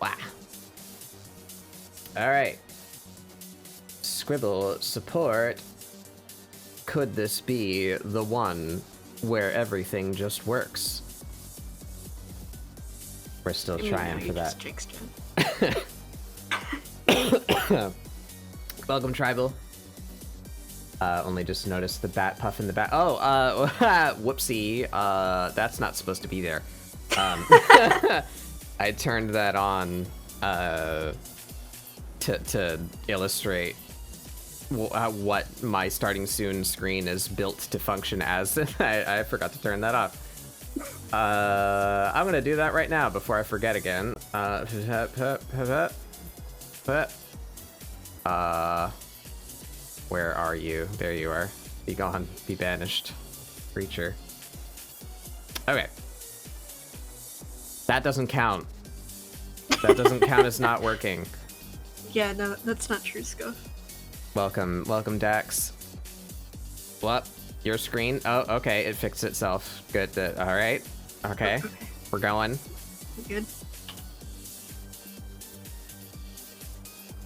Wow. All right. ScribbleSupport. Could this be the one where everything just works? We're still trying for that. Welcome, Tribal. Only just noticed the bat puff in the back. Oh, whoopsie. That's not supposed to be there. I turned that on to illustrate what my starting soon screen is built to function as. I forgot to turn that off. I'm gonna do that right now before I forget again. Where are you? There you are. Be gone. Be banished. Creature. Okay. That doesn't count. That doesn't count as not working. Yeah, no, that's not true, Scuff. Welcome, Dax. What? Your screen? Oh, okay, it fixed itself. Good. All right. Okay. We're going. Good.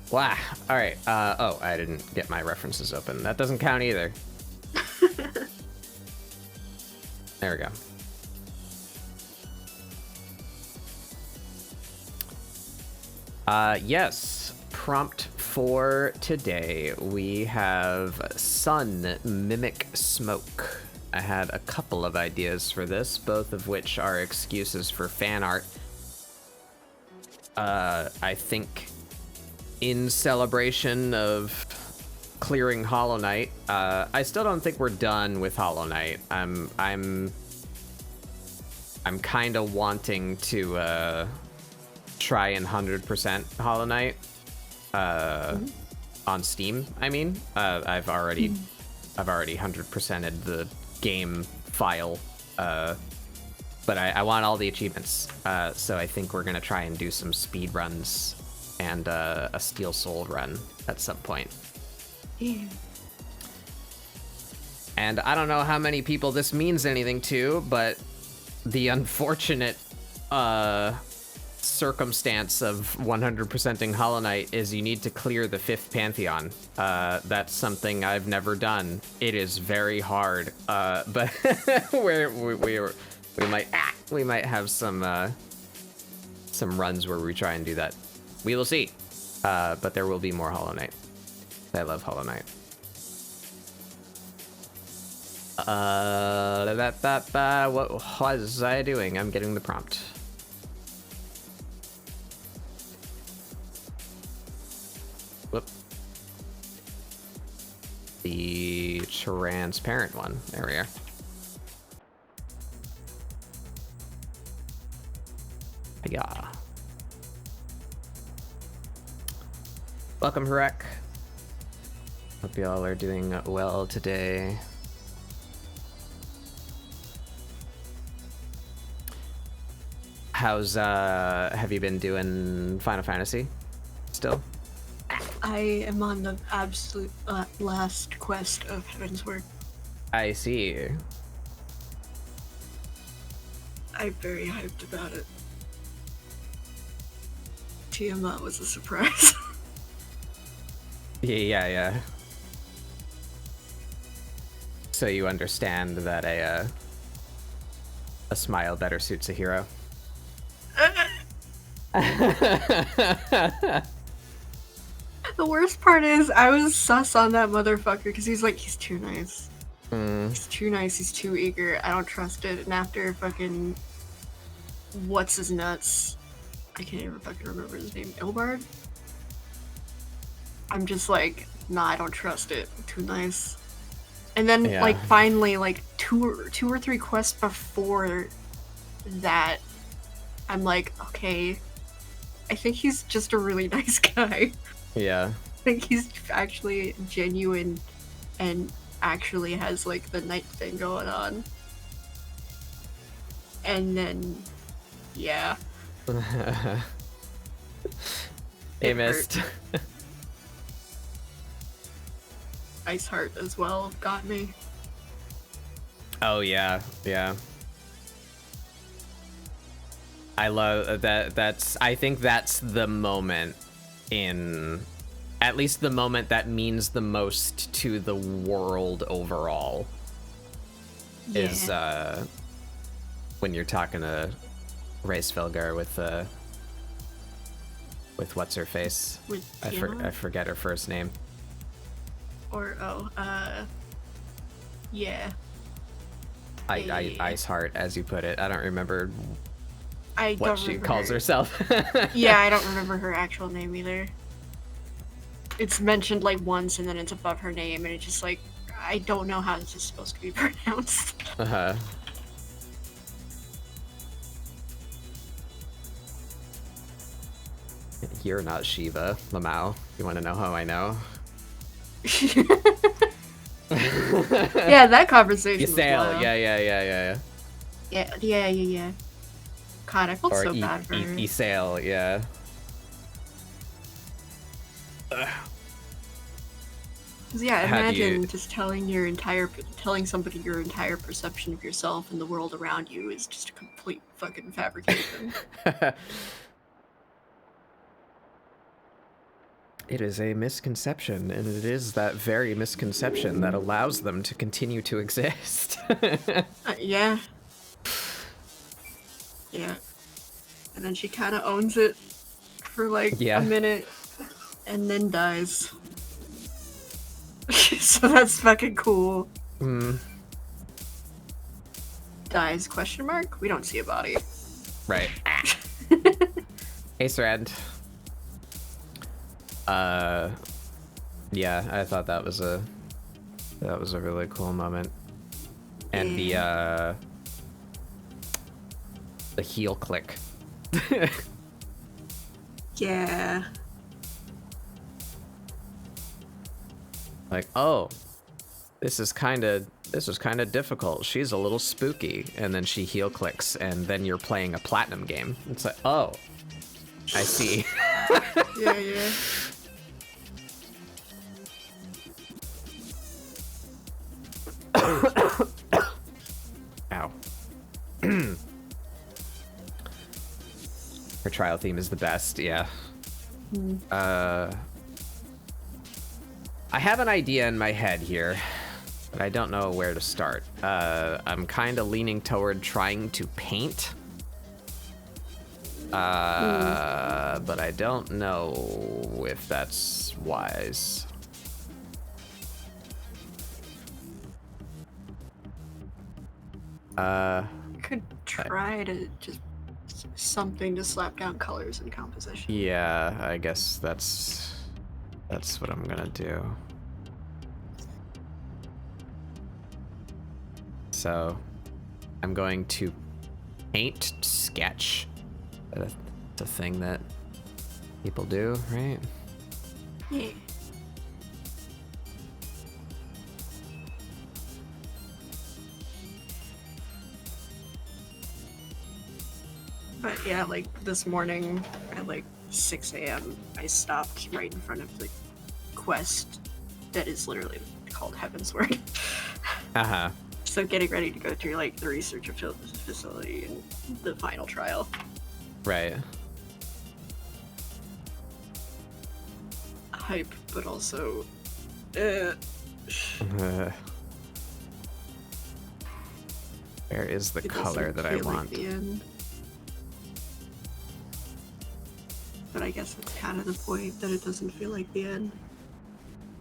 Wow. All right. Oh, I didn't get my references open. That doesn't count either. There we go. Yes. Prompt for today. We have Sun Mimic Smoke. I had a couple of ideas for this, both of which are excuses for fan art. I think in celebration of clearing Hollow Knight, I still don't think we're done with Hollow Knight. I'm kind of wanting to try and 100% Hollow Knight on Steam. I mean, I've already 100%ed the game file, but I want all the achievements. So I think we're gonna try and do some speed runs and a Steel Soul run at some point. Yeah. And I don't know how many people this means anything to, but the unfortunate circumstance of 100%ing Hollow Knight is you need to clear the 5th Pantheon. That's something I've never done. It is very hard, but we might have some runs where we try and do that. We will see, but there will be more Hollow Knight. I love Hollow Knight. What was I doing? I'm getting the prompt. Whoop. The transparent one. There we are. Yeah. Welcome, Harek. Hope y'all are doing well today. How's have you been doing Final Fantasy still? I am on the absolute last quest of Heavensward. I see. I'm very hyped about it. Tiamat was a surprise. Yeah. So you understand that a smile better suits a hero. The worst part is I was sus on that motherfucker because he's too nice. He's too nice, he's too eager, I don't trust it. And after fucking what's his nuts? I can't even fucking remember his name. Ilbard? I'm just like, nah, I don't trust it. Too nice. And then finally, two or three quests before that, I'm like, okay, I think he's just a really nice guy. Yeah. I think he's actually genuine and actually has the night thing going on. And then, yeah. He missed. Ice Heart as well got me. Oh yeah. I love that. I think that's the moment at least the moment that means the most to the world overall. Yeah. Is when you're talking to Race Felgar with what's her face? With I forget her first name. Or yeah. Ice Heart, as you put it. I don't remember what she calls herself. Yeah, I don't remember her actual name either. It's mentioned like once and then it's above her name and it's just like, I don't know how this is supposed to be pronounced. Uh-huh. You're not Shiva, Lamau. You want to know how I know? Yeah, that conversation was wild. Yeah. Yeah. God, I felt so bad for her. Isail, yeah. Yeah, imagine just telling somebody your entire perception of yourself and the world around you is just a complete fucking fabrication. It is a misconception, and it is that very misconception that allows them to continue to exist. Yeah. Yeah. And then she kind of owns it for like a minute and then dies. So that's fucking cool. Dies, question mark? We don't see a body. Right. Ace Rand. Yeah, I thought that was a really cool moment. And the heel click. Yeah. Like, oh, this is kind of difficult. She's a little spooky, and then she heel clicks, and then you're playing a platinum game. It's like, oh, I see. Yeah. Ow. Her trial theme is the best, yeah. I have an idea in my head here, but I don't know where to start. I'm kind of leaning toward trying to paint. But I don't know if that's wise. Could try to just something to slap down colors and composition. Yeah, I guess that's what I'm gonna do. So, I'm going to paint sketch. It's a thing that people do, right? Yeah. But yeah, like this morning at like 6 a.m. I stopped right in front of the quest that is literally called Heavensward. Uh-huh. So getting ready to go through like the research facility and the final trial. Right. Hype, but also Where is the color that I want? Like the end. But I guess that's kind of the point, that it doesn't feel like the end.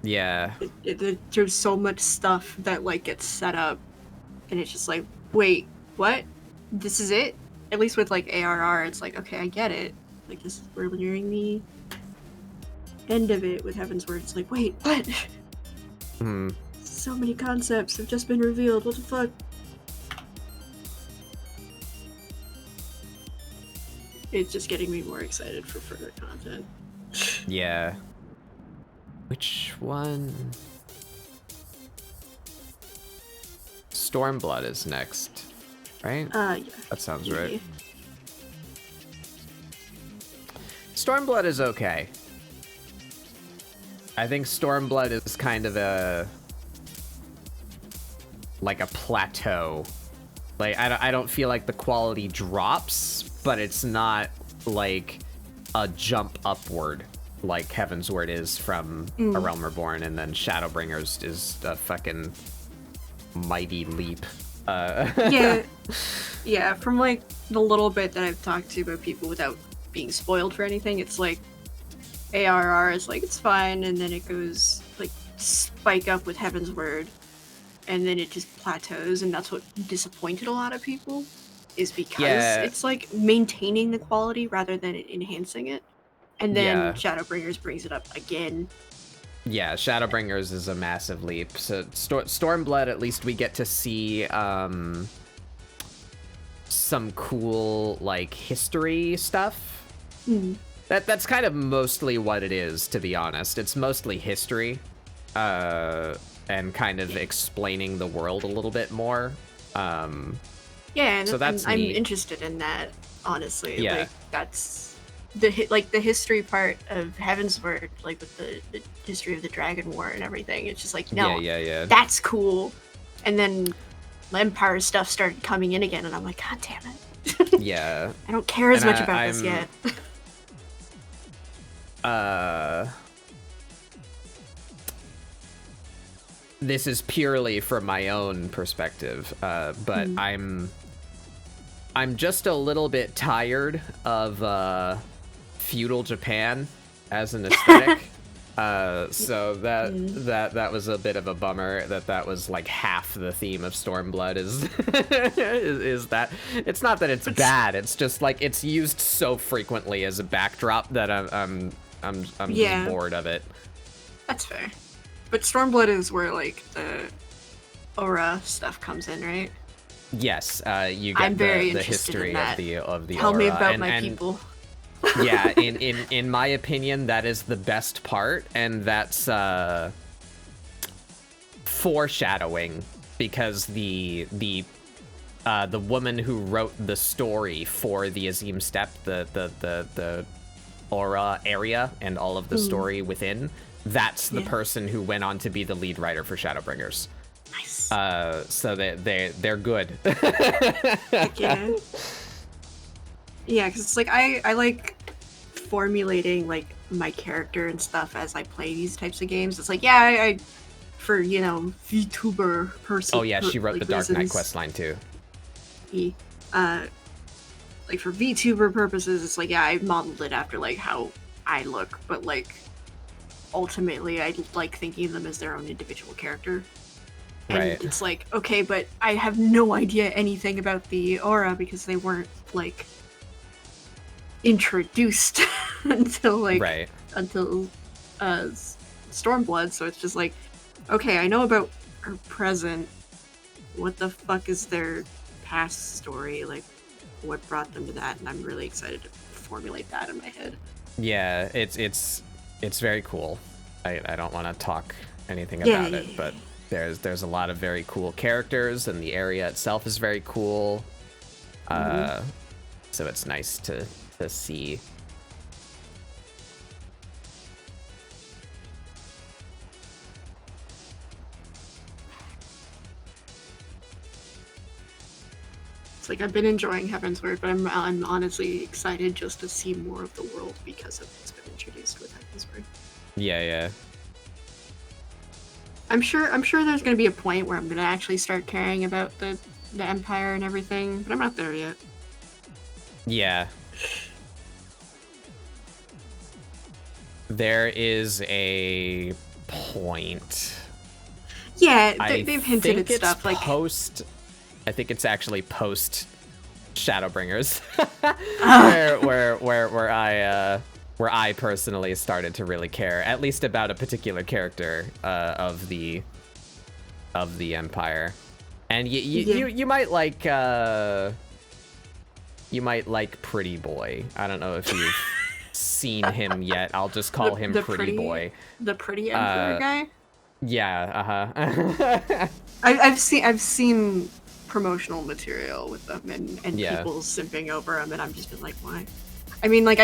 Yeah. There's so much stuff that like gets set up, and it's just like, wait, what? This is it? At least with like ARR, it's like, okay, I get it. Like we're nearing the end of it. With Heavensward, it's like, wait, what? So many concepts have just been revealed. What the fuck? It's just getting me more excited for further content. Yeah. Which one? Stormblood is next, right? Yeah. That sounds right. Stormblood is okay. I think Stormblood is kind of like a plateau Like, I don't feel like the quality drops, but it's not like a jump upward like Heavensward is from A Realm Reborn, and then Shadowbringers is a fucking mighty leap. Yeah, from like the little bit that I've talked to about people without being spoiled for anything, it's like ARR is like, it's fine, and then it goes like spike up with Heavensward, and then it just plateaus, and that's what disappointed a lot of people, is because it's like maintaining the quality rather than enhancing it. And then Shadowbringers brings it up again. Yeah, Shadowbringers is a massive leap. So Stormblood, at least we get to see some cool like history stuff. That's kind of mostly what it is, to be honest. It's mostly history, and kind of explaining the world a little bit more. And so that's I'm neat. interested in that, honestly. Yeah. Like, that's the history part of Heavensward, like with the history of the Dragon War and everything. It's just like, no, that's cool. And then Empire stuff started coming in again, and I'm like, God damn it. Yeah. I don't care as much about this yet. This is purely from my own perspective, but I'm just a little bit tired of feudal Japan as an aesthetic. So that was a bit of a bummer that was like half the theme of Stormblood is is that it's not that it's bad, it's just like it's used so frequently as a backdrop that I'm just bored of it. That's fair. But Stormblood is where like the aura stuff comes in, right? Yes, you get the history of the aura. Tell me about my people. Yeah, in my opinion, that is the best part, and that's foreshadowing, because the woman who wrote the story for the Azim Steppe, the aura area and all of the story within, that's the person who went on to be the lead writer for Shadowbringers. Nice. So they're good. Yeah, because it's like I like formulating like my character and stuff as I play these types of games. It's like, I for VTuber person. Oh yeah, she wrote the Dark Knight questline too. Like for VTuber purposes, it's like, I modeled it after like how I look, but like ultimately I like thinking of them as their own individual character. And it's like, okay, but I have no idea anything about the aura because they weren't like introduced until Stormblood. So it's just like, okay, I know about her present. What the fuck is their past story? Like, what brought them to that? And I'm really excited to formulate that in my head. Yeah, it's very cool. I don't want to talk anything about it, but there's a lot of very cool characters, and the area itself is very cool. So it's nice to see. It's like, I've been enjoying Heavensward, but I'm honestly excited just to see more of the world because of what's been introduced with Heavensward. Yeah. I'm sure there's gonna be a point where I'm gonna actually start caring about the Empire and everything, but I'm not there yet. Yeah. There is a point. Yeah, they've hinted at stuff like I think it's actually post Shadowbringers, where I personally started to really care, at least about a particular character of the Empire, and you might like Pretty Boy. I don't know if you've seen him yet. I'll just call him Pretty Boy. The pretty Emperor guy. Yeah. I've seen promotional material with them and people simping over him, and I'm just been like, why? I mean, like,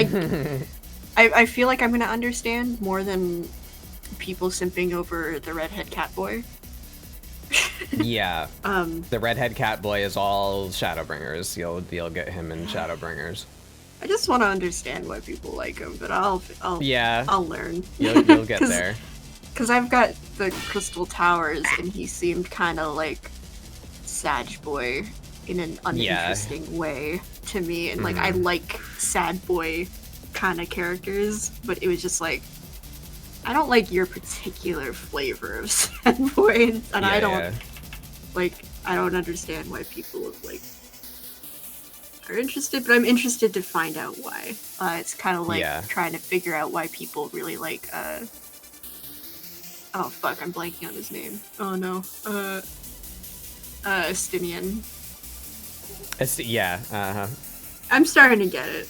I feel like I'm gonna understand more than people simping over the redhead cat boy. Yeah. Um, The redhead cat boy is all Shadowbringers. You'll get him in Shadowbringers. I just want to understand why people like him, but Yeah. I'll learn. You'll get there. Because I've got the Crystal Towers, and he seemed kind of like Sag Boy in an uninteresting way to me, and like I like sad boy kind of characters, but it was just like I don't like your particular flavor of sad boy, and I don't I don't understand why people like are interested, but I'm interested to find out why. It's kind of like trying to figure out why people really like oh fuck, I'm blanking on his name. Oh no. Estinian. Yeah, I'm starting to get it.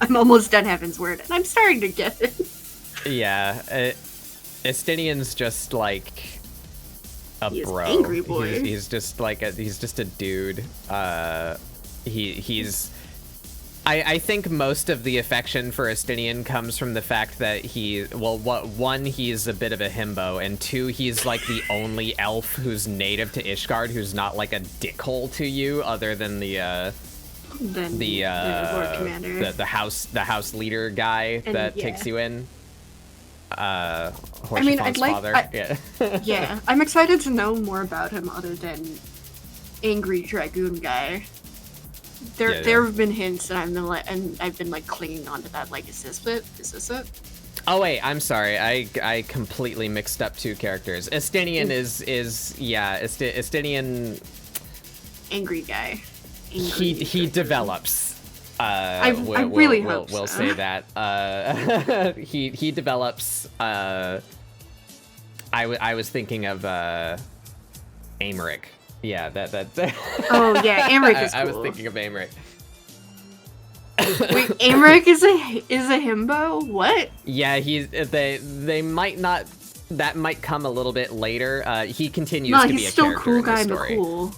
I'm almost done Heaven's Word, and I'm starting to get it. Yeah, Estinian's just like a bro. Angry boy. He's just like he's just a dude. He's. I think most of the affection for Estinian comes from the fact that one, he's a bit of a himbo, and two, he's like the only elf who's native to Ishgard who's not like a dickhole to you, other than the Lord Commander, the house leader guy that takes you in. I mean, I'd like. Yeah, I'm excited to know more about him other than angry dragoon guy. There have been hints, and I've been like clinging onto that. Like, is this it? Is this it? Oh wait, I'm sorry. I completely mixed up two characters. Estinian Estinian. Angry guy. He develops. I really hope we'll so. say that. He develops. I was thinking of Aymeric. Yeah, that. Oh yeah, Aymeric is cool. I was thinking of Aymeric. Wait, Aymeric is a himbo? What? Yeah, they might not. That might come a little bit later. He continues to be a he's still character cool in the guy story. McCool.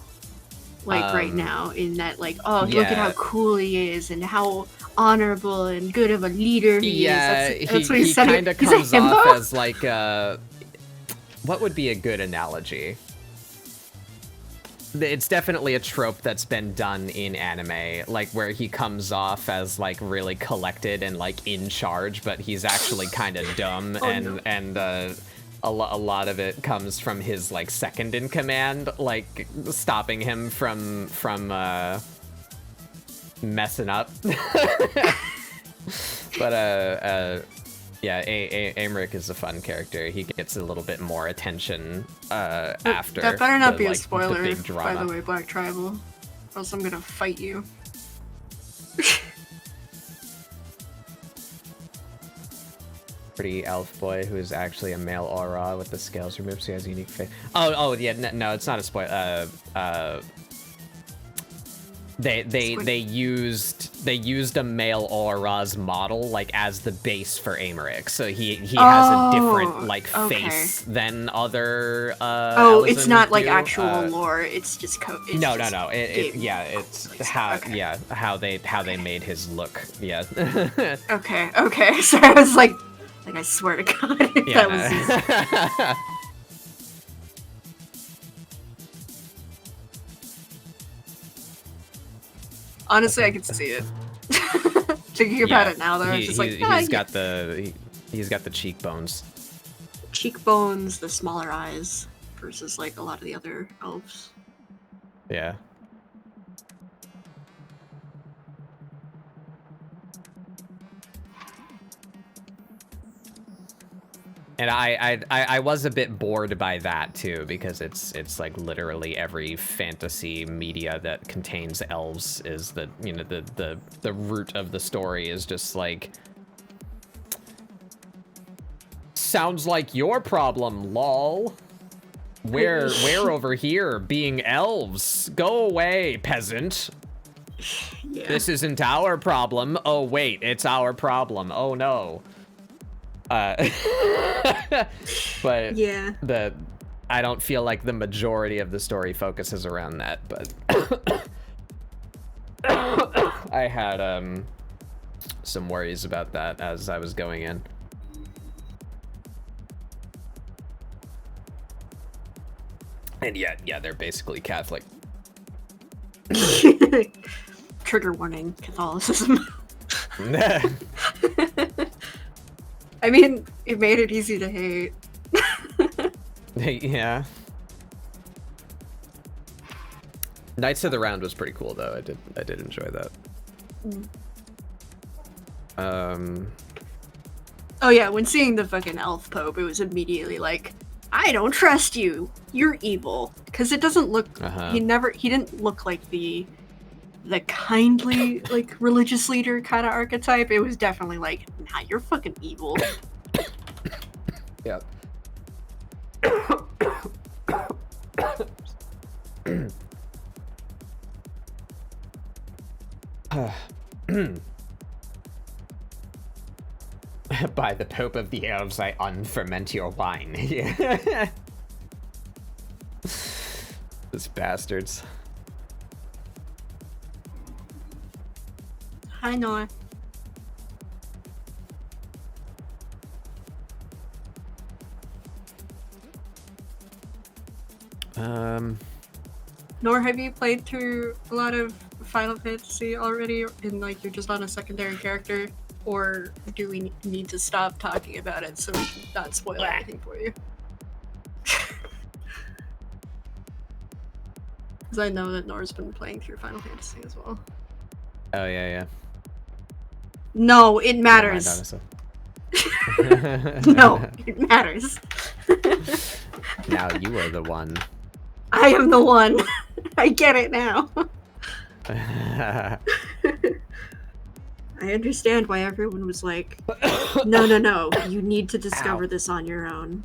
Like right now, in that look at how cool he is and how honorable and good of a leader he is. That's what he said. He kind of comes off as like what would be a good analogy? It's definitely a trope that's been done in anime, like where he comes off as like really collected and like in charge, but he's actually kind of dumb, and a lot of it comes from his like second in command, like stopping him from messing up. But yeah, Aymeric is a fun character. He gets a little bit more attention after. That better not be a the spoiler, big drama. by the way, Black Tribal. Or else I'm gonna fight you. Pretty elf boy who is actually a male aura with the scales removed, so he has a unique face. Oh yeah, no, it's not a spoiler. They used a male aura's model like as the base for Aymeric, so he has a different like face than other. It's not like actual lore. It's just No. It's how they made his look. Yeah. Okay. So I was like I swear to God, that was. Honestly, I can see it. Thinking about it now, though, it's just like he's got the cheekbones. Cheekbones, the smaller eyes, versus like a lot of the other elves. Yeah. And I was a bit bored by that too, because it's like literally every fantasy media that contains elves is the the root of the story is just like, sounds like your problem, lol. We're over here being elves. Go away, peasant. Yeah. This isn't our problem. Oh wait, it's our problem. Oh no. But yeah, I don't feel like the majority of the story focuses around that, but I had some worries about that as I was going in. And yet, yeah, they're basically Catholic. Trigger warning, Catholicism. I mean, it made it easy to hate. Yeah. Knights of the Round was pretty cool though. I did enjoy that. Oh yeah, when seeing the fucking elf pope, it was immediately like, I don't trust you. You're evil. Because it doesn't look he didn't look like the kindly like religious leader kind of archetype. It was definitely like, nah, you're fucking evil. Yeah. By the Pope of the Elves, I unferment your wine. Yeah. Those bastards. Hi, Noah. Nor have you played through a lot of Final Fantasy already, and like you're just on a secondary character, or do we need to stop talking about it so we can not spoil anything for you? Because I know that Nor's been playing through Final Fantasy as well. Oh yeah. No, it matters. No, it matters. Now you are the one. I am the one. I get it now. I understand why everyone was like, no, you need to discover this on your own.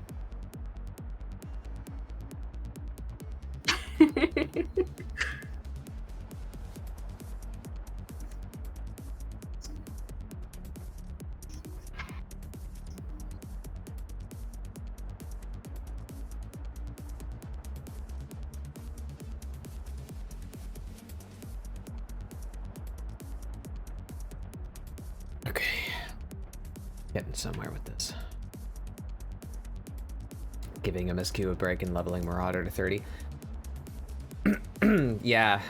Okay. Getting somewhere with this. Giving MSQ a break and leveling Marauder to 30. Yeah,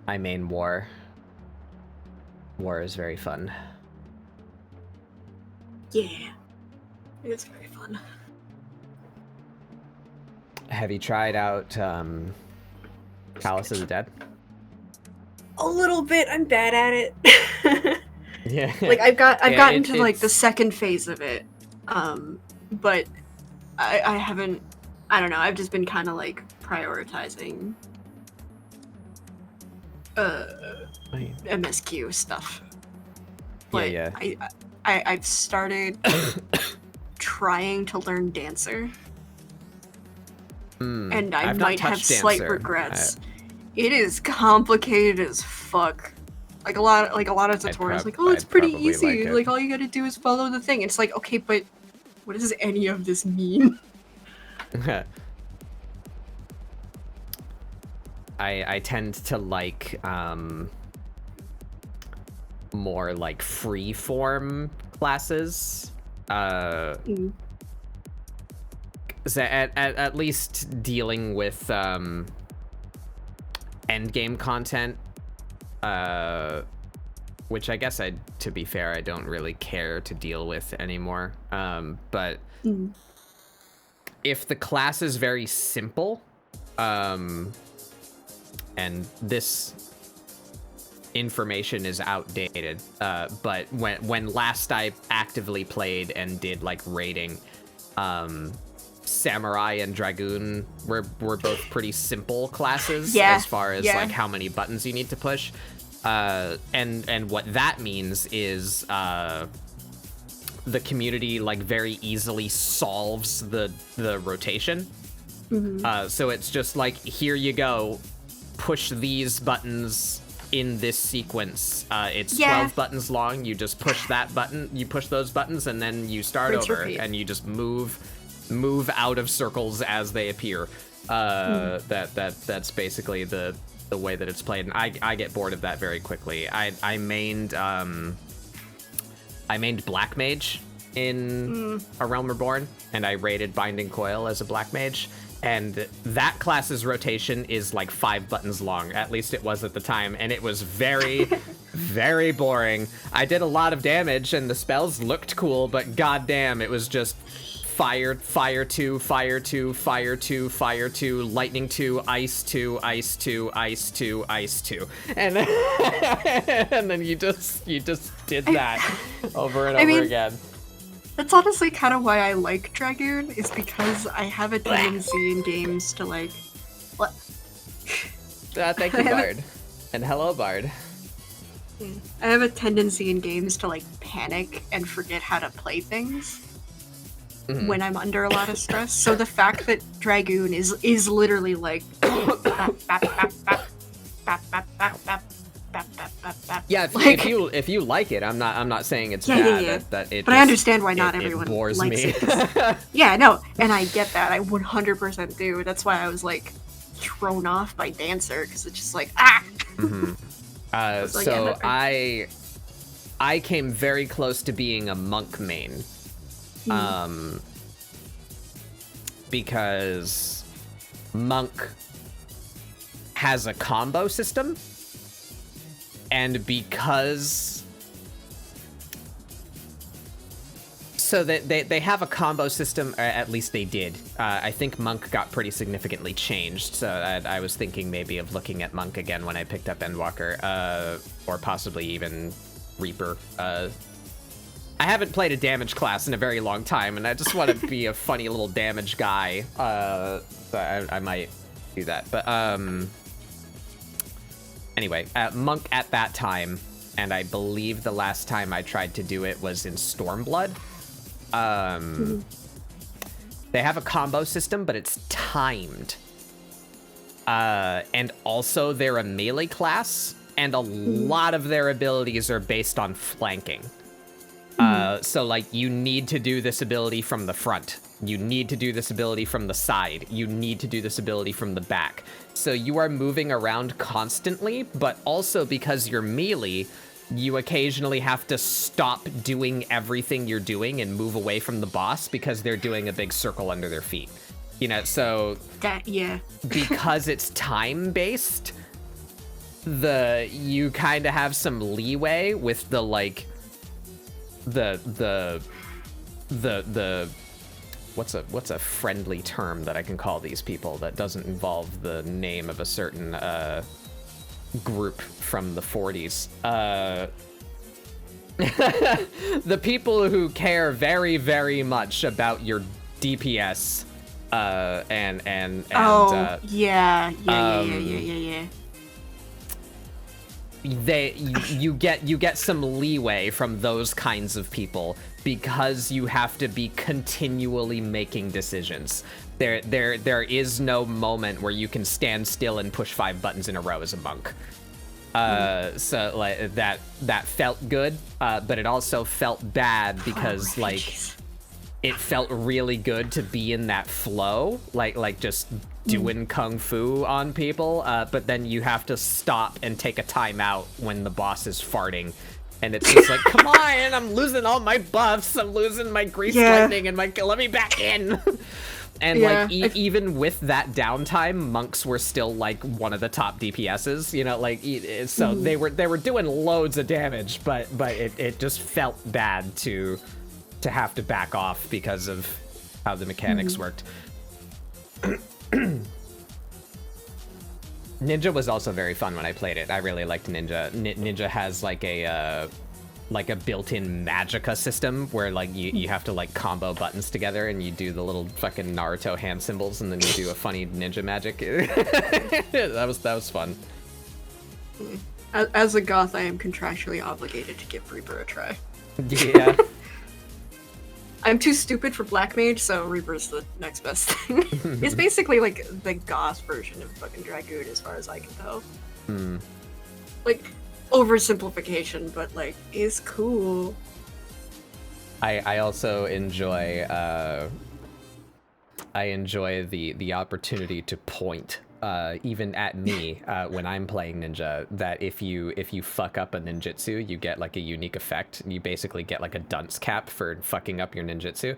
I main War. War is very fun. Yeah. It's very fun. Have you tried out Palace of the Dead? A little bit. I'm bad at it. Yeah. Like I've gotten to like the second phase of it. But I haven't, I don't know, I've just been kind of like prioritizing MSQ stuff. But yeah. I've started trying to learn Dancer. And I might have slight regrets. It is complicated as fuck. Like a lot of tutorials, like, oh, it's pretty easy. Like all you gotta do is follow the thing. It's like, okay, but what does any of this mean? I tend to like more like free form classes. So at least dealing with end game content, which I guess to be fair, I don't really care to deal with anymore. But if the class is very simple, and this information is outdated, but when last I actively played and did like raiding, Samurai and Dragoon were both pretty simple classes as far as like how many buttons you need to push. And what that means is the community like very easily solves the rotation. So it's just like, here you go, push these buttons in this sequence. It's 12 buttons long. You just push that button, you push those buttons, and then you start over, and you just move out of circles as they appear. That's basically the way that it's played, and I get bored of that very quickly. I mained Black Mage in A Realm Reborn, and I raided Binding Coil as a Black Mage, And that class's rotation is like 5 buttons long. At least it was at the time. And it was very, very boring. I did a lot of damage and the spells looked cool, but goddamn, it was just fire 2, fire 2, fire 2, fire 2, lightning 2, ice 2, ice 2, ice 2, ice 2. And and then you just did that over and over again. That's honestly kind of why I like Dragoon, is because I have a tendency in games to like... What? Thank you, Bard. And hello, Bard. I have a tendency in games to like panic and forget how to play things when I'm under a lot of stress. So the fact that Dragoon is literally like... Yeah, if you like it, I'm not saying it's bad. Yeah. That it but just, I understand why not everyone bores likes me. it. Yeah, no, and I get that. I 100% do. That's why I was like thrown off by Dancer, because it's just like So I came very close to being a monk main, because monk has a combo system. And because... So they have a combo system, or at least they did. I think Monk got pretty significantly changed, so I was thinking maybe of looking at Monk again when I picked up Endwalker, or possibly even Reaper. I haven't played a damage class in a very long time, and I just want to be a funny little damage guy, so I might do that. But, anyway, Monk at that time, and I believe the last time I tried to do it was in Stormblood. They have a combo system, but it's timed. And also they're a melee class, and a lot of their abilities are based on flanking. So like you need to do this ability from the front. You need to do this ability from the side. You need to do this ability from the back. So you are moving around constantly, but also because you're melee, you occasionally have to stop doing everything you're doing and move away from the boss because they're doing a big circle under their feet. You know, so because it's time-based, you kind of have some leeway with the like the what's a friendly term that I can call these people that doesn't involve the name of a certain group from the 40s. The people who care very, very much about your DPS yeah. You get some leeway from those kinds of people because you have to be continually making decisions. There is no moment where you can stand still and push 5 buttons in a row as a monk. So like that felt good, but it also felt bad because it felt really good to be in that flow, like just doing kung fu on people, but then you have to stop and take a time out when the boss is farting. And it's just like, come on, I'm losing all my buffs, I'm losing my grease lightning and let me back in. And even with that downtime, monks were still like one of the top DPSs, you know, like, so they were doing loads of damage, but it just felt bad to have to back off because of how the mechanics worked. Ninja was also very fun when I played it. I really liked Ninja. Ninja has like a built-in magicka system where like you have to like combo buttons together and you do the little fucking Naruto hand symbols and then you do a funny ninja magic. that was fun. As a goth, I am contractually obligated to give Reaper a try. Yeah. I'm too stupid for Black Mage, so Reaper's the next best thing. It's basically like the goth version of fucking Dragoon, as far as I can tell. Like, oversimplification, but like, is cool. I also enjoy the opportunity to point even at me when I'm playing ninja, that if you fuck up a ninjutsu, you get like a unique effect. You basically get like a dunce cap for fucking up your ninjutsu.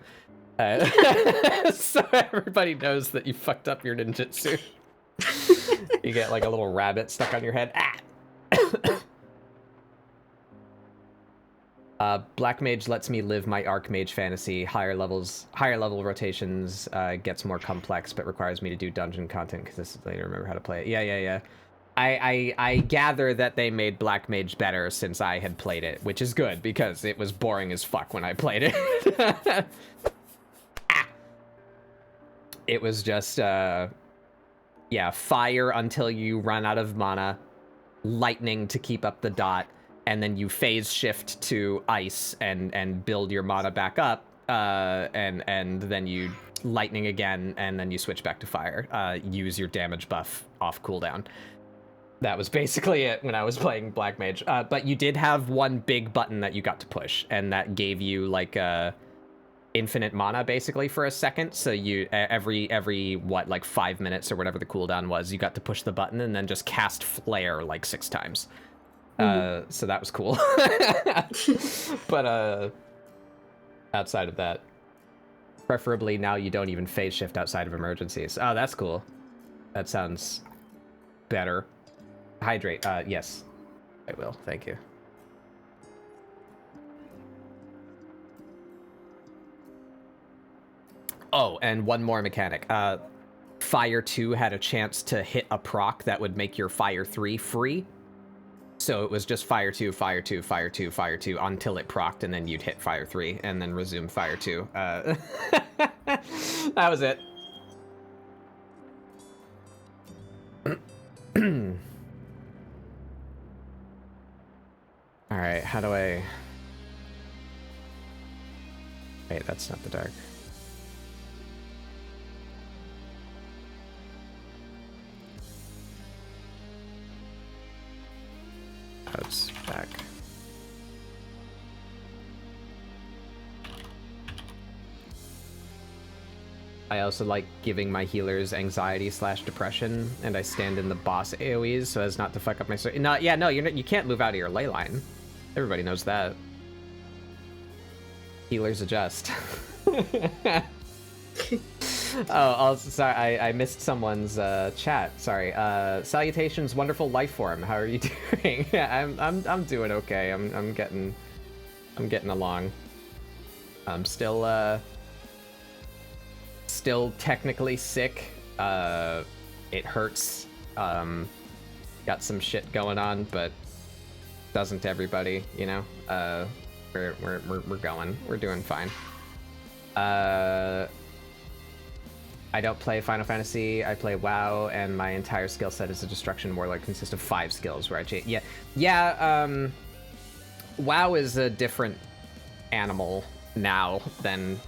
So everybody knows that you fucked up your ninjutsu. You get like a little rabbit stuck on your head. Black Mage lets me live my Archmage fantasy. Higher level rotations gets more complex, but requires me to do dungeon content because this is later. Remember how to play it. Yeah. I gather that they made Black Mage better since I had played it, which is good because it was boring as fuck when I played it. It was just fire until you run out of mana, lightning to keep up the dot, and then you phase shift to ice and build your mana back up, and then you lightning again, and then you switch back to fire. Use your damage buff off cooldown. That was basically it when I was playing Black Mage. But you did have one big button that you got to push, and that gave you like infinite mana basically for a second. So you every what, like 5 minutes or whatever the cooldown was, you got to push the button and then just cast Flare like 6 times. So that was cool. But outside of that, preferably now you don't even phase shift outside of emergencies. Oh, that's cool. That sounds better. Hydrate. Yes, I will. Thank you. Oh, and one more mechanic. Fire 2 had a chance to hit a proc that would make your Fire 3 free. So it was just Fire 2, Fire 2, Fire 2, Fire 2 until it procced, and then you'd hit Fire 3 and then resume Fire 2. That was it. All right, how do I... Wait, that's not the dark. It's back. I also like giving my healers anxiety/depression, and I stand in the boss AoEs so as not to fuck up my... you can't move out of your ley line. Everybody knows that. Healers adjust. Oh, sorry, I missed someone's chat. Sorry. Salutations, wonderful life form. How are you doing? I'm doing okay. I'm getting along. I'm still technically sick. It hurts. Got some shit going on, but doesn't everybody, you know? We're going. We're doing fine. I don't play Final Fantasy, I play WoW, and my entire skill set as a Destruction Warlord consists of 5 skills where I change. WoW is a different animal now than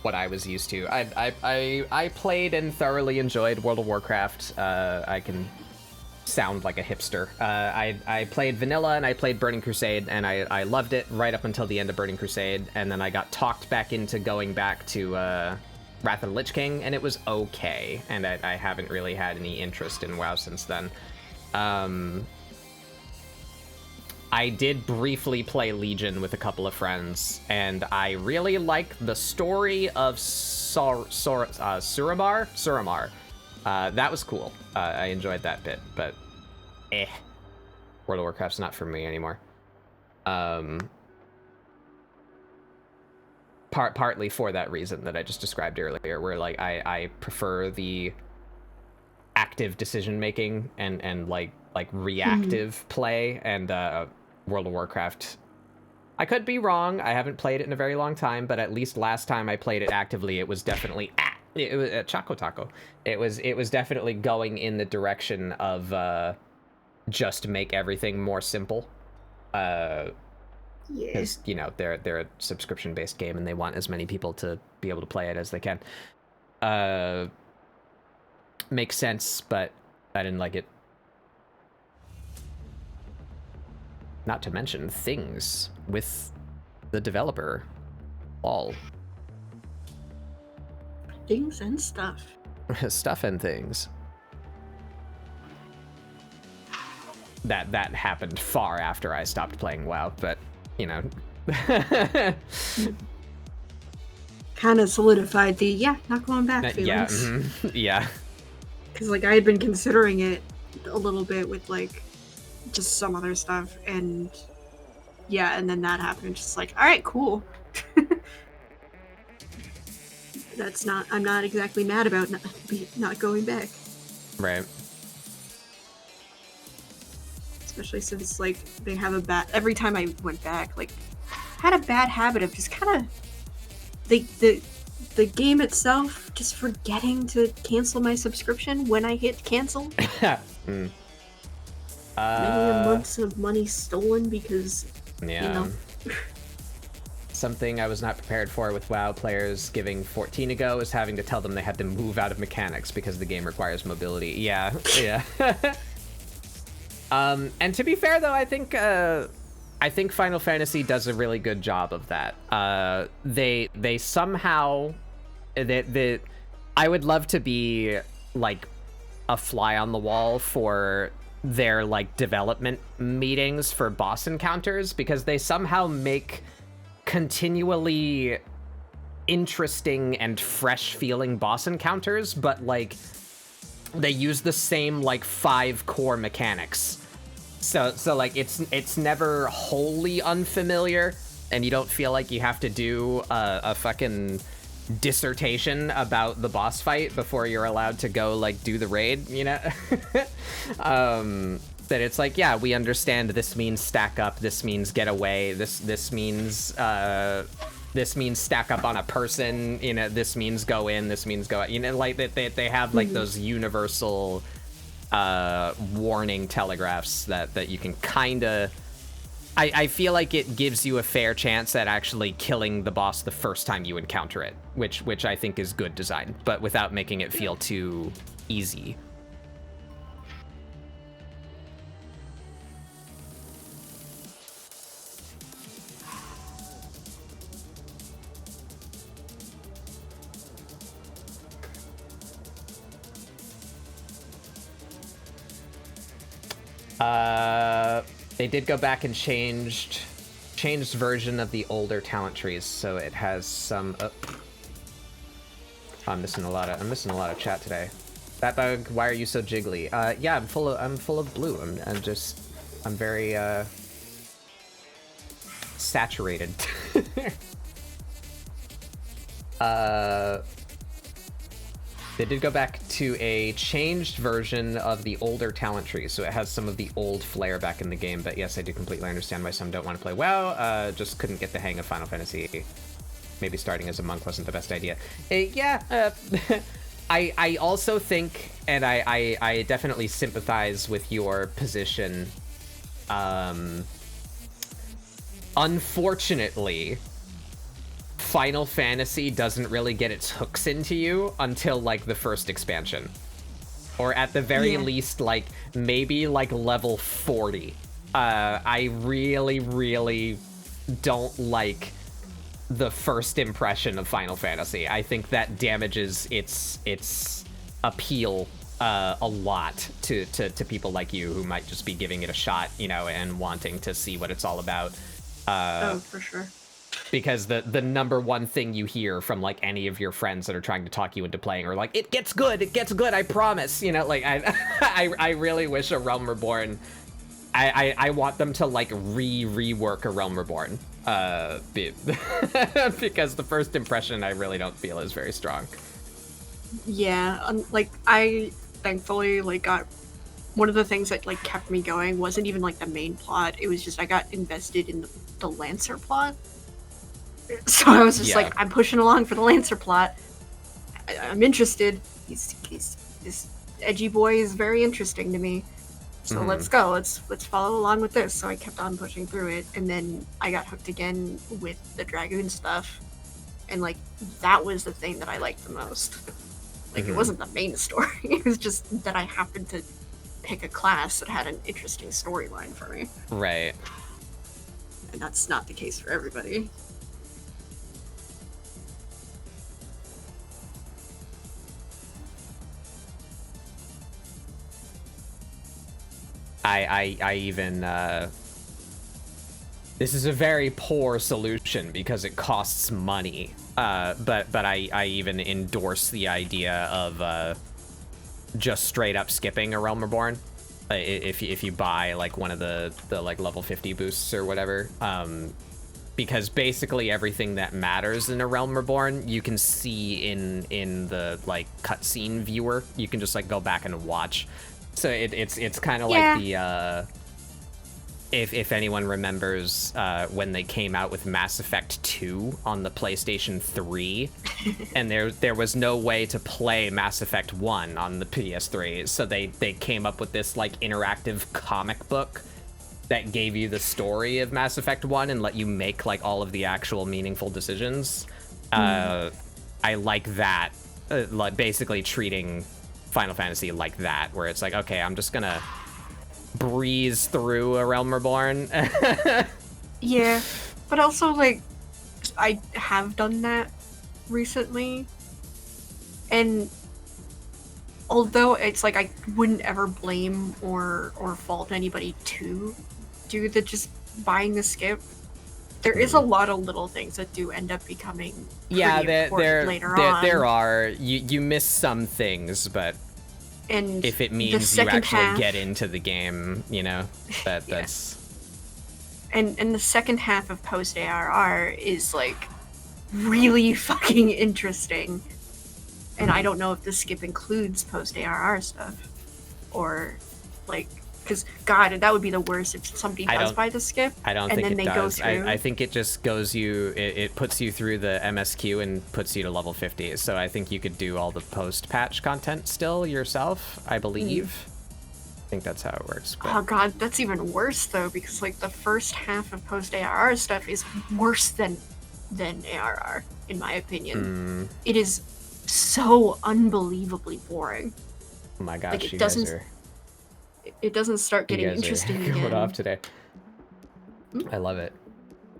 what I was used to. I played and thoroughly enjoyed World of Warcraft. I can sound like a hipster. I played Vanilla and I played Burning Crusade, and I loved it right up until the end of Burning Crusade, and then I got talked back into going back to Wrath of the Lich King, and it was okay, and I haven't really had any interest in WoW since then. I did briefly play Legion with a couple of friends, and I really like the story of Suramar. That was cool. I enjoyed that bit, but World of Warcraft's not for me anymore. Partly for that reason that I just described earlier, where like I prefer the active decision making and like reactive play, and World of Warcraft, I could be wrong, I haven't played it in a very long time, but at least last time I played it actively, it was definitely it was Choco Taco. It was definitely going in the direction of just make everything more simple. Because, you know, they're a subscription-based game, and they want as many people to be able to play it as they can. Makes sense, but I didn't like it. Not to mention things with the developer. All. Things and stuff. Stuff and things. That happened far after I stopped playing WoW, but... you know. Kind kind of solidified the not going back feelings. Yeah, yeah. Because like I had been considering it a little bit with like just some other stuff, and and then that happened. Just like, all right, cool. I'm not exactly mad about not going back. Right. Especially since like they have every time I went back, like had a bad habit of just kind of the game itself just forgetting to cancel my subscription when I hit cancel. Many months of money stolen because Something I was not prepared for with WoW players giving 14 ago is having to tell them they had to move out of mechanics because the game requires mobility. Yeah. And to be fair though, I think Final Fantasy does a really good job of that. They somehow I would love to be like a fly on the wall for their like development meetings for boss encounters, because they somehow make continually interesting and fresh feeling boss encounters, but like they use the same like 5 core mechanics. So like it's never wholly unfamiliar, and you don't feel like you have to do a fucking dissertation about the boss fight before you're allowed to go like do the raid, you know? That it's like, yeah, we understand this means stack up, this means get away, this means stack up on a person, you know, this means go in, this means go out, you know, like they have like those universal warning telegraphs that you can kind of, I feel like it gives you a fair chance at actually killing the boss the first time you encounter it, which I think is good design, but without making it feel too easy. They did go back and changed version of the older talent trees, so it has some. I'm missing a lot of chat today. That bug, why are you so jiggly? Yeah, I'm full of blue. I'm very saturated. They did go back to a changed version of the older talent tree, so it has some of the old flair back in the game, but yes, I do completely understand why some don't want to play WoW, just couldn't get the hang of Final Fantasy. Maybe starting as a monk wasn't the best idea. I also think, and I definitely sympathize with your position. Unfortunately, Final Fantasy doesn't really get its hooks into you until like the first expansion, or at the very least like maybe like level 40. I really don't like the first impression of Final Fantasy. I think that damages its appeal a lot to people like you who might just be giving it a shot, you know, and wanting to see what it's all about. Oh, for sure. Because the number one thing you hear from like any of your friends that are trying to talk you into playing are like, it gets good, I promise, you know. Like I really wish a Realm Reborn, I want them to like rework a Realm Reborn, because the first impression I really don't feel is very strong. Yeah, like I thankfully like got one of the things that like kept me going wasn't even like the main plot. It was just I got invested in the Lancer plot. So I was just like, I'm pushing along for the Lancer plot. I'm interested. He's this edgy boy is very interesting to me. So let's go. Let's follow along with this. So I kept on pushing through it, and then I got hooked again with the Dragoon stuff, and like that was the thing that I liked the most. Like it wasn't the main story. It was just that I happened to pick a class that had an interesting storyline for me. Right. And that's not the case for everybody. I even this is a very poor solution because it costs money. But I even endorse the idea of just straight up skipping a Realm Reborn. If you buy like one of the like level 50 boosts or whatever. Because basically everything that matters in a Realm Reborn you can see in the like cutscene viewer. You can just like go back and watch. So it's kind of like the if anyone remembers when they came out with Mass Effect 2 on the PlayStation 3, and there was no way to play Mass Effect 1 on the PS3, so they came up with this like interactive comic book that gave you the story of Mass Effect 1 and let you make like all of the actual meaningful decisions. I like that, like basically treating Final Fantasy like that, where it's like, okay, I'm just gonna breeze through a Realm Reborn. Yeah, but also like I have done that recently, and although it's like I wouldn't ever blame or fault anybody to do the just buying the skip, there is a lot of little things that do end up becoming important later on. There are you miss some things, but and if it means you actually get into the game, you know, that's and the second half of post ARR is like really fucking interesting. And I don't know if the skip includes post ARR stuff, or like, because God, that would be the worst if somebody does buy the skip. I don't think it does. I think it just goes it puts you through the MSQ and puts you to level 50. So I think you could do all the post patch content still yourself, I believe. I think that's how it works. But. Oh God, that's even worse though, because like the first half of post ARR stuff is worse than ARR in my opinion. It is so unbelievably boring. Oh my gosh, like, you guys are... It doesn't start getting interesting again. Going off today. I love it.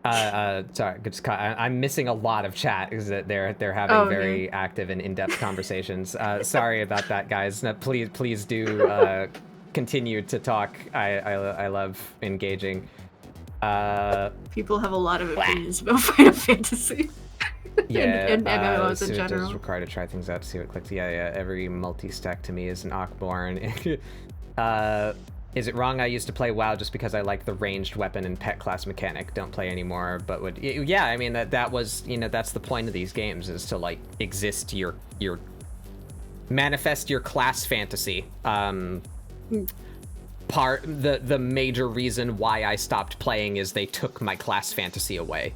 Sorry, I'm missing a lot of chat because they're having very active and in-depth conversations. Sorry about that, guys. No, please do continue to talk. I love engaging. People have a lot of opinions about Final Fantasy. Yeah, and MMOs in general. It's required to try things out to see what clicks. Yeah. Every multi-stack to me is an Akborn. Is it wrong I used to play WoW just because I like the ranged weapon and pet class mechanic? Don't play anymore, but would... Yeah, I mean, that was, you know, that's the point of these games, is to, like, exist your manifest your class fantasy. The major reason why I stopped playing is they took my class fantasy away.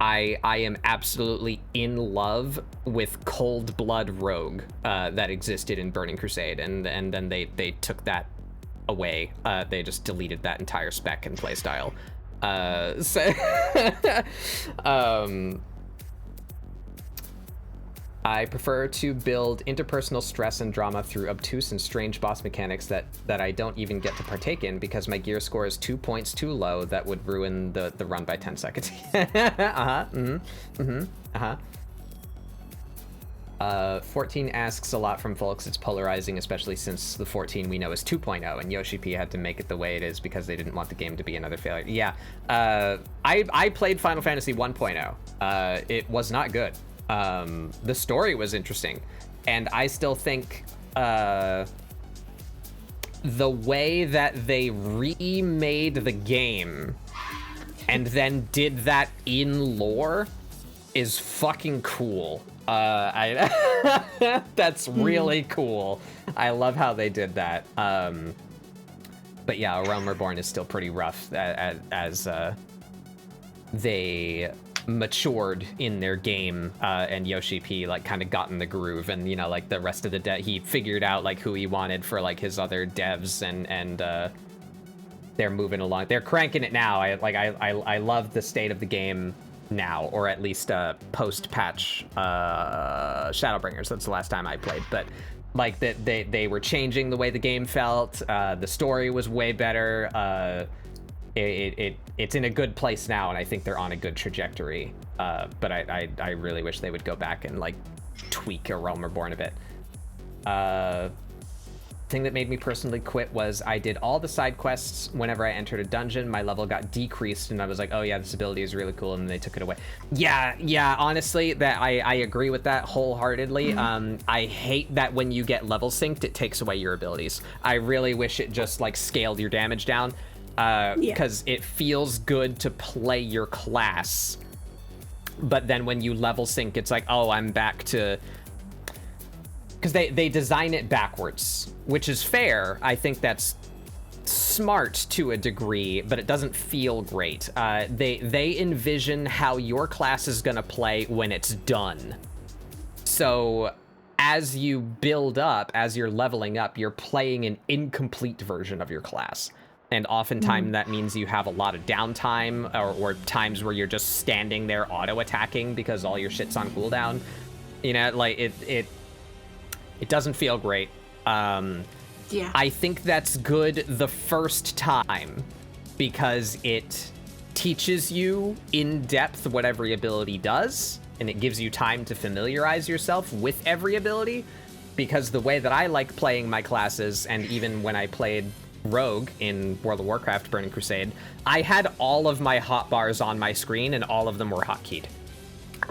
I am absolutely in love with Cold Blood Rogue that existed in Burning Crusade, and then they took that away. They just deleted that entire spec and playstyle. I prefer to build interpersonal stress and drama through obtuse and strange boss mechanics that I don't even get to partake in because my gear score is 2 points too low. That would ruin the run by 10 seconds. 14 asks a lot from folks. It's polarizing, especially since the 14 we know is 2.0, and Yoshi P had to make it the way it is because they didn't want the game to be another failure. Yeah, I played Final Fantasy 1.0. It was not good. The story was interesting, and I still think the way that they remade the game and then did that in lore is fucking cool. That's really cool. I love how they did that. But yeah, Realm Reborn is still pretty rough as they matured in their game, and Yoshi P like kind of got in the groove, and you know, like the rest of the he figured out like who he wanted for like his other devs, and they're moving along. They're cranking it now. I love the state of the game now, or at least post patch Shadowbringers. That's the last time I played, but like that they were changing the way the game felt. The story was way better. It's in a good place now, and I think they're on a good trajectory. But I really wish they would go back and like tweak a Realm Reborn a bit. thing that made me personally quit was I did all the side quests. Whenever I entered a dungeon, my level got decreased, and I was like, oh yeah, this ability is really cool, and they took it away. Yeah, honestly, that I agree with that wholeheartedly. I hate that when you get level synced, it takes away your abilities. I really wish it just like scaled your damage down, because it feels good to play your class, but then when you level sync, it's like, oh, I'm back to... Because they design it backwards, which is fair. I think that's smart to a degree, but it doesn't feel great. They envision how your class is gonna play when it's done. So as you build up, as you're leveling up, you're playing an incomplete version of your class. And oftentimes that means you have a lot of downtime, or times where you're just standing there auto-attacking because all your shit's on cooldown. You know, like, it doesn't feel great. I think that's good the first time because it teaches you in depth what every ability does, and it gives you time to familiarize yourself with every ability. Because the way that I like playing my classes, and even when I played Rogue in World of Warcraft Burning Crusade, I had all of my hotbars on my screen and all of them were hotkeyed.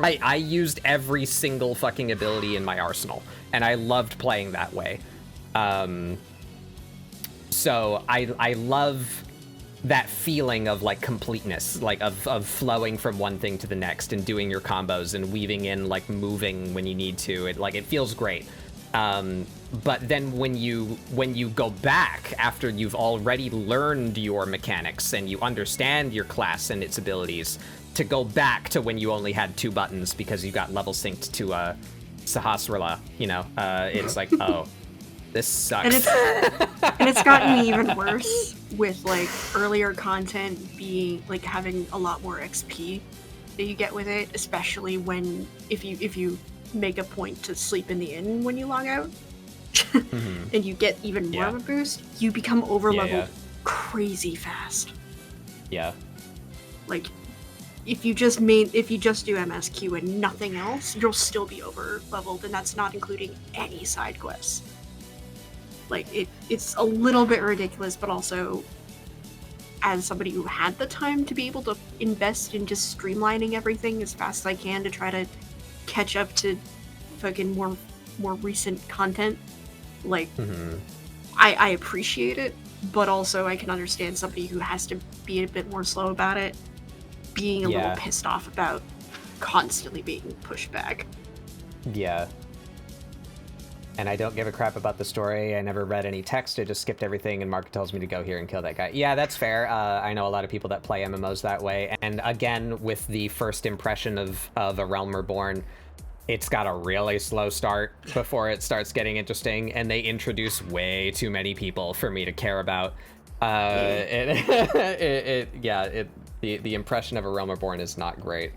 I used every single fucking ability in my arsenal, and I loved playing that way. So I love that feeling of like completeness, like of flowing from one thing to the next and doing your combos and weaving in like moving when you need to. It feels great. But then when you go back after you've already learned your mechanics and you understand your class and its abilities, to go back to when you only had 2 buttons because you got level synced to Sahasrara, you know, it's like, oh, this sucks. And it's gotten even worse with like earlier content being like having a lot more XP that you get with it, especially when if you make a point to sleep in the inn when you log out, and you get even more of a boost, you become overleveled crazy fast. Yeah. Like, if you just do MSQ and nothing else, you'll still be over leveled, and that's not including any side quests. Like, it's a little bit ridiculous, but also, as somebody who had the time to be able to invest in just streamlining everything as fast as I can to try to catch up to fucking more recent content, like, I appreciate it, but also I can understand somebody who has to be a bit more slow about it being a little pissed off about constantly being pushed back. Yeah. And I don't give a crap about the story. I never read any text. I just skipped everything, and Mark tells me to go here and kill that guy. Yeah, that's fair. I know a lot of people that play MMOs that way. And again, with the first impression of A Realm Reborn, it's got a really slow start before it starts getting interesting, and they introduce way too many people for me to care about. The impression of A Realm Reborn is not great.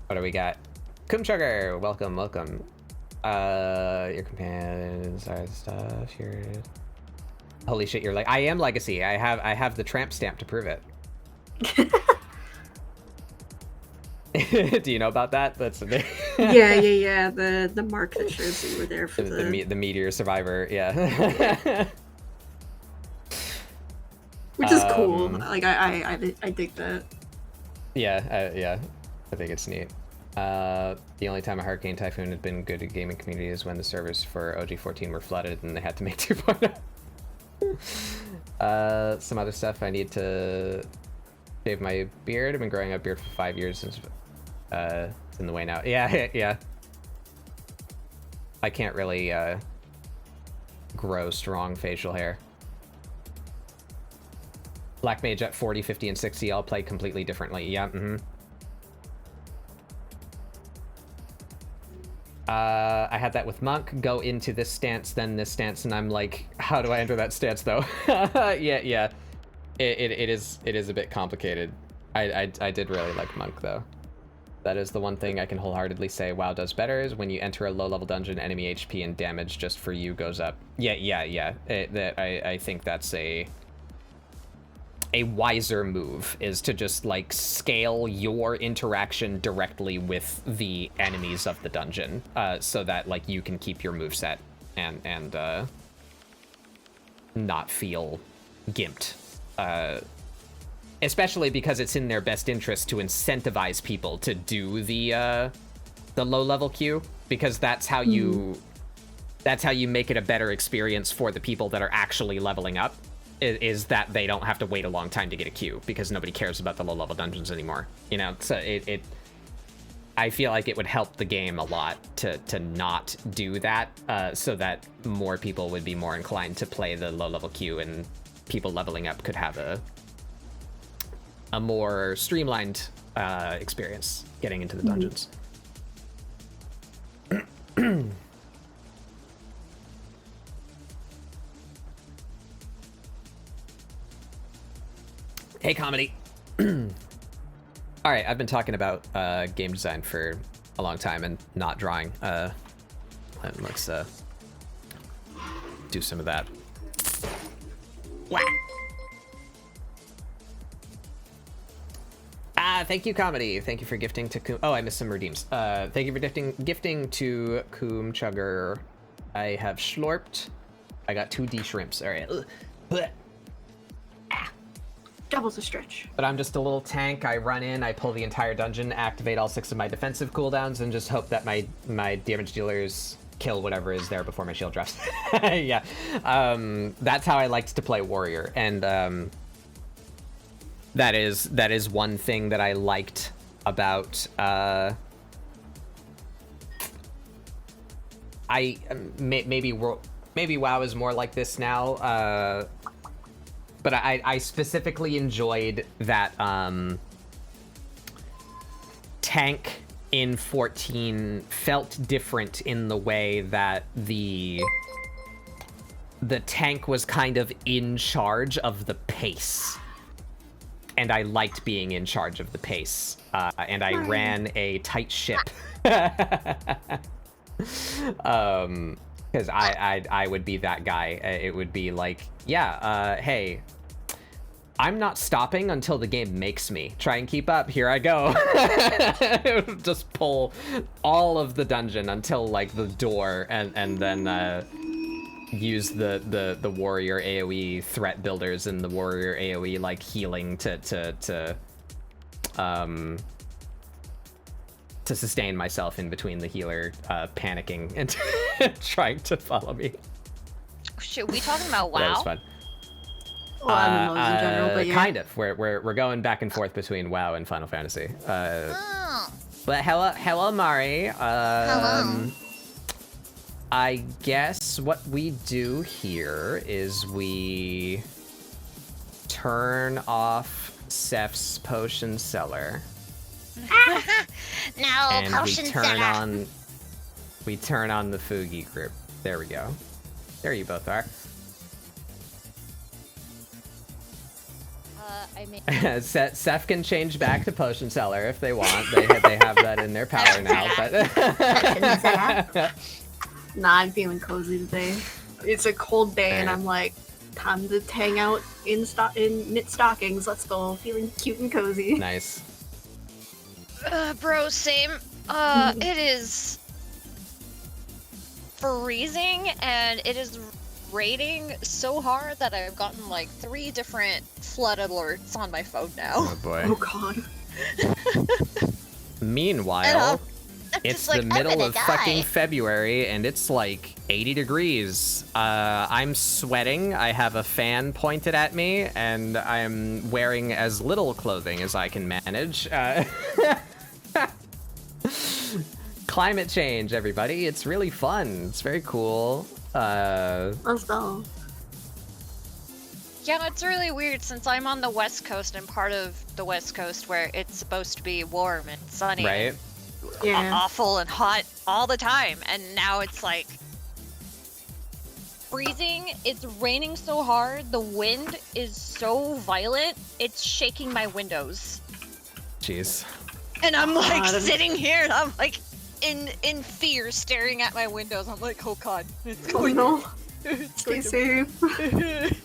What do we got? Kumsugar, welcome. Your companions are stuff. Holy shit, you're like, I am Legacy. I have the tramp stamp to prove it. Do you know about that? That's yeah. The mark that shows that you were there for the Meteor Survivor. Yeah. Which is cool. Like I dig that. Yeah. I think it's neat. The only time a Hurricane Typhoon had been good at gaming community is when the servers for OG14 were flooded and they had to make 2.0. Some other stuff. I need to shave my beard. I've been growing a beard for 5 years since it's in the way now. Yeah. I can't really grow strong facial hair. Black Mage at 40, 50, and 60 all play completely differently. Yeah, I had that with Monk, go into this stance, then this stance, and I'm like, how do I enter that stance, though? Yeah. It is a bit complicated. I did really like Monk, though. That is the one thing I can wholeheartedly say WoW does better, is when you enter a low-level dungeon, enemy HP and damage just for you goes up. Yeah. I think that's a a wiser move is to just like scale your interaction directly with the enemies of the dungeon, so that like you can keep your moveset and not feel gimped. Especially because it's in their best interest to incentivize people to do the low level queue, because that's how you make it a better experience for the people that are actually leveling up, is that they don't have to wait a long time to get a queue, because nobody cares about the low level dungeons anymore. You know, so I feel like it would help the game a lot to not do that, so that more people would be more inclined to play the low level queue, and people leveling up could have a more streamlined experience getting into the dungeons. Hey, comedy. All right, I've been talking about game design for a long time and not drawing. Let's do some of that. Whack. Thank you, comedy. Thank you for gifting to Coom. Oh, I missed some redeems. Thank you for gifting to Coom Chugger. I have schlorped. I got 2D shrimps. All right. Doubles a stretch. But I'm just a little tank. I run in, I pull the entire dungeon, activate all 6 of my defensive cooldowns, and just hope that my damage dealers kill whatever is there before my shield drops. Yeah. That's how I liked to play warrior, and that is one thing that I liked about maybe WoW is more like this now, but I specifically enjoyed that tank in 14 felt different in the way that the tank was kind of in charge of the pace. And I liked being in charge of the pace. And I ran a tight ship. Because I would be that guy. It would be like, yeah, hey, I'm not stopping until the game makes me. Try and keep up. Here I go. Just pull all of the dungeon until like the door, and then use the warrior AoE threat builders and the warrior AoE like healing to sustain myself in between the healer panicking and trying to follow me. Should we talking about WoW? That was fun. Well, MMOs in general, but yeah. Kind of. We're going back and forth between WoW and Final Fantasy. But hello, Mari. Hello. I guess what we do here is we turn off Seph's potion cellar. No, and potion cellar. We turn on the Fugi group. There we go. There you both are. Seph can change back to potion cellar if they want. They have that in their power now. But Nah, I'm feeling cozy today. It's a cold day, and I'm like, time to hang out in knit stockings. Let's go, feeling cute and cozy. Nice. Bro, same. It is freezing, and it is raining so hard that I've gotten like 3 different flood alerts on my phone now. Oh boy. Oh god. Meanwhile, it's like, the middle of fucking February, and it's like 80 degrees. I'm sweating. I have a fan pointed at me, and I'm wearing as little clothing as I can manage. Climate change, everybody. It's really fun. It's very cool. Let's go. Yeah, it's really weird since I'm on the West Coast and part of the West Coast where it's supposed to be warm and sunny. Right? Yeah. Awful and hot all the time, and now it's like freezing. It's raining so hard. The wind is so violent. It's shaking my windows. Jeez. And I'm like sitting here, and I'm like in fear, staring at my windows. I'm like, oh god, it's going. No. It's Stay going safe.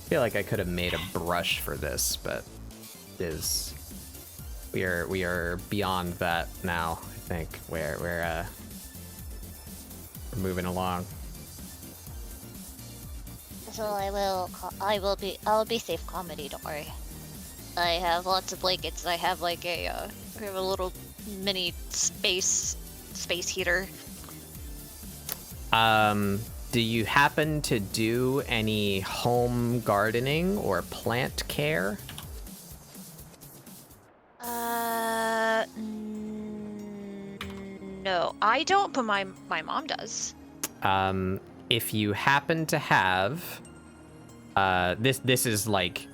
feel like I could have made a brush for this, but we are beyond that now. I think we're moving along. So I'll be safe comedy, don't worry. I have lots of blankets. I have like we have a little mini space heater. Do you happen to do any home gardening or plant care? No, I don't, but my mom does. If you happen to have, this is like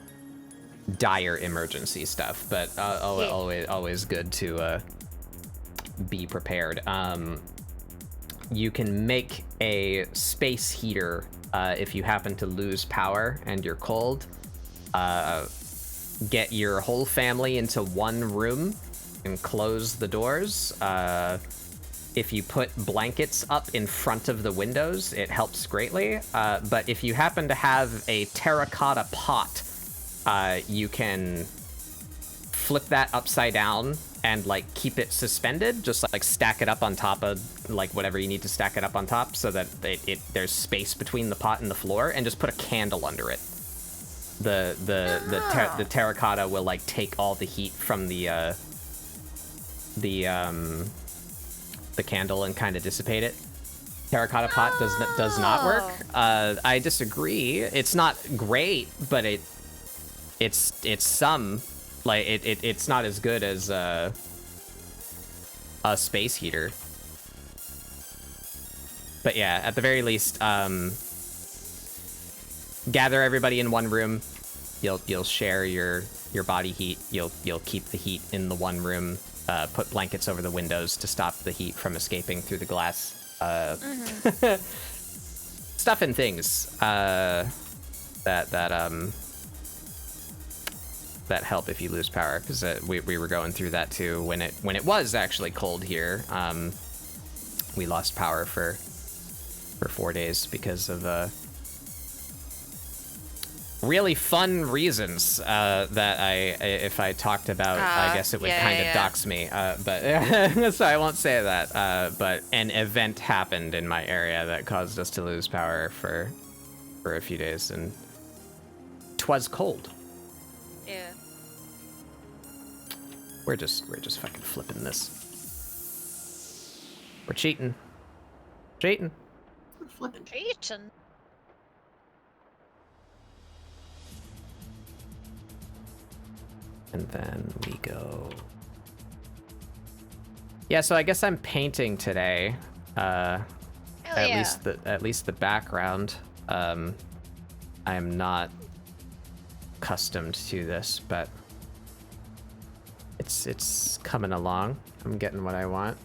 dire emergency stuff, but always good to be prepared. You can make a space heater if you happen to lose power and you're cold. Get your whole family into one room and close the doors. If you put blankets up in front of the windows, it helps greatly. But if you happen to have a terracotta pot, you can flip that upside down and like keep it suspended, just like stack it up on top of like whatever you need to stack it up on top so that there's space between the pot and the floor, and just put a candle under it. The terracotta will like take all the heat from the candle and kind of dissipate it. Terracotta pot does not work. I disagree. It's not great, but it's some. Like, it's not as good as a space heater. But yeah, at the very least, gather everybody in one room. You'll share your body heat. You'll keep the heat in the one room. Put blankets over the windows to stop the heat from escaping through the glass. Stuff and things that help if you lose power, because we were going through that too when it was actually cold here. We lost power for 4 days because of really fun reasons that if I talked about, I guess it would kind of dox me. But so I won't say that. But an event happened in my area that caused us to lose power for a few days, and 'twas cold. Yeah. We're just fucking flipping this. We're cheating. Cheating. We're flipping. Cheating. And then we go. Yeah, so I guess I'm painting today. At least the background. I am not accustomed to this, but it's coming along. I'm getting what I want.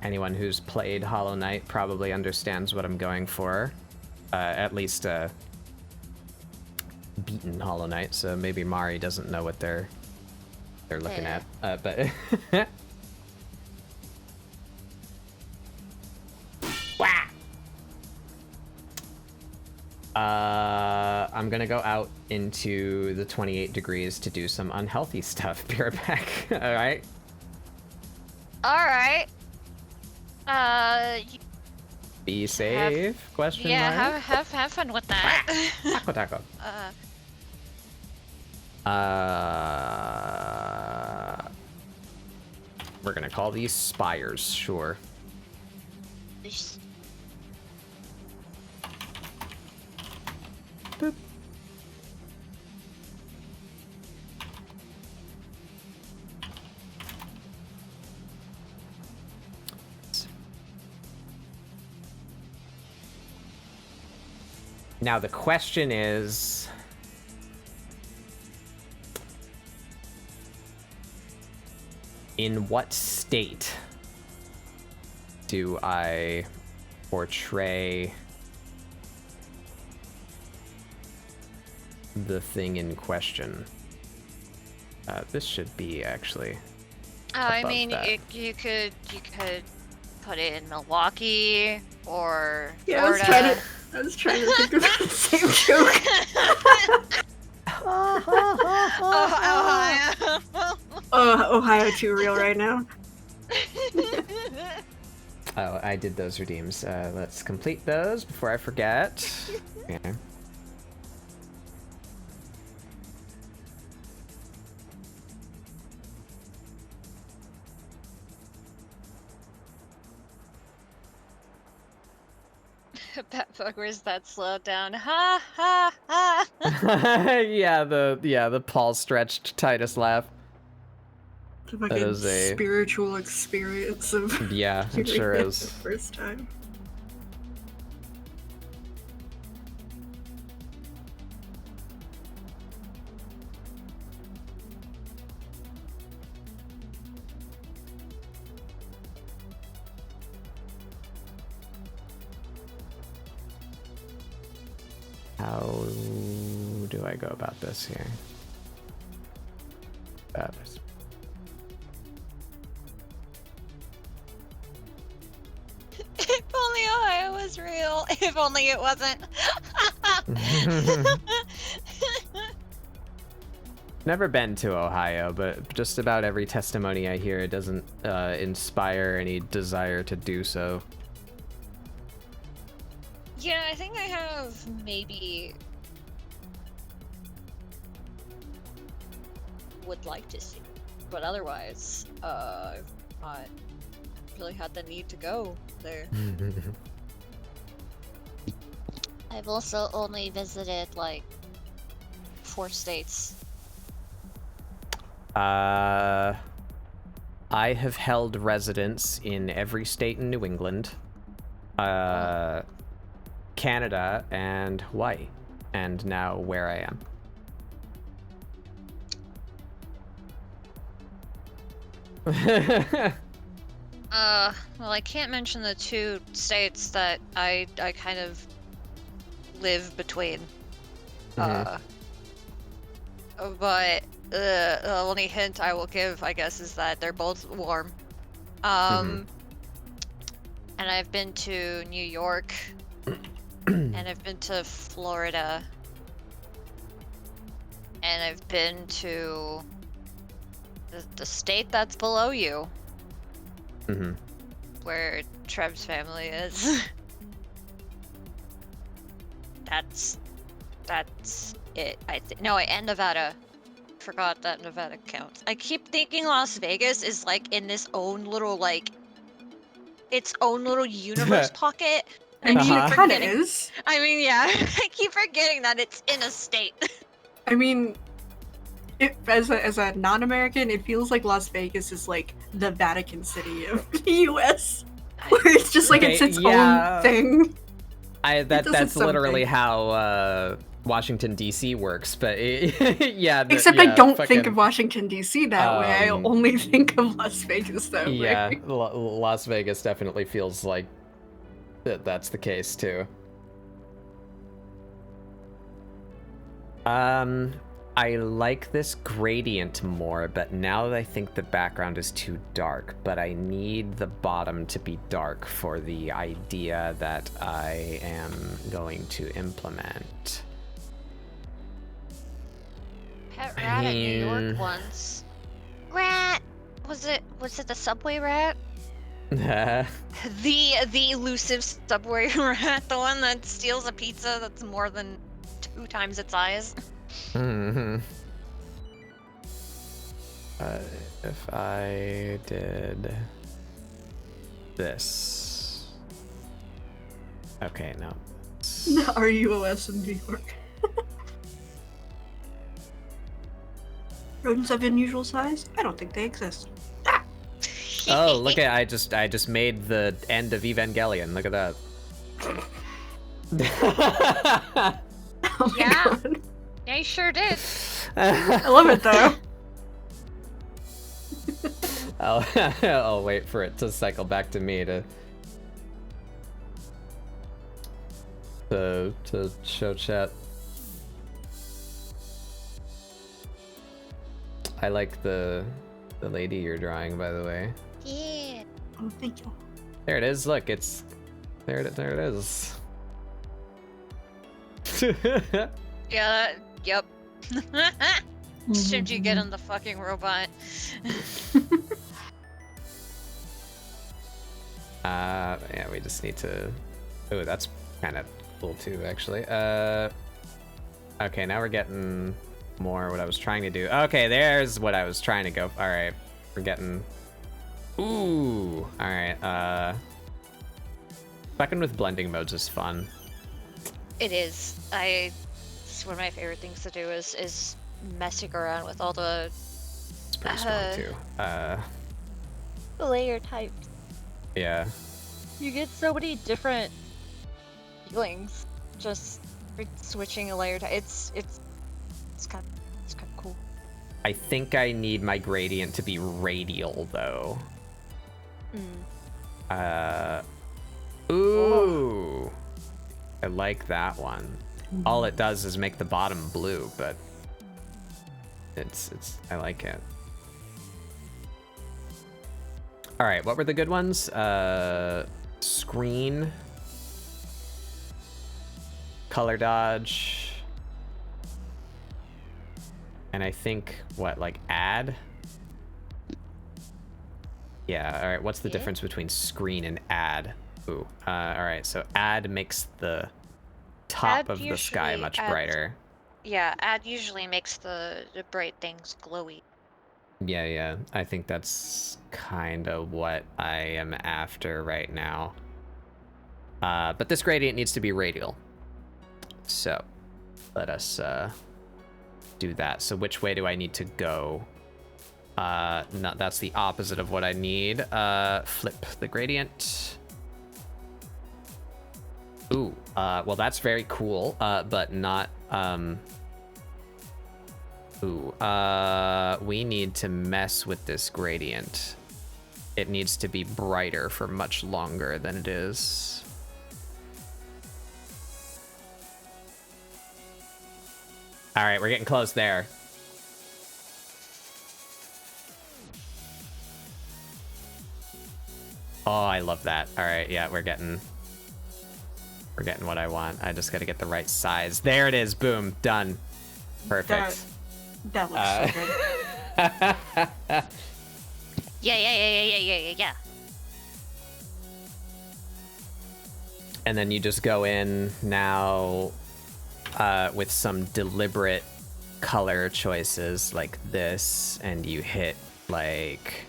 Anyone who's played Hollow Knight probably understands what I'm going for. At least beaten Hollow Knight, so maybe Mari doesn't know what they're looking at. But I'm gonna go out into the 28 degrees to do some unhealthy stuff. Be right back. All right. All right. Be safe? Question mark? Yeah, have fun with that. Taco. We're gonna call these spires, sure. Boop. Now the question is, in what state do I portray the thing in question? This should be actually. I mean, you could put it in Milwaukee or Yeah, Florida. I was trying to think of the same joke. Ohio. Ohio too real right now. Oh, I did those redeems. Let's complete those before I forget. Okay. Petfuckers that slow down. Ha ha ha. yeah, the Paul stretched Titus laugh. The fucking is a- spiritual experience of Yeah, it hearing sure it is. the first time. How do I go about this here? If only Ohio was real. If only it wasn't. Never been to Ohio, but just about every testimony I hear, it doesn't inspire any desire to do so. Yeah, I think I have maybe would like to see, but otherwise, I've not really had the need to go there. I've also only visited like 4 states. I have held residence in every state in New England, Canada, and Hawaii, and now where I am. Well, I can't mention the 2 states that I kind of live between. Mhm. But the only hint I will give, I guess, is that they're both warm. And I've been to New York, and I've been to Florida, and I've been to the state that's below you, where Trev's family is. That's it. No, and Nevada. Forgot that Nevada counts. I keep thinking Las Vegas is like in this own little its own little universe pocket. I mean, Uh-huh. it kind of is. I mean, yeah, I keep forgetting that it's in a state. I mean, as a non-American, it feels like Las Vegas is like the Vatican City of the U.S., where it's just like it's its own thing. That's literally how Washington D.C. works, but Except I don't think of Washington D.C. that way. I only think of Las Vegas that way. Yeah, Las Vegas definitely feels like that's the case too. I like this gradient more, but now I think the background is too dark, but I need the bottom to be dark for the idea that I am going to implement. Pet rat in New York once. Rat! Was it the subway rat? The elusive subway rat, the one that steals a pizza that's more than 2 times its size. If I did this. Okay, no. The RUOS in New York. Rodents of unusual size? I don't think they exist. Oh, look at I just made the end of Evangelion. Look at that. Oh my God. Yeah, you sure did. I love it though. I'll wait for it to cycle back to me to show chat. I like the lady you're drawing, by the way. Yeah. Oh, thank you. There it is. Look, it's there. It is. Yeah, yep. Should you get on the fucking robot? Yeah, we just need to... Oh, that's kind of cool too, actually. Okay, now we're getting more what I was trying to do. Okay, there's what I was trying to go. All right, we're getting... Ooh, all right. Fucking with blending modes is fun. It is. It's one of my favorite things to do is messing around with all the... It's pretty strong too. The layer types. Yeah. You get so many different feelings just for switching a layer type. It's kind of cool. I think I need my gradient to be radial though. Ooh. I like that one. All it does is make the bottom blue, but I like it. All right, what were the good ones? Screen, color dodge, and I think what, like add? Yeah, all right, what's the difference between screen and add? Ooh, all right, so add makes the top of the sky much brighter. Yeah, add usually makes the bright things glowy. Yeah, I think that's kind of what I am after right now. But this gradient needs to be radial. So let us do that. So which way do I need to go? No, that's the opposite of what I need. Flip the gradient. Ooh, well, that's very cool, but not... we need to mess with this gradient. It needs to be brighter for much longer than it is. All right, we're getting close there. Oh, I love that. All right, yeah, we're getting what I want. I just got to get the right size. There it is. Boom, done. Perfect. That looks so good. Yeah. And then you just go in now with some deliberate color choices like this, and you hit like...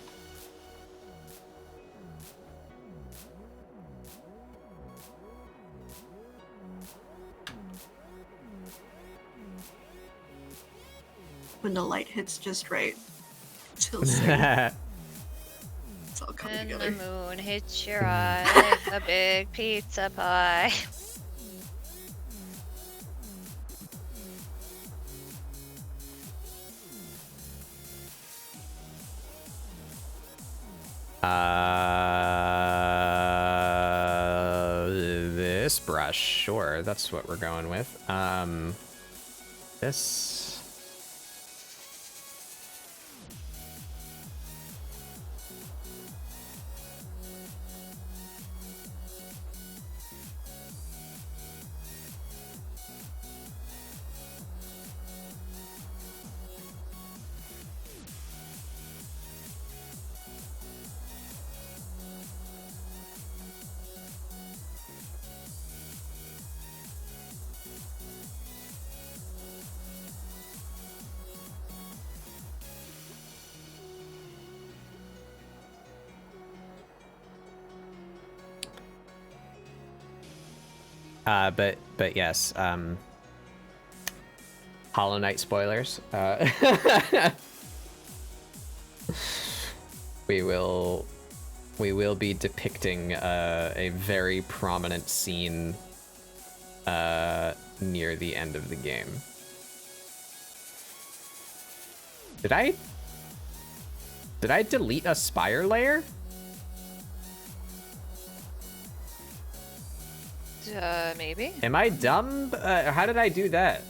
When the light hits just right. She'll say. It's all coming And together. the moon hits your eye like a big pizza pie. This brush, sure, that's what we're going with. This... But yes, Hollow Knight spoilers. We will be depicting a very prominent scene near the end of the game. Did I delete a spire layer? Maybe? Am I dumb? How did I do that?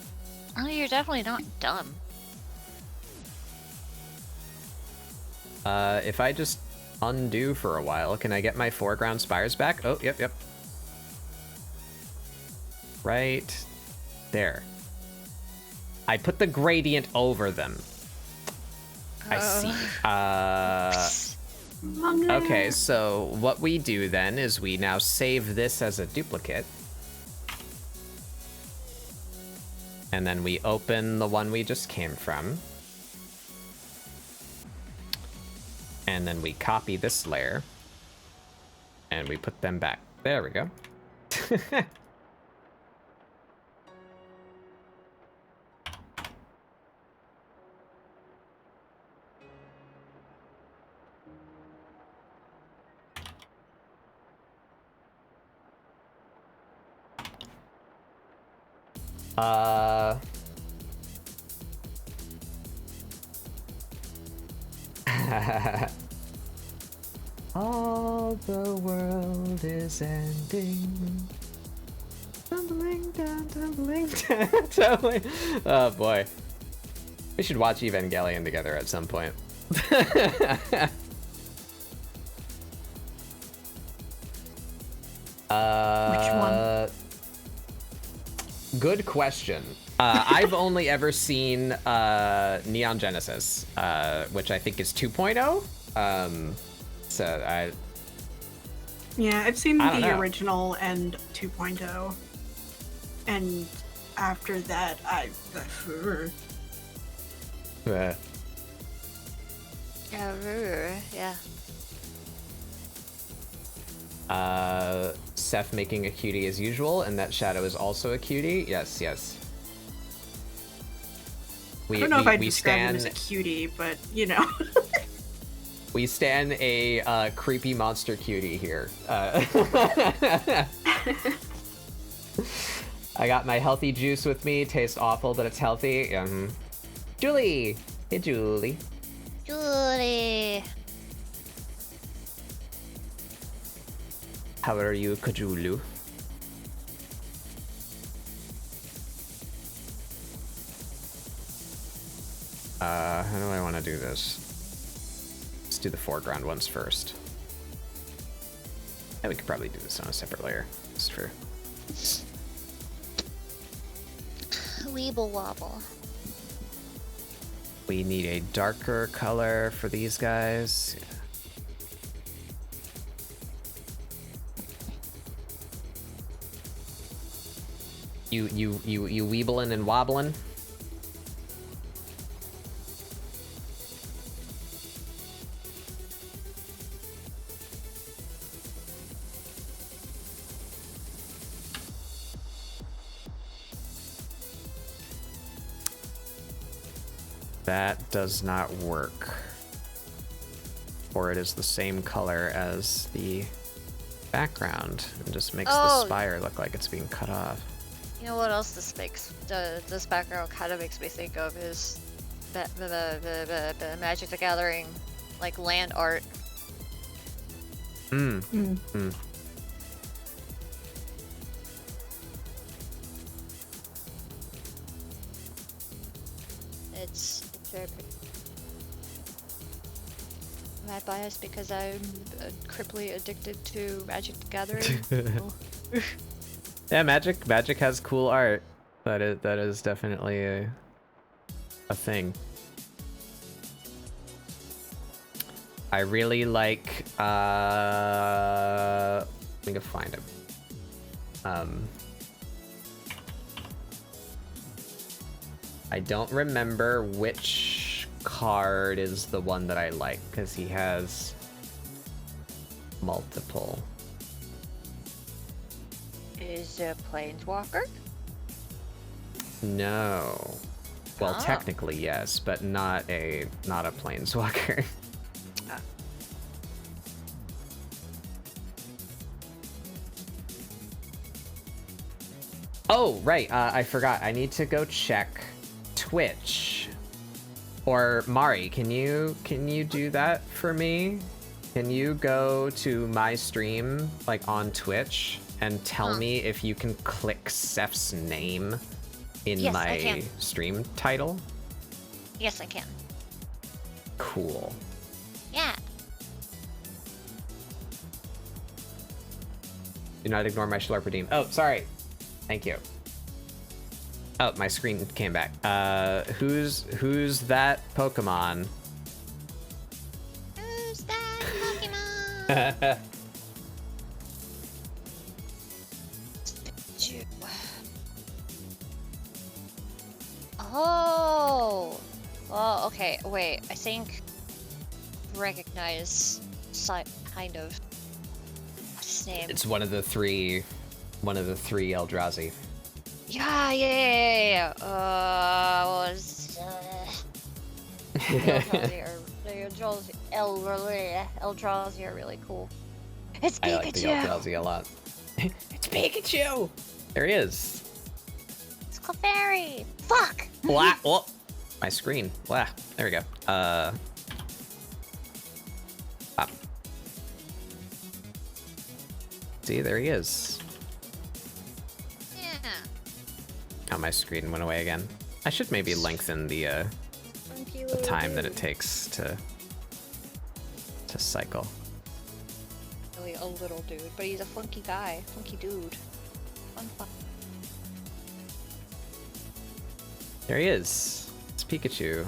Oh, you're definitely not dumb. If I just undo for a while, can I get my foreground spires back? Oh, yep. Right There. I put the gradient over them. I see. Okay, so what we do then is we now save this as a duplicate. And then we open the one we just came from. And then we copy this layer. And we put them back. There we go. All the world is ending. Tumbling down, tumbling down, tumbling. Oh boy. We should watch Evangelion together at some point. Which one? Good question. I've only ever seen Neon Genesis, which I think is 2.0. So Yeah, I've seen I don't the know. original and 2.0. And after that, uh, Yeah. Seth making a cutie as usual, and that Shadow is also a cutie. Yes, yes. I don't know if I'd describe him as a cutie, but you know. We stand a creepy monster cutie here. I got my healthy juice with me. Tastes awful, but it's healthy. Julie! Hey, Julie. Julie. How are you, Kajulu? How do I want to do this? Let's do the foreground ones first. Yeah, we could probably do this on a separate layer. That's true. Weeble wobble. We need a darker color for these guys. You weebling and wobbling. That does not work. Or it is the same color as the background and just makes the spire look like it's being cut off. You know what else this makes? This background kind of makes me think of is the Magic the Gathering, like land art. It's very pretty. Am I biased because I'm cripply addicted to Magic the Gathering? Yeah, Magic has cool art. That is definitely a thing. I really like let me go find him. I don't remember which card is the one that I like because he has multiple. Is a Planeswalker? No. Well, Oh. technically yes, but not a planeswalker. Oh, right. I forgot. I need to go check Twitch. Or Mari, can you do that for me? Can you go to my stream like on Twitch and tell me if you can click Seth's name in Yes, I my can. stream title? Yes, I can. Cool. Yeah. Do not ignore my Schlarp redeem. Oh, sorry. Thank you. Oh, my screen came back. Who's that Pokemon? Who's that Pokemon? Oh. Oh, okay. Wait. I think recognize kind of. What's his name? It's one of the three Eldrazi. Yeah. Eldrazi are really cool. It's Pikachu! I like the Eldrazi a lot. It's Pikachu! There he is. It's Clefairy! Fuck! Blah! Oh, my screen. Blah. There we go. See, there he is. Yeah. Oh, my screen went away again. I should maybe lengthen the time that it takes to cycle. Really a little dude, but he's a funky guy. Funky dude. Fun. There he is. It's Pikachu.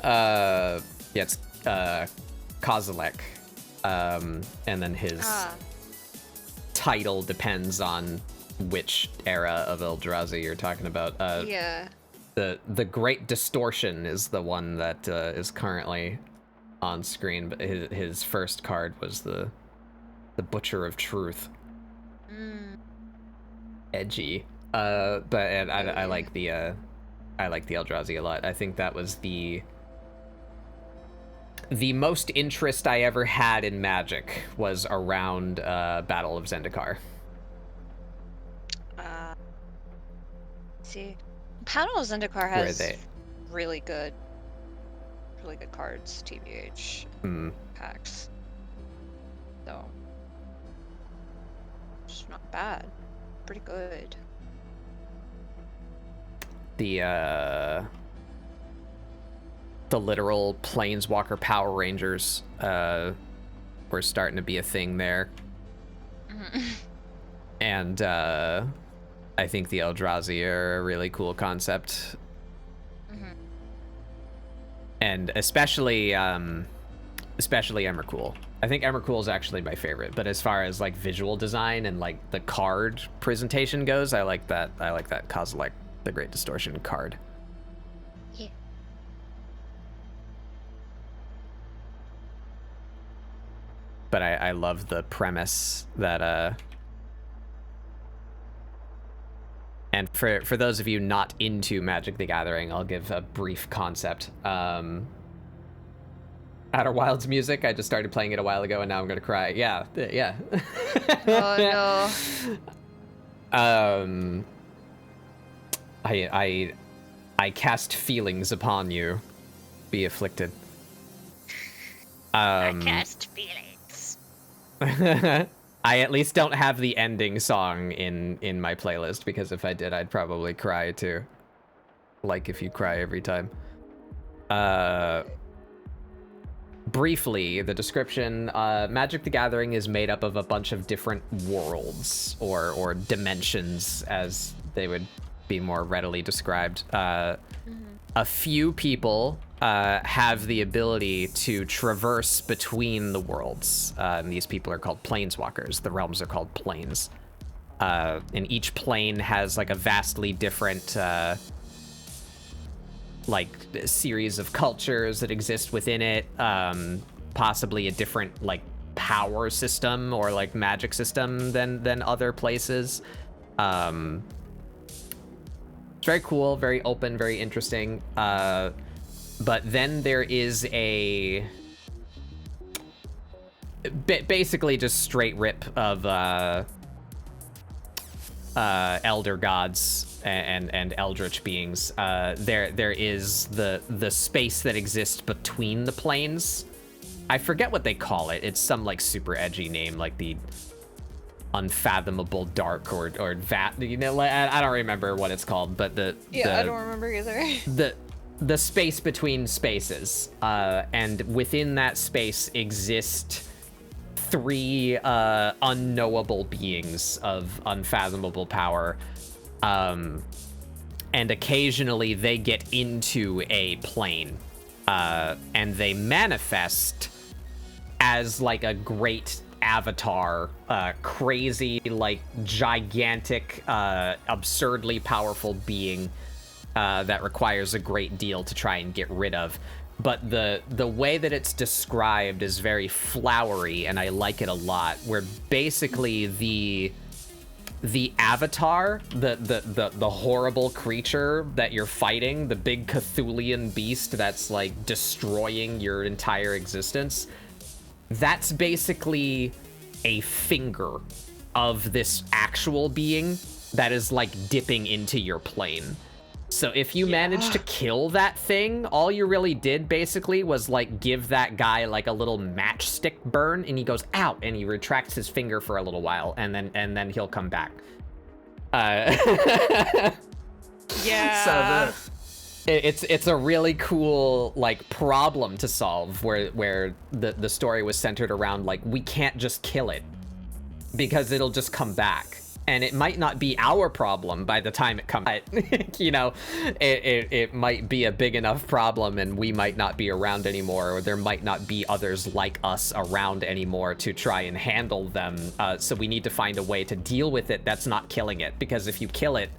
Yeah, it's Kozilek. And then his title depends on which era of Eldrazi you're talking about. Yeah. The Great Distortion is the one that is currently on screen, but his first card was the Butcher of Truth. Edgy. I like the Eldrazi a lot. I think that was the most interest I ever had in Magic was around Battle of Zendikar. See, Battle of Zendikar has really good cards, TBH packs. So, it's not bad. Pretty good. The literal Planeswalker Power Rangers were starting to be a thing there. And I think the Eldrazi are a really cool concept. And especially Emrakul. I think Emrakul is actually my favorite, but as far as like visual design and like the card presentation goes, I like that Kozilek, the Great Distortion card. Yeah. But I love the premise that and for those of you not into Magic the Gathering, I'll give a brief concept. Outer Wilds music, I just started playing it a while ago and now I'm gonna cry. Yeah. Oh no. I cast feelings upon you. Be afflicted. I cast feelings. I at least don't have the ending song in my playlist, because if I did, I'd probably cry too. Like if you cry every time. Briefly, the description, Magic the Gathering is made up of a bunch of different worlds, or dimensions, as they would be more readily described. A few people have the ability to traverse between the worlds, and these people are called planeswalkers. The realms are called planes. And each plane has like a vastly different like series of cultures that exist within it, possibly a different like power system or like magic system than other places. It's very cool, very open, very interesting. But then there is a basically just straight rip of elder gods and eldritch beings. There is the space that exists between the planes. I forget what they call it. It's some like super edgy name, like the unfathomable dark or vat. You know, I don't remember what it's called, but I don't remember either. The space between spaces, and within that space exist 3 unknowable beings of unfathomable power. And occasionally they get into a plane, and they manifest as like a great avatar, crazy, like gigantic, absurdly powerful being that requires a great deal to try and get rid of. But the way that it's described is very flowery, and I like it a lot, where basically the avatar, the horrible creature that you're fighting, the big Cthulian beast that's like destroying your entire existence, that's basically a finger of this actual being that is like dipping into your plane. So if you manage to kill that thing, all you really did basically was like give that guy like a little matchstick burn, and he goes, ow, and he retracts his finger for a little while, and then he'll come back. Yeah. So it's a really cool like problem to solve, where the story was centered around like, we can't just kill it because it'll just come back, and it might not be our problem by the time it comes. You know, it might be a big enough problem, and we might not be around anymore, or there might not be others like us around anymore to try and handle them. So we need to find a way to deal with it that's not killing it, because if you kill it,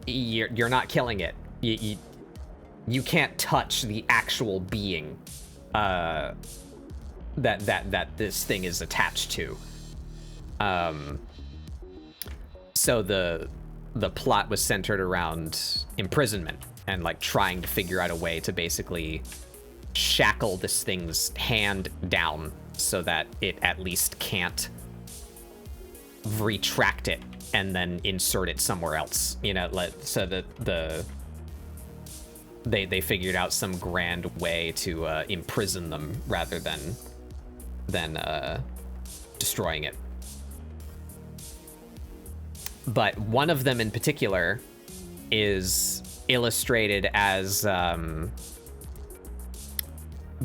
you're not killing it. You can't touch the actual being that this thing is attached to. So the plot was centered around imprisonment and like trying to figure out a way to basically shackle this thing's hand down so that it at least can't retract it and then insert it somewhere else, you know, so that they figured out some grand way to imprison them rather than destroying it. But one of them in particular is illustrated as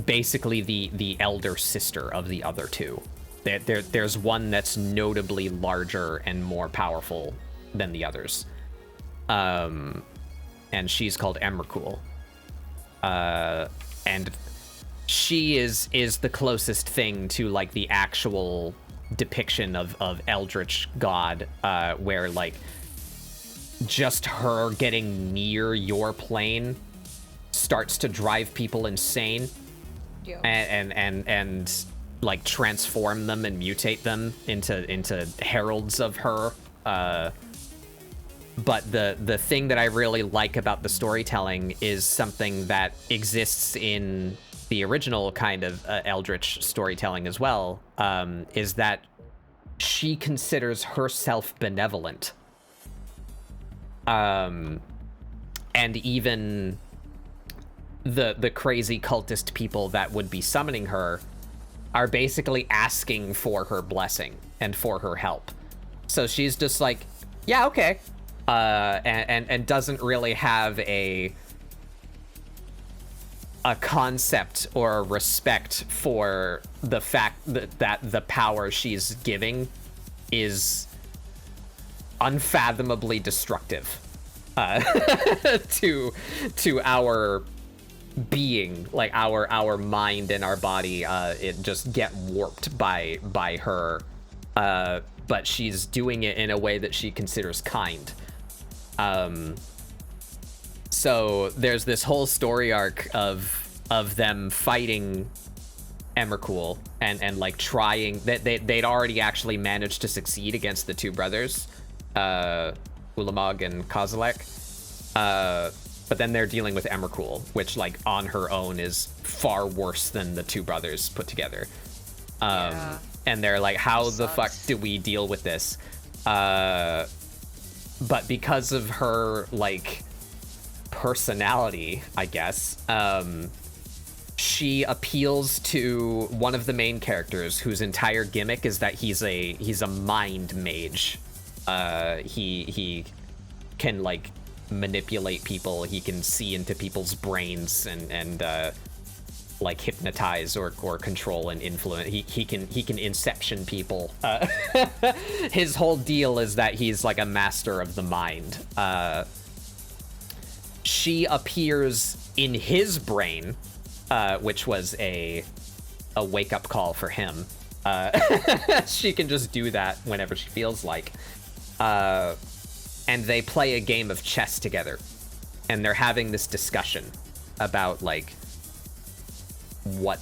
basically the elder sister of the other two. There's one that's notably larger and more powerful than the others. And she's called Emrakul. And she is the closest thing to like the actual depiction of Eldritch God, where like just her getting near your plane starts to drive people insane. Yeah. And like transform them and mutate them into heralds of her. But the thing that I really like about the storytelling is something that exists in the original kind of Eldritch storytelling as well, is that she considers herself benevolent. And even the crazy cultist people that would be summoning her are basically asking for her blessing and for her help. So she's just like, yeah, okay. And doesn't really have a concept or a respect for the fact that the power she's giving is unfathomably destructive to our being, like our mind and our body. It just get warped by her, but she's doing it in a way that she considers kind. So there's this whole story arc of them fighting Emrakul and like trying that they'd already actually managed to succeed against the two brothers, Ulamog and Kozilek. But then they're dealing with Emrakul, which like on her own is far worse than the two brothers put together. Yeah. And they're like, how the fuck do we deal with this? But because of her like personality, I guess, she appeals to one of the main characters whose entire gimmick is that he's a mind mage. He can like manipulate people. He can see into people's brains and like hypnotize or control and influence. He can inception people. His whole deal is that he's like a master of the mind. She appears in his brain, which was a wake-up call for him. She can just do that whenever she feels like. And they play a game of chess together. And they're having this discussion about, like, what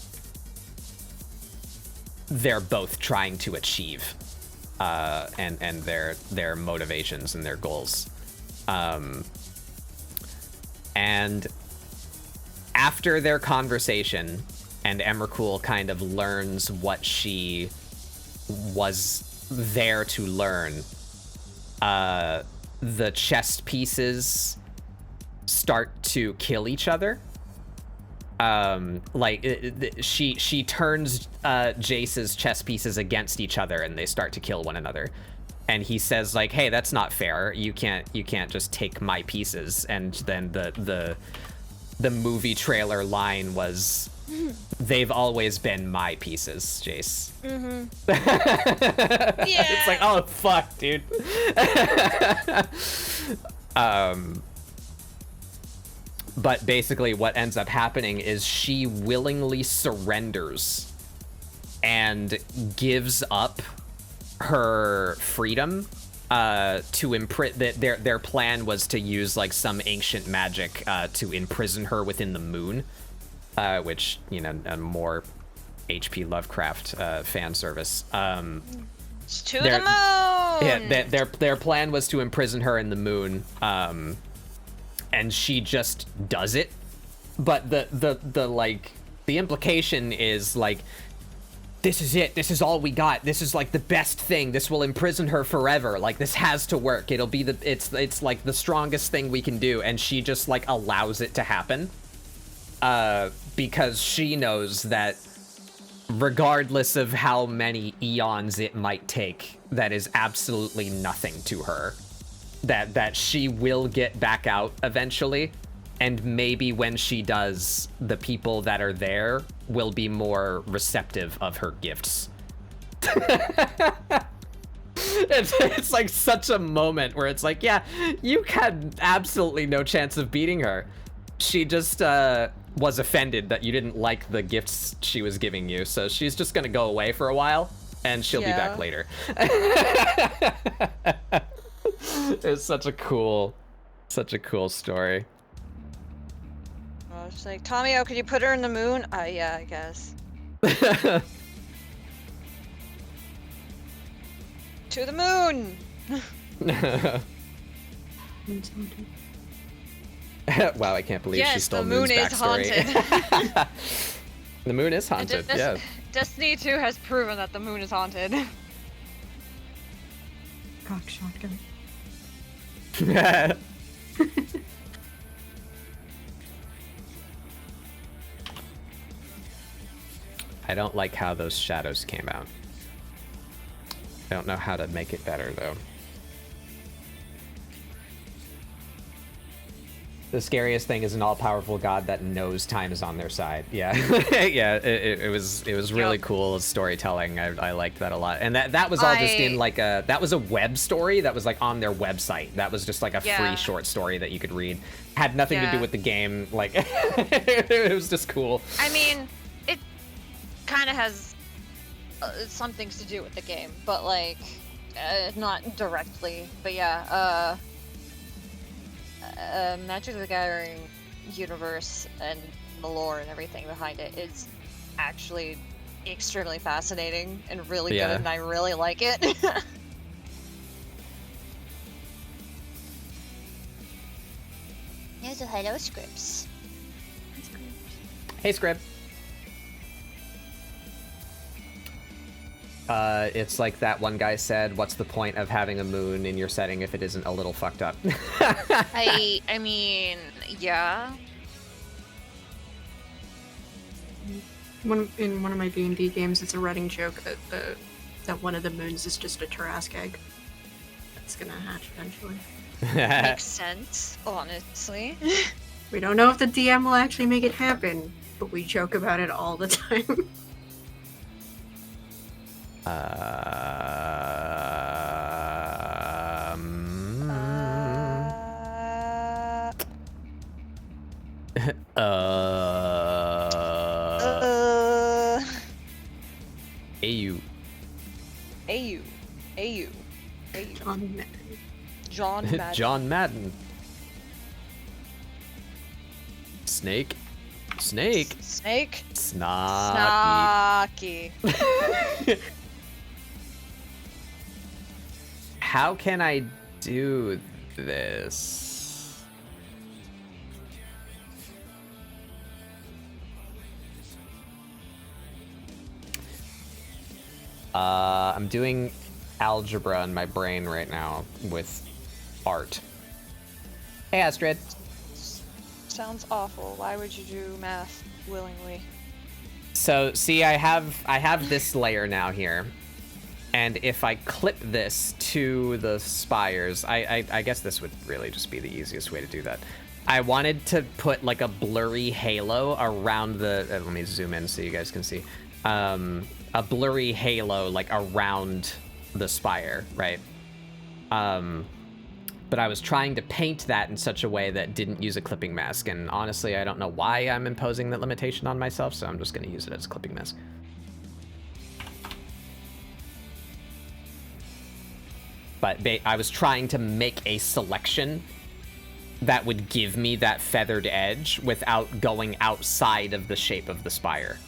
they're both trying to achieve. And their motivations and their goals. And after their conversation, and Emrakul kind of learns what she was there to learn, the chess pieces start to kill each other. She turns Jace's chess pieces against each other, and they start to kill one another. And he says, like, hey, that's not fair. You can't just take my pieces. And then the movie trailer line was, they've always been my pieces, Jace. Mm-hmm. Yeah. It's like, oh, fuck, dude. But basically what ends up happening is she willingly surrenders and gives up her freedom to imprint that their plan was to use like some ancient magic to imprison her within the moon, which, you know, a more HP Lovecraft fan service. It's to the moon. Yeah, their plan was to imprison her in the moon, and she just does it. But the like the implication is like, this is it. This is all we got. This is like the best thing. This will imprison her forever. Like, this has to work. It'll be it's like the strongest thing we can do. And she just like allows it to happen. Because she knows that regardless of how many eons it might take, that is absolutely nothing to her. That she will get back out eventually. And maybe when she does, the people that are there will be more receptive of her gifts. It's like such a moment where it's like, yeah, you had absolutely no chance of beating her. She just was offended that you didn't like the gifts she was giving you. So she's just going to go away for a while and she'll be back later. It's such a cool story. It's like, Tommy, could you put her in the moon? Yeah, I guess. To the moon! Wow, I can't believe she stole the moon Moon's is backstory. haunted. The moon is haunted, yeah. Destiny 2 has proven that the moon is haunted. Cock shotgun. I don't like how those shadows came out. I don't know how to make it better, though. The scariest thing is an all-powerful god that knows time is on their side. Yeah, yeah. It was really cool storytelling. I liked that a lot, and that was all just in like that was a web story that was like on their website. That was just like a free short story that you could read. Had nothing to do with the game. Like, it was just cool. I mean, it kind of has some things to do with the game, but like not directly. But yeah. Magic the Gathering universe and the lore and everything behind it is actually extremely fascinating and really good, and I really like it. Yeah, so hello, Scribs. Hey, Scrib. It's like that one guy said, what's the point of having a moon in your setting if it isn't a little fucked up? I mean, yeah. In one of my D&D games, it's a running joke that one of the moons is just a Tarask egg. That's gonna hatch eventually. Makes sense, honestly. We don't know if the DM will actually make it happen, but we joke about it all the time. AU. John Madden. John Madden. Snake. Snake. Snacky. How can I do this? I'm doing algebra in my brain right now with art. Hey, Astrid. Sounds awful. Why would you do math willingly? So, see, I have this layer now here. And if I clip this to the spires, I guess this would really just be the easiest way to do that. I wanted to put like a blurry halo around the, let me zoom in so you guys can see. A blurry halo like around the spire, right? But I was trying to paint that in such a way that didn't use a clipping mask, and honestly, I don't know why I'm imposing that limitation on myself, so I'm just going to use it as a clipping mask. But I was trying to make a selection that would give me that feathered edge without going outside of the shape of the spire.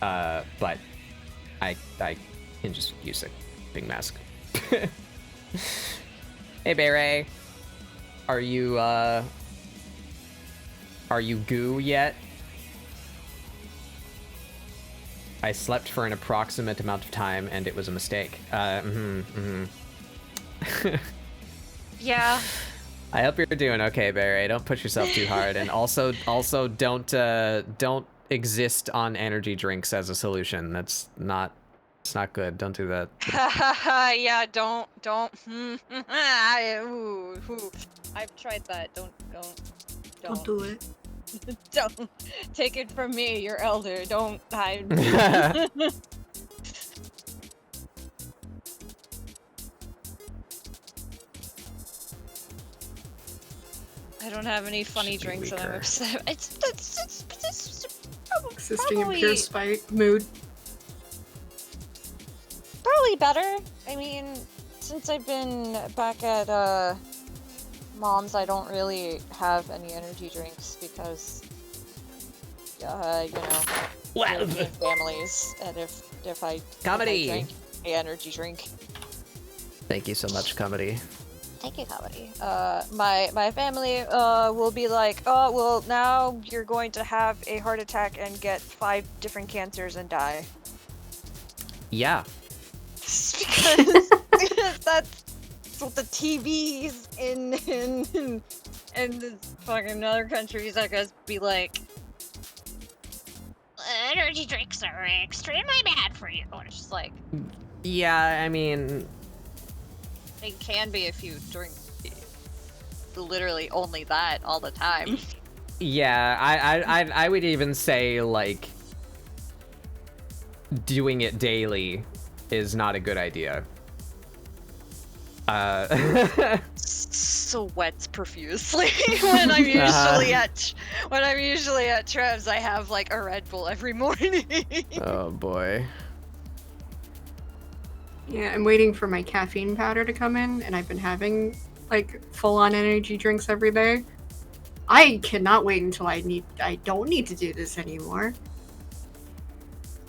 But I can just use a clipping mask. Hey, Beret. Are you goo yet? I slept for an approximate amount of time, and it was a mistake. Yeah. I hope you're doing okay, Beret. Don't push yourself too hard, and also don't exist on energy drinks as a solution. It's not good. Don't do that. Yeah, don't. I've tried that. Don't do it. Don't take it from me, your elder. Don't hide. I don't have any funny drinks and I'm upset. It's Existing in probably pure spite mood. probably better. I mean, since I've been back at Mom's, I don't really have any energy drinks because you know, European families, and if I drink an energy drink. Thank you so much, Comedy. Thank you, Comedy. My family will be like, oh, well, now you're going to have a heart attack and get 5 different cancers and die. Yeah. Because that's what the TVs in the fucking other countries, I guess, be like. Energy drinks are extremely bad for you. And it's just like. Yeah, I mean. They can be if you drink literally only that all the time. Yeah, I would even say, like, doing it daily is not a good idea. Sweats profusely when I'm usually at Trev's. I have like a Red Bull every morning. Oh boy. Yeah, I'm waiting for my caffeine powder to come in, and I've been having like full-on energy drinks every day. I cannot wait until I don't need to do this anymore.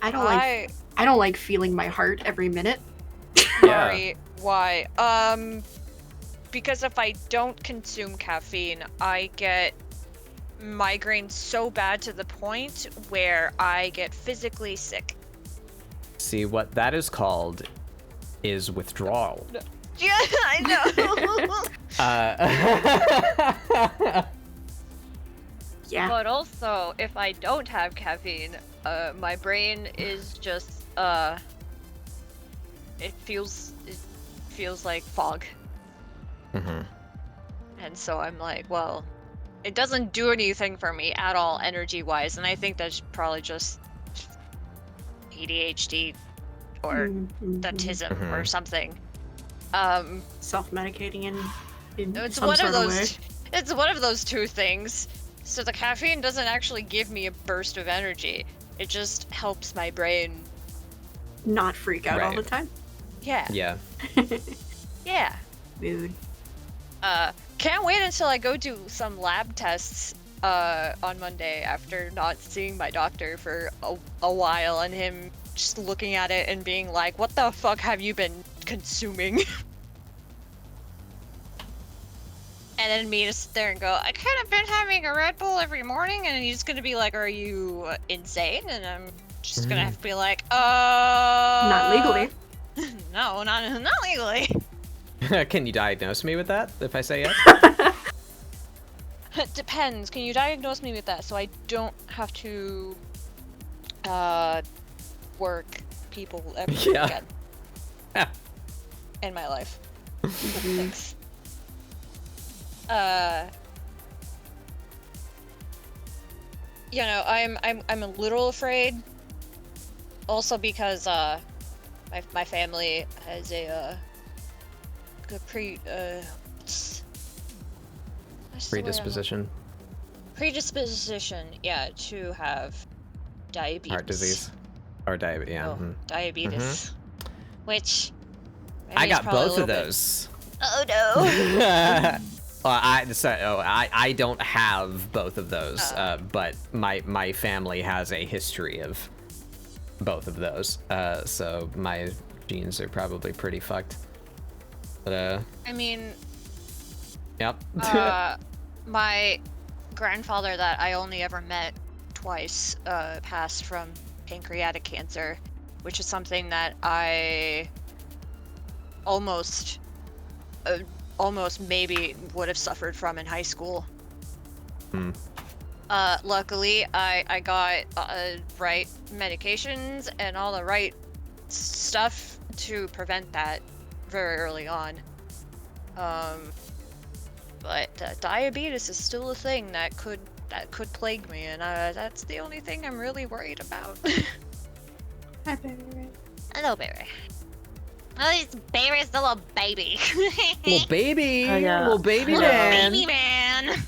I don't like feeling my heart every minute. Sorry, why? Because if I don't consume caffeine, I get migraines so bad to the point where I get physically sick. See, what that is called is withdrawal. Yeah, I know. Yeah. But also, if I don't have caffeine, my brain is just it feels like fog. Mm-hmm. And so I'm like, well, it doesn't do anything for me at all energy-wise, and I think that's probably just ADHD or autism or something. Self-medicating in It's some one sort of of way. those. It's one of those two things. So the caffeine doesn't actually give me a burst of energy. It just helps my brain. Not freak out all Right. the time. Yeah. Yeah. Yeah. Dude. Can't wait until I go do some lab tests on Monday after not seeing my doctor for a while and him just looking at it and being like, "What the fuck have you been consuming?" And then me to sit there and go, "I could have been having a Red Bull every morning," and he's gonna be like, "Are you insane?" And I'm just gonna have to be like, Not legally. No, not legally." Can you diagnose me with that if I say yes? It depends. Can you diagnose me with that so I don't have to work people every Yeah. weekend in my life? Thanks. You know, I'm a little afraid. Also because my family has a Predisposition. Predisposition, yeah, to have diabetes. Heart disease. Or diabetes, yeah. Oh, diabetes. Which I mean, got it's probably a both of little bit- those. Oh no. Well, I don't have both of those, but my family has a history of both of those, so my genes are probably pretty fucked. But I mean, yep. my grandfather that I only ever met twice passed from pancreatic cancer, which is something that I almost maybe would have suffered from in high school. Luckily, I got right medications and all the right stuff to prevent that very early on. But diabetes is still a thing that could plague me, and that's the only thing I'm really worried about. Hi, baby. Hello, baby. Oh, this baby's the little baby. Little baby, Oh, yeah. little baby Little man. baby man.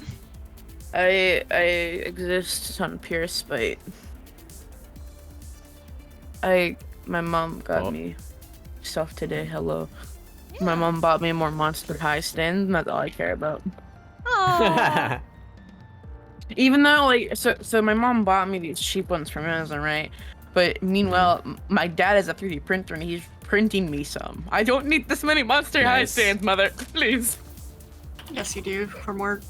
I exist on pure spite. My mom got me stuff today. Hello. My mom bought me more Monster High stands, and that's all I care about. Aww. Even though, like, so my mom bought me these cheap ones from Amazon, right? But meanwhile, my dad has a 3D printer, and he's printing me some. I don't need this many Monster High Nice. stands, mother. Please. Yes, you do. For more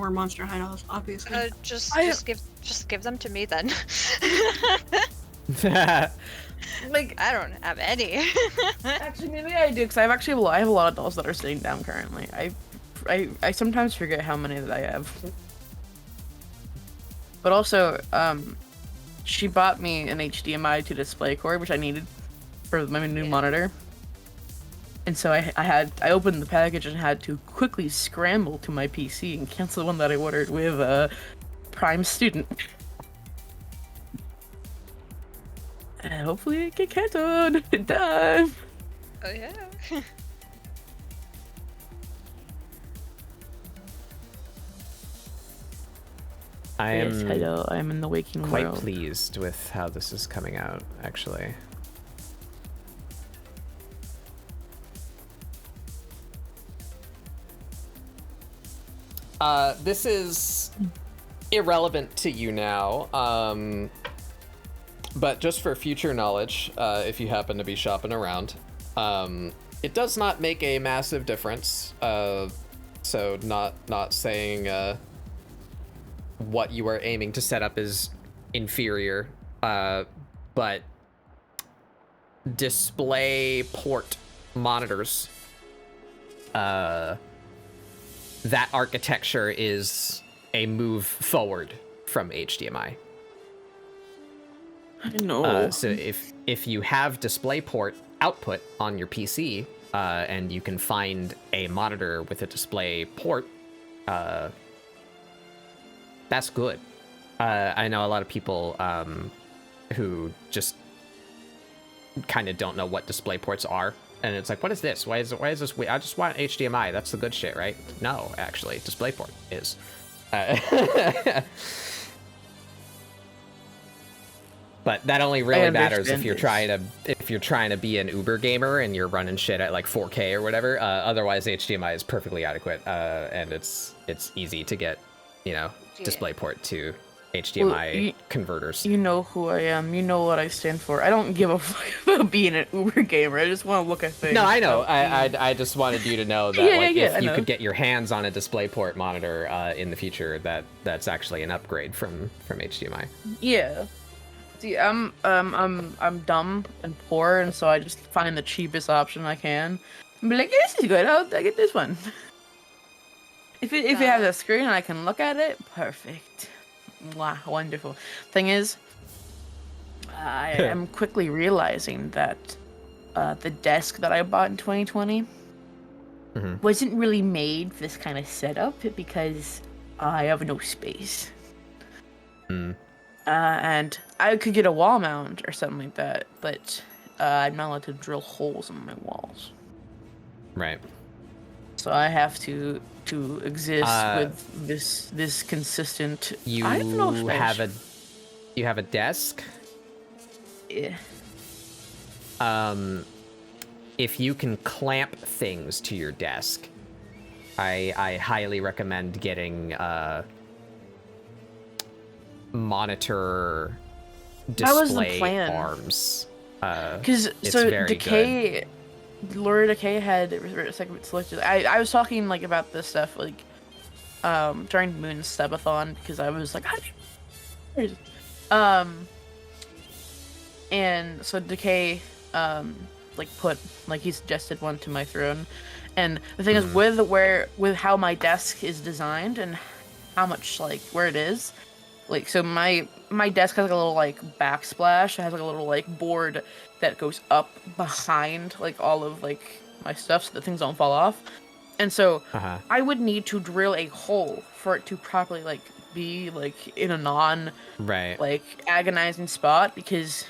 Monster High dolls, obviously. Just give them to me then. Like, I don't have any. Actually, maybe I do, because I have a lot of dolls that are sitting down currently. I sometimes forget how many that I have. But also, she bought me an HDMI to display cord, which I needed for my new monitor. And so I opened the package and had to quickly scramble to my PC and cancel the one that I ordered with Prime Student. And hopefully it get canceled in time. Oh yeah. I am Yes, hello, I'm in the waking quite world. pleased with how this is coming out, actually. This is irrelevant to you now, but just for future knowledge, if you happen to be shopping around, it does not make a massive difference. So not saying what you are aiming to set up is inferior, but display port monitors, that architecture is a move forward from HDMI. I know. So if you have DisplayPort output on your PC, and you can find a monitor with a display port, that's good. I know a lot of people who just kind of don't know what display ports are, and it's like, what is this? Why is this? I just want HDMI. That's the good shit, right? No, actually, DisplayPort is. But that only really matters if you're trying to be an Uber gamer and you're running shit at like 4K or whatever. Otherwise, HDMI is perfectly adequate, and it's easy to get, DisplayPort to HDMI converters. You know who I am. You know what I stand for. I don't give a fuck about being an Uber gamer. I just want to look at things. No, I know. I just wanted you to know that if you could get your hands on a DisplayPort monitor in the future, that's actually an upgrade from HDMI. Yeah. See, I'm dumb and poor, and so I just find the cheapest option I can. And be like, this is good. I'll get this one. If it has a screen and I can look at it, perfect. Wow, wonderful. Thing is, I am quickly realizing that the desk that I bought in 2020 wasn't really made for this kind of setup because I have no space. And I could get a wall mount or something like that, but I'm not allowed to drill holes in my walls. Right. So I have to exist with this consistent. You I have no space. You have a desk. Yeah. If you can clamp things to your desk, I highly recommend getting monitor display arms. Because Decay, Laura Decay had selected. I was talking like about this stuff like during Moon's Stebathon because I was like, and so Decay he suggested one to my throne, and the thing is with how my desk is designed and how much where it is. So my desk has a little backsplash. It has a little board that goes up behind all of my stuff so that things don't fall off. And so I would need to drill a hole for it to properly be in a non agonizing spot because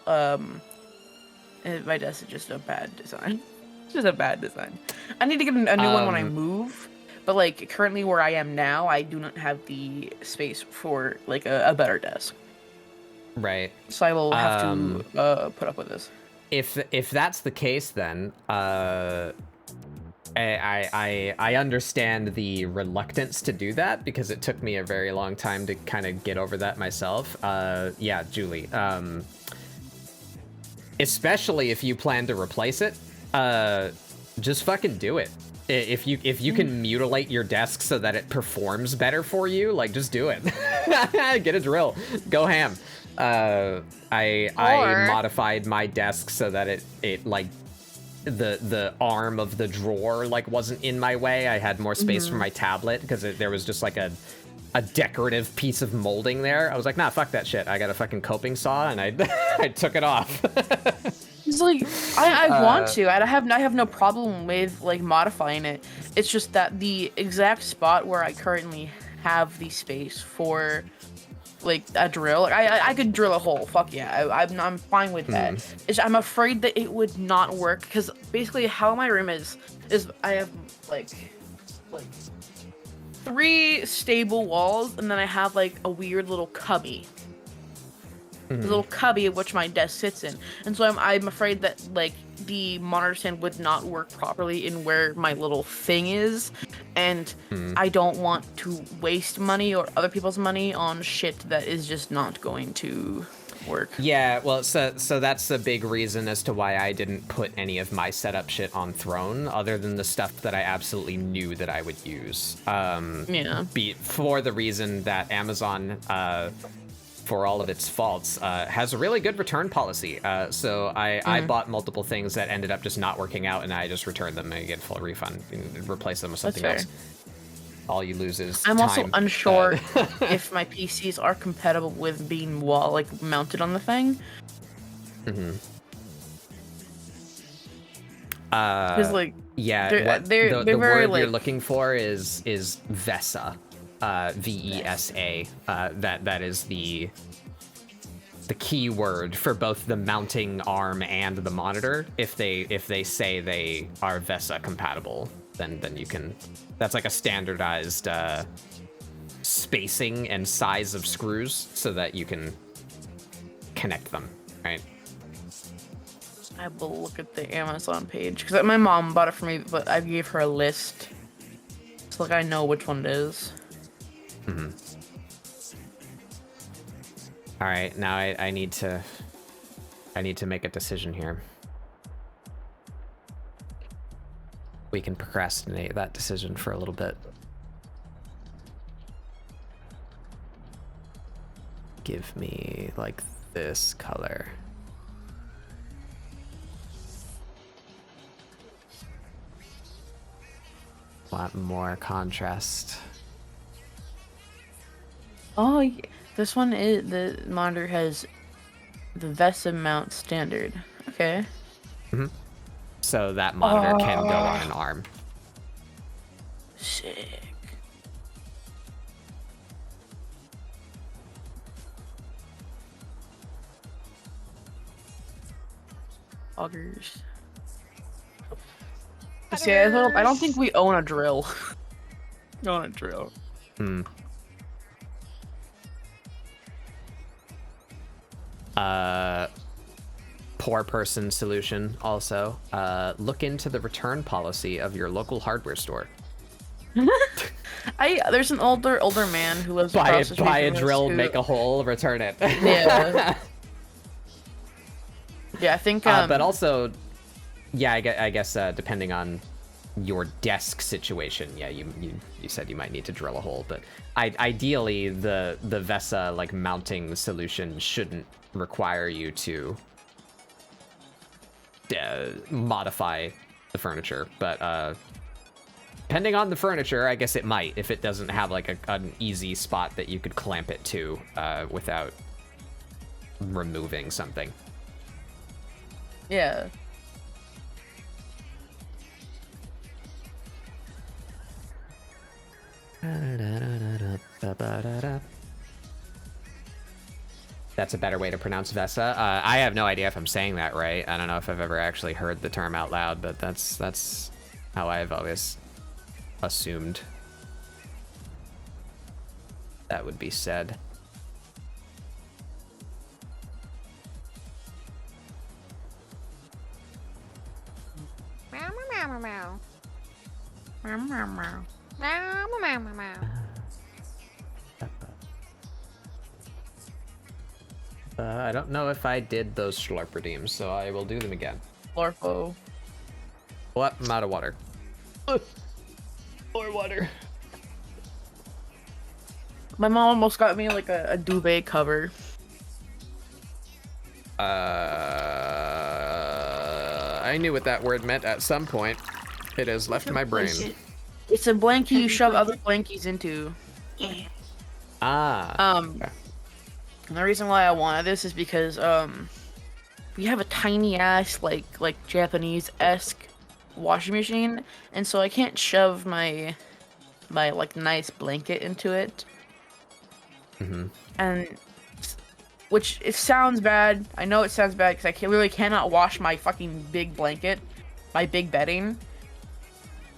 my desk is just a bad design. It's just a bad design. I need to get a new one when I move. But currently where I am now, I do not have the space for a better desk. Right. So I will have to put up with this. If that's the case, then I understand the reluctance to do that because it took me a very long time to kind of get over that myself. Yeah, Julie. Especially if you plan to replace it, just fucking do it. If you can mutilate your desk so that it performs better for you, just do it. Get a drill. Go ham. I modified my desk so that it the arm of the drawer wasn't in my way. I had more space for my tablet because there was just a decorative piece of molding there. I was like, nah, fuck that shit. I got a fucking coping saw and I took it off. It's I want to. I have no problem with modifying it. It's just that the exact spot where I currently have the space for a drill. I could drill a hole. Fuck yeah. I'm fine with that. I'm afraid that it would not work because basically how my room is I have 3 stable walls and then I have a weird little cubby. The little cubby of which my desk sits in, and so I'm afraid that the monitor stand would not work properly in where my little thing is, and I don't want to waste money or other people's money on shit that is just not going to work. Yeah, well, so that's the big reason as to why I didn't put any of my setup shit on Throne, other than the stuff that I absolutely knew that I would use. For the reason that Amazon, for all of its faults, has a really good return policy. So I bought multiple things that ended up just not working out, and I just returned them and get a full refund and replace them with something else. All you lose is I'm time. also unsure if my PCs are compatible with being mounted on the thing. Because the the very word you're looking for is VESA. VESA. That is the keyword for both the mounting arm and the monitor. If they say they are VESA compatible, then you can. That's like a standardized spacing and size of screws so that you can connect them, right? I will look at the Amazon page because my mom bought it for me, but I gave her a list, so like I know which one it is. Mm-hmm. All right, now I need to make a decision here. We can procrastinate that decision for a little bit. Give me like this color. Want more contrast. Oh, yeah. This one is the monitor has the VESA mount standard. Okay. Mm-hmm. So that monitor can go on an arm. Sick. Augers. See, I don't think we own a drill. Own a drill. Hmm. Poor person solution also. Look into the return policy of your local hardware store. There's an older man who lives Buy across the street a from us drill, who- make a hole, return it. Yeah. Yeah, I think. But also, yeah, I guess depending on your desk situation, yeah, you said you might need to drill a hole, but ideally the VESA like mounting solution shouldn't require you to modify the furniture, but depending on the furniture, I guess it might, if it doesn't have like an easy spot that you could clamp it to without removing something. Yeah. That's a better way to pronounce VESA. I have no idea if I'm saying that right. I don't know if I've ever actually heard the term out loud, but that's how I've always assumed that would be said. Meow meow meow meow. Meow, meow, meow. Meow meow meow meow. I don't know if I did those slurp redeems, so I will do them again. Florfo. What? I'm out of water. More water. My mom almost got me like a duvet cover. I knew what that word meant at some point. It has left my brain. It's a blankie you shove other blankies into. Ah. And the reason why I wanted this is because we have a tiny ass like Japanese-esque washing machine, and so I can't shove my like nice blanket into it. Mm-hmm. And which it sounds bad. I know it sounds bad because I literally cannot wash my fucking big blanket, my big bedding.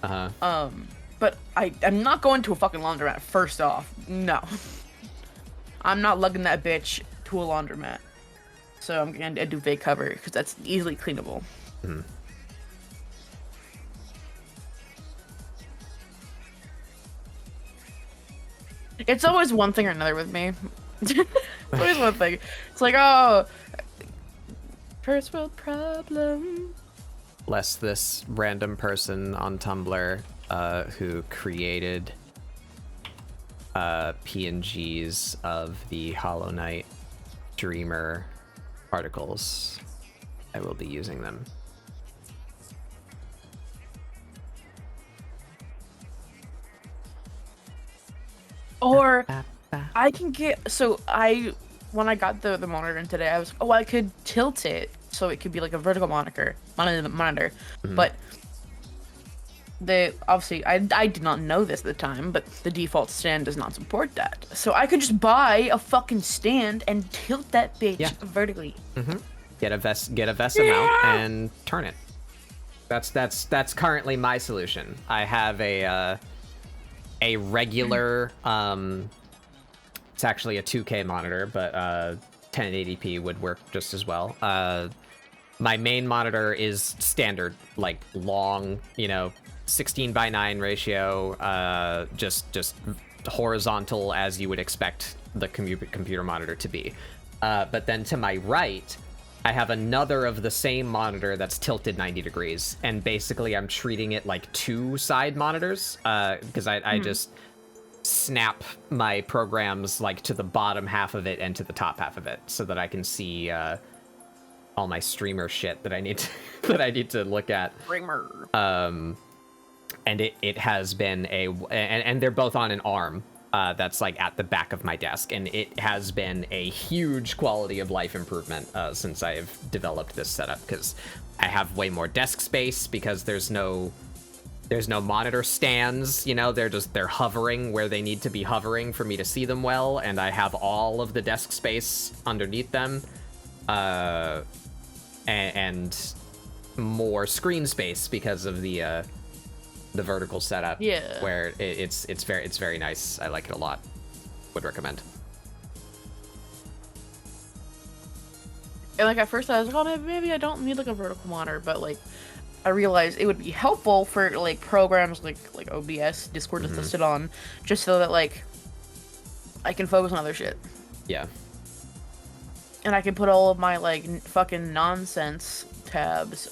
But I'm not going to a fucking laundromat. First off, no. I'm not lugging that bitch to a laundromat. So I'm gonna do duvet cover because that's easily cleanable. Mm-hmm. It's always one thing or another with me. It's always one thing. It's like, oh, first world problem. Lest this random person on Tumblr who created PNGs of the Hollow Knight Dreamer particles, I will be using them. Or I can get, so when I got the monitor in today, I was, oh, I could tilt it so it could be like a vertical monitor. Mm-hmm. But they obviously I did not know this at the time, but the default stand does not support that. So I could just buy a fucking stand and tilt that bitch vertically. Get a vest mount and turn it. That's currently my solution. I have a regular it's actually a 2K monitor, but 1080p would work just as well. My main monitor is standard, like long, 16:9 ratio, just horizontal as you would expect the computer monitor to be. But then to my right, I have another of the same monitor that's tilted 90 degrees, and basically I'm treating it like two side monitors, because I just snap my programs like to the bottom half of it and to the top half of it, so that I can see all my streamer shit that I need to look at. Streamer. And it has been and they're both on an arm that's like at the back of my desk, and it has been a huge quality of life improvement since I've developed this setup, because I have way more desk space because there's no monitor stands, they're hovering where they need to be hovering for me to see them well, and I have all of the desk space underneath them, and more screen space because of the vertical setup. Yeah. Where it's very nice. I like it a lot. Would recommend. And like at first I was like, oh, maybe I don't need like a vertical monitor, but like I realized it would be helpful for like programs like OBS, Discord is listed on, just so that like I can focus on other shit. Yeah. And I can put all of my like fucking nonsense tabs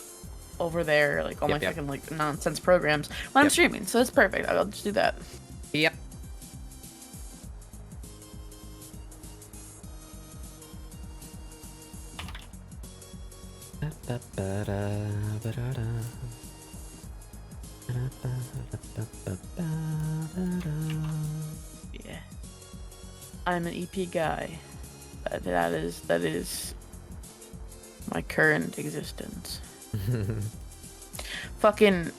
over there, like all my fucking like nonsense programs when I'm streaming. So it's perfect. I'll just do that. Yep. Yeah. I'm an EP guy. That is my current existence. Fucking,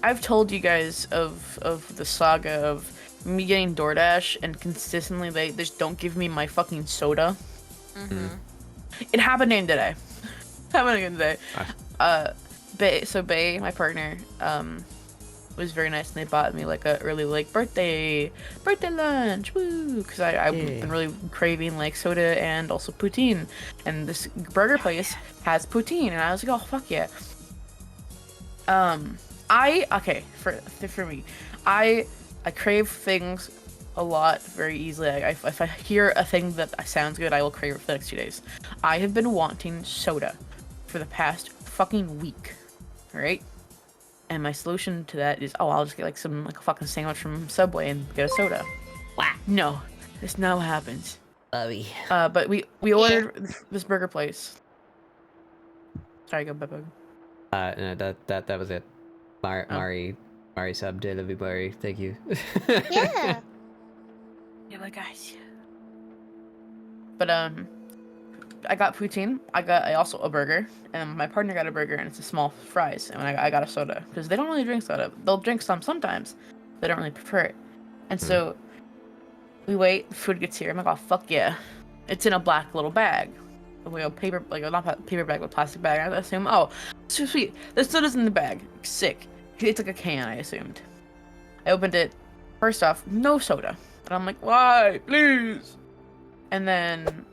I've told you guys of the saga of me getting DoorDash and consistently they just don't give me my fucking soda. It happened again today. Bay, my partner, was very nice, and they bought me like a early like birthday lunch, woo! Because I've been really craving like soda and also poutine, and this burger place has poutine, and I was like, oh fuck yeah. For me, I crave things a lot very easily. If I hear a thing that sounds good, I will crave it for the next 2 days. I have been wanting soda for the past fucking week, right? And my solution to that is, I'll just get like a fucking sandwich from Subway and get a soda. Wow. No, that's not what happens. Bubby. But we ordered this burger place. Sorry, go Bubba. No, that was it. Mari sub delivery. Thank you. Yeah. Yeah, but guys. But I got poutine. I also a burger, and my partner got a burger, and it's a small fries, and I got a soda because they don't really drink soda. They'll drink some sometimes. They don't really prefer it, and so we wait. Food gets here. I'm like, oh fuck yeah! It's in a black little bag, like a paper, not paper bag, but plastic bag. I assume. Oh, so sweet. The soda's in the bag. Sick. It's like a can. I assumed. I opened it. First off, no soda, and I'm like, why, please? And then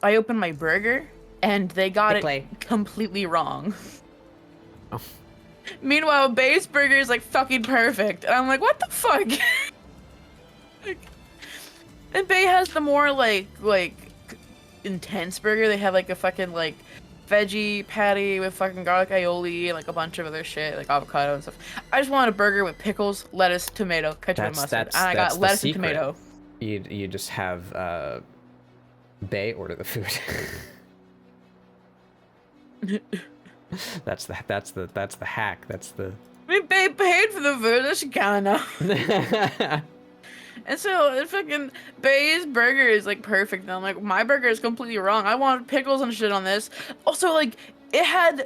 I opened my burger, and they got it completely wrong. Oh. Meanwhile, Bay's burger is like fucking perfect, and I'm like, what the fuck? And Bay has the more like intense burger. They have like a fucking like veggie patty with fucking garlic aioli and like a bunch of other shit, like avocado and stuff. I just wanted a burger with pickles, lettuce, tomato, ketchup, and mustard, and I got lettuce and tomato. You just have Bay order the food. that's the hack. That's the. I mean, Bay paid for the food. That's kind of. And so fucking Bay's burger is like perfect. And I'm like, my burger is completely wrong. I want pickles and shit on this. Also, like, it had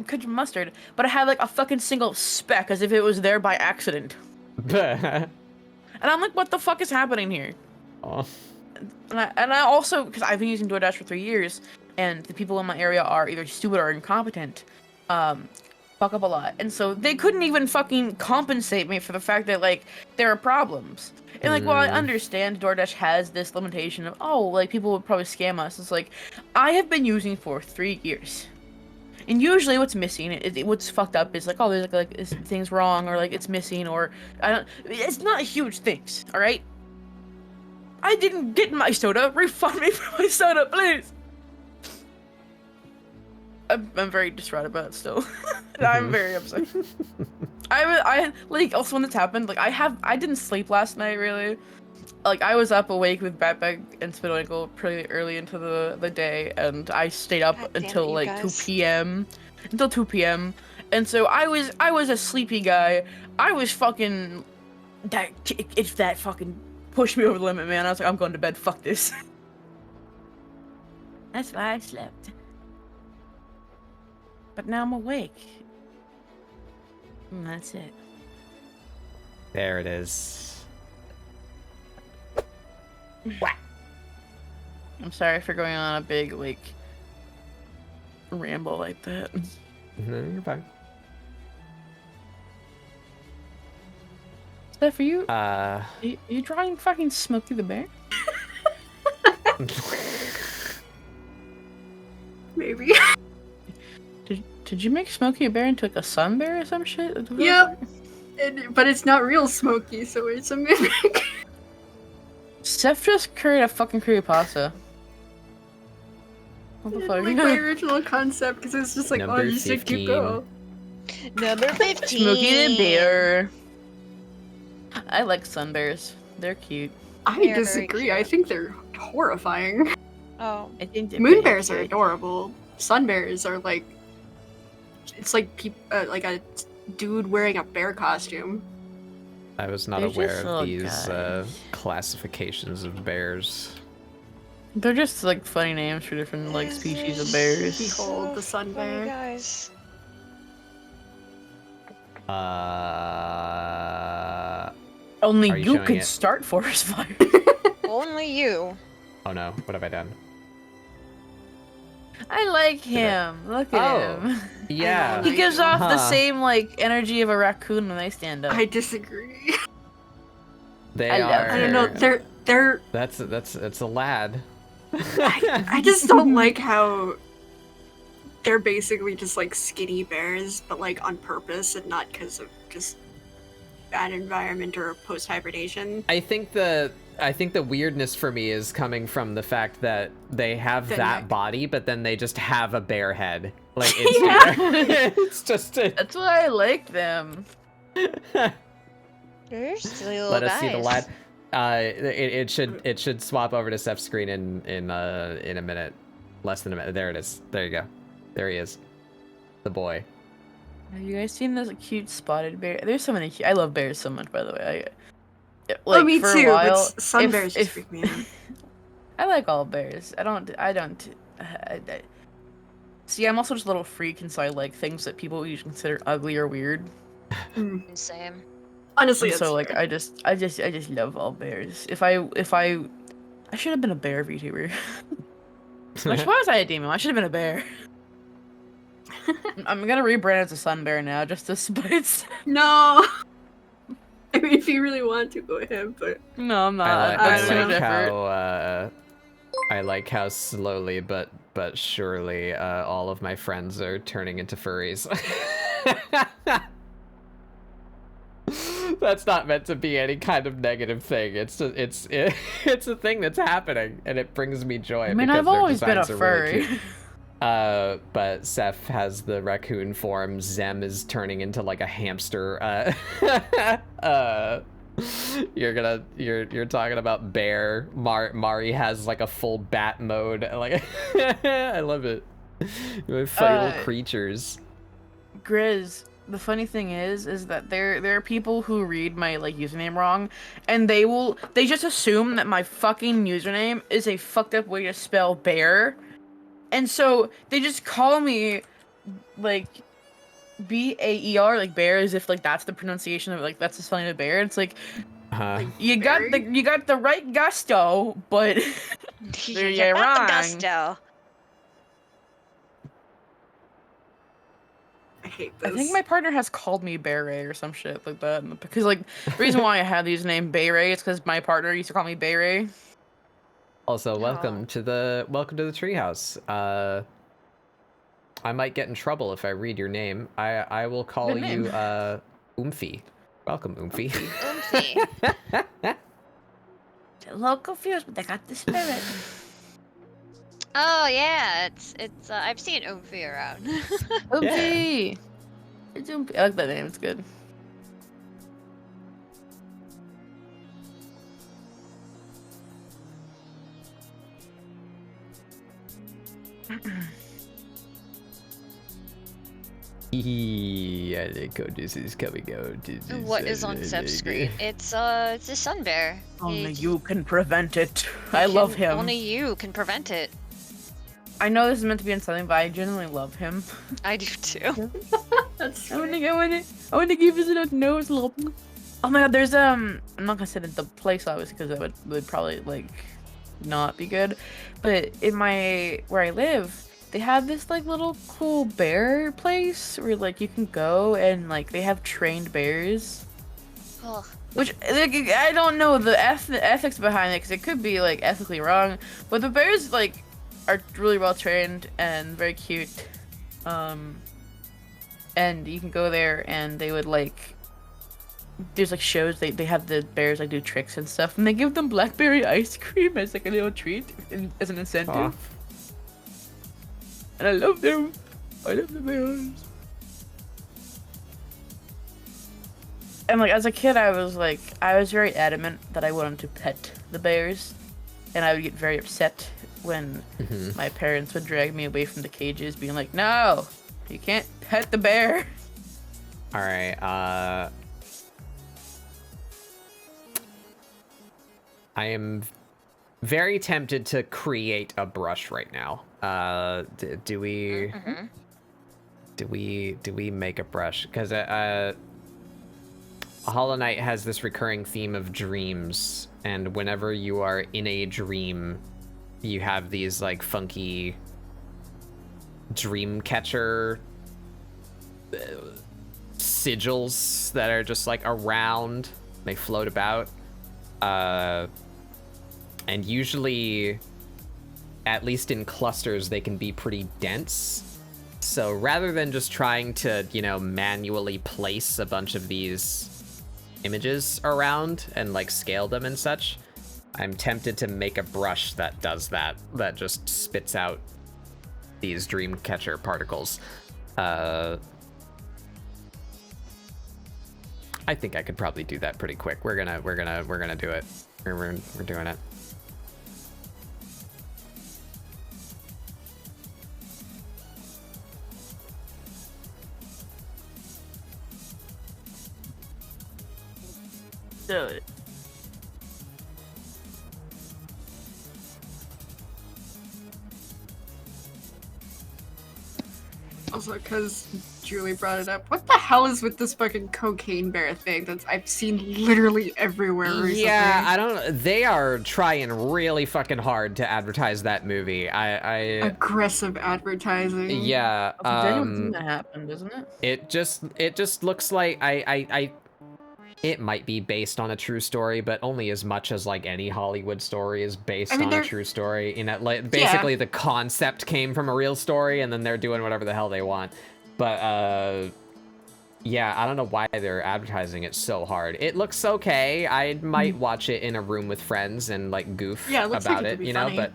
ketchup mustard, but it had like a fucking single speck as if it was there by accident. And I'm like, what the fuck is happening here? Oh. And I also, because I've been using DoorDash for 3 years, and the people in my area are either stupid or incompetent, fuck up a lot. And so they couldn't even fucking compensate me for the fact that, like, there are problems. And, like, while I understand DoorDash has this limitation of, oh, like, people would probably scam us, it's like, I have been using for 3 years. And usually what's missing, what's fucked up is, like, oh, there's, like things wrong, or, like, it's missing, or, it's not huge things, alright? I didn't get my soda. Refund me for my soda, please. I'm very distraught about it still. I'm very upset. I like, also when this happened, like, I didn't sleep last night really. Like, I was up awake with Batbag and Spittle Ankle pretty early into the day, and I stayed up until like 2 p.m. Until 2 p.m. And so I was a sleepy guy. I was fucking it's that fucking pushed me over the limit, man. I was like, I'm going to bed. Fuck this. That's why I slept. But now I'm awake. And that's it. There it is. Whack. I'm sorry for going on a big, like, ramble like that. No, you're fine. Is that for you? You drawing fucking Smokey the Bear? Maybe. Did you make Smokey a bear into like a sun bear or some shit? Yep. But it's not real Smokey, so it's a mimic. Seth just created a fucking creepypasta. What the I fuck? didn't like my original concept because it's just like, Number oh, you're just a cute 15. girl. Number 15. Smokey the Bear. I like sun bears. They're cute. I They're very disagree. cute. I think they're horrifying. Oh. I think they're Moon pretty bears are cute. adorable. Sun bears are like, it's like like a dude wearing a bear costume. I was not They're aware just of little these guys. classifications of bears. They're just like funny names for different like species of bears. Behold the sun funny bear. guys. Only Are you you showing can it? start forest fires. Only you. Oh no, what have I done? I like him. Look at him. Yeah. He gives off the Huh. same like energy of a raccoon when they stand up. I disagree. They I love are. I don't know. They're. That's a lad. I just don't like how they're basically just like skinny bears, but like on purpose and not because of just bad environment or post hibernation. I think the weirdness for me is coming from the fact that they have The that neck. body, but then they just have a bear head. Like it's it's just a, That's why I like them. You're silly little let us guys. see the lad. It should swap over to Steph's screen in a minute, less than a minute. There it is. There you go. There he is, the boy. Have you guys seen those cute spotted bear? There's so many. I love bears so much, by the way. Oh, me for a too. while, But sun if- bears just if- freak me out. I like all bears. I don't. See, I'm also just a little freak, and so I like things that people usually consider ugly or weird. Same. Honestly, And it's so like I just love all bears. If I should have been a bear VTuber. Why was I a demon? I should have been a bear. I'm gonna rebrand as a sun bear now, just to spite. no. I mean, if you really want to, go ahead. But No, I'm not. I That's too like much effort. how I like how slowly but surely all of my friends are turning into furries. That's not meant to be any kind of negative thing. It's a thing that's happening, and it brings me joy. I mean, because I've their always been a designs are really furry. cute. But Seth has the raccoon form. Zem is turning into like a hamster. You're talking about bear. Mari has like a full bat mode. Like, I love it. You have funny little creatures. Grizz, the funny thing is that there are people who read my like username wrong, and they just assume that my fucking username is a fucked up way to spell bear, and so they just call me like BAER, like bear, as if like that's the pronunciation of like that's the spelling of bear. It's like you got the right gusto, but You you're got the wrong. gusto. I hate I this. think my partner has called me Beret or some shit like that. Because, like, the reason why I have these name Beret is because my partner used to call me Beret. Also, Oh. welcome to the treehouse. I might get in trouble if I read your name. I will call Good name. you Oomphy. Welcome, Oomphy. Oomphy. A little confused, but they got the spirit. Oh yeah, it's I've seen Oomphy around. Oomphy! It's Oomphy. I like that name, it's good. Yeah, this is coming out. What is on Seb's screen? It's a sun bear. Only you can prevent it. I love him. Only you can prevent it. I know this is meant to be insulting, but I genuinely love him. I do too. That's I want to give his little nose a little. Oh my god, there's I'm not gonna say the place obviously because that would probably like not be good, but in where I live, they have this like little cool bear place where like you can go and like they have trained bears. Ugh. Which like, I don't know the ethics behind it because it could be like ethically wrong, but the bears like are really well trained and very cute. And you can go there and they would like there's like shows they have the bears like do tricks and stuff and they give them blackberry ice cream as like a little treat as an incentive. Aww. And I love them. I love the bears. And like as a kid I was very adamant that I wanted to pet the bears, and I would get very upset when my parents would drag me away from the cages being like, no, you can't pet the bear. All right. I am very tempted to create a brush right now. Do we make a brush? Because Hollow Knight has this recurring theme of dreams, and whenever you are in a dream, you have these like funky dream catcher sigils that are just like around. They float about. And usually, at least in clusters, they can be pretty dense. So rather than just trying to, manually place a bunch of these images around and like scale them and such, I'm tempted to make a brush that does that just spits out these dream catcher particles. I think I could probably do that pretty quick. We're gonna do it. We're doing it. Do it. Also, because Julie brought it up, what the hell is with this fucking cocaine bear thing that I've seen literally everywhere recently? Yeah, they are trying really fucking hard to advertise that movie. Aggressive advertising. Yeah. That's a genuine thing that happened, isn't it? It just looks like it might be based on a true story, but only as much as like any Hollywood story is based on a true story. In that, like, basically the concept came from a real story, and then they're doing whatever the hell they want. But yeah, I don't know why they're advertising it so hard. It looks okay. I might watch it in a room with friends and like goof about it, funny. But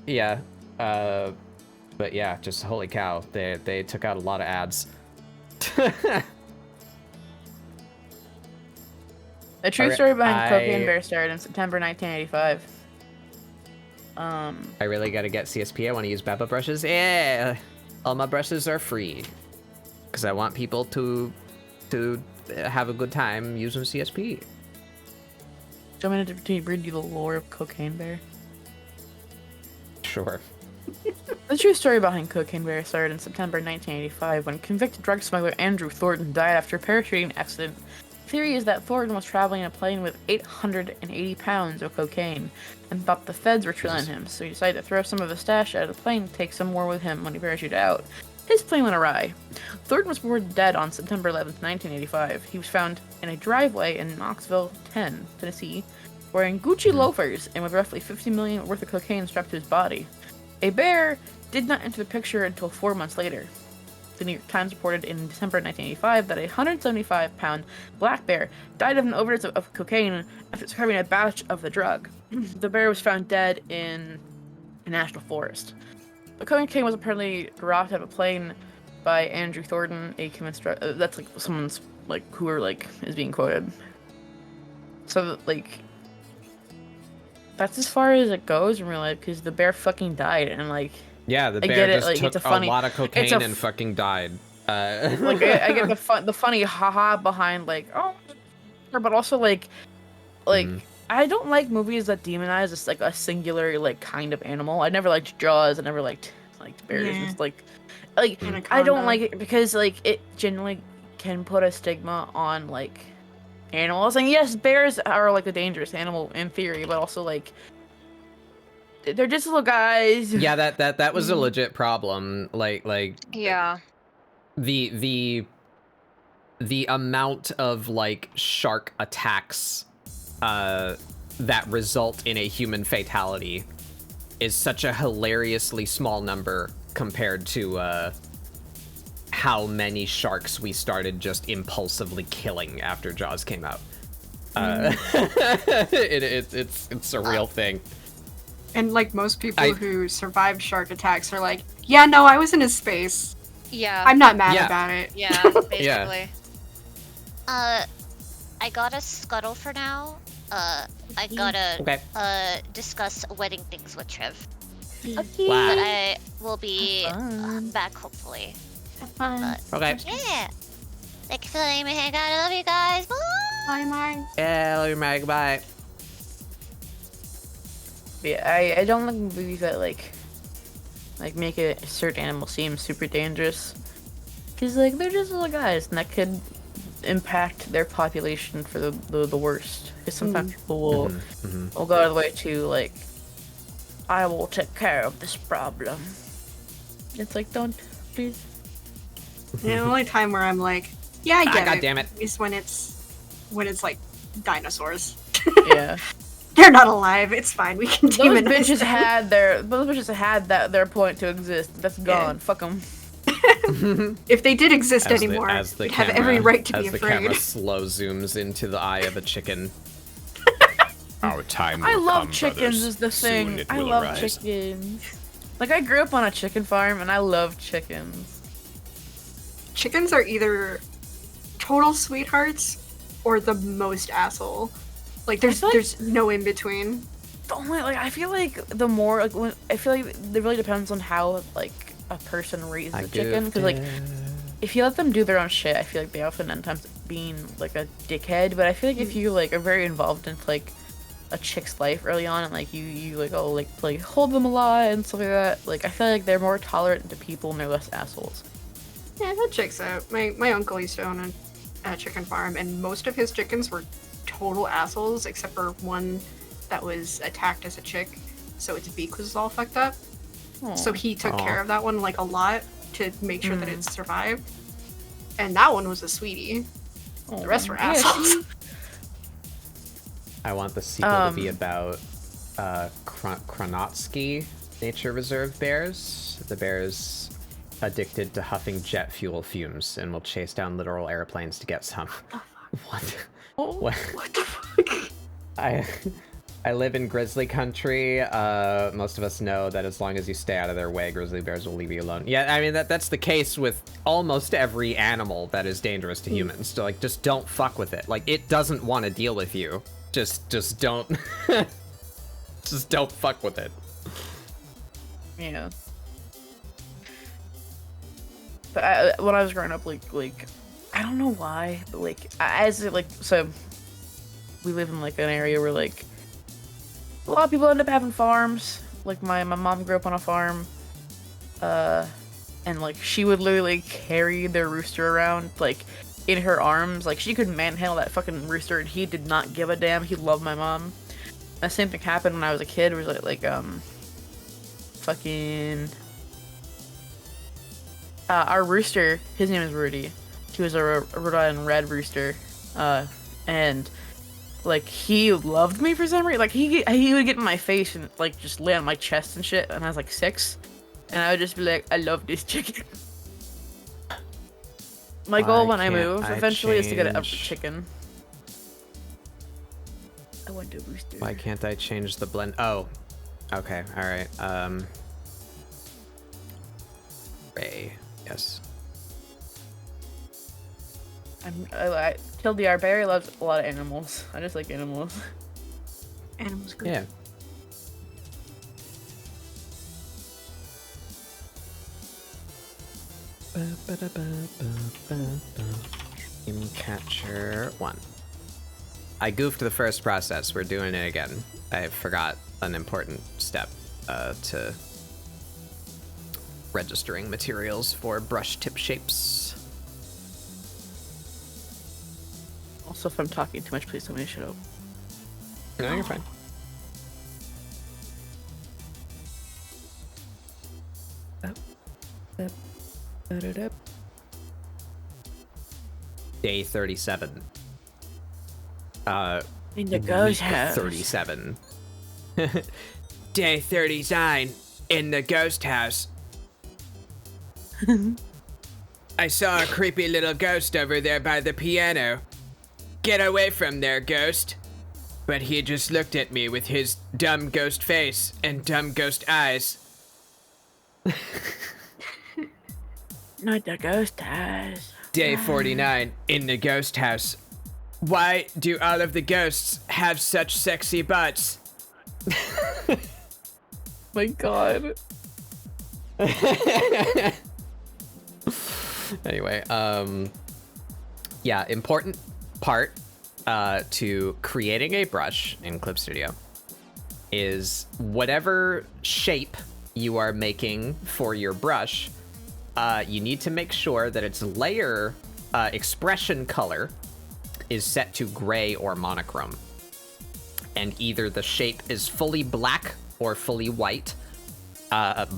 yeah, but yeah, just holy cow, they took out a lot of ads. The true story behind Cocaine Bear started in September 1985. I really gotta get CSP. I want to use Beppa brushes. Yeah, all my brushes are free, because I want people to to have a good time using CSP. Do you want me to read you the lore of Cocaine Bear? Sure. The true story behind Cocaine Bear started in September 1985 when convicted drug smuggler Andrew Thornton died after a parachuting accident. The theory is that Thornton was traveling in a plane with 880 pounds of cocaine and thought the feds were trailing him, so he decided to throw some of his stash out of the plane and take some more with him when he parachuted out. His plane went awry. Thornton was reported dead on September 11th, 1985. He was found in a driveway in Knoxville, Tennessee, wearing Gucci loafers and with roughly $50 million worth of cocaine strapped to his body. A bear did not enter the picture until 4 months later. The New York Times reported in December 1985 that a 175-pound black bear died of an overdose of cocaine after discovering a batch of the drug. The bear was found dead in a national forest. The cocaine was apparently dropped out of a plane by Andrew Thornton, a convinced that's like someone's like who are like is being quoted. So like that's as far as it goes in real life because the bear fucking died and like. Yeah, the I bear get it, just like, took it's a funny, lot of cocaine and fucking died. Like I get the funny haha behind like oh, but also like I don't like movies that demonize this like a singular like kind of animal. I never liked Jaws. I never liked bears. Yeah. It's like I Anaconda. don't like it because like it generally can put a stigma on like animals. And yes, bears are like a dangerous animal in theory, but also like. They're just little guys. Yeah, that was a legit problem. Like Yeah. the amount of like shark attacks that result in a human fatality is such a hilariously small number compared to how many sharks we started just impulsively killing after Jaws came out. It's a real thing. And like most people who survived shark attacks are like, yeah, no, I was in his space. Yeah. I'm not mad about it. Yeah, basically. I gotta scuttle for now. I gotta discuss wedding things with Trev. Okay. But I will be back hopefully. Have fun. Okay. Yeah. Thanks for letting me hang out. I love you guys. Bye. Bye, Mark. Yeah, love you, Mag. Bye. Yeah, I don't like movies that like make a certain animal seem super dangerous, cause like they're just little guys, and that could impact their population for the worst. Cause sometimes people will go out of the way to like, I will take care of this problem. It's like don't please. The only time where I'm like, yeah, I get God it, damn it. is when it's like dinosaurs. Yeah. They're not alive. It's fine. We can Those demonize bitches them. had their point to exist. That's gone. Fuck them. If they did exist anymore, we'd have every right to be as the afraid. camera slow zooms into the eye of a chicken. Our time will I love come, chickens brothers. is the Soon thing. it I will love arise. chickens. Like I grew up on a chicken farm and I love chickens. Chickens are either total sweethearts or the most asshole. Like there's no in between. The only I feel like the more like when I feel like it really depends on how like a person raises a chicken because like if you let them do their own shit, I feel like they often end up being like a dickhead. But I feel like if you like are very involved in like a chick's life early on and like you like like hold them a lot and stuff like that, like I feel like they're more tolerant to people and they're less assholes. Yeah, that checks out. My uncle used to own a chicken farm, and most of his chickens were total assholes, except for one that was attacked as a chick, so its beak was all fucked up. Aww. So he took care of that one like a lot to make sure that it survived. And that one was a sweetie. The rest were assholes. I want the sequel to be about Kronotsky Nature Reserve bears. The bears addicted to huffing jet fuel fumes and will chase down literal airplanes to get some. What? What the fuck? I live in grizzly country. Most of us know that as long as you stay out of their way, grizzly bears will leave you alone. Yeah, I mean that's the case with almost every animal that is dangerous to humans. So like, just don't fuck with it. Like, it doesn't want to deal with you. Just don't, just don't fuck with it. Yeah. But when I was growing up, like I don't know why, but like as it, like, so we live in like an area where like a lot of people end up having farms. Like my mom grew up on a farm, and like she would literally carry their rooster around like in her arms. Like she could manhandle that fucking rooster, and he did not give a damn. He loved my mom. The same thing happened when I was a kid. It was fucking our rooster. His name is Rudy. He was a Rhode Island red rooster, and like he loved me for some reason. Like he would get in my face and like just lay on my chest and shit. And I was like 6, and I would just be like, I love this chicken. My goal when I move eventually is to get a chicken. I want a rooster. Why can't I change the blend? Oh, okay, all right. Ray, yes. I TLDR, Barry loves a lot of animals. I just like animals. Animals good. Yeah. Catcher 1. I goofed the first process. We're doing it again. I forgot an important step to registering materials for brush tip shapes. Also, if I'm talking too much, please tell me to shut up. No, you're fine. Day 37. In the ghost week house. 37. Day 39 in the ghost house. I saw a creepy little ghost over there by the piano. Get away from there, ghost. But he just looked at me with his dumb ghost face and dumb ghost eyes. Not the ghost house. Day 49 in the ghost house. Why do all of the ghosts have such sexy butts? My god. Anyway, yeah, important part to creating a brush in Clip Studio is whatever shape you are making for your brush, you need to make sure that its layer expression color is set to gray or monochrome. And either the shape is fully black or fully white.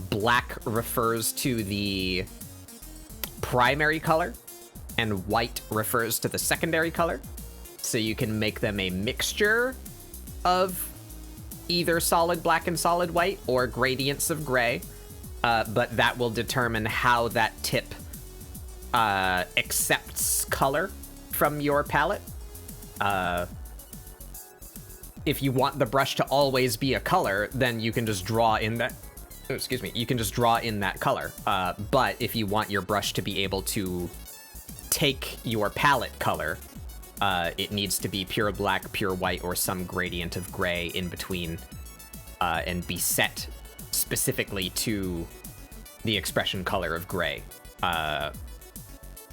Black refers to the primary color, and white refers to the secondary color. So you can make them a mixture of either solid black and solid white or gradients of gray. But that will determine how that tip accepts color from your palette. If you want the brush to always be a color, then you can just draw in that. Excuse me. You can just draw in that color. But if you want your brush to be able to take your palette color, it needs to be pure black, pure white, or some gradient of gray in between, and be set specifically to the expression color of gray,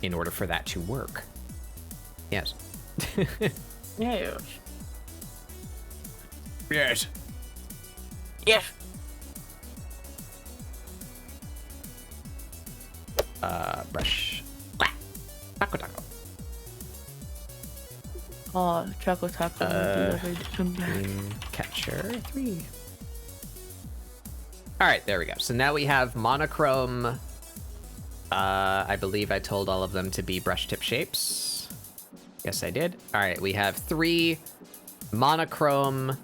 in order for that to work. Yes. Yeah. Yes. Yes. Brush. Taco taco. Oh, chocolate taco. Come back. Dream Catcher 3. Alright, there we go. So now we have monochrome. I believe I told all of them to be brush tip shapes. Yes, I did. Alright, we have 3 monochrome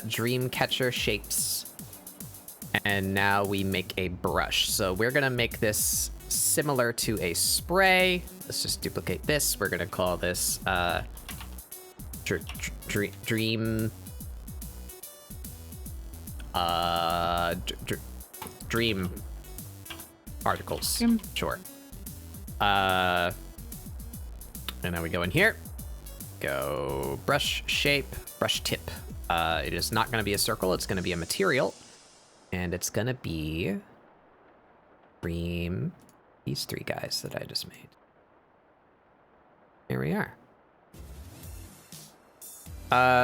dream catcher shapes. And now we make a brush. So we're gonna make this similar to a spray. Let's just duplicate this. We're gonna call this dream dream articles. Sure. And now we go in here. Go brush shape, brush tip. It is not going to be a circle. It's going to be a material. And it's going to be dream these 3 guys that I just made. Here we are.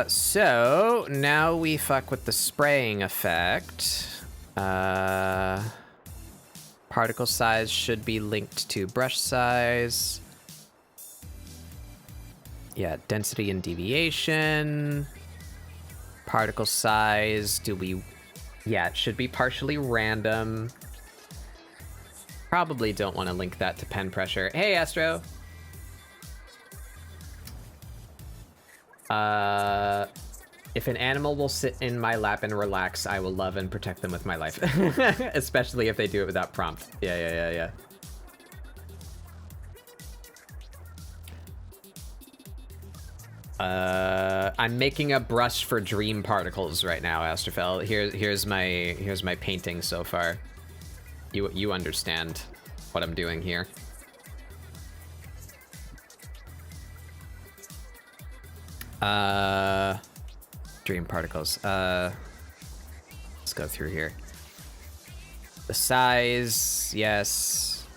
So now we fuck with the spraying effect. Particle size should be linked to brush size. Yeah, density and deviation. Particle size, yeah, it should be partially random. Probably don't want to link that to pen pressure. Hey, Astro. If an animal will sit in my lap and relax, I will love and protect them with my life. Especially if they do it without prompt. Yeah. I'm making a brush for dream particles right now, Astrofel. Here's my painting so far. You understand what I'm doing here. Dream particles. Let's go through here. The size, yes.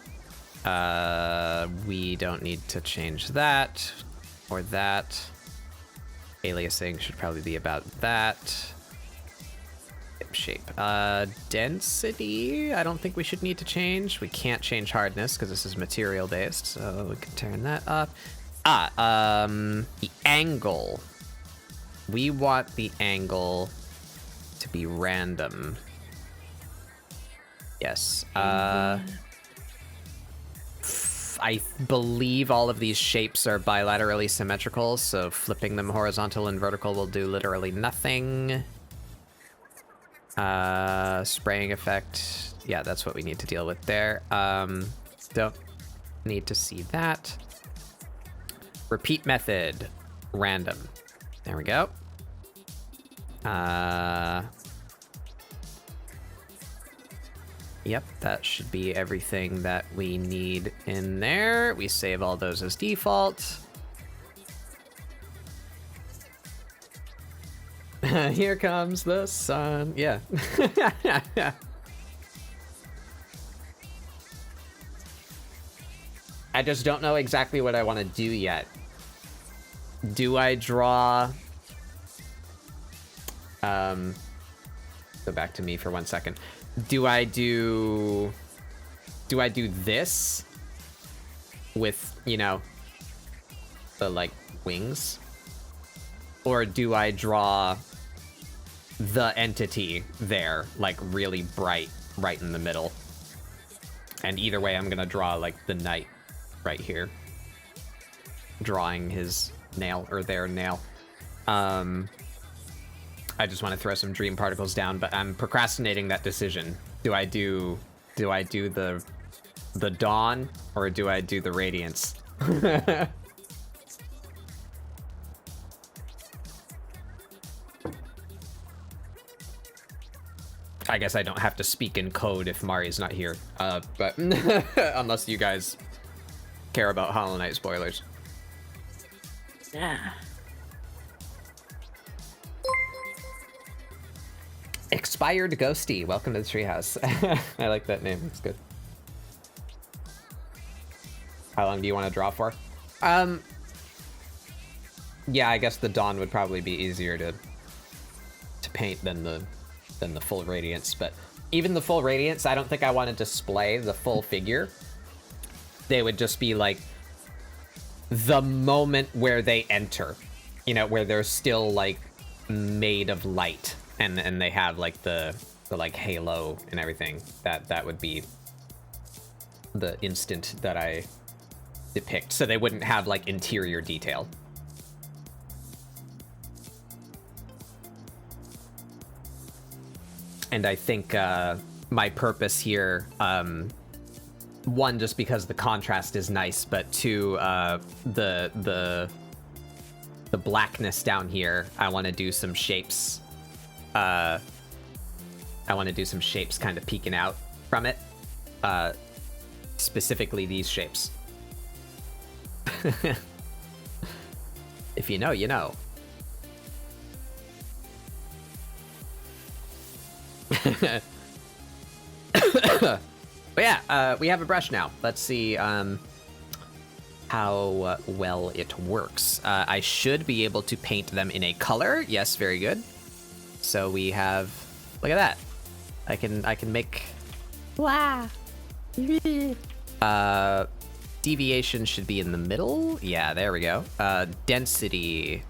We don't need to change that or that. Aliasing should probably be about that. Shape. Density, I don't think we should need to change. We can't change hardness because this is material based, so we can turn that up. The angle. We want the angle to be random. Yes. I believe all of these shapes are bilaterally symmetrical, so flipping them horizontal and vertical will do literally nothing. Spraying effect. Yeah, that's what we need to deal with there. Don't need to see that. Repeat method. Random. There we go. Yep, that should be everything that we need in there. We save all those as default. Here comes the sun. Yeah. I just don't know exactly what I want to do yet. Do I draw... Go back to me for 1 second. Do I do this with, you know, the, like, wings? Or do I draw the entity there, like, really bright, right in the middle? And either way, I'm gonna draw, like, the knight right here. Drawing his nail, or their nail. I just want to throw some dream particles down, but I'm procrastinating that decision. Do I do the dawn, or do I do the radiance? I guess I don't have to speak in code if Mari's not here, but unless you guys care about Hollow Knight spoilers. Yeah. Expired Ghosty, welcome to the treehouse. I like that name, it's good. How long do you want to draw for? Yeah, I guess the dawn would probably be easier to paint than the full radiance, but even the full radiance, I don't think I want to display the full figure. They would just be like the moment where they enter, you know, where they're still like made of light, and they have like the like halo and everything. That would be the instant that I depict, so they wouldn't have like interior detail. And I think my purpose here, one, just because the contrast is nice, but two, the blackness down here, I want to do some shapes. I want to do some shapes kind of peeking out from it. Specifically these shapes. If you know, you know. But yeah, we have a brush now. Let's see how well it works. I should be able to paint them in a color. Yes, very good. So we have, look at that. I can make. Wow. Deviation should be in the middle. Yeah, there we go. Density.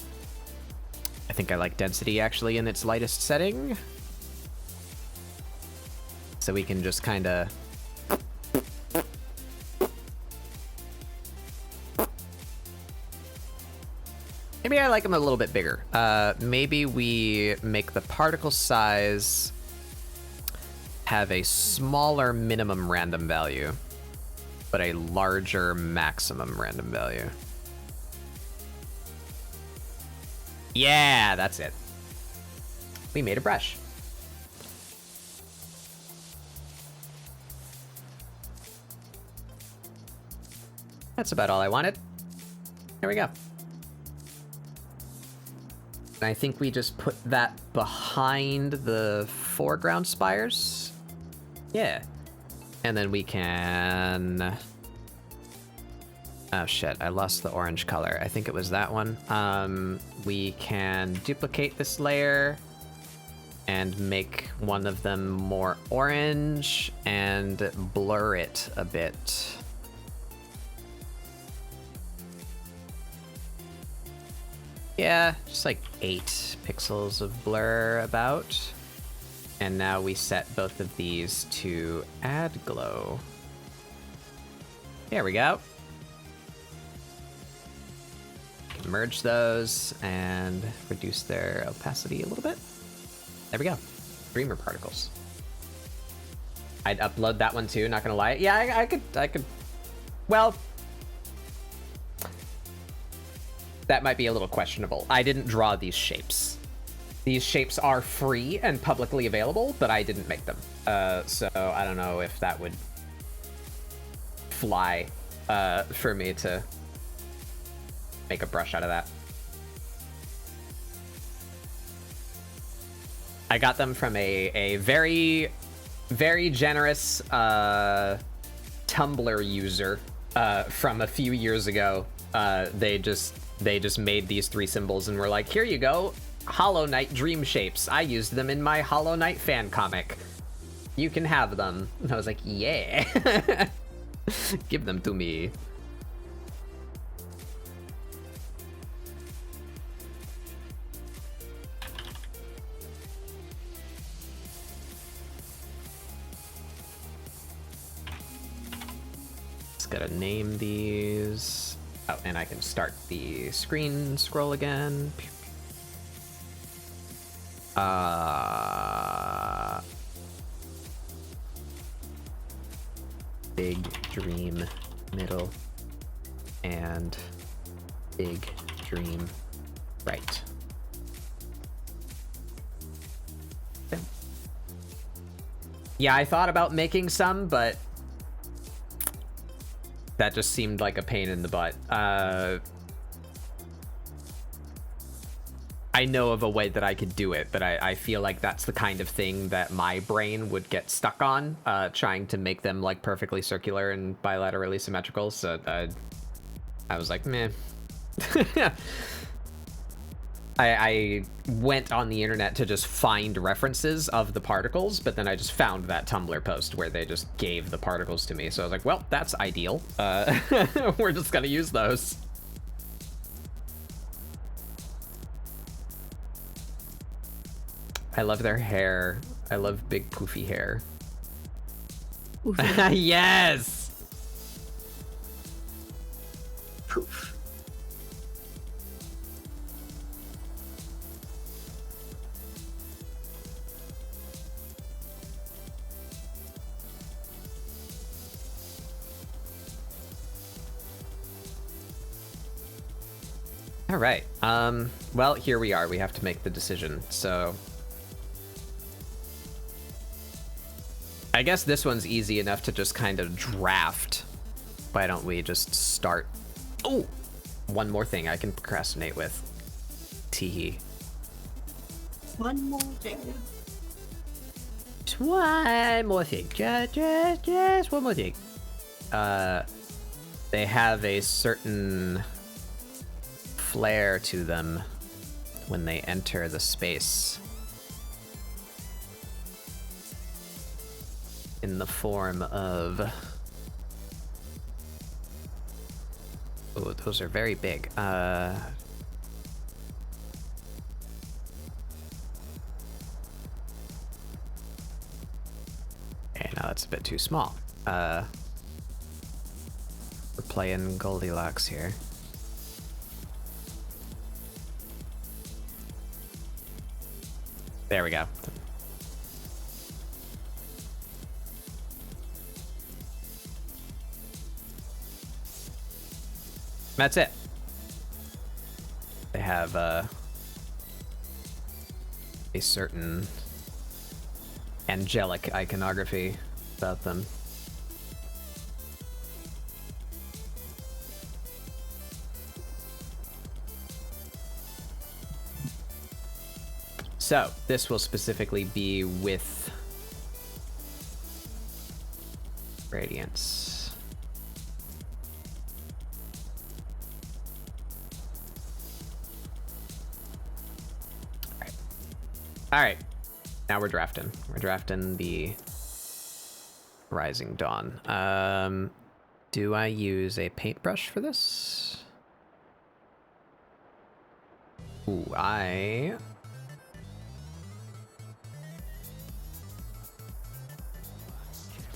I think I like density actually in its lightest setting. So we can just kind of. Maybe I like them a little bit bigger. Maybe we make the particle size have a smaller minimum random value, but a larger maximum random value. Yeah, that's it. We made a brush. That's about all I wanted. There we go. I think we just put that behind the foreground spires. Yeah. And then we can... Oh shit, I lost the orange color. I think it was that one. We can duplicate this layer and make one of them more orange and blur it a bit. Yeah, just like 8 pixels of blur about. And now we set both of these to add glow. There we go. Can merge those and reduce their opacity a little bit. There we go. Dreamer particles. I'd upload that one too, not gonna lie. Yeah, I could. Well, that might be a little questionable. I didn't draw these shapes. These shapes are free and publicly available, but I didn't make them. So I don't know if that would fly for me to make a brush out of that. I got them from a very, very generous Tumblr user from a few years ago. They just made these 3 symbols and were like, here you go, Hollow Knight dream shapes. I used them in my Hollow Knight fan comic. You can have them. And I was like, yeah. Give them to me. Just gotta name these. Oh, and I can start the screen scroll again. Big dream middle and big dream right. Okay. Yeah, I thought about making some, but that just seemed like a pain in the butt. I know of a way that I could do it, but I feel like that's the kind of thing that my brain would get stuck on, trying to make them like perfectly circular and bilaterally symmetrical. So I was like, meh. I went on the internet to just find references of the particles, but then I just found that Tumblr post where they just gave the particles to me. So I was like, well, that's ideal. We're just gonna use those. I love their hair. I love big poofy hair. Yes! Poof. All right. Well, here we are. We have to make the decision. So I guess this one's easy enough to just kind of draft. Why don't we just start? Oh, one more thing I can procrastinate with. Teehee. One more thing. Just just one more thing. Just one more thing. They have a certain flair to them when they enter the space. In the form of... Oh, those are very big. Okay, now that's a bit too small. We're playing Goldilocks here. There we go. That's it. They have a certain angelic iconography about them. So, this will specifically be with Radiance. Alright. Now we're drafting. We're drafting the Rising Dawn. Do I use a paintbrush for this? Ooh, I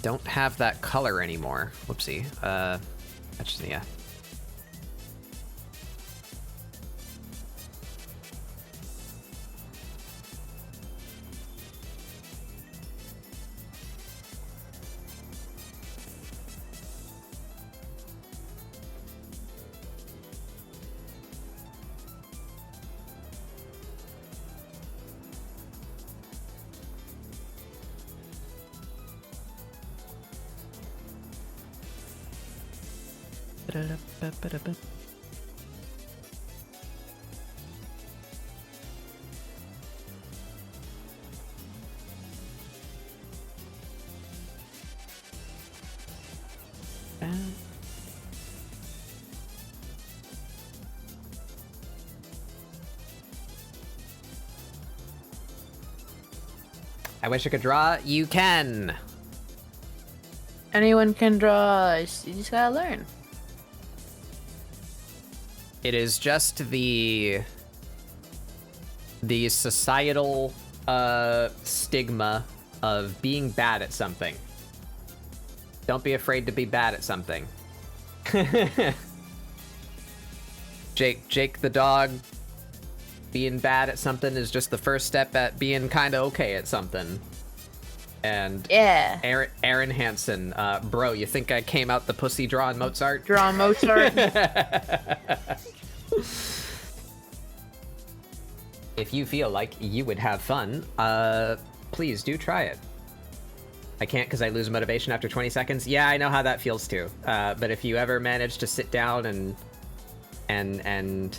don't have that color anymore. Whoopsie. Actually, yeah. I wish I could draw. You can. Anyone can draw. You just gotta learn. It is just the societal stigma of being bad at something. Don't be afraid to be bad at something. Jake the dog being bad at something is just the first step at being kind of okay at something. And yeah, Aaron Hansen, bro, you think I came out the pussy drawing Mozart? Drawing Mozart. If you feel like you would have fun, please do try it. I can't because I lose motivation after 20 seconds. Yeah, I know how that feels too. But if you ever manage to sit down and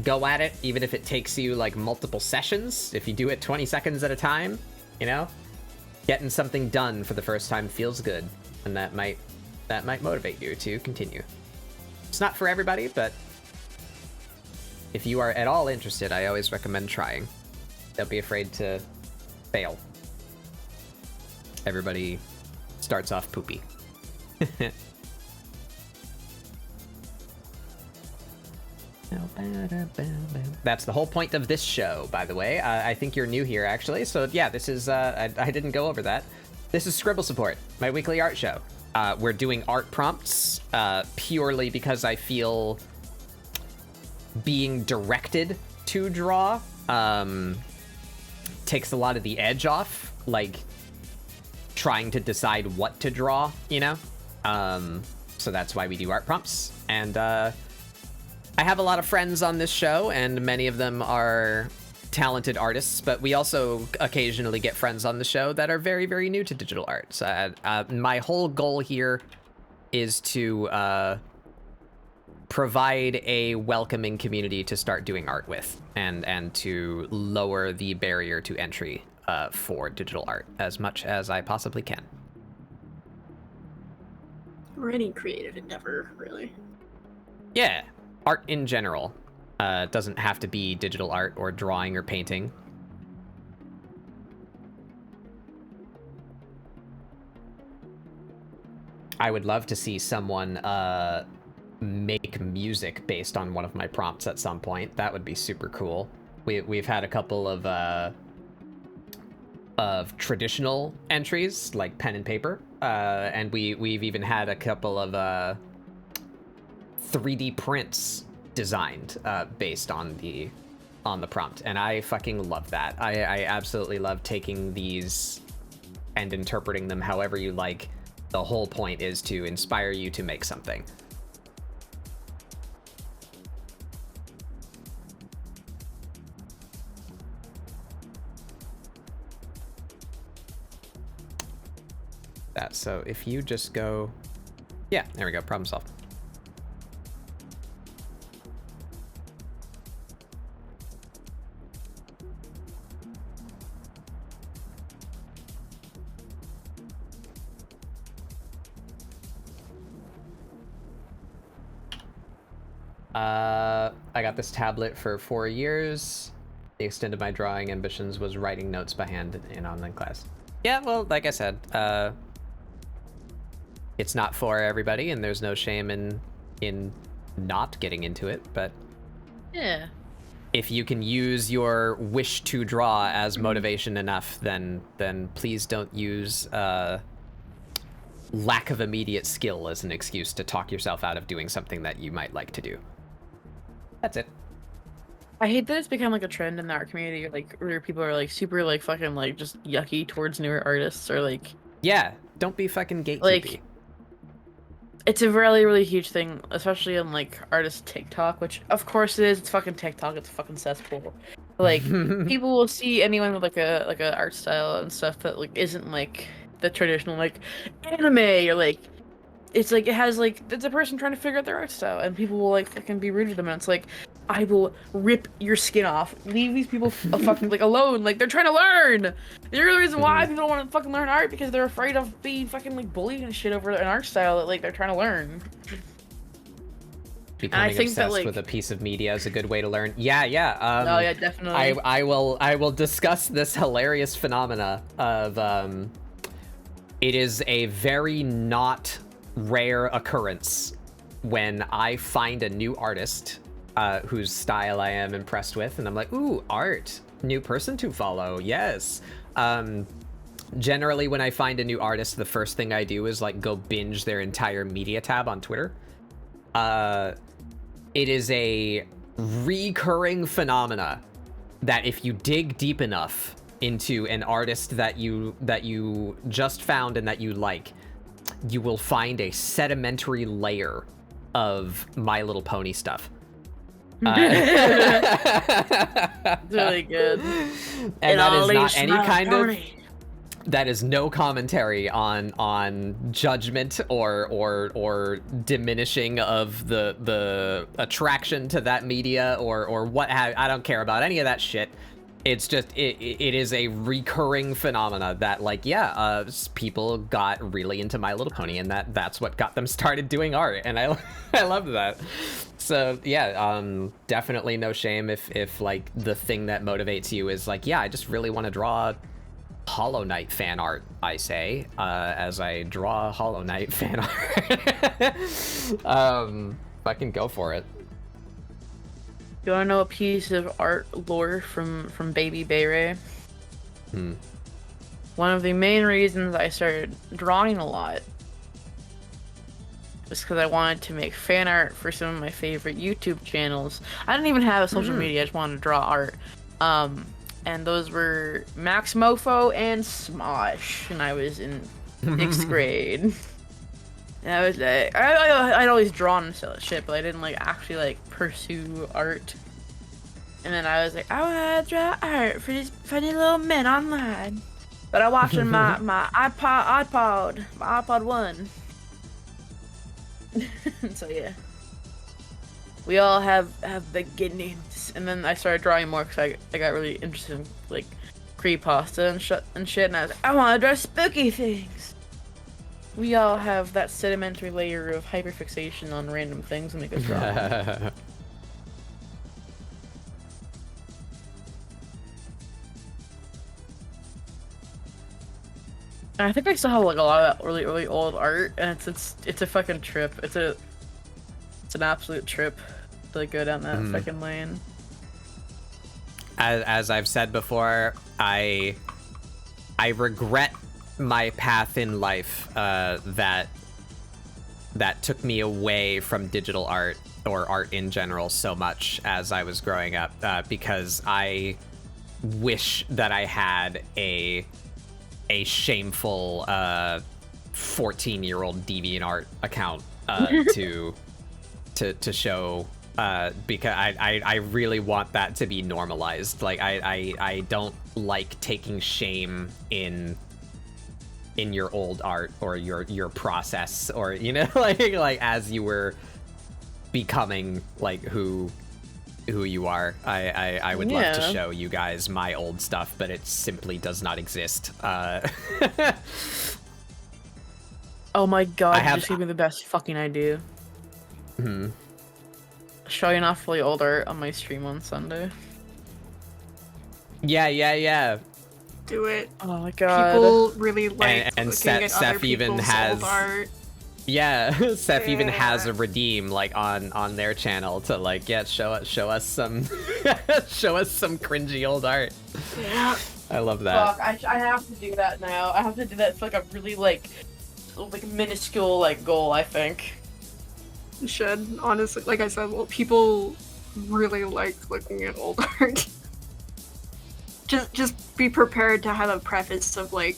go at it, even if it takes you like multiple sessions, if you do it 20 seconds at a time, you know, getting something done for the first time feels good, and that might motivate you to continue. It's not for everybody, but if you are at all interested, I always recommend trying. Don't be afraid to fail. Everybody starts off poopy. That's the whole point of this show, by the way. I think you're new here, actually. So yeah, this is, I didn't go over that. This is ScribbleSupport, my weekly art show. We're doing art prompts purely because I feel being directed to draw takes a lot of the edge off, like trying to decide what to draw, you know? So that's why we do art prompts. And I have a lot of friends on this show, and many of them are talented artists, but we also occasionally get friends on the show that are very, very new to digital art. So, my whole goal here is to provide a welcoming community to start doing art with, and to lower the barrier to entry for digital art as much as I possibly can. Or any creative endeavor, really. Yeah, art in general. Doesn't have to be digital art or drawing or painting. I would love to see someone make music based on one of my prompts at some point. That would be super cool. We've had a couple of traditional entries, like pen and paper, and we've even had a couple of 3D prints designed based on the prompt, and I fucking love that. I absolutely love taking these and interpreting them however you like. The whole point is to inspire you to make something. That, so if you just go, yeah, there we go, problem solved. I got this tablet for 4 years. The extent of my drawing ambitions was writing notes by hand in online class. Yeah, well, like I said, it's not for everybody, and there's no shame in not getting into it, but Yeah. if you can use your wish to draw as motivation enough, then please don't use lack of immediate skill as an excuse to talk yourself out of doing something that you might like to do. That's it. I hate that it's become like a trend in our community, like where people are like super like fucking like just yucky towards newer artists, or like Yeah, don't be fucking gatekeepy. Like, it's a really, really huge thing, especially on like artist TikTok, which of course it is. It's fucking TikTok. It's a fucking cesspool. Like people will see anyone with like a art style and stuff that like isn't like the traditional like anime, or like it's like it has like it's a person trying to figure out their art style, and people will like fucking be rude to them, and it's like I will rip your skin off. Leave these people fucking like alone. Like they're trying to learn. The only reason why people don't want to fucking learn art because they're afraid of being fucking like bullied and shit over an art style that like they're trying to learn. Becoming think that, obsessed like- with a piece of media is a good way to learn. Yeah. Oh yeah, definitely. I will discuss this hilarious phenomena of it is a very not rare occurrence when I find a new artist whose style I am impressed with, and I'm like, ooh, art, new person to follow, yes. Generally, when I find a new artist, the first thing I do is like go binge their entire media tab on Twitter. It is a recurring phenomena that if you dig deep enough into an artist that you just found and that you like, you will find a sedimentary layer of My Little Pony stuff. Really good. And that is not any kind of, that is no commentary on judgment or diminishing of the attraction to that media or what have. I don't care about any of that shit. It's just it is a recurring phenomena that like people got really into My Little Pony, and that's what got them started doing art, and I love that. So yeah, definitely no shame if like the thing that motivates you is like, yeah, I just really want to draw Hollow Knight fan art, I say, as I draw Hollow Knight fan art. Fucking go for it. You wanna know a piece of art lore from Baby Bayray? One of the main reasons I started drawing a lot was because I wanted to make fan art for some of my favorite YouTube channels. I didn't even have a social media, I just wanted to draw art. And those were Max Mofo and Smosh, and I was in 6th grade. And I was like, I'd always drawn and sell shit, but I didn't like actually like pursue art. And then I was like, I want to draw art for these funny little men online. But I watched on my iPod 1. So yeah, we all have beginnings. And then I started drawing more because I got really interested in like creepypasta and shit, and I was like, I want to draw spooky things. We all have that sedimentary layer of hyperfixation on random things and make us draw them. And I think I still have like a lot of that really old art, and it's a fucking trip. It's an absolute trip to like, go down that fucking lane. As I've said before, I regret my path in life that took me away from digital art or art in general so much as I was growing up, because I wish that I had a shameful 14-year-old DeviantArt account to show, because I really want that to be normalized. Like I don't like taking shame in your old art or your process, or like as you were becoming like who you are. I would love to show you guys my old stuff, but it simply does not exist. Oh my god, you just gave me the best fucking idea. Showing off really old art on my stream on Sunday. Yeah. Do it. Oh my god. People really like and looking at other Seth even people's has old art. Yeah, Seth even has a redeem like on their channel to like show us some show us some cringy old art. Yeah. I love that. Fuck, I have to do that now. I have to do that for like a really like minuscule like goal, I think. You should, honestly. Like I said, well, people really like looking at old art. Just be prepared to have a preface of like,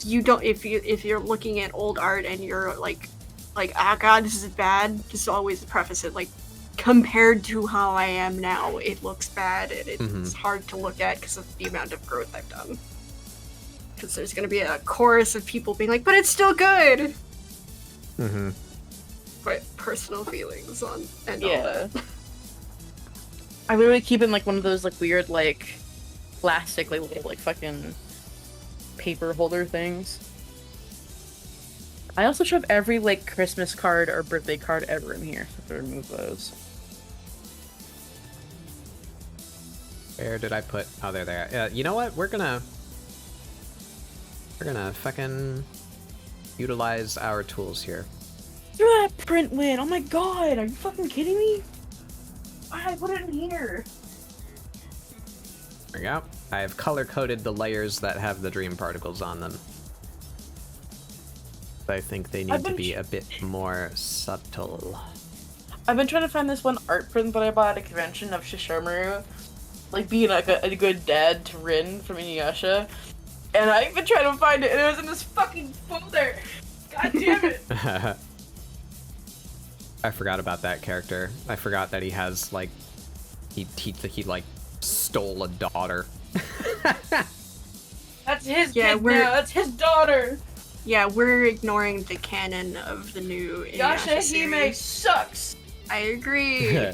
you don't, if you're looking at old art and you're like ah god, this is bad, just always preface it like, compared to how I am now, it looks bad and it's hard to look at because of the amount of growth I've done. Because there's gonna be a chorus of people being like, but it's still good. But personal feelings on and all that. I literally keep in like one of those like weird like plastic like fucking paper holder things. I also shove every like Christmas card or birthday card ever in here, so I have to remove those. Where did I put? Oh, there. You know what? We're gonna fucking utilize our tools here. Look at that print win! Oh my god! Are you fucking kidding me? I put it in here. There we go. I have color-coded the layers that have the dream particles on them. I think they need to be a bit more subtle. I've been trying to find this one art print that I bought at a convention of Shishomaru, like being like a good dad to Rin from Inuyasha, and I've been trying to find it, and it was in this fucking folder. God damn it! I forgot about that character. I forgot that he has like he like stole a daughter. That's his kid now. That's his daughter. Yeah, we're ignoring the canon of the new Inuyasha Hime series. sucks. I agree.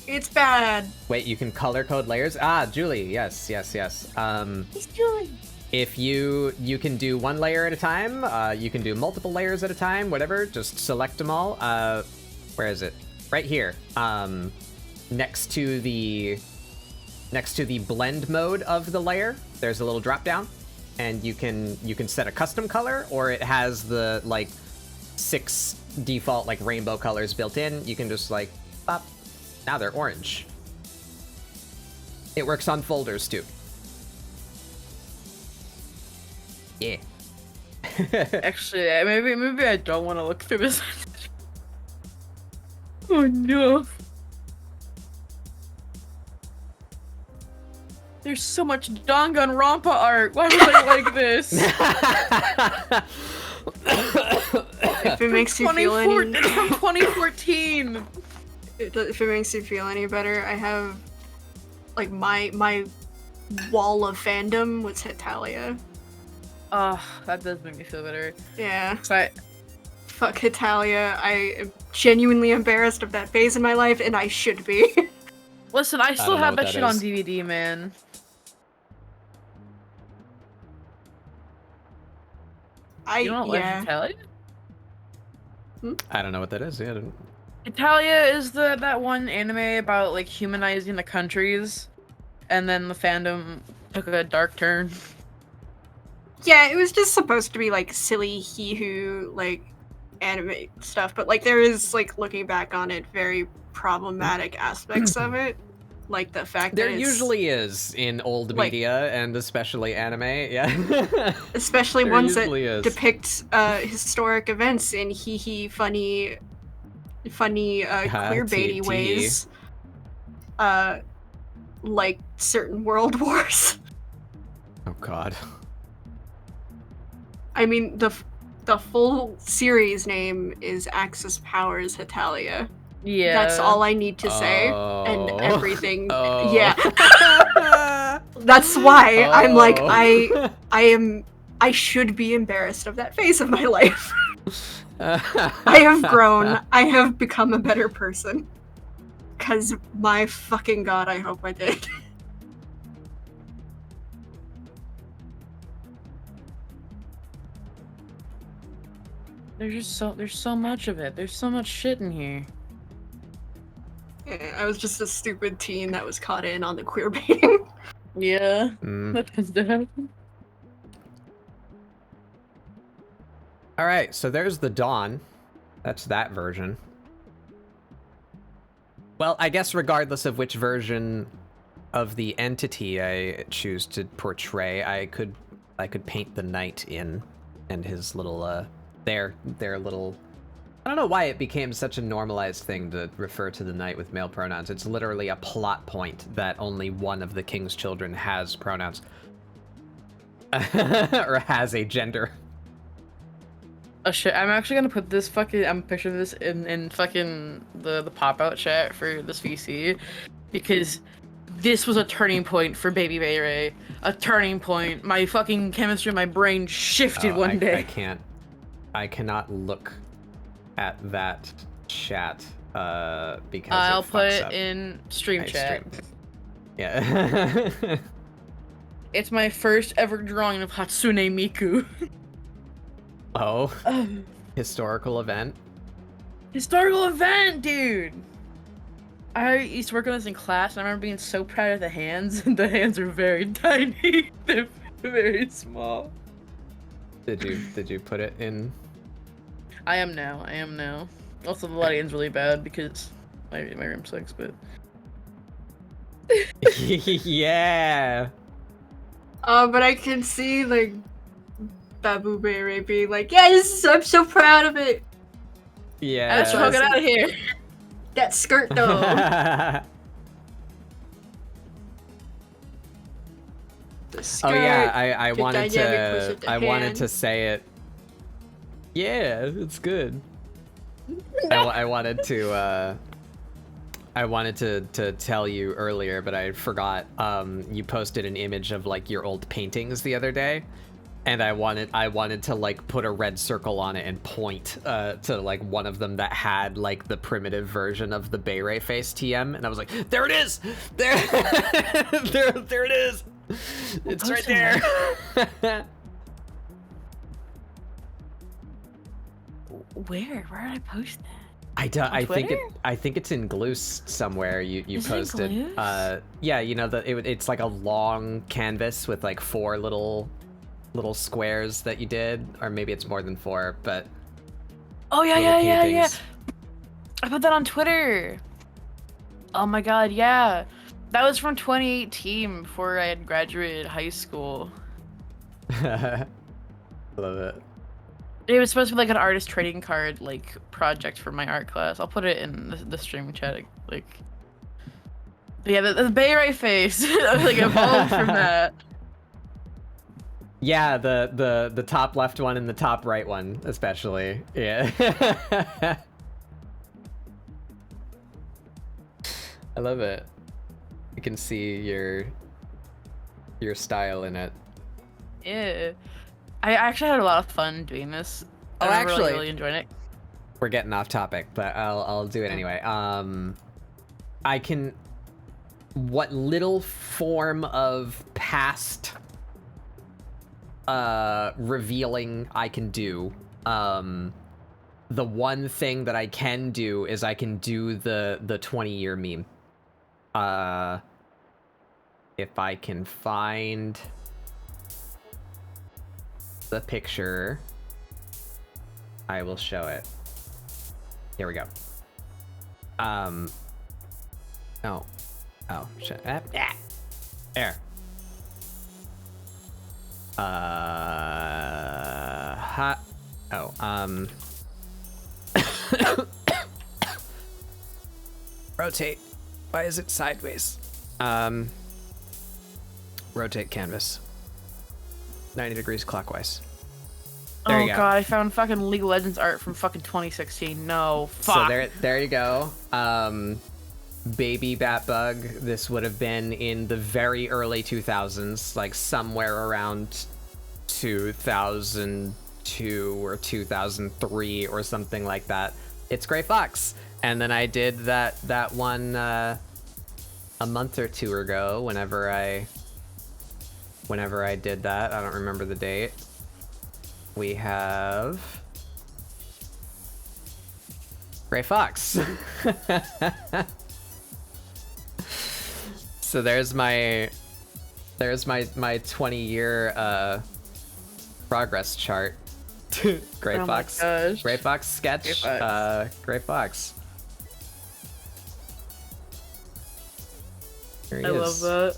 It's bad. Wait, you can color code layers? Ah, Julie. Yes. It's Julie. If you can do one layer at a time, you can do multiple layers at a time, whatever, just select them all. Where is it? Right here. Next to the blend mode of the layer, there's a little drop down, and you can set a custom color, or it has the like 6 default like rainbow colors built in. You can just like pop. Now they're orange. It works on folders too. Yeah. Actually, maybe I don't want to look through this. Oh no. There's so much Danganronpa art. Why was I like this? If it makes you feel any... It's from 2014. If it makes you feel any better, I have like my wall of fandom was Hitalia. Oh, that does make me feel better. Yeah. But fuck Hitalia. I am genuinely embarrassed of that phase in my life, and I should be. listen, I still don't know have what that shit that on is. DVD, man. You don't like yeah. Italia? I don't know what that is. Yeah. I don't... Italia is that one anime about like humanizing the countries, and then the fandom took a dark turn. Yeah, it was just supposed to be like silly hee-hoo like anime stuff, but like there is like looking back on it very problematic aspects of it. Like the fact There that it's, usually is in old like- media and especially anime. Yeah. especially There ones that usually is. depict historic events in hee-hee funny queer baity TT. ways. Like certain world wars. Oh God. I mean, the full series name is Axis Powers Hitalia. Yeah. That's all I need to say, and Oh. everything. Oh. Yeah, that's why I'm like Oh. I should be embarrassed of that phase of my life. I have grown. I have become a better person. Cause my fucking god, I hope I did. There's so much of it. There's so much shit in here. I was just a stupid teen that was caught in on the queer baiting. Yeah. Mm. That tends to happen. All right, so there's the Dawn. That's that version. Well, I guess regardless of which version of the entity I choose to portray, I could paint the knight in, and his little their little. I don't know why it became such a normalized thing to refer to the knight with male pronouns. It's literally a plot point that only one of the king's children has pronouns. Or has a gender. Oh shit, I'm actually gonna put this I'm picturing this in fucking the pop-out chat for this VC, because this was a turning point for Baby Bay Ray. A turning point. My fucking chemistry in my brain shifted one day. I cannot look at that chat because I'll it put fucks it up in stream my chat. stream. Yeah. It's my first ever drawing of Hatsune Miku. Oh. Historical event. Historical event, dude! I used to work on this in class, and I remember being so proud of the hands. The hands are very tiny. They're very small. Did you put it in? I am now. Also, the lighting's really bad because my room sucks, but... Yeah. But I can see like Babu Bere being like, yes, I'm so proud of it. Yeah. Let's get out of here. That skirt though. The skirt, Oh yeah, I the wanted dynamic push to of the I wanted hand. to say it. Yeah, it's good. I wanted to tell you earlier, but I forgot. You posted an image of like your old paintings the other day, and I wanted to like put a red circle on it and point to like one of them that had like the primitive version of the Beret face TM, and I was like, there it is, there it is, it's right there. Where did I post that? I think it's in Gloose somewhere. You Is it in posted. Gloose? Yeah, you know it's like a long canvas with like 4 little squares that you did, or maybe it's more than 4, but Oh yeah, little yeah. paintings. I put that on Twitter. Oh my god, yeah. That was from 2018, before I had graduated high school. Love it. It was supposed to be like an artist trading card like project for my art class. I'll put it in the stream chat. Like, but yeah, the Bay Ray face like evolved from that. Yeah, the top left one and the top right one, especially. Yeah. I love it. You can see your style in it. Yeah. I actually had a lot of fun doing this. Oh, I actually- really enjoyed it. We're getting off topic, but I'll do it anyway. I can. What little form of past revealing I can do. The one thing that I can do is I can do the 20-year meme. If I can find the picture, I will show it. Here we go. Oh, shit. There. Rotate. Why is it sideways? Rotate canvas. 90 degrees clockwise. There you go. God, I found fucking League of Legends art from fucking 2016. No, fuck. So there you go. Baby Bat-Bug. This would have been in the very early 2000s, like somewhere around 2002 or 2003 or something like that. It's Gray Fox. And then I did that one a month or two ago. Whenever I did that, I don't remember the date. We have Gray Fox. So there's my 20-year progress chart. Gray Fox. Gray Fox sketch. Gray Fox. Here he is. love that.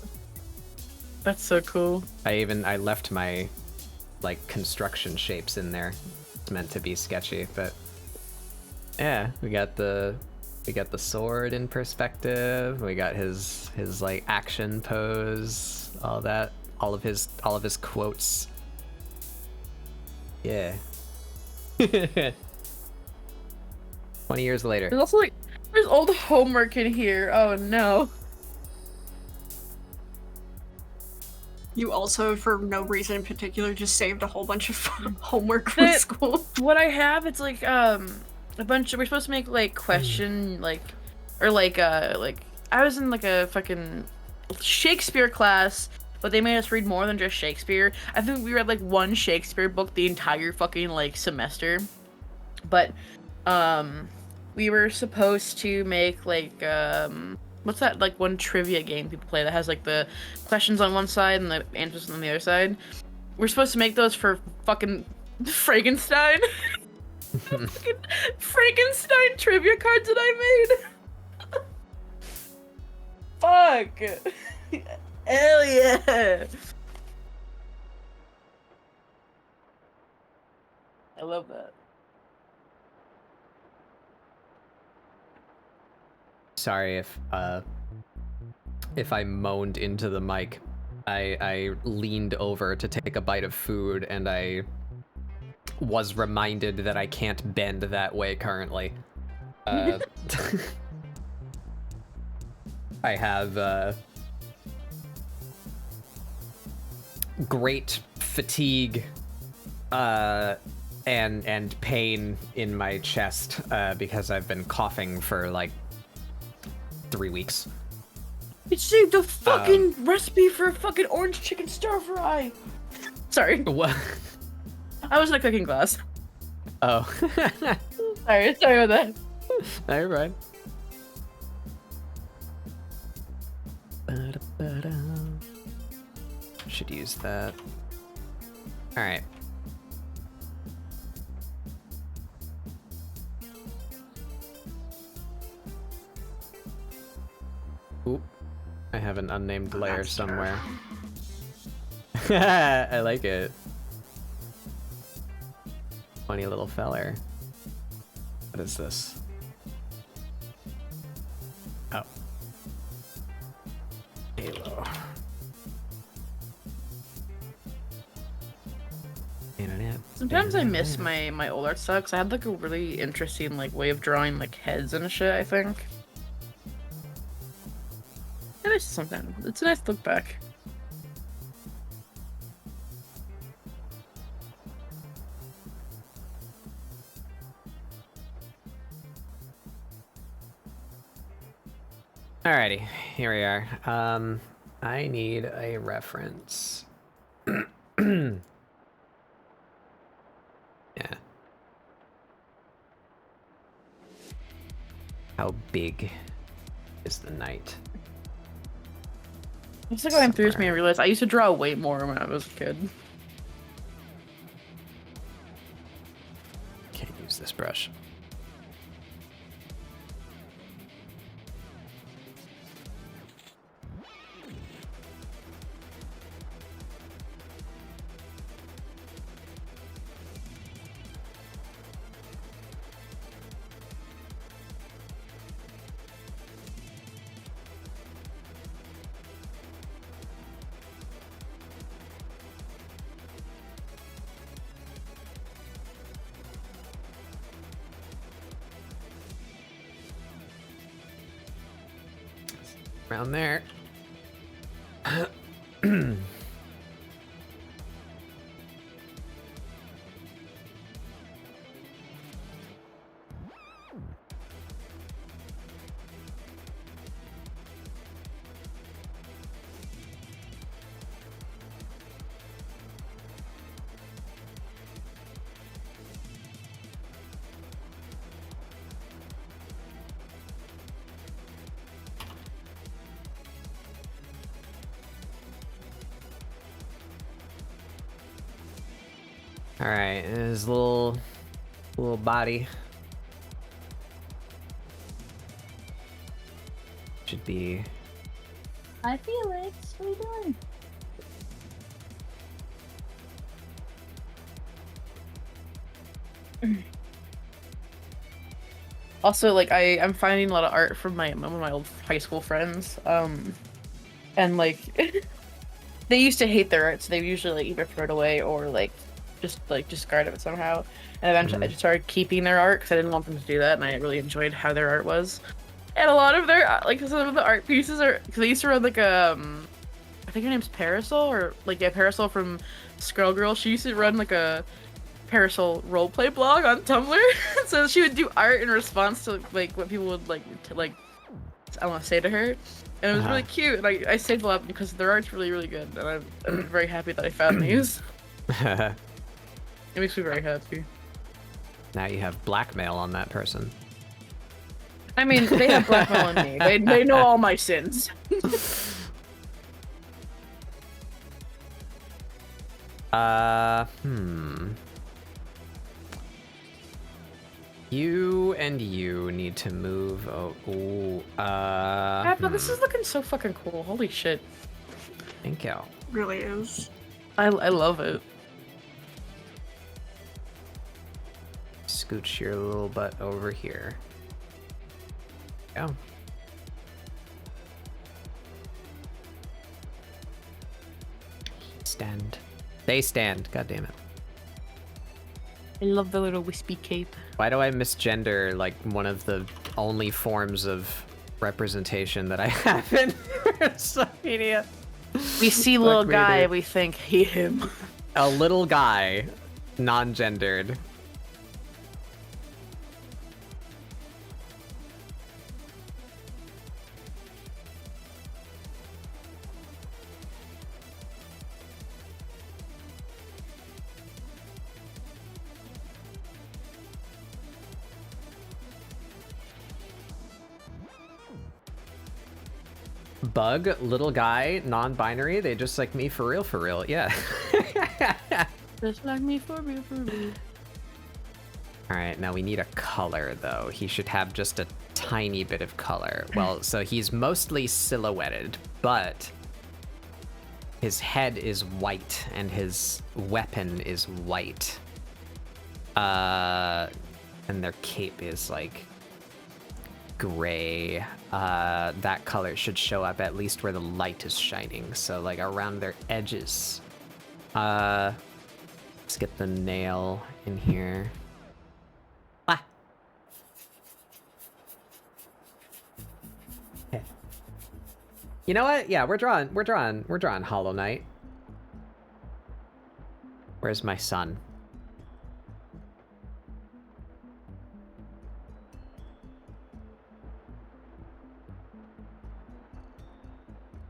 That's so cool. I left my like construction shapes in there. It's meant to be sketchy, but yeah, we got the sword in perspective. We got his like action pose, all that, all of his quotes. Yeah. 20 years later. There's also like there's old homework in here. Oh no. You also, for no reason in particular, just saved a whole bunch of homework from school. What I have, it's like a bunch of, we're supposed to make like question I was in like a fucking Shakespeare class, but they made us read more than just Shakespeare. I think we read like one Shakespeare book the entire fucking like semester. But we were supposed to make like what's that like one trivia game people play that has like the questions on one side and the answers on the other side? We're supposed to make those for fucking Frankenstein. Fucking Frankenstein trivia cards that I made. Fuck. Hell yeah. I love that. Sorry if I moaned into the mic. I leaned over to take a bite of food and I was reminded that I can't bend that way currently. I have great fatigue and pain in my chest because I've been coughing for like 3 weeks. It saved a fucking recipe for a fucking orange chicken stir fry. Sorry. What? I was in a cooking class. Oh. Sorry about that. No, you're right. Should use that. Alright. Oop. I have an unnamed layer somewhere. I like it. Funny little feller. What is this? Oh. Halo. Sometimes I miss my old art stuff 'cause I had like a really interesting like way of drawing like heads and shit, I think. It is sometimes. It's a nice look back. Alrighty, here we are. I need a reference. How big is the night? Just going through this, me and realized I used to draw way more when I was a kid. Can't use this brush. Around there. All right, his little body should be. Hi, Felix. What are you doing? Also, like I'm finding a lot of art from one of my old high school friends. And like they used to hate their art, so they usually like either throw it away or like just discard it somehow. And eventually, I just started keeping their art because I didn't want them to do that, and I really enjoyed how their art was. And a lot of their like some of the art pieces are because they used to run like I think her name's Parasol or like yeah Parasol from Skull Girl. She used to run like a Parasol roleplay blog on Tumblr. So she would do art in response to like what people would like I want to say to her, and it was really cute. And I saved a lot because their art's really good, and I'm very happy that I found these. It makes me very happy. Now you have blackmail on that person. I mean, they have blackmail on me. They know all my sins. You and you need to move. But this is looking so fucking cool. Holy shit. Thank you. Really is. I love it. Scooch your little butt over here. Go. Stand. They stand. God damn it. I love the little wispy cape. Why do I misgender like one of the only forms of representation that I have in social media? We see little guy, we think he, him. A little guy, non-gendered. Bug, little guy, non-binary, they just like me for real, yeah. Just like me for real. Alright, now we need a color though. He should have just a tiny bit of color. Well, so he's mostly silhouetted, but his head is white and his weapon is white. And their cape is like gray. That color should show up at least where the light is shining, so like around their edges. Let's get the nail in here. Ah. Okay. You know what? Yeah, we're drawing Hollow Knight. Where's my son?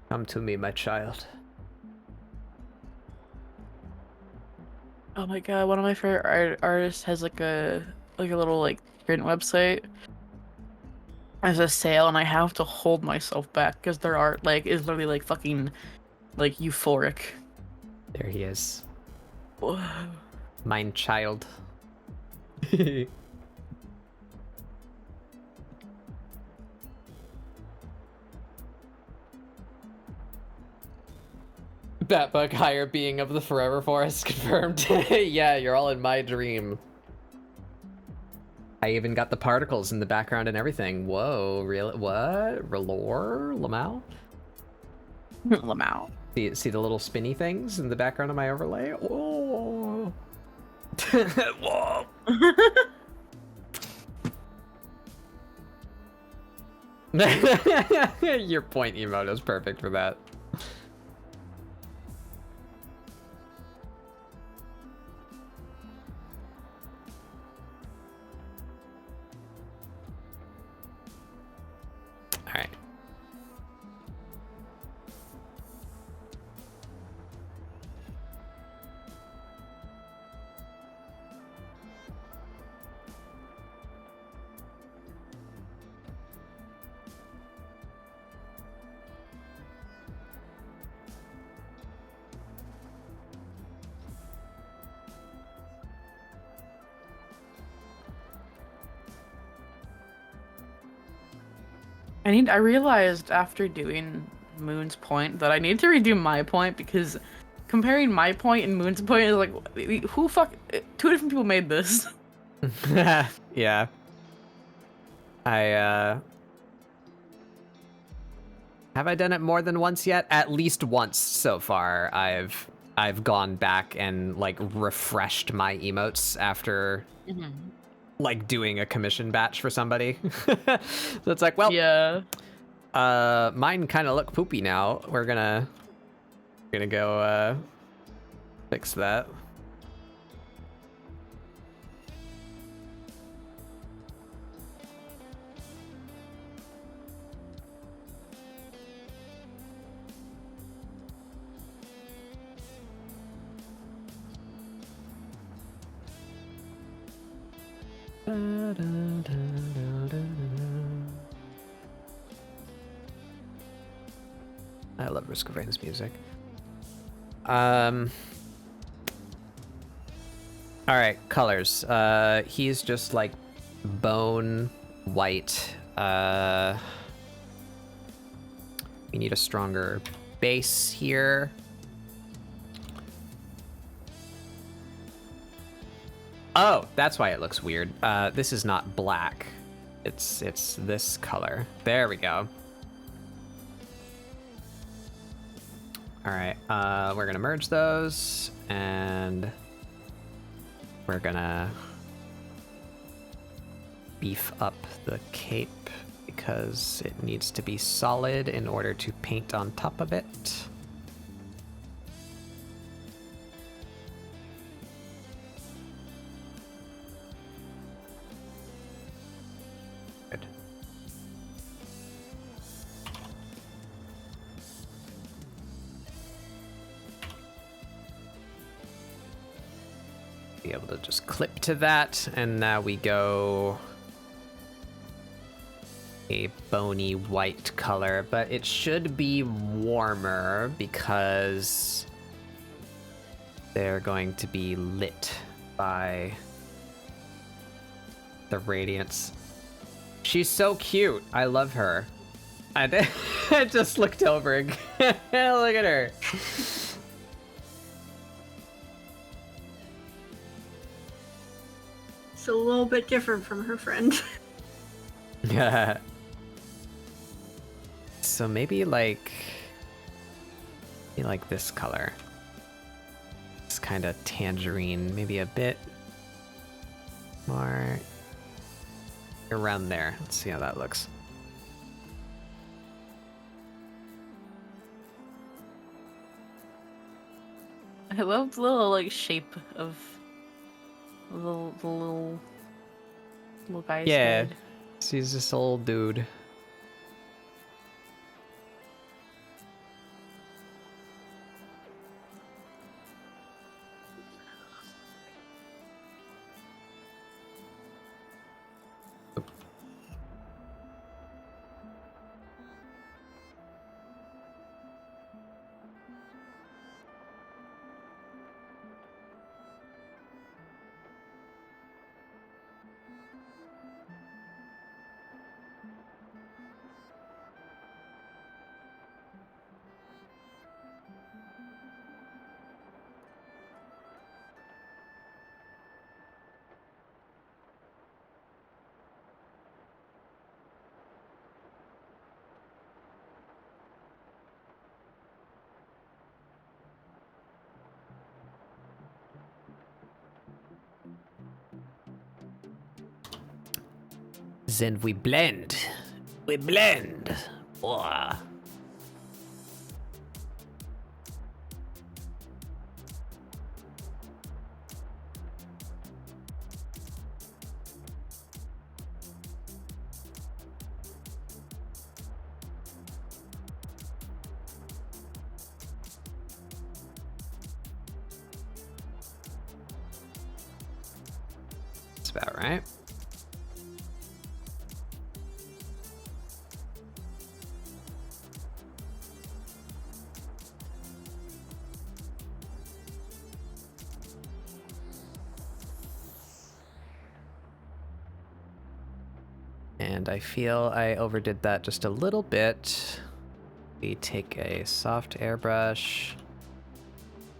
Come to me, my child. Oh my god, one of my favorite artists has like a little like print website. as a sail, and I have to hold myself back because their art like is literally like fucking like euphoric. There he is. Whoa. Mine child. Batbug higher being of the Forever Forest confirmed. Yeah, you're all in my dream. I even got the particles in the background and everything. Whoa, really? What? Relore? Lamau? Lamau. See the little spinny things in the background of my overlay? Oh. Whoa. Your point emote is perfect for that. All right. I realized after doing Moon's point that I need to redo my point because comparing my point and Moon's point is like, who fuck? 2 different people made this. Yeah. Have I done it more than once yet? At least once so far. I've gone back and like refreshed my emotes after like doing a commission batch for somebody. So it's like, well, Yeah. mine kind of look poopy now. We're gonna go fix that. I love Risk of Rain's music. All right, colors. He's just like bone white. We need a stronger base here. Oh, that's why it looks weird. This is not black. It's this color. There we go. All right, we're gonna merge those, and we're gonna beef up the cape because it needs to be solid in order to paint on top of it. Good. Be able to just clip to that, and now we go a bony white color, but it should be warmer because they're going to be lit by the radiance. She's so cute. I love her. I just looked over again. Look at her. It's a little bit different from her friend. So maybe like this color. It's kind of tangerine, maybe a bit more around there. Let's see how that looks. I love the little like shape of the little guy's Yeah, head. he's this old dude. and we blend. We blend. Whoa. That's about right. And I feel I overdid that just a little bit. We take a soft airbrush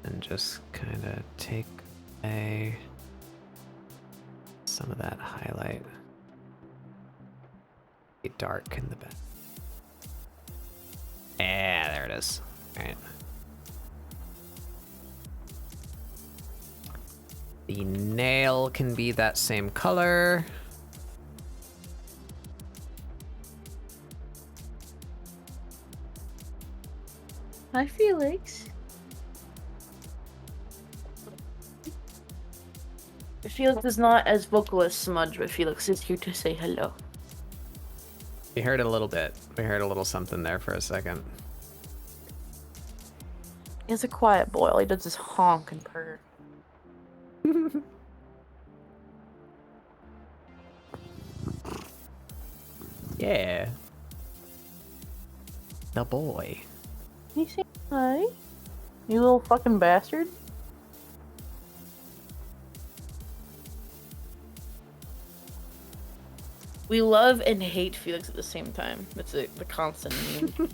and just kind of take away some of that highlight. Be dark in the back. Yeah, there it is. All right. The nail can be that same color. Hi, Felix. Felix is not as vocal as Smudge, but Felix is here to say hello. We heard it a little bit. We heard a little something there for a second. He's a quiet boy. All he does is honk and purr. Yeah. The boy. Can you say hi? You little fucking bastard. We love and hate Felix at the same time. That's the constant meme.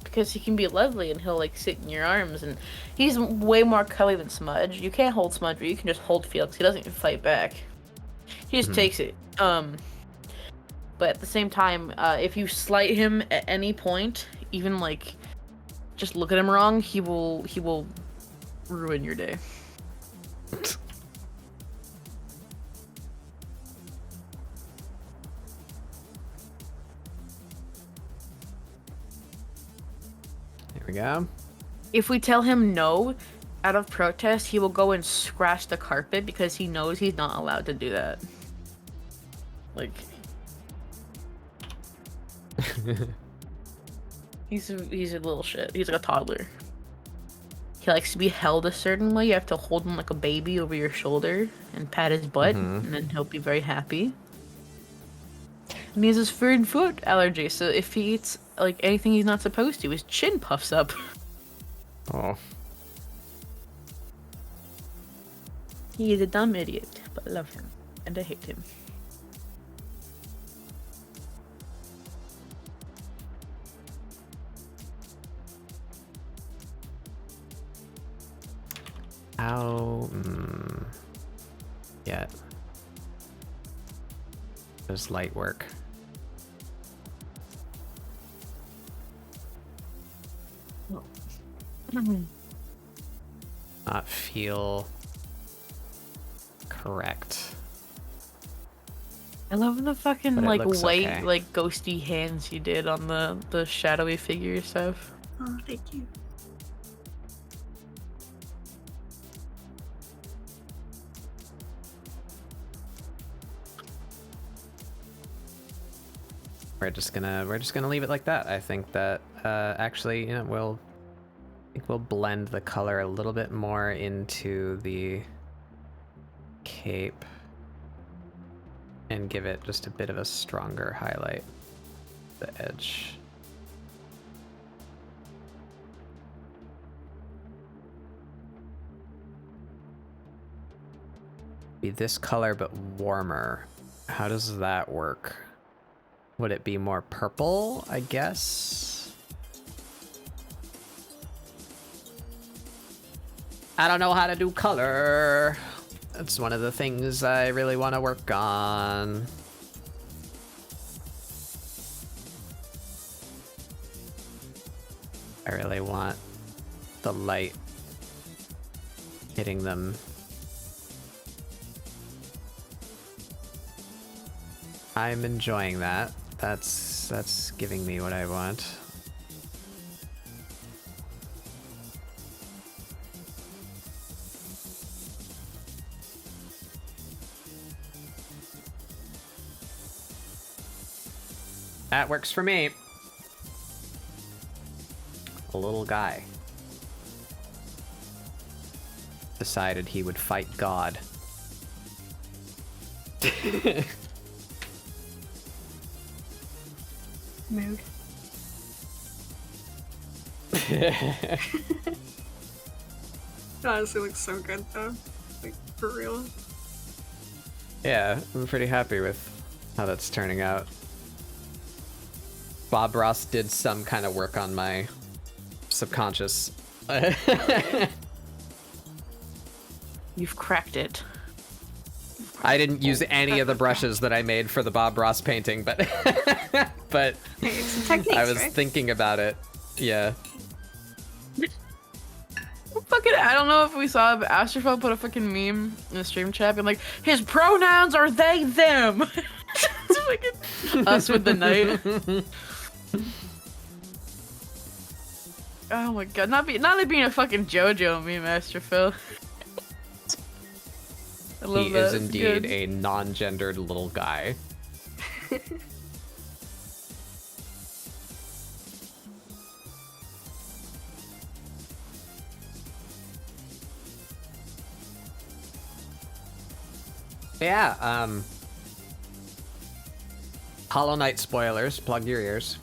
Because he can be lovely and he'll like sit in your arms, and he's way more cuddly than Smudge. You can't hold Smudge, but you can just hold Felix. He doesn't even fight back. He just takes it. But at the same time, if you slight him at any point, even like just look at him wrong, he will ruin your day. Here we go. If we tell him no, out of protest, he will go and scratch the carpet because he knows he's not allowed to do that. Like, he's a little shit. He's like a toddler. He likes to be held a certain way. You have to hold him like a baby over your shoulder and pat his butt, and then he'll be very happy. And he has his fur and foot allergy, so if he eats like anything he's not supposed to, his chin puffs up. Oh. He is a dumb idiot, but I love him, and I hate him. How? Yeah. Does light work? Not feel correct. I love the fucking But it like looks white okay. like ghosty hands you did on the shadowy figure stuff. Oh, thank you. We're just gonna leave it like that. I think that actually, we'll blend the color a little bit more into the cape and give it just a bit of a stronger highlight at the edge. Be this color but warmer. How does that work? Would it be more purple, I guess? I don't know how to do color. That's one of the things I really want to work on. I really want the light hitting them. I'm enjoying that. That's giving me what I want. That works for me. A little guy decided he would fight God. Mood. It honestly looks so good though. Like, for real. Yeah, I'm pretty happy with how that's turning out. Bob Ross did some kind of work on my subconscious. You've cracked it. I didn't use any of the brushes that I made for the Bob Ross painting, but but Hey, it's some techniques, I was right? thinking about it. Yeah. Fucking, I don't know if we saw, but Astrophone put a fucking meme in the stream chat and like, his pronouns are they, them. It's fucking us with the knight. Oh my god, not it being a fucking JoJo meme, Astrophone. I love He that. is It's indeed good. a non-gendered little guy. Yeah, Hollow Knight spoilers, plug your ears.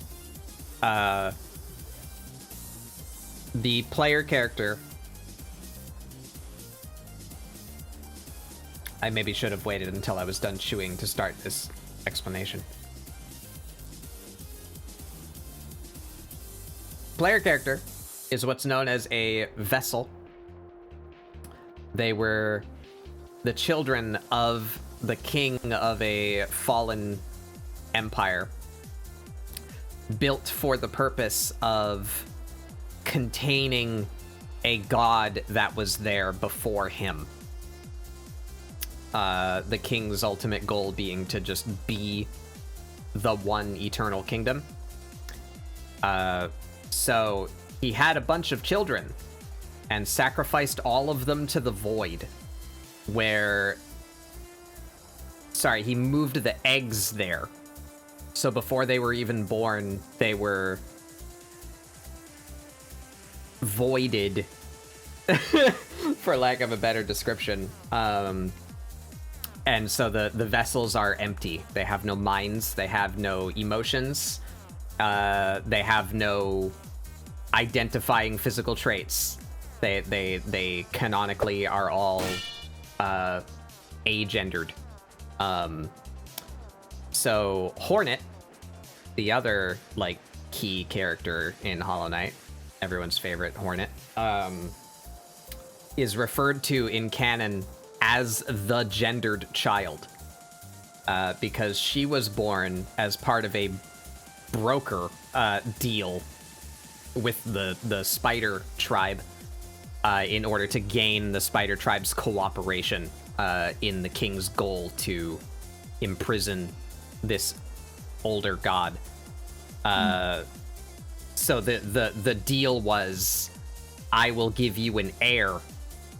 The player character. I maybe should have waited until I was done chewing to start this explanation. Player character is what's known as a vessel. They were the children of the king of a fallen empire, built for the purpose of containing a god that was there before him. The king's ultimate goal being to just be the one eternal kingdom. So he had a bunch of children and sacrificed all of them to the void, where... Sorry, he moved the eggs there. So before they were even born, they were voided, for lack of a better description. And so the vessels are empty. They have no minds. They have no emotions. They have no identifying physical traits. They canonically are all agendered. So Hornet, the other like key character in Hollow Knight, everyone's favorite Hornet, is referred to in canon as the gendered child, because she was born as part of a broker deal with the spider tribe in order to gain the spider tribe's cooperation in the king's goal to imprison this older god. So the deal was, I will give you an heir,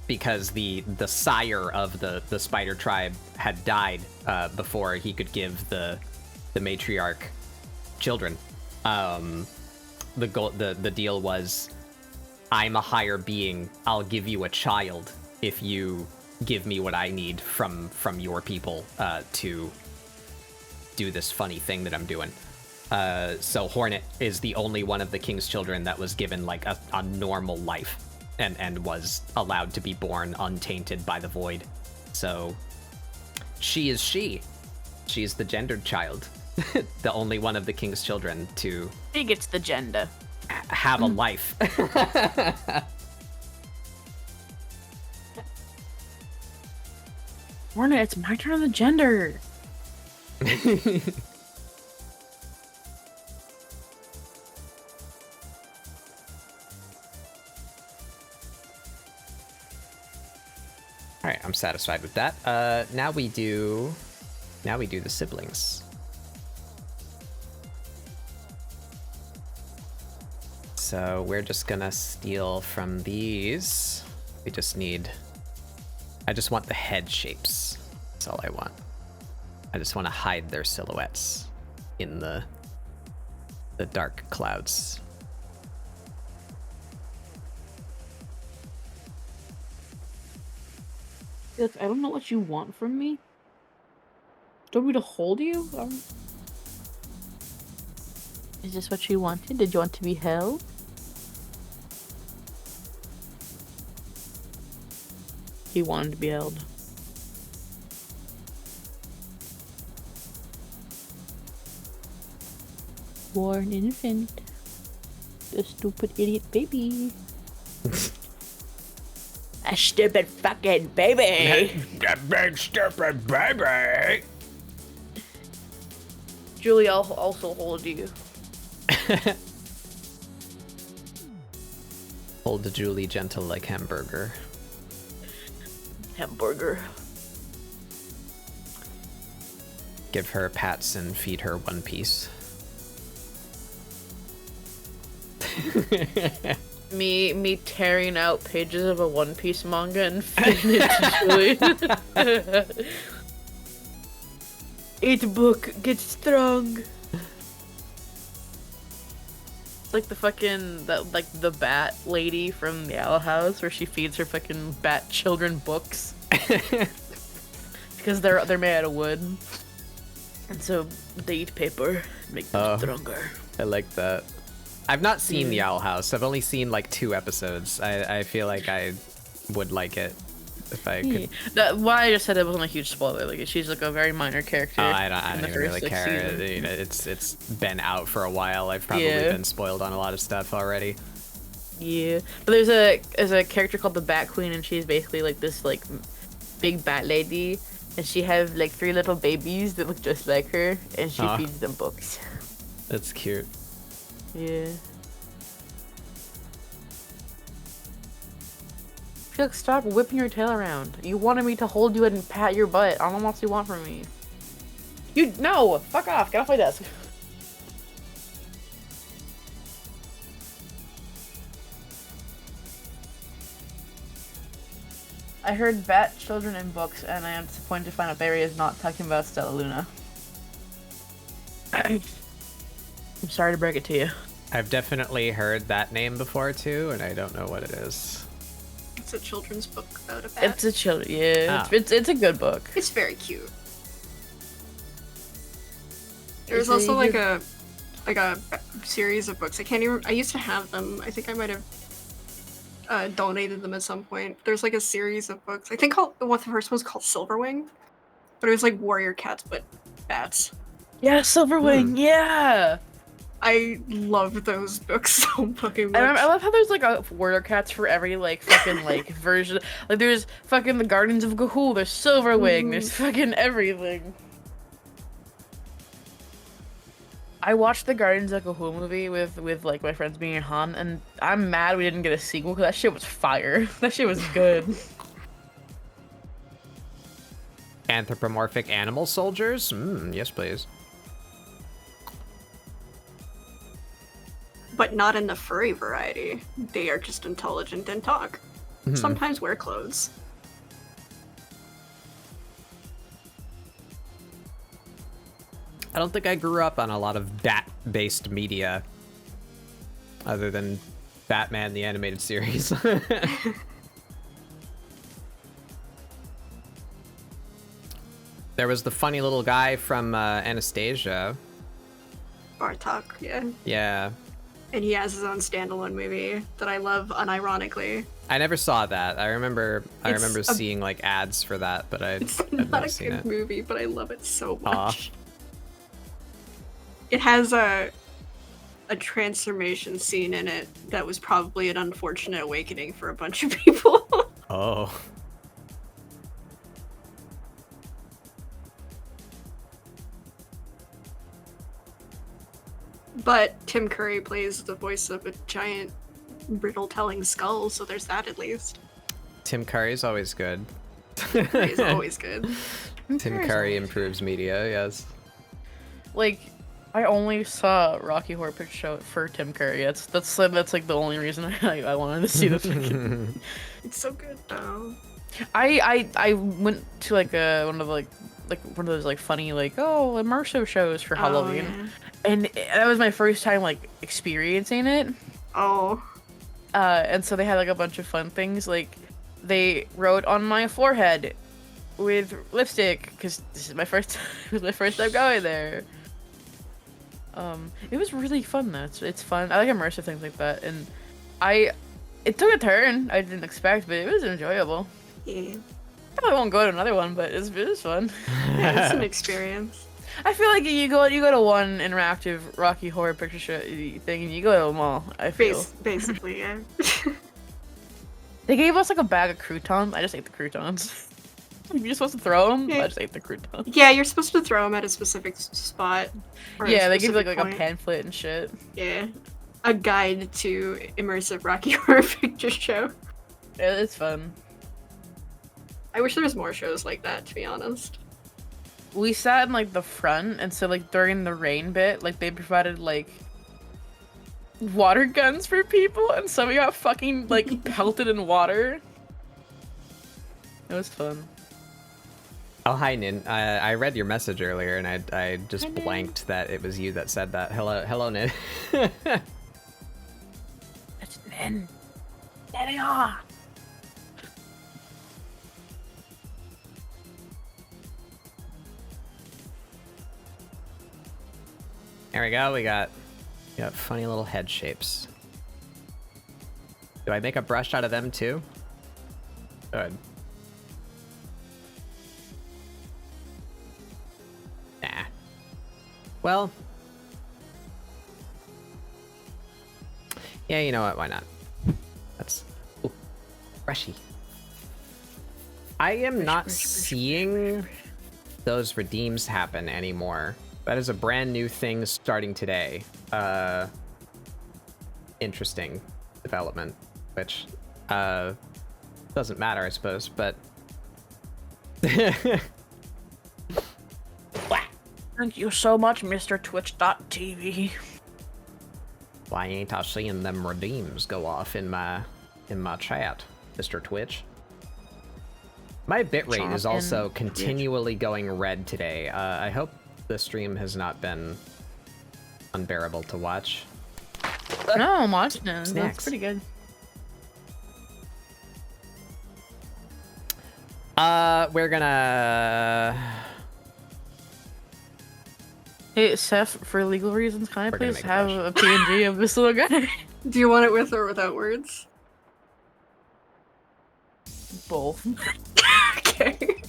because the sire of the spider tribe had died before he could give the matriarch children. The deal was, I'm a higher being, I'll give you a child if you give me what I need from your people to do this funny thing that I'm doing. So Hornet is the only one of the king's children that was given like a normal life and was allowed to be born untainted by the void. So she is she. She's the gendered child. The only one of the king's children to He gets the gender. have a life. Hornet, it's my turn on the gender. All right, I'm satisfied with that. Now we do the siblings. So we're just gonna steal from these. We just need... I just want the head shapes. That's all I want. I just want to hide their silhouettes in the dark clouds. Look, I don't know what you want from me. Do you want me to hold you? Is this what you wanted? Did you want to be held? He wanted to be held. You're an infant. The stupid idiot baby. A stupid fucking baby. The big stupid baby. Julie, I'll also hold you. Hold the Julie gentle like hamburger. Hamburger. Give her pats and feed her One Piece. Me tearing out pages of a One Piece manga and feeding it to Julie. Eat book, get strong. It's like the fucking the bat lady from the Owl House where she feeds her fucking bat children books. Because they're made out of wood. And so they eat paper, make them stronger. I like that. I've not seen the Owl House. I've only seen like 2 episodes. I feel like I would like it if I could. Why I just said it wasn't a huge spoiler. Like she's like a very minor character. I don't even really like, care. You know, it's been out for a while. I've probably been spoiled on a lot of stuff already. Yeah, but there's a character called the Bat Queen, and she's basically like this like big bat lady, and she have like 3 little babies that look just like her, and she feeds them books. That's cute. Yeah. Look, stop whipping your tail around. You wanted me to hold you and pat your butt. I don't know what else you want from me. No! Fuck off! Get off my desk! I heard bat children in books, and I am disappointed to find out Barry is not talking about Stella Luna. I'm sorry to break it to you. I've definitely heard that name before too, and I don't know what it is. It's a children's book about a bat. It's a it's a good book. It's very cute. There's also like a series of books. I used to have them. I think I might have donated them at some point. There's like a series of books. I think the first one's called Silverwing, but it was like warrior cats but bats. Yeah, Silverwing. Yeah. I love those books so fucking much. I love how there's like a warrior cats for every like fucking like version. Like there's fucking the Gardens of Ga'Hoole, there's Silverwing, there's fucking everything. I watched the Gardens of Ga'Hoole movie with like my friends being Han, and I'm mad we didn't get a sequel because that shit was fire. That shit was good. Anthropomorphic animal soldiers? Yes, please. But not in the furry variety. They are just intelligent and talk. Sometimes wear clothes. I don't think I grew up on a lot of bat-based media other than Batman the Animated Series. There was the funny little guy from Anastasia. Bartok, yeah. Yeah. And he has his own standalone movie that I love unironically. I never saw that. I remember seeing like ads for that, but It's I've not never a seen good it. movie, but I love it so much. It has a transformation scene in it that was probably an unfortunate awakening for a bunch of people. Oh. But Tim Curry plays the voice of a giant riddle-telling skull, so there's that at least. Tim Curry's always good. He's always good. Tim Curry improves media, yes. Like, I only saw Rocky Horror Picture Show for Tim Curry. That's like the only reason I wanted to see the fucking. It's so good though. I went to like one of those like funny like immersive shows for Halloween, yeah. and that was my first time like experiencing it. Oh. And so they had like a bunch of fun things. Like they wrote on my forehead with lipstick because this is my first it was my first time going there. It was really fun though. It's fun. I like immersive things like that, and it took a turn I didn't expect, but it was enjoyable. Yeah. Probably won't go to another one, but it was fun. Yeah, it's an experience. I feel like you go to one interactive Rocky Horror Picture Show thing, and you go to them all. I feel. Basically, yeah. They gave us like a bag of croutons. I just ate the croutons. You're supposed to throw them. Yeah. I just ate the croutons. Yeah, you're supposed to throw them at a specific spot. Or Yeah, a they give you specific like a point. pamphlet and shit. Yeah. A guide to immersive Rocky Horror Picture Show. Yeah, it's fun. I wish there was more shows like that, to be honest. We sat in like the front, and so like during the rain bit, like they provided like water guns for people, and so we got fucking like pelted in water. It was fun. Oh, hi, Nin. I read your message earlier, and I just blanked that it was you that said that. Hello, Nin. That's Nin. Daddy on. There we go. We got funny little head shapes. Do I make a brush out of them too? Good. Nah. Well. Yeah, you know what? Why not? That's brushy. I am not seeing those redeems happen anymore. That is a brand new thing starting today. Interesting development, which doesn't matter, I suppose, but Thank you so much, Mr. Twitch.tv. why ain't I seeing them redeems go off in my chat, Mr. Twitch? My bitrate is also continually going red today. I hope the stream has not been unbearable to watch. No, I'm watching it. Snacks. That's pretty good. We're gonna... Hey, Seth, for legal reasons, can I We're gonna please make a have brush. a PNG of this little guy? Do you want it with or without words? Both. Okay.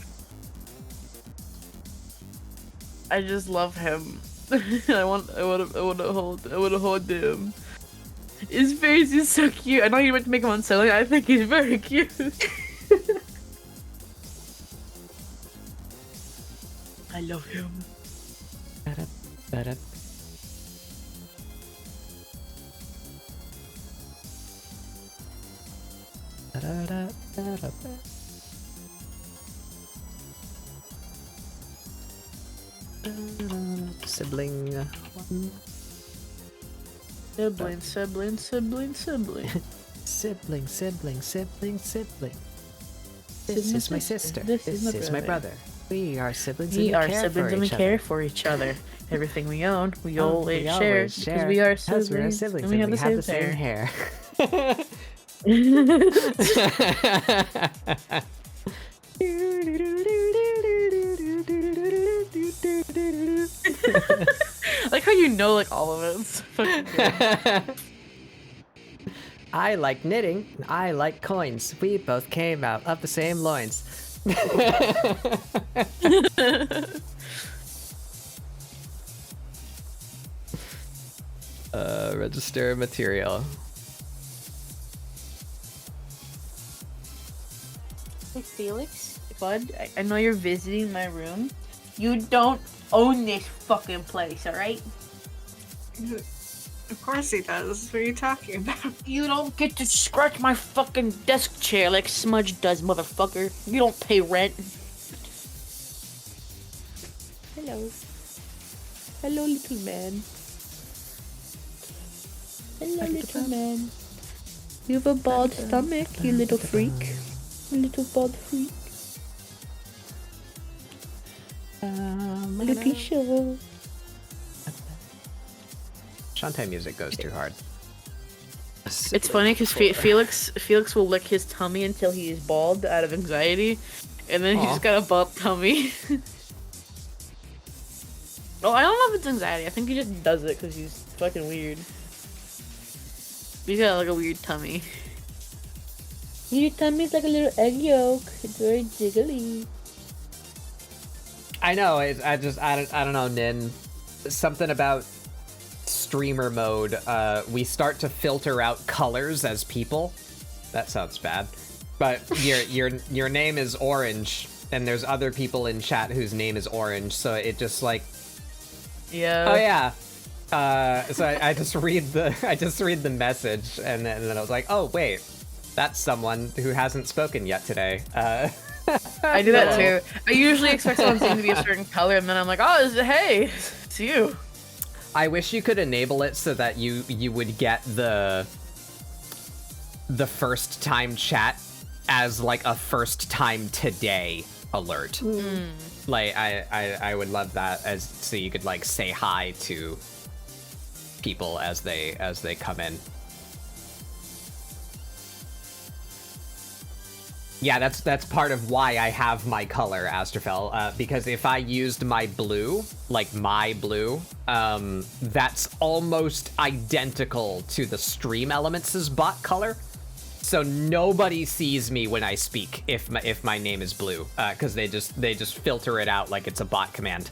I just love him. I want to hold him. His face is so cute. I know you meant to make him unsettling. I think he's very cute. I love him. Sibling one. Sibling. Sibling. This is my sister. This is my my brother. We are siblings. We and are siblings and we care for each other. Everything we own, we always share because we are siblings, and we have the same hair. Like how you know like all of it. It's fucking good. I like knitting. I like coins. We both came out of the same loins. Register material. Hey Felix, bud, I know you're visiting my room. You don't own this fucking place, alright? Of course he does. What are you talking about? You don't get to scratch my fucking desk chair like Smudge does, motherfucker. You don't pay rent. Hello. Hello, little man. Hello, little man. You have a bald stomach, you little freak. You little bald freak. Little show. Shantae music goes too hard. It's funny because Felix will lick his tummy until he is bald out of anxiety, and then he's got a bald tummy. Oh, I don't know if it's anxiety. I think he just does it because he's fucking weird. He's got like a weird tummy. Your tummy's like a little egg yolk. It's very jiggly. I know. I don't know, Nin. Something about streamer mode. We start to filter out colors as people. That sounds bad. But your name is Orange, and there's other people in chat whose name is Orange, so it just like. Yeah. Oh yeah. So I just read the message, and then I was like, oh wait, that's someone who hasn't spoken yet today. I do that too. I usually expect someone's name to be a certain color, and then I'm like, oh, hey, it's you. I wish you could enable it so that you would get the first time chat as like a first time today alert. Like I would love that, as so you could like say hi to people as they come in. Yeah, that's part of why I have my color, Asterfell, because if I used my blue, that's almost identical to the Stream Elements' bot color. So nobody sees me when I speak if my name is blue, because they just filter it out like it's a bot command.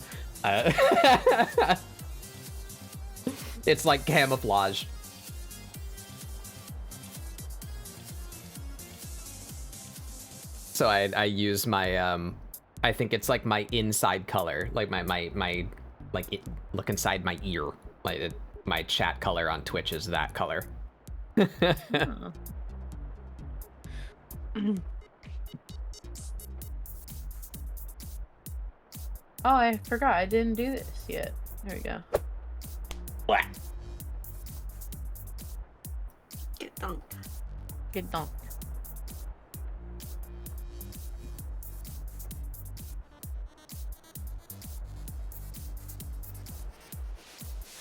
It's like camouflage. So I use my I think it's like my inside color, like my look inside my ear, like my chat color on Twitch is that color. Oh, I forgot. I didn't do this yet. There we go. What? Get dunked. Get dunked.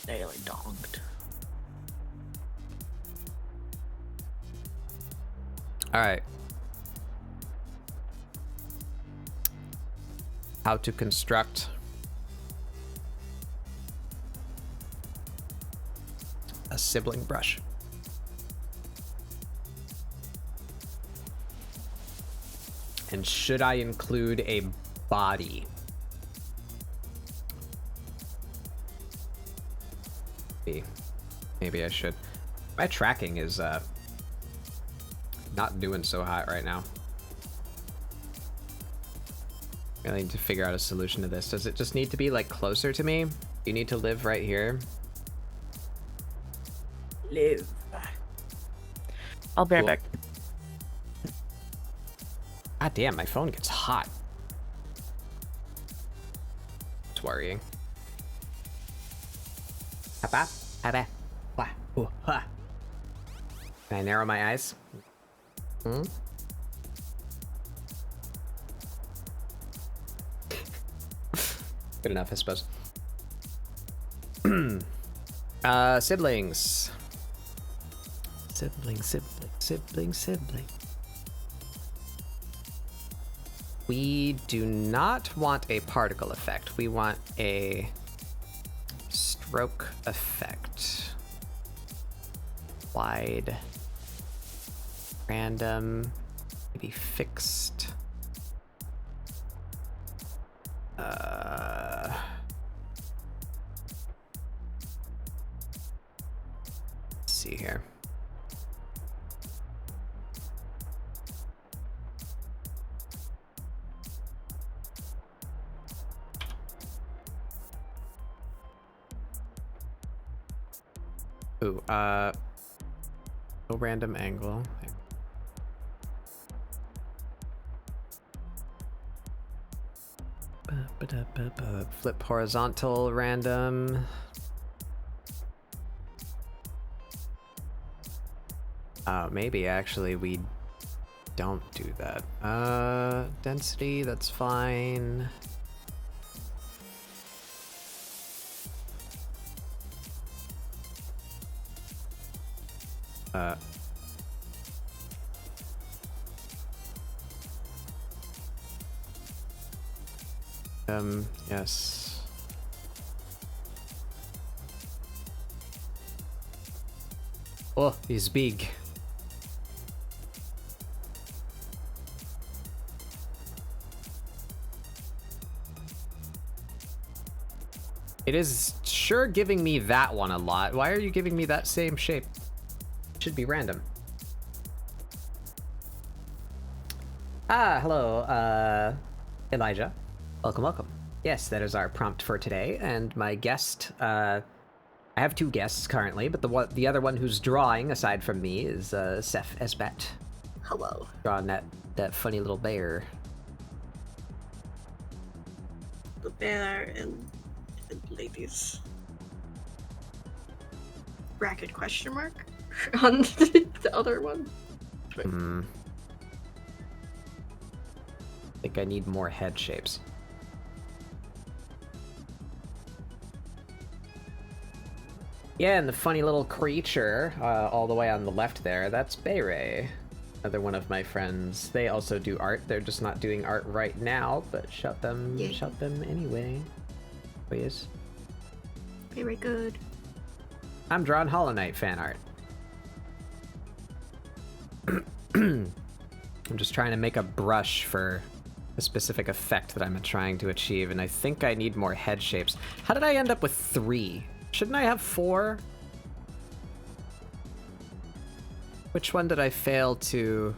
Daily donked. All right. How to construct a sibling brush. And should I include a body? Maybe I should. My tracking is not doing so hot right now. I need to figure out a solution to this. Does it just need to be like closer to me? You need to live right here? Live. I'll be right back. God damn, my phone gets hot. It's worrying. Can I narrow my eyes? Hmm? Good enough, I suppose. Siblings. Sibling. We do not want a particle effect. We want a stroke effect. Wide. Random. Maybe fixed. Let's see here. Ooh, no random angle. Flip horizontal random. Maybe actually we don't do that. Density, that's fine. Yes. Oh, he's big. It is sure giving me that one a lot. Why are you giving me that same shape? It should be random. Hello, Elijah. Welcome, welcome. Yes, that is our prompt for today, and my guest, I have two guests currently, but the other one who's drawing, aside from me, is, Seth Esbat. Hello. Drawing that funny little bear. The bear and ladies. Bracket question mark on the other one. I think I need more head shapes. Yeah, and the funny little creature all the way on the left there, that's Beret. Another one of my friends. They also do art. They're just not doing art right now, but shout them anyway. Please. Very good. I'm drawing Hollow Knight fan art. I'm just trying to make a brush for a specific effect that I'm trying to achieve, and I think I need more head shapes. How did I end up with 3? Shouldn't I have 4? Which one did I fail to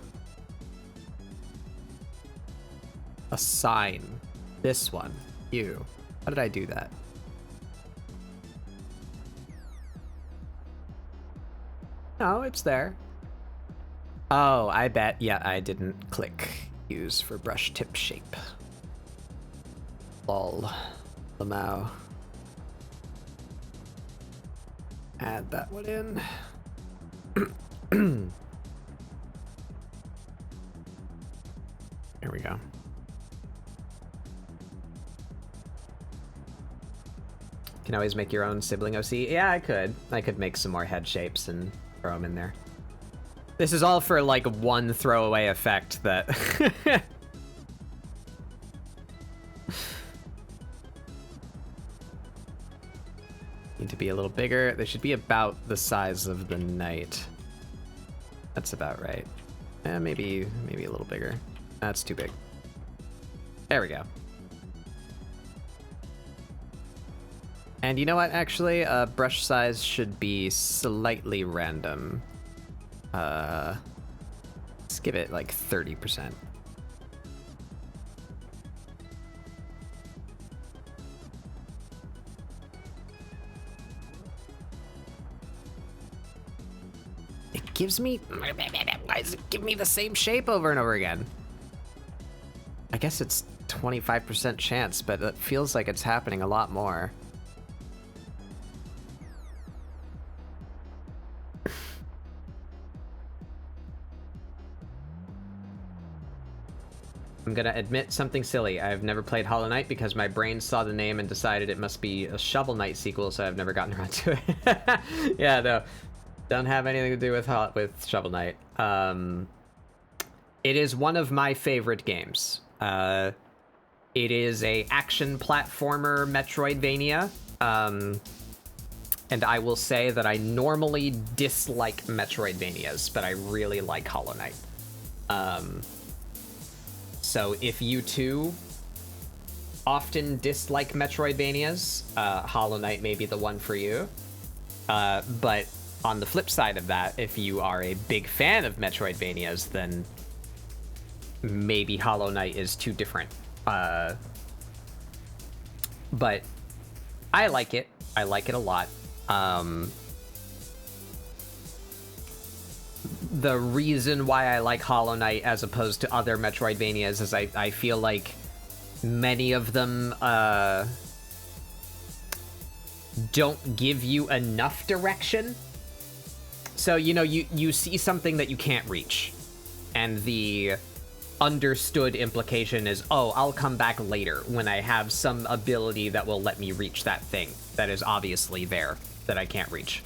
assign? This one. You. How did I do that? No, it's there. Oh, I bet. Yeah, I didn't click use for brush tip shape. Lol. Lamau. Add that one in. Here we go. Can always make your own sibling OC. Yeah, I could. I could make some more head shapes and throw them in there. This is all for like one throwaway effect that need to be a little bigger. They should be about the size of the knight. That's about right. Maybe a little bigger. That's too big. There we go. And you know what, actually, brush size should be slightly random. Let's give it like 30%. It gives me... Why does it give me the same shape over and over again? I guess it's 25% chance, but it feels like it's happening a lot more. I'm gonna admit something silly. I've never played Hollow Knight because my brain saw the name and decided it must be a Shovel Knight sequel, so I've never gotten around to it. Yeah, no. Don't have anything to do with Shovel Knight. It is one of my favorite games. It is a action platformer Metroidvania. And I will say that I normally dislike Metroidvanias, but I really like Hollow Knight. So if you too often dislike Metroidvanias, Hollow Knight may be the one for you. But on the flip side of that, if you are a big fan of Metroidvanias, then maybe Hollow Knight is too different. But I like it. I like it a lot. The reason why I like Hollow Knight as opposed to other Metroidvanias is I feel like many of them don't give you enough direction. So, you know, you see something that you can't reach, and the understood implication is, oh, I'll come back later when I have some ability that will let me reach that thing that is obviously there that I can't reach.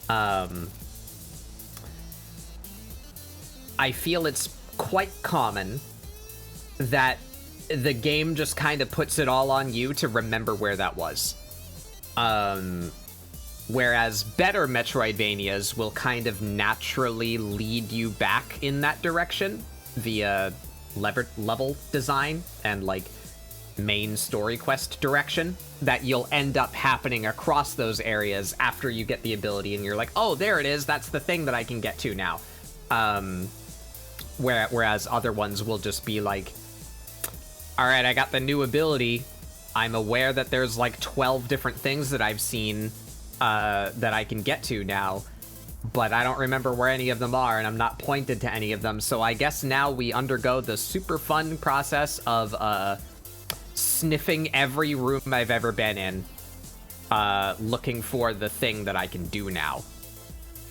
I feel it's quite common that the game just kind of puts it all on you to remember where that was. Whereas better Metroidvanias will kind of naturally lead you back in that direction via level design and, like, main story quest direction, that you'll end up happening across those areas after you get the ability and you're like, oh, there it is, that's the thing that I can get to now. Whereas other ones will just be like, all right, I got the new ability, I'm aware that there's like 12 different things that I've seen that I can get to now, but I don't remember where any of them are, and I'm not pointed to any of them, so I guess now we undergo the super fun process of sniffing every room I've ever been in, looking for the thing that I can do now.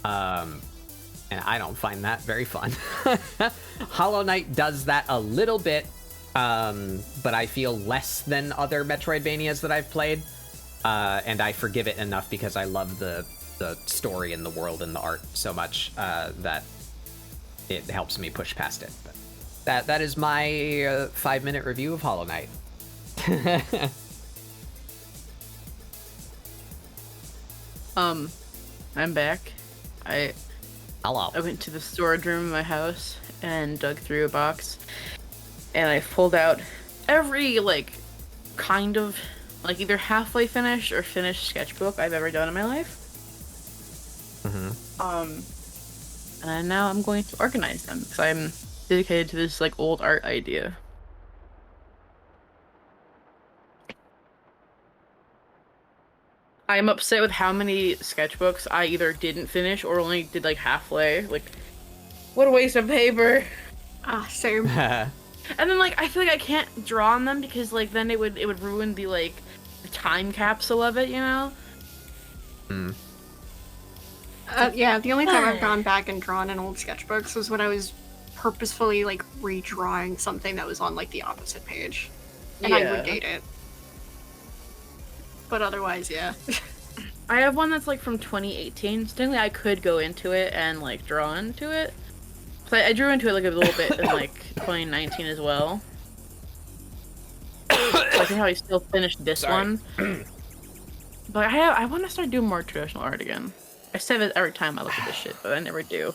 And I don't find that very fun. Hollow Knight does that a little bit, but I feel less than other Metroidvanias that I've played, and I forgive it enough because I love the story and the world and the art so much that it helps me push past it. But that is my 5-minute review of Hollow Knight. I'm back. Hello. I went to the storage room of my house and dug through a box, and I pulled out every, like, kind of, like, either halfway finished or finished sketchbook I've ever done in my life. And now I'm going to organize them, because I'm dedicated to this, like, old art idea. I'm upset with how many sketchbooks I either didn't finish or only did, like, halfway. Like, what a waste of paper! Ah, same. And then, like, I feel like I can't draw on them because, like, then it would ruin the, like, the time capsule of it, you know? Yeah, the only time I've gone back and drawn in old sketchbooks was when I was purposefully, like, redrawing something that was on, like, the opposite page. And I would date it. But otherwise, yeah. I have one that's, like, from 2018. So technically I could go into it and, like, draw into it. So I drew into it, like, a little bit in, like, 2019 as well. So I can probably still finish this one. But I want to start doing more traditional art again. I say that every time I look at this shit, but I never do.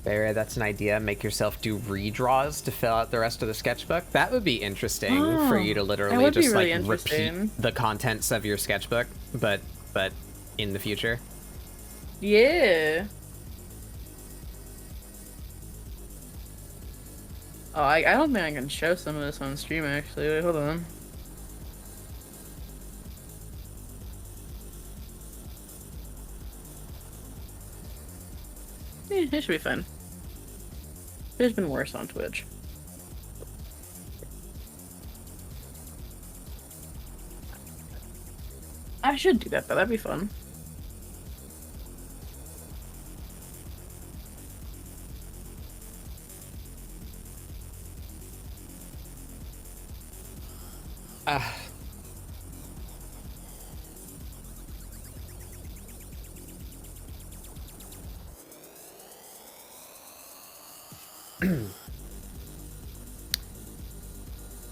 Barry, that's an idea. Make yourself do redraws to fill out the rest of the sketchbook. That would be interesting for you to literally just really like repeat the contents of your sketchbook, but in the future. Yeah. Oh, I don't think I can show some of this on stream actually. Wait, hold on. It should be fun. There's been worse on Twitch. I should do that though, that'd be fun.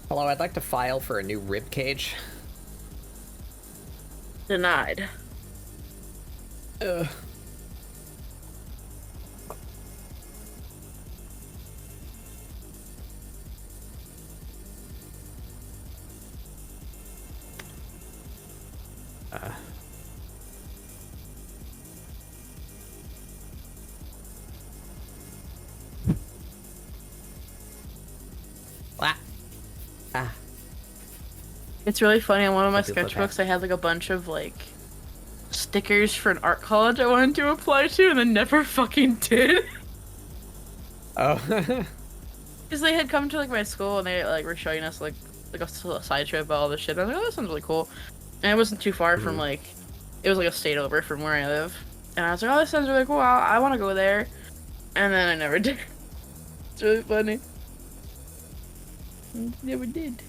Hello, I'd like to file for a new rib cage. Denied. Ugh. Ah. It's really funny. On one of my What do you look at? sketchbooks, I had like a bunch of like stickers for an art college I wanted to apply to, and then never fucking did. Oh. Because they had come to like my school and they like were showing us like a slideshow about all this shit. I was like, oh, that sounds really cool. And it wasn't too far from like, it was like a state over from where I live. And I was like, oh, this sounds really cool. I want to go there. And then I never did. It's really funny. Never did.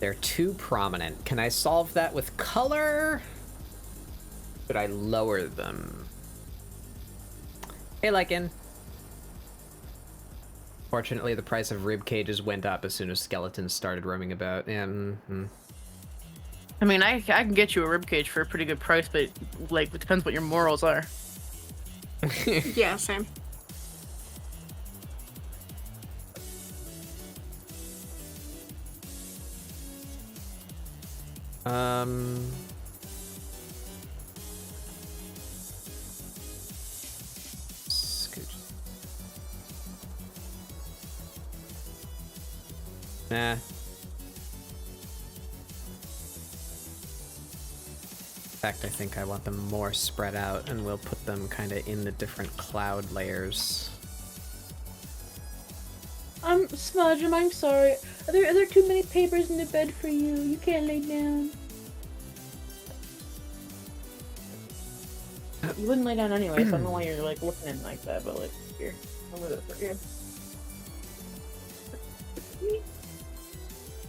They're too prominent. Can I solve that with color? Should I lower them? Hey, Lycan. Fortunately, the price of rib cages went up as soon as skeletons started roaming about. Yeah, I mean, I can get you a ribcage for a pretty good price, but like, it depends what your morals are. Yeah, same. Scooch. Nah. In fact, I think I want them more spread out, and we'll put them kind of in the different cloud layers. Smudge, I'm sorry. Are there too many papers in the bed for you? You can't lay down. You wouldn't lay down anyway, so I don't know why you're like looking at it like that, but like, here, I'll move it for you.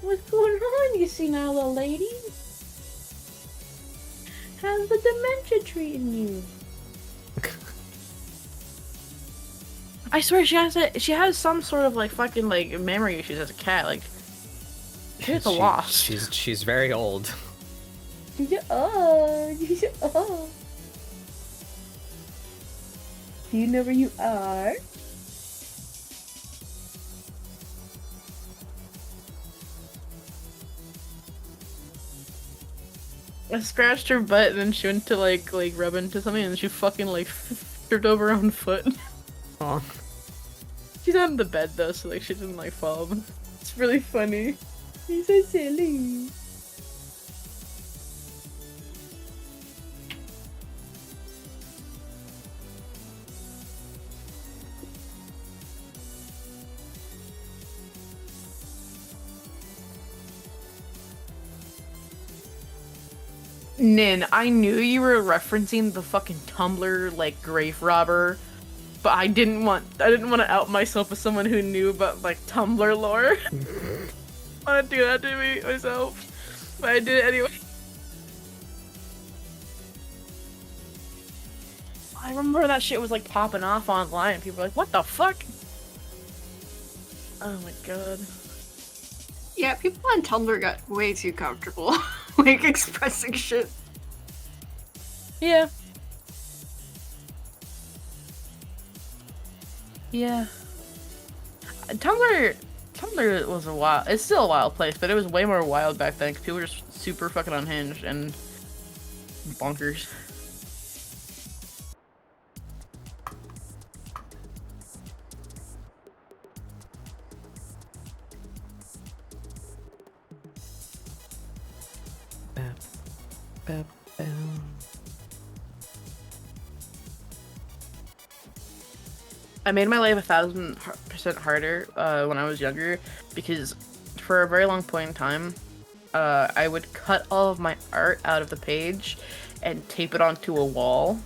What's going on, you senile little lady? How's the dementia treating you? I swear she has some sort of like fucking like memory issues as a cat. Like she's a lost. She's very old. Oh. Do you know where you are? I scratched her butt and then she went to like rub into something and she fucking like tripped over her own foot. Aw. She's on the bed though, so like she didn't like fall. It's really funny. He's so silly. Nin, I knew you were referencing the fucking Tumblr like grave robber, but I didn't want to out myself as someone who knew about like Tumblr lore. I want to do that to me myself, but I did it anyway. I remember that shit was like popping off online. People were like, "What the fuck?" Oh my god. Yeah, people on Tumblr got way too comfortable, like expressing shit. Yeah. Yeah. Tumblr was a wild. It's still a wild place, but it was way more wild back then. 'Cause people were just super fucking unhinged and bonkers. I made my life 1,000% harder when I was younger because for a very long point in time, I would cut all of my art out of the page and tape it onto a wall.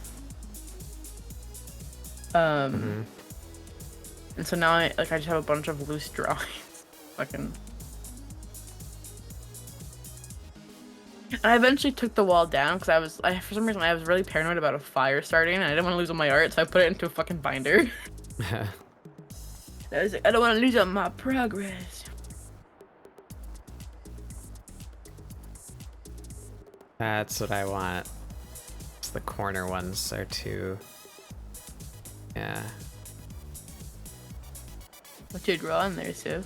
And so now I just have a bunch of loose drawings. Fucking. I eventually took the wall down because for some reason I was really paranoid about a fire starting and I didn't want to lose all my art, so I put it into a fucking binder. I was like, I don't want to lose all my progress. That's what I want. It's the corner ones are too. Yeah. What you drawing there, Sif?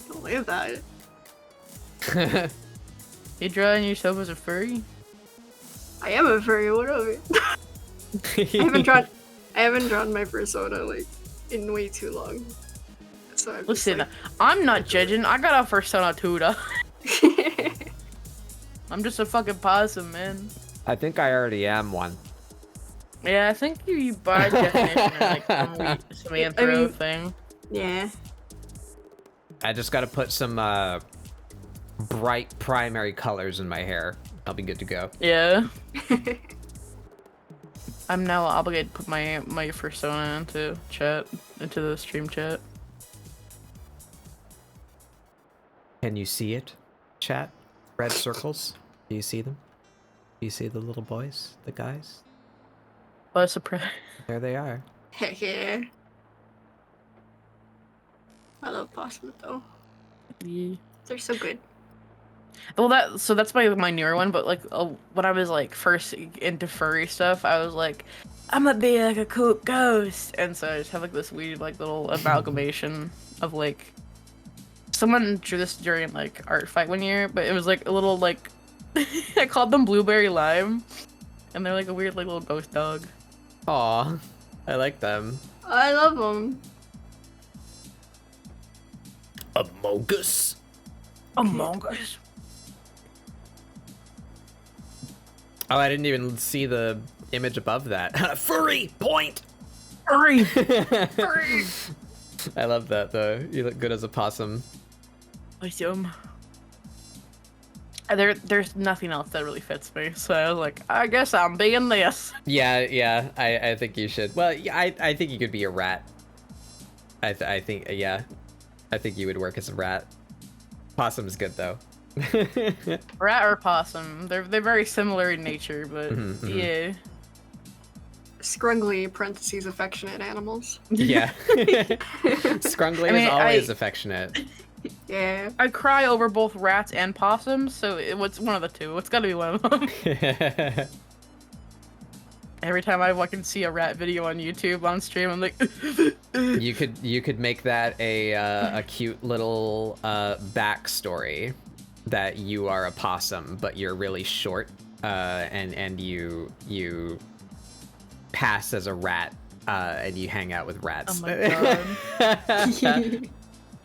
Don't believe that. You drawing yourself as a furry? I am a furry. What of it? I haven't drawn my persona like in way too long. So I'm just, Listen, like, I'm not judging. I got a persona too, though. I'm just a fucking possum, man. I think I already am one. Yeah, I think you by definition are like some anthro thing. Yeah. I just gotta put some bright primary colors in my hair. I'll be good to go. Yeah. I'm now obligated to put my persona into the stream chat. Can you see it, chat? Red circles? Do you see them? Do you see the little boys? The guys? What a surprise. There they are. Heck yeah. I love Possum though. Yeah. They're so good. Well, that's my newer one, but like when I was like first into furry stuff, I was like, I'm gonna be like a cool ghost, and so I just have like this weird like little amalgamation of like. Someone drew this during like art fight one year, but it was like a little like I called them Blueberry Lime, and they're like a weird like little ghost dog. Aw, I like them. I love them. Among Us. Among Us. Oh, I didn't even see the image above that. Furry point. Furry. Furry. I love that though. You look good as a possum. Awesome. There's nothing else that really fits me, so I was like, I guess I'm being this. Yeah. I think you should. Well, yeah, I think you could be a rat. I think I think you would work as a rat. Possum's good though. Rat or possum, they're very similar in nature, but yeah. Scrungly parentheses affectionate animals. Yeah. Scrungly is always affectionate. Yeah. I cry over both rats and possums, so it's one of the two. It's gotta be one of them. Every time I fucking see a rat video on YouTube on stream, I'm like, you could make that a cute little backstory that you are a possum, but you're really short, and you pass as a rat, and you hang out with rats. oh my god.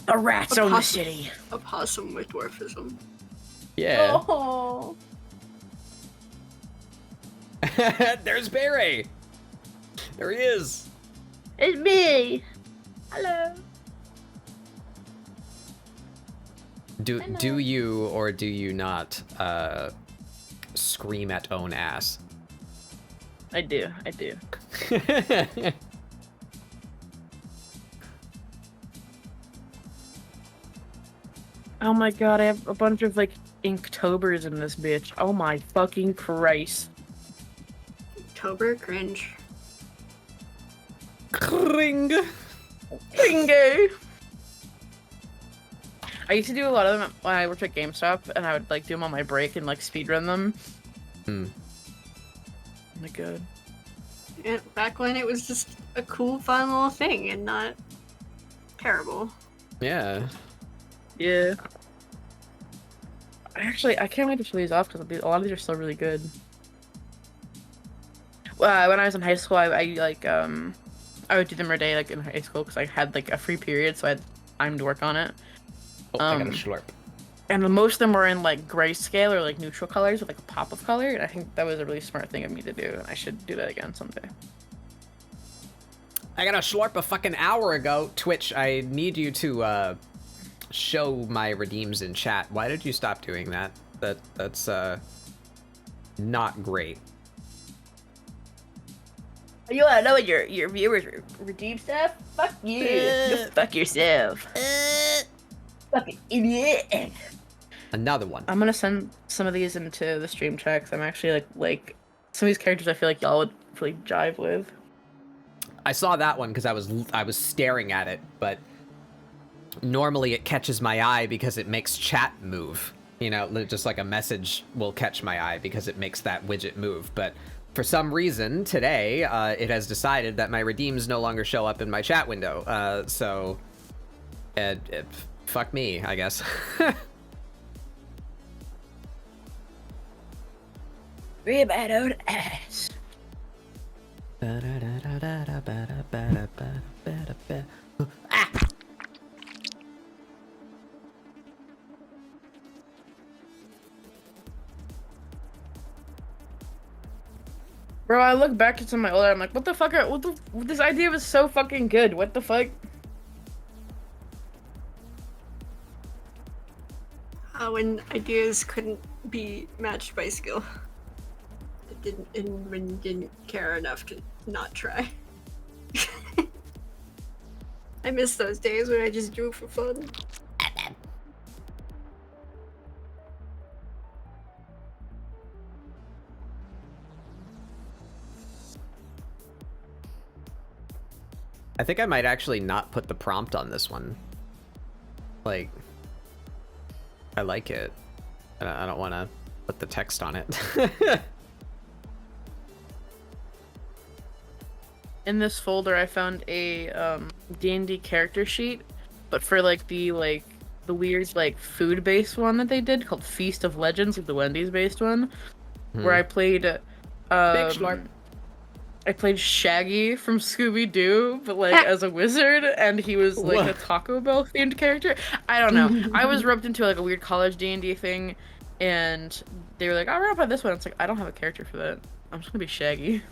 A rat's A own the possum. city. A possum with dwarfism. Yeah. Oh. There's Barry. There he is. It's me. Hello. Do you or do you not scream at own ass? I do. Oh my god, I have a bunch of like Inktobers in this bitch. Oh my fucking Christ. October cringe. Kring. Bingo! I used to do a lot of them when I worked at GameStop, and I would like do them on my break and like speedrun them. Hmm. Oh my god. Yeah, back when it was just a cool, fun little thing and not terrible. Yeah. Yeah. I can't wait to show these off because a lot of these are still really good. Well, when I was in high school, I would do them every day, like in high school, because I had like a free period, so I had time to work on it. Oh, I got a slurp. And most of them were in like grayscale or like neutral colors with like a pop of color, and I think that was a really smart thing of me to do, and I should do that again someday. I got a slurp a fucking hour ago. Twitch, I need you to show my redeems in chat. Why did you stop doing that? That's not great. You wanna know what your viewers redeem stuff? Fuck you. Go fuck yourself. Fucking idiot. Another one. I'm gonna send some of these into the stream chat 'cause I'm actually like some of these characters I feel like y'all would really jive with. I saw that one because I was staring at it, but normally it catches my eye because it makes chat move. You know, just like a message will catch my eye because it makes that widget move. But for some reason today, it has decided that my redeems no longer show up in my chat window. So Fuck me, I guess. Rib out of ass. Ah! Bro, I look back at some of my older, I'm like, what the fuck this idea was so fucking good. What the fuck? When ideas couldn't be matched by skill. It didn't, and when you didn't care enough to not try. I miss those days when I just drew for fun. I think I might actually not put the prompt on this one. Like, I like it. I don't want to put the text on it. In this folder, I found a D&D character sheet, but for like the weird like food-based one that they did called Feast of Legends, like the Wendy's-based one, where I played Big Schlarp. I played Shaggy from Scooby-Doo, but like as a wizard, and he was like a Taco Bell themed character. I don't know. I was roped into like a weird college D&D thing, and they were like, "Oh, we're gonna play this one." It's like, I don't have a character for that. I'm just gonna be Shaggy.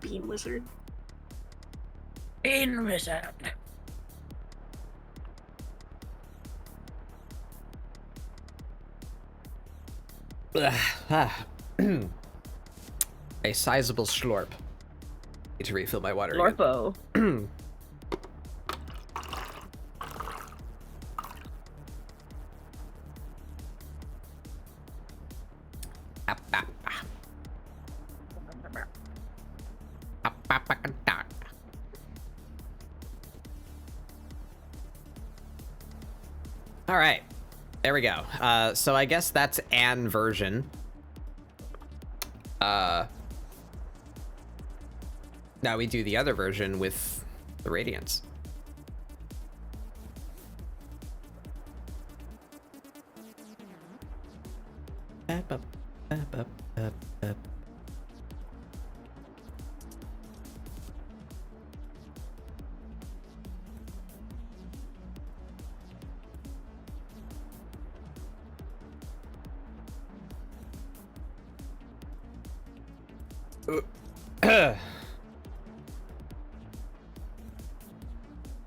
Bean wizard. Bean wizard. A sizable slurp. Need to refill my water. Lorpo. All right, there we go. So I guess that's an version. Now we do the other version with the Radiance.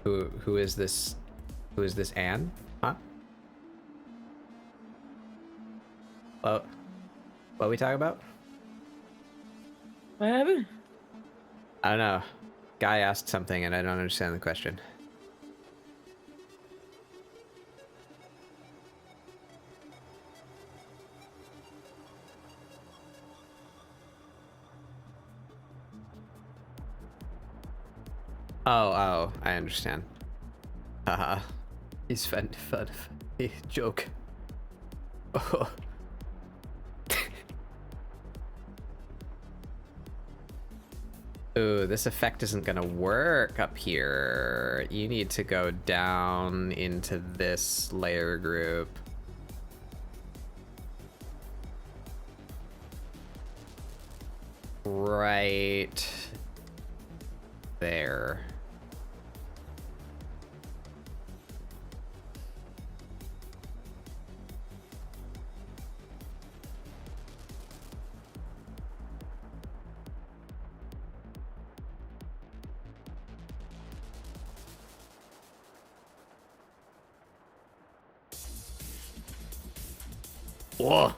Who is this? Who is this Anne? Huh? What are we talking about? What happened? I don't know. Guy asked something and I don't understand the question. Oh, I understand. Haha. He's fun. Joke. Oh. Ooh, this effect isn't gonna work up here. You need to go down into this layer group. Right there. Whoa.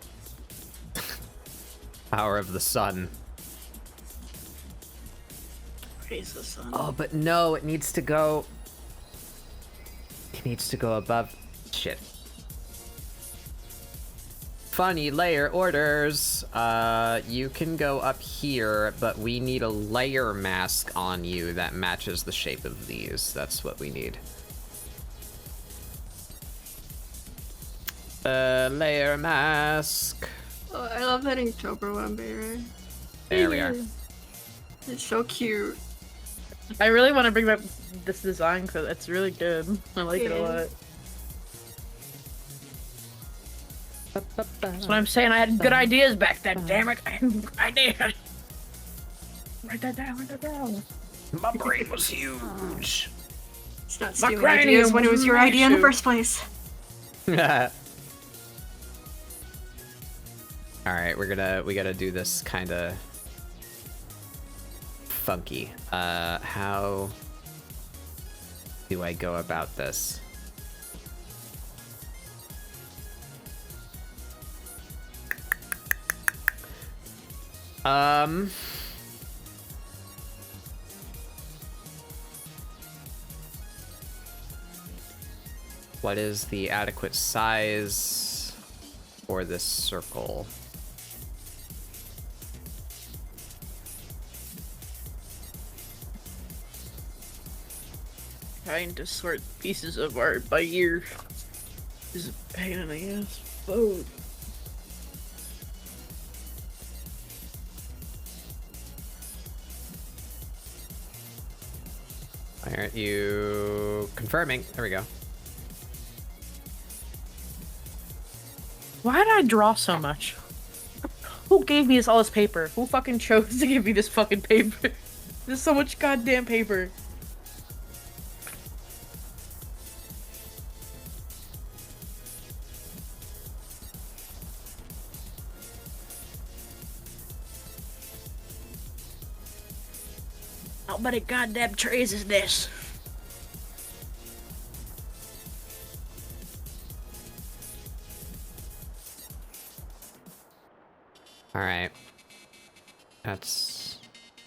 Power of the sun. Praise the sun. Oh, but no, it needs to go. It needs to go above. Shit. Funny layer orders. You can go up here, but we need a layer mask on you that matches the shape of these. That's what we need. Layer mask. Oh, I love that Inktober one, baby. There we are. It's so cute. I really want to bring back this design because it's really good. I like it a lot. That's what I'm saying. I had good ideas back then. Damn it! I had good ideas. Write that down. Write that down. My brain was huge. It's not My stealing cranium ideas when it was was your idea in the massive. first place. All right, we gotta do this kind of funky. How do I go about this? What is the adequate size for this circle? Trying to sort pieces of art by year is a pain in the ass. Oh. Why aren't you confirming? There we go. Why did I draw so much? Who gave me all this paper? Who fucking chose to give me this fucking paper? There's so much goddamn paper. How many goddamn trays is this? All right. That's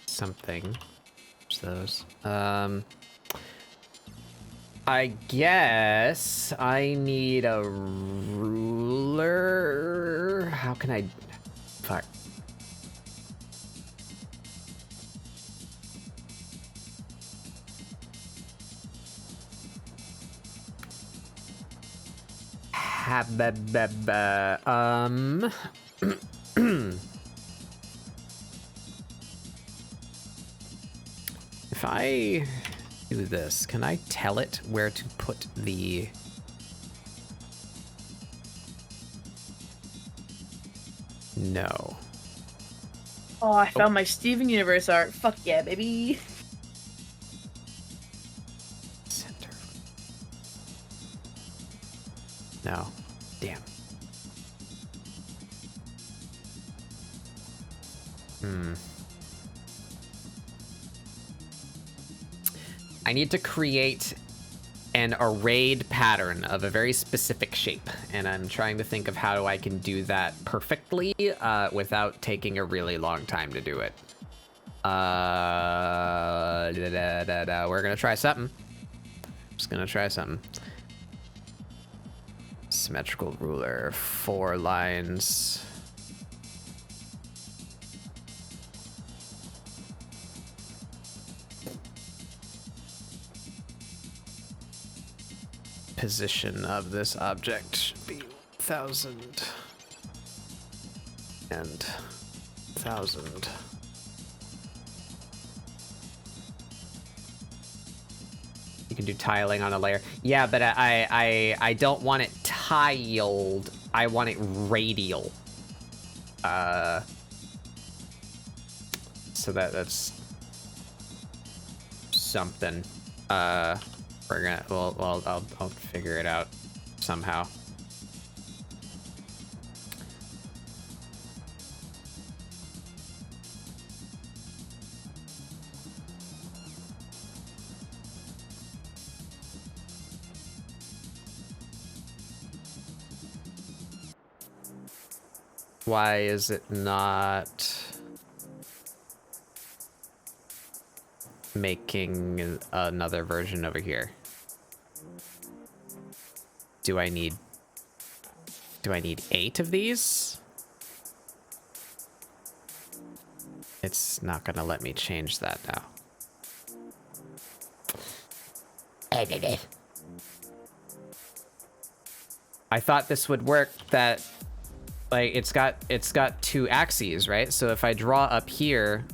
something. There's those. I guess I need a ruler. How can I? Fuck. If I do this, can I tell it where to put the... No. Oh, I found my Steven Universe art. Fuck yeah, baby. Center. No. Damn. I need to create an arrayed pattern of a very specific shape, and I'm trying to think of how I can do that perfectly without taking a really long time to do it. We're gonna try something. Just gonna try something. Symmetrical ruler, 4 lines. Position of this object should be 1,000 and 1,000. You can do tiling on a layer. Yeah, but I don't want it tiled. I want it radial. So that's something. We're gonna, well, I'll figure it out somehow. Why is it not making another version over here? Do I need 8 of these? It's not gonna let me change that now. I thought this would work, that like it's got 2 axes, right? So if I draw up here,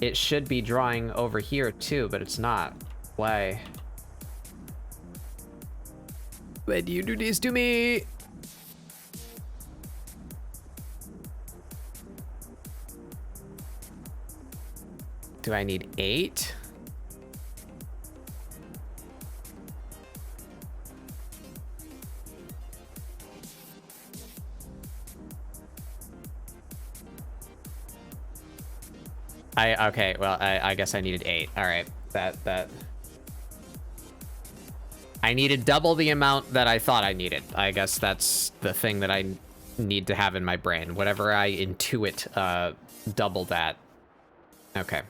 It should be drawing over here too, but it's not. Why? Why do you do this to me? Do I need 8? Okay, well, I guess I needed 8. All right, that. I needed double the amount that I thought I needed. I guess that's the thing that I need to have in my brain. Whatever I intuit, double that. Okay.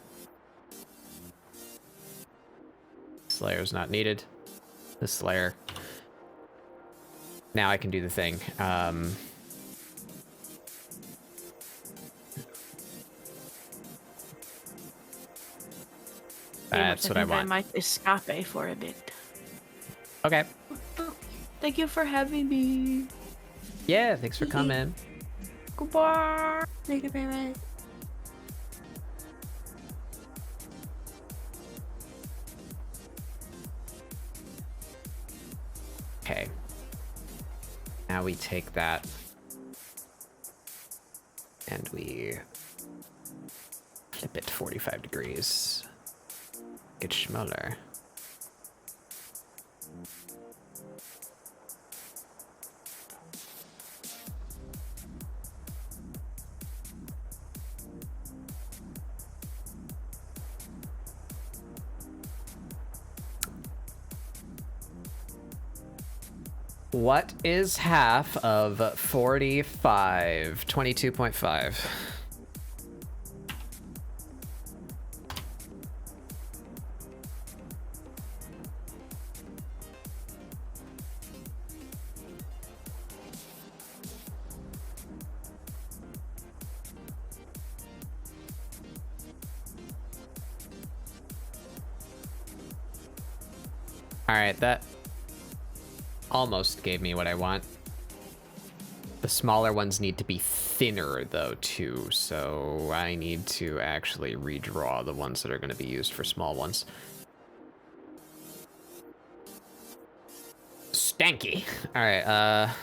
This layer's not needed. This layer. Now I can do the thing. That's what I want. I might escape for a bit. Okay. Thank you for having me. Yeah, thanks for coming. Goodbye. Thank you very much. Okay. Now we take that and we flip it 45 degrees. Get smaller. What is half of 45? 22.5. All right, that almost gave me what I want. The smaller ones need to be thinner though too, so I need to actually redraw the ones that are going to be used for small ones. Stanky. All right,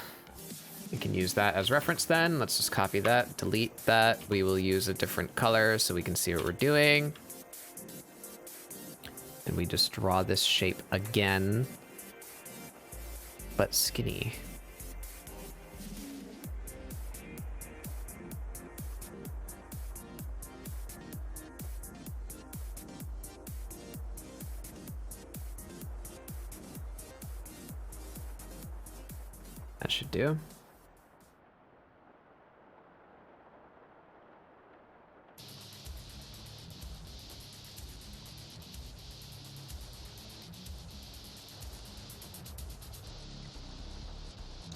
we can use that as reference then. Let's just copy that, delete that. We will use a different color so we can see what we're doing. And we just draw this shape again, but skinny. That should do.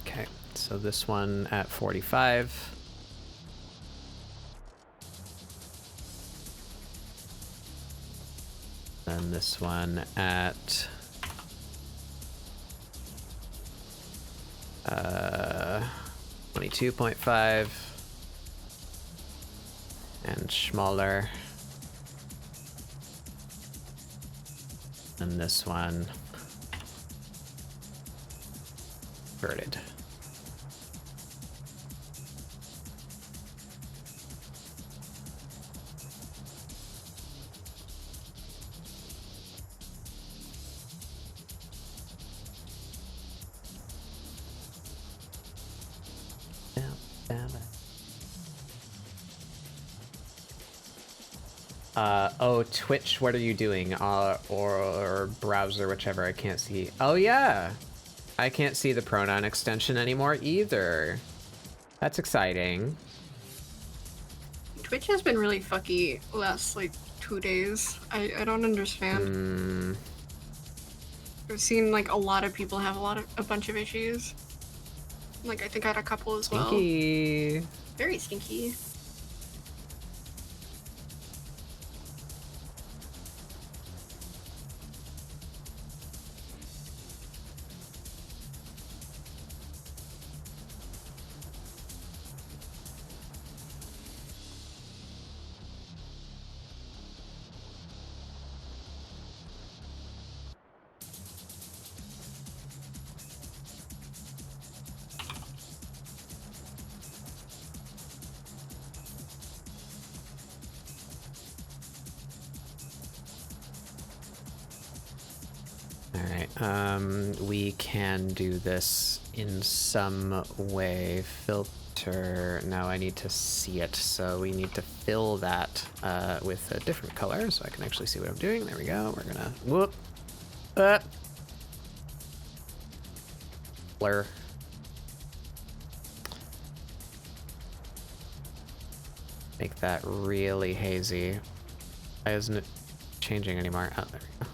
Okay, so this one at 45. And this one at 22.5. And smaller. And this one inverted. Oh, Twitch, what are you doing? Or browser, whichever, I can't see. Oh, yeah. I can't see the pronoun extension anymore either. That's exciting. Twitch has been really fucky last, like, 2 days. I don't understand. I've seen, like, a lot of people have a bunch of issues. Like, I think I had a couple as well. Stinky. Very stinky. We can do this in some way. Filter. Now I need to see it, so we need to fill that with a different color so I can actually see what I'm doing. There we go. We're gonna whoop. Blur. Make that really hazy. Why isn't it changing anymore? Oh, there we go.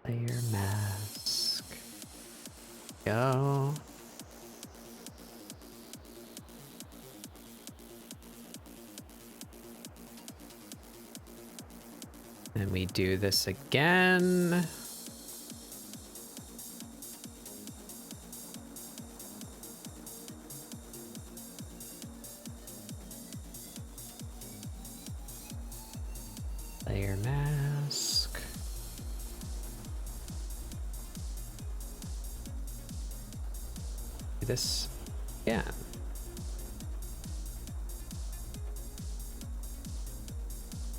Layer mask. Go. And we do this again. Layer mask. Do this again.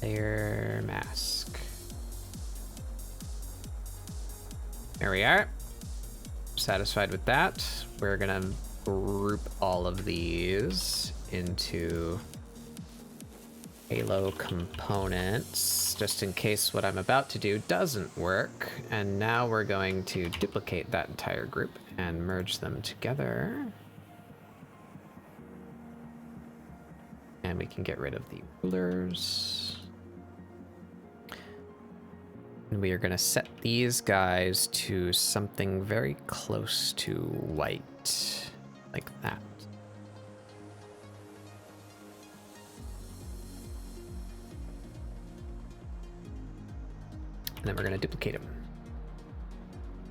Layer mask. There we are. Satisfied with that. We're gonna group all of these into Halo components, just in case what I'm about to do doesn't work. And now we're going to duplicate that entire group and merge them together. And we can get rid of the rulers. And we are going to set these guys to something very close to white, like that. And then we're going to duplicate them.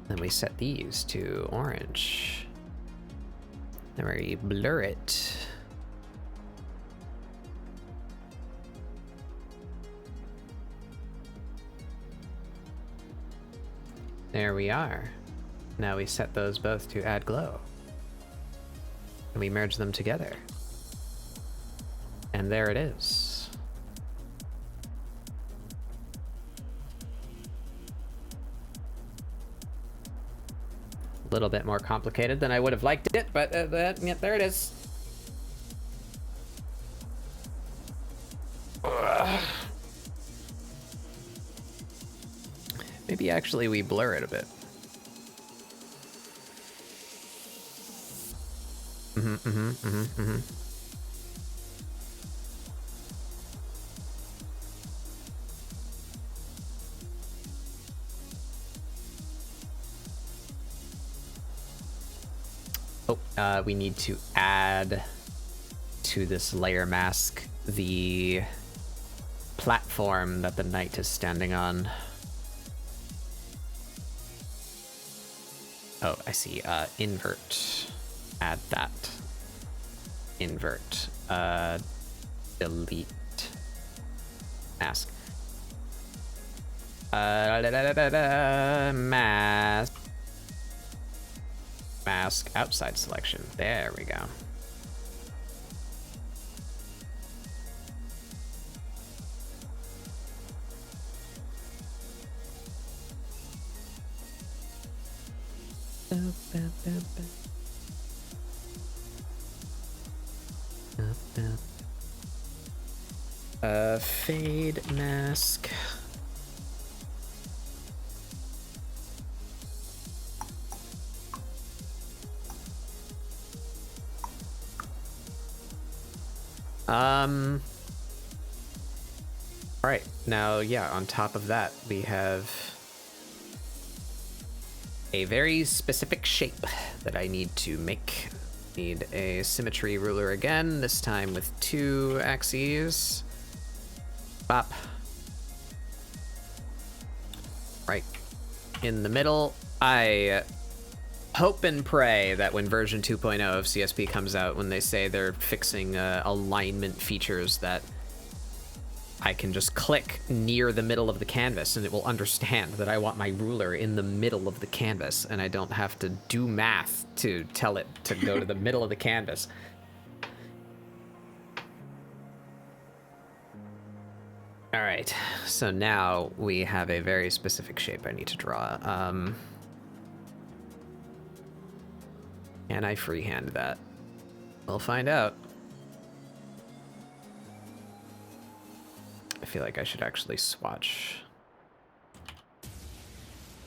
Then we set these to orange. Then we blur it. There we are. Now we set those both to add glow. And we merge them together. And there it is. A little bit more complicated than I would have liked it, but yeah, there it is. Maybe actually we blur it a bit. Oh, we need to add to this layer mask the platform that the knight is standing on. Oh, I see. Invert. Add that. Invert. Delete. Mask. Mask. Mask outside selection. There we go. Fade mask. All right, now, yeah, on top of that, we have a very specific shape that I need to make. Need a symmetry ruler again, this time with 2 axes. Bop. Right in the middle. I hope and pray that when version 2.0 of CSP comes out, when they say they're fixing alignment features, that I can just click near the middle of the canvas and it will understand that I want my ruler in the middle of the canvas, and I don't have to do math to tell it to go to the middle of the canvas. All right, so now we have a very specific shape I need to draw. Can I freehand that? We'll find out. I feel like I should actually swatch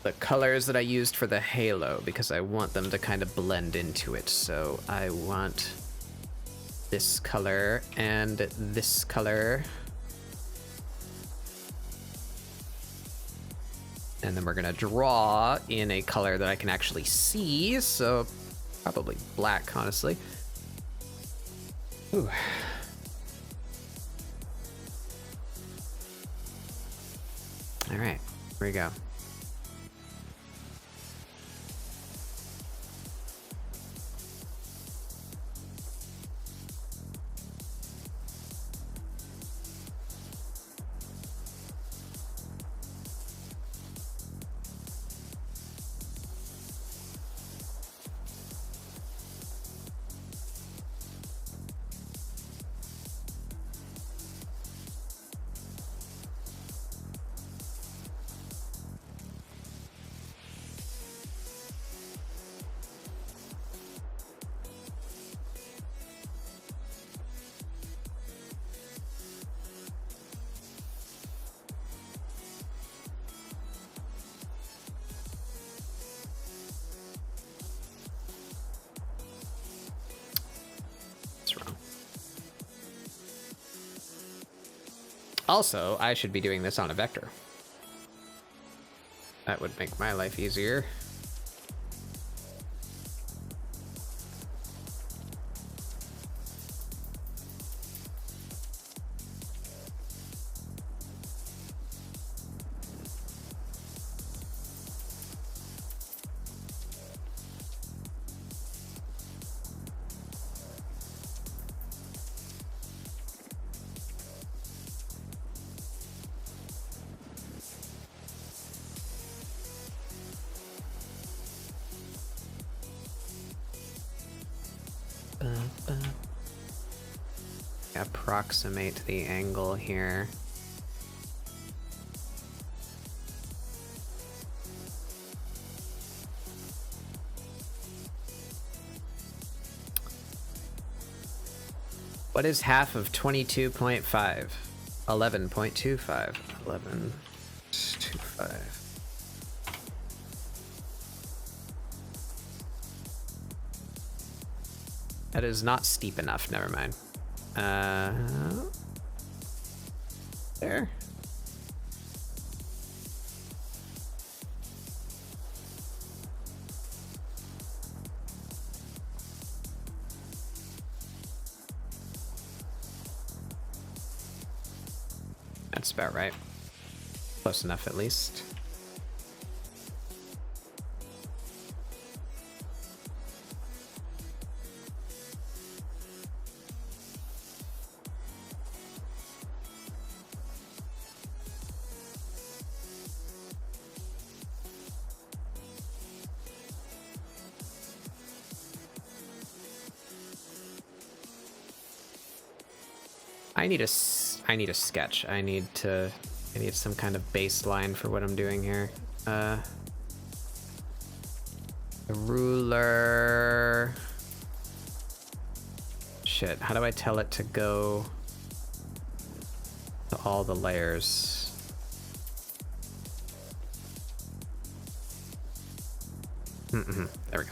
the colors that I used for the halo because I want them to kind of blend into it. So I want this color and this color. And then we're gonna draw in a color that I can actually see, so probably black, honestly. Ooh. All right, here we go. Also, I should be doing this on a vector. That would make my life easier. Approximate the angle here. What is half of 22.5? 11.25. 11.25. That is not steep enough, never mind. There. That's about right. Close enough, at least. I need a sketch. I need some kind of baseline for what I'm doing here. The ruler. Shit, how do I tell it to go to all the layers? There we go.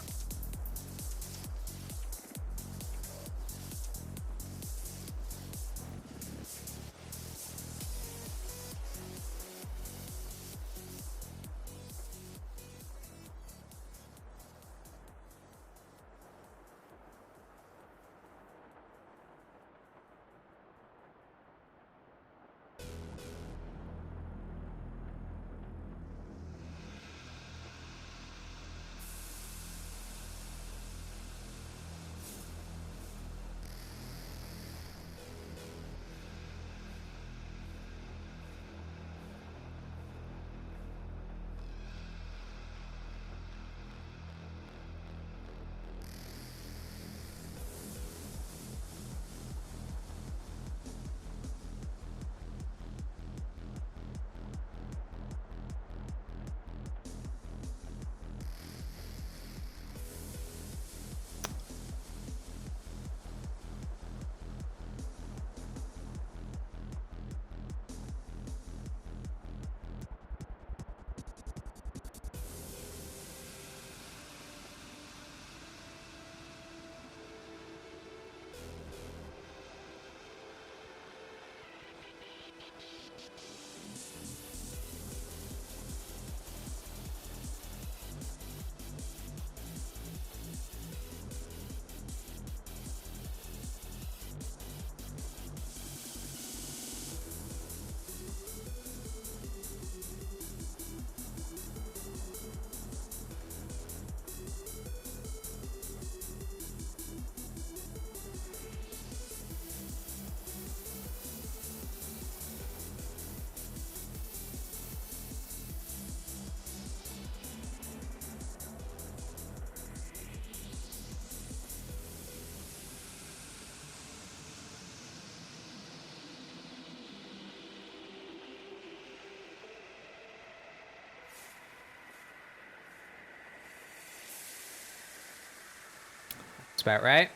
about right.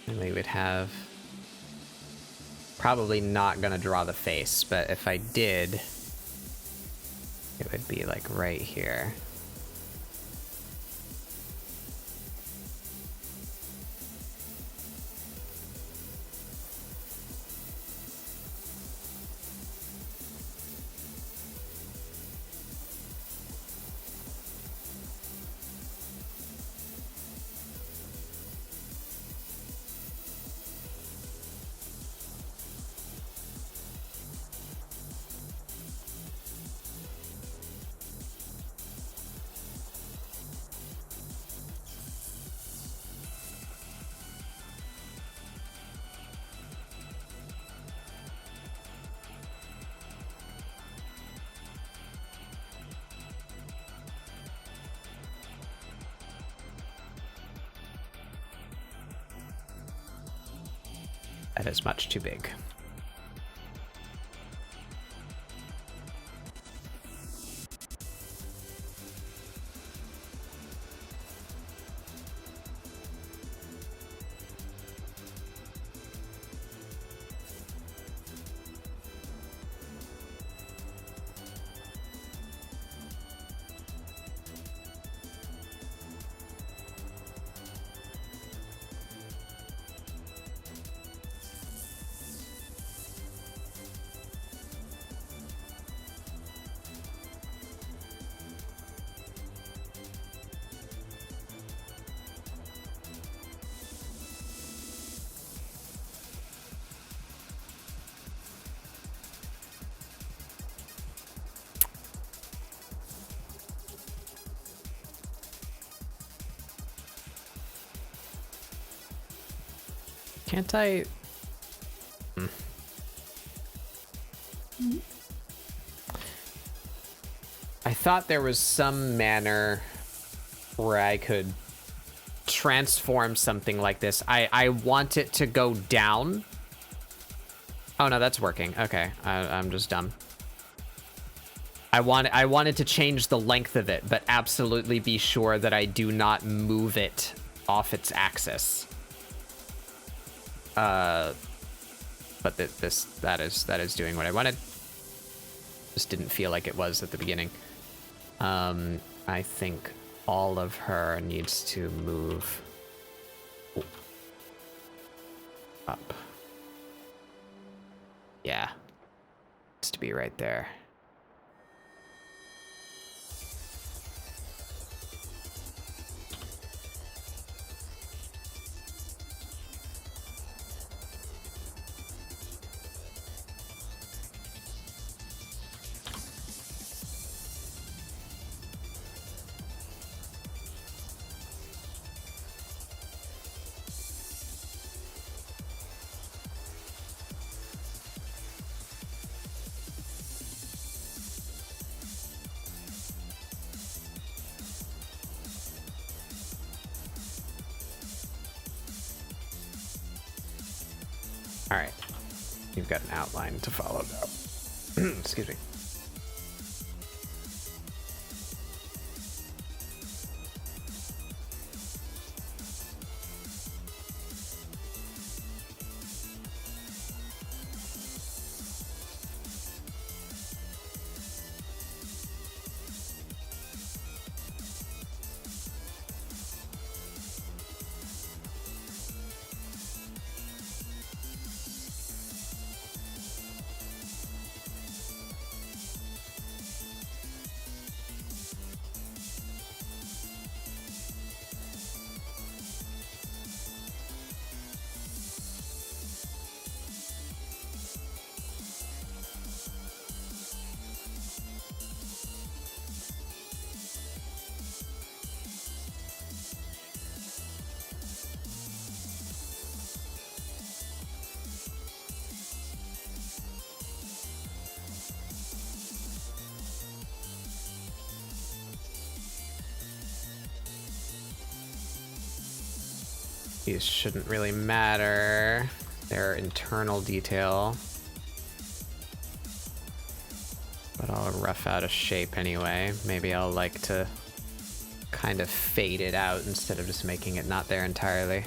And we would have... Probably not gonna draw the face, but if I did, it would be like right here. That is much too big. Can't I... I thought there was some manner where I could transform something like this. I want it to go down. Oh no, that's working. Okay, I'm just dumb. I wanted to change the length of it, but absolutely be sure that I do not move it off its axis. But that is doing what I wanted. Just didn't feel like it was at the beginning. I think all of her needs to move up. Yeah, it's to be right there. All right, you've got an outline to follow now. Excuse me. These shouldn't really matter. They're internal detail. But I'll rough out a shape anyway. Maybe I'll like to kind kind of fade it out instead of just making it not there entirely.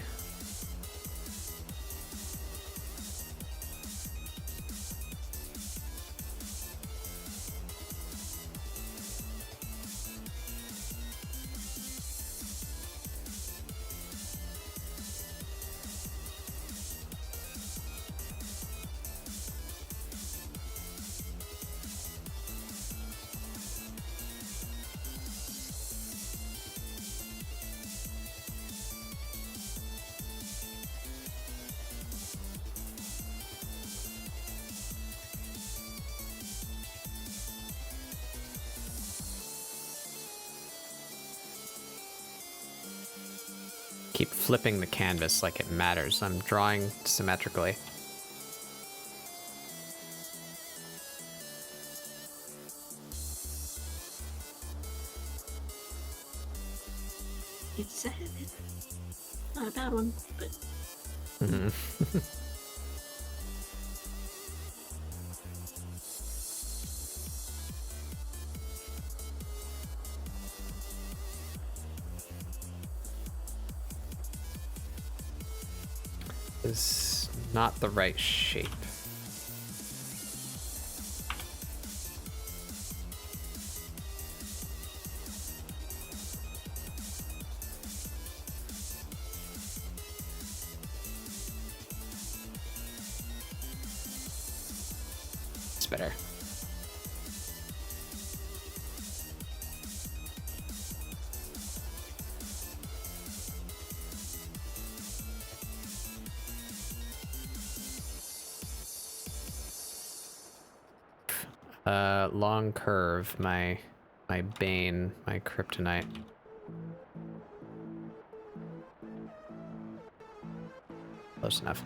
Keep flipping the canvas like it matters. I'm drawing symmetrically. It's a habit. Not a bad one, but. Is not the right shape. It's better. Long curve, my bane, my kryptonite. Close enough.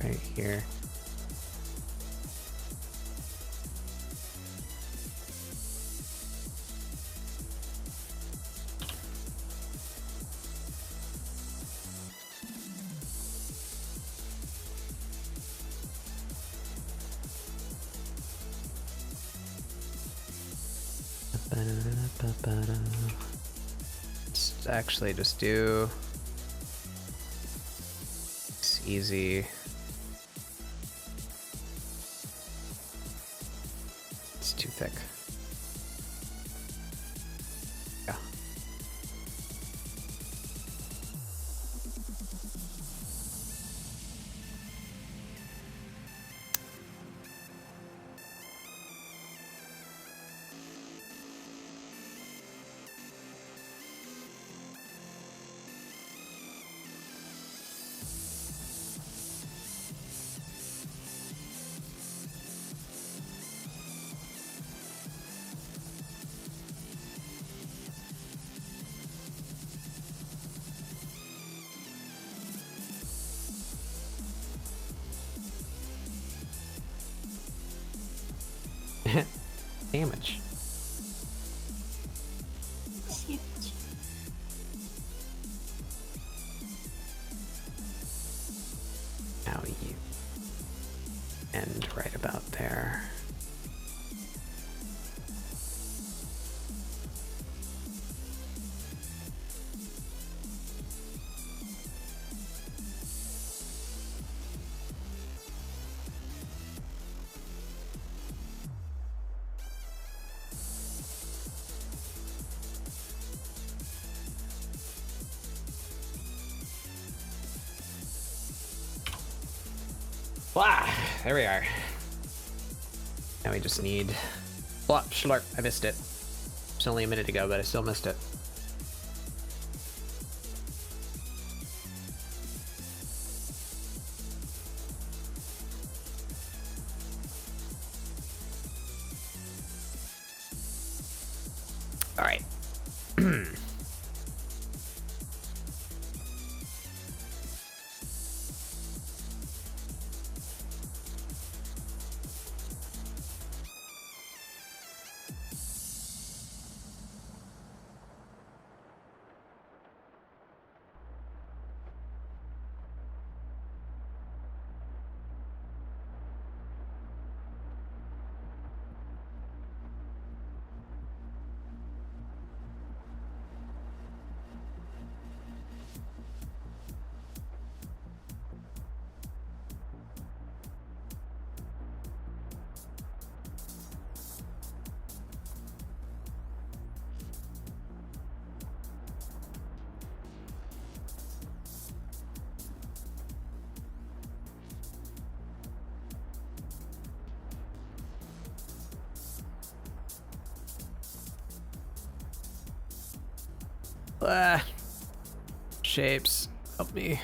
Right here. Let's actually just do it's easy. It's too thick. Yeah. Damage. Now you end right about there. Wow, there we are. Now we just need... Flop, slurp, I missed it. It's only a minute ago, but I still missed it. Shapes, help me.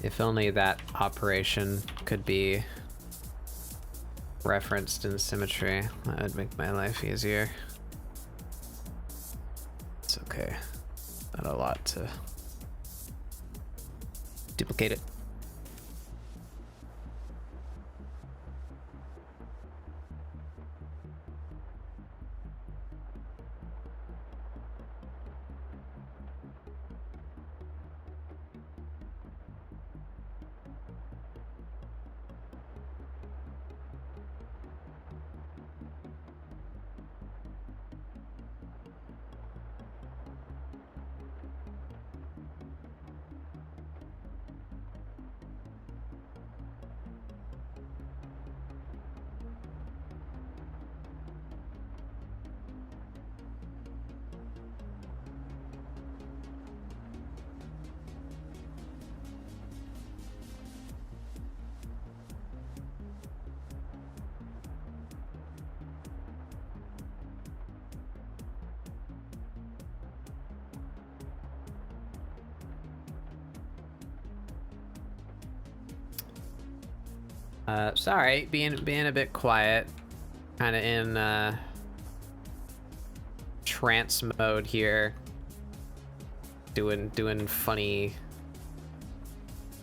If only that operation could be referenced in symmetry, that would make my life easier. It's okay. Not a lot to duplicate it. Sorry, being a bit quiet, kind of in trance mode here, doing funny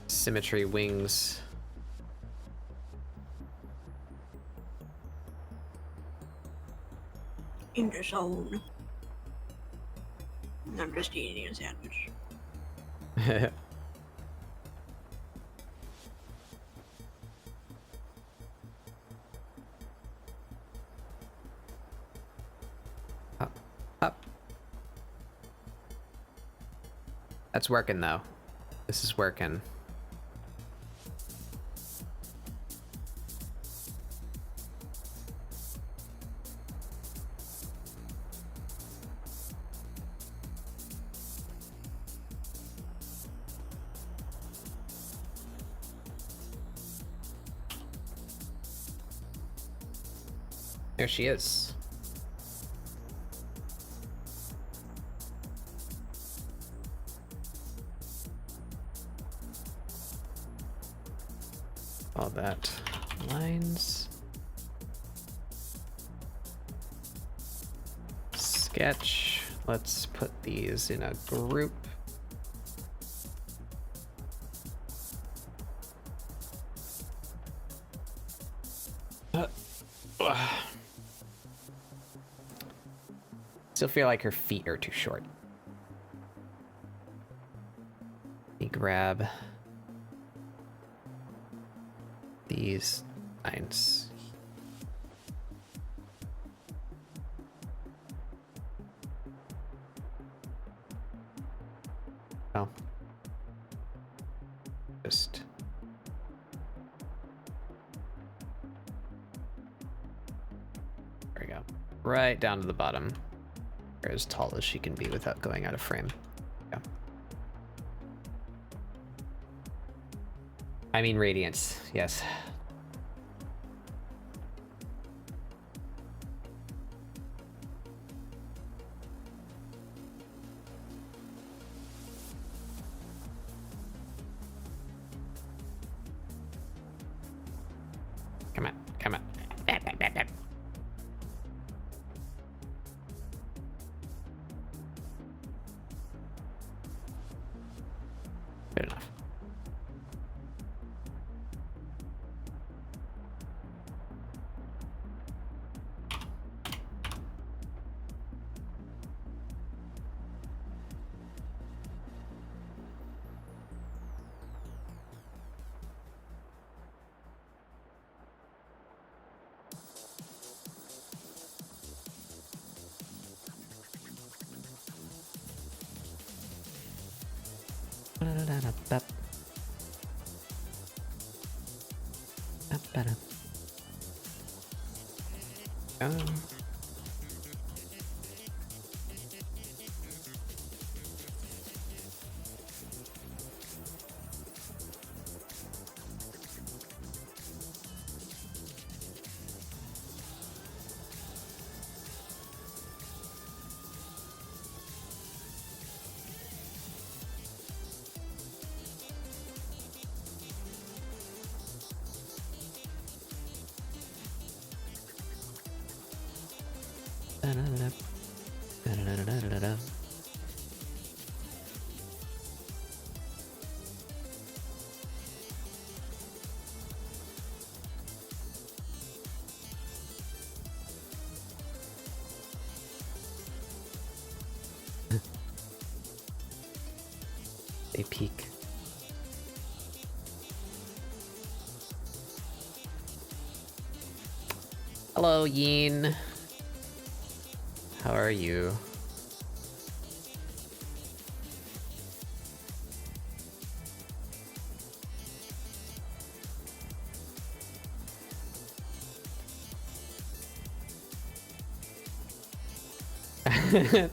symmetry wings. In the zone. I'm just eating a sandwich. Up. That's working though. This is working. There she is. All that lines. Sketch. Let's put these in a group. Still feel like her feet are too short. Let me grab these lines. Oh. Just there we go. Right down to the bottom. Or as tall as she can be without going out of frame. Yeah. I mean radiance, yes. Come on, come on. Bap, bap, bap, bap. Good enough. They peek. Hello, Yin. How are you?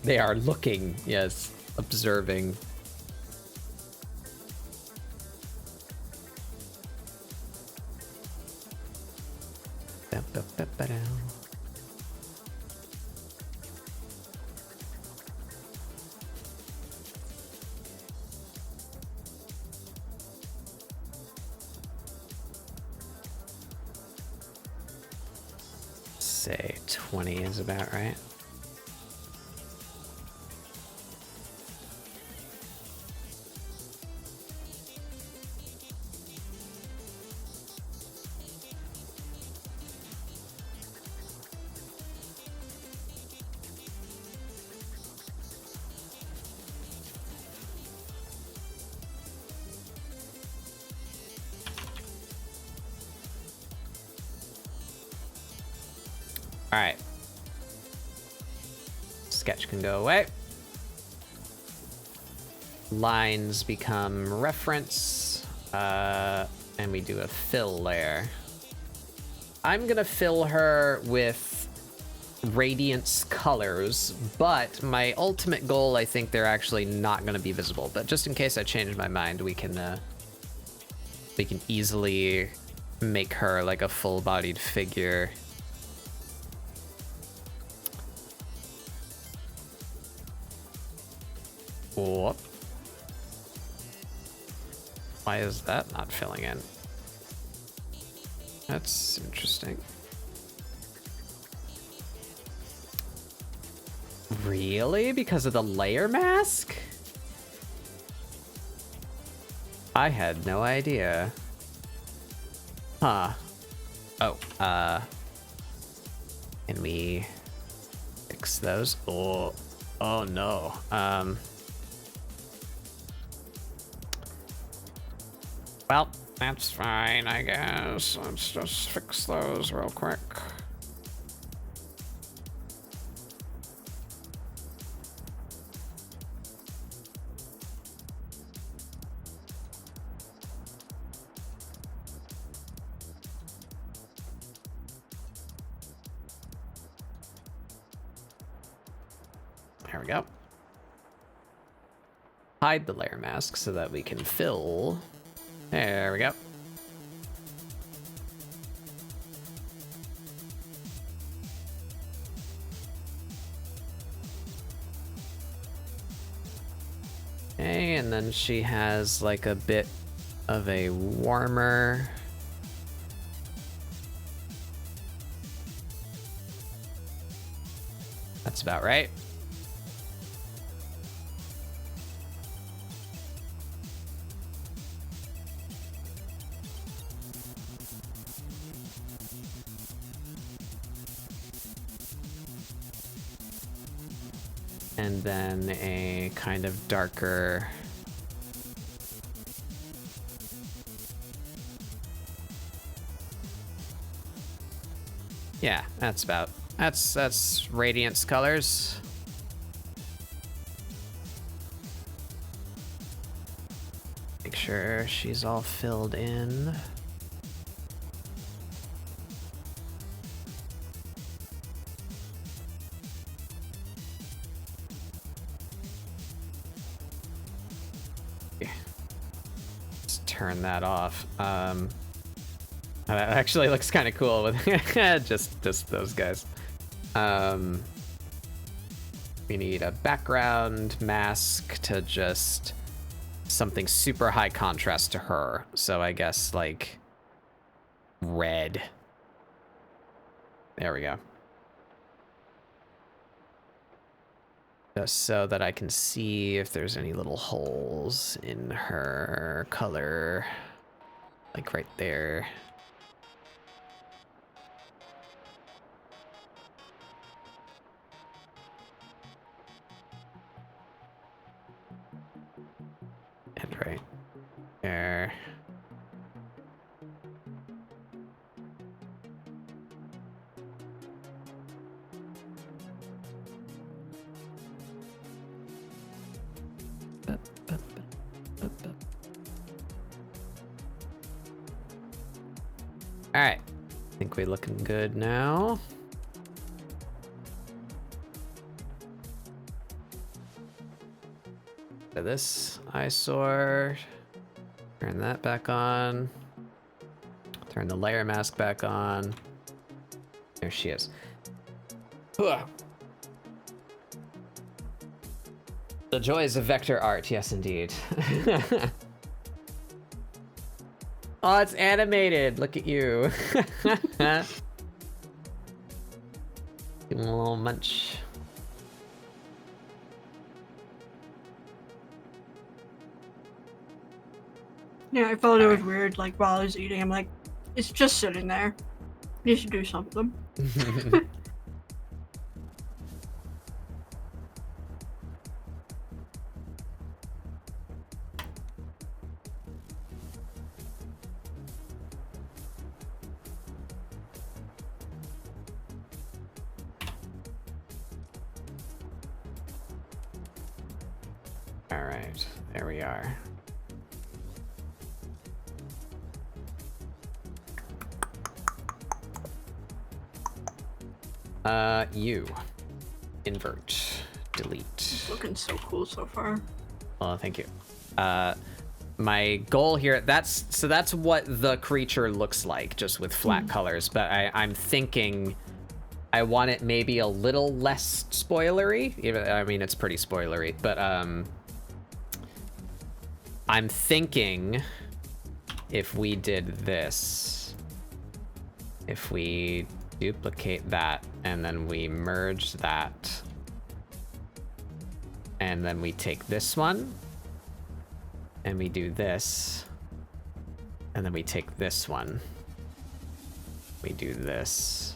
They are looking, yes, observing. Say 20 is about right. All right. Sketch can go away. Lines become reference, and we do a fill layer. I'm gonna fill her with radiance colors, but my ultimate goal, I think they're actually not gonna be visible. But just in case I change my mind, we can easily make her like a full-bodied figure. Whoop. Why is that not filling in? That's interesting. Really? Because of the layer mask? I had no idea. Huh. Oh, can we fix those? Oh no. Well, that's fine, I guess. Let's just fix those real quick. There we go. Hide the layer mask so that we can fill. There we go. Okay, and then she has like a bit of a warmer. That's about right. And then a kind of darker yeah, that's radiance colors. Make sure she's all filled in. Turn that off. That actually looks kind of cool with just those guys. We need a background mask to just something super high contrast to her. So I guess like red. There we go. Just so that I can see if there's any little holes in her color, like right there. And right there. All right, I think we're looking good now. So this eyesore, turn that back on. Turn the layer mask back on. There she is. Ugh. The joys of vector art, yes indeed. Oh, it's animated. Look at you. Give him a little munch. Yeah, I felt it was weird. Like while I was eating, I'm like, it's just sitting there. You should do something. All right, there we are. You. Invert. Delete. It's looking so cool so far. Oh, thank you. My goal here, that's what the creature looks like, just with flat colors, but I'm thinking I want it maybe a little less spoilery. I mean, it's pretty spoilery, but I'm thinking if we did this, if we duplicate that and then we merge that, and then we take this one and we do this, and then we take this one, we do this.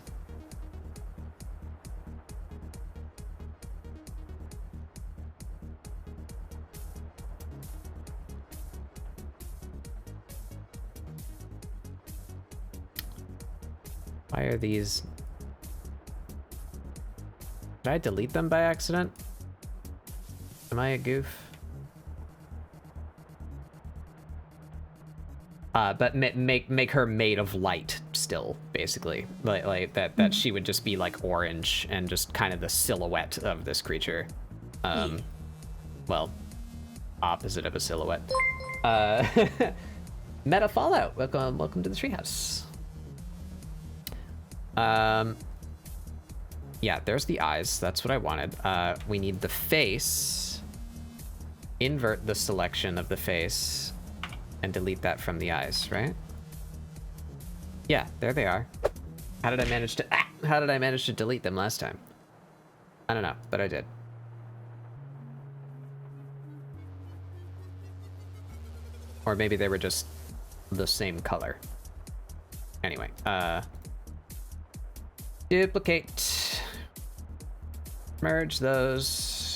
Why are these? Did I delete them by accident? Am I a goof? But make her made of light still, basically. Like that she would just be like orange and just kind of the silhouette of this creature. Well, opposite of a silhouette. Meta Fallout, welcome to the treehouse. Yeah, there's the eyes. That's what I wanted. We need the face. Invert the selection of the face and delete that from the eyes, right? Yeah, there they are. How did I manage to delete them last time? I don't know, but I did. Or maybe they were just the same color. Anyway, duplicate. Merge those.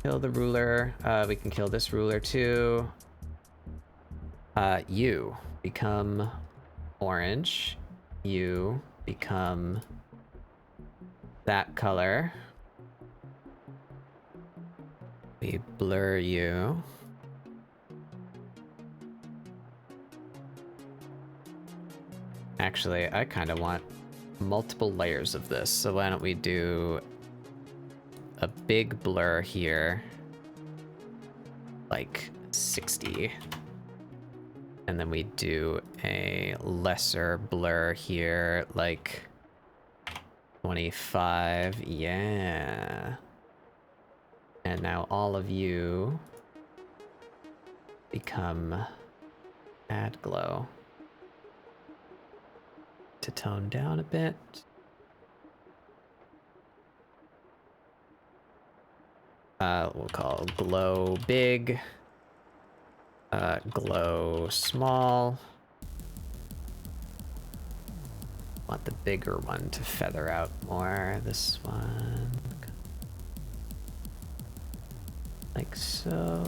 Kill the ruler. We can kill this ruler too. You become orange. You become that color. We blur you. Actually, I kind of want multiple layers of this, so why don't we do a big blur here, like 60, and then we do a lesser blur here, like 25. Yeah. And now all of you become add glow to tone down a bit. We'll call glow big, glow small. Want the bigger one to feather out more. This one, like so.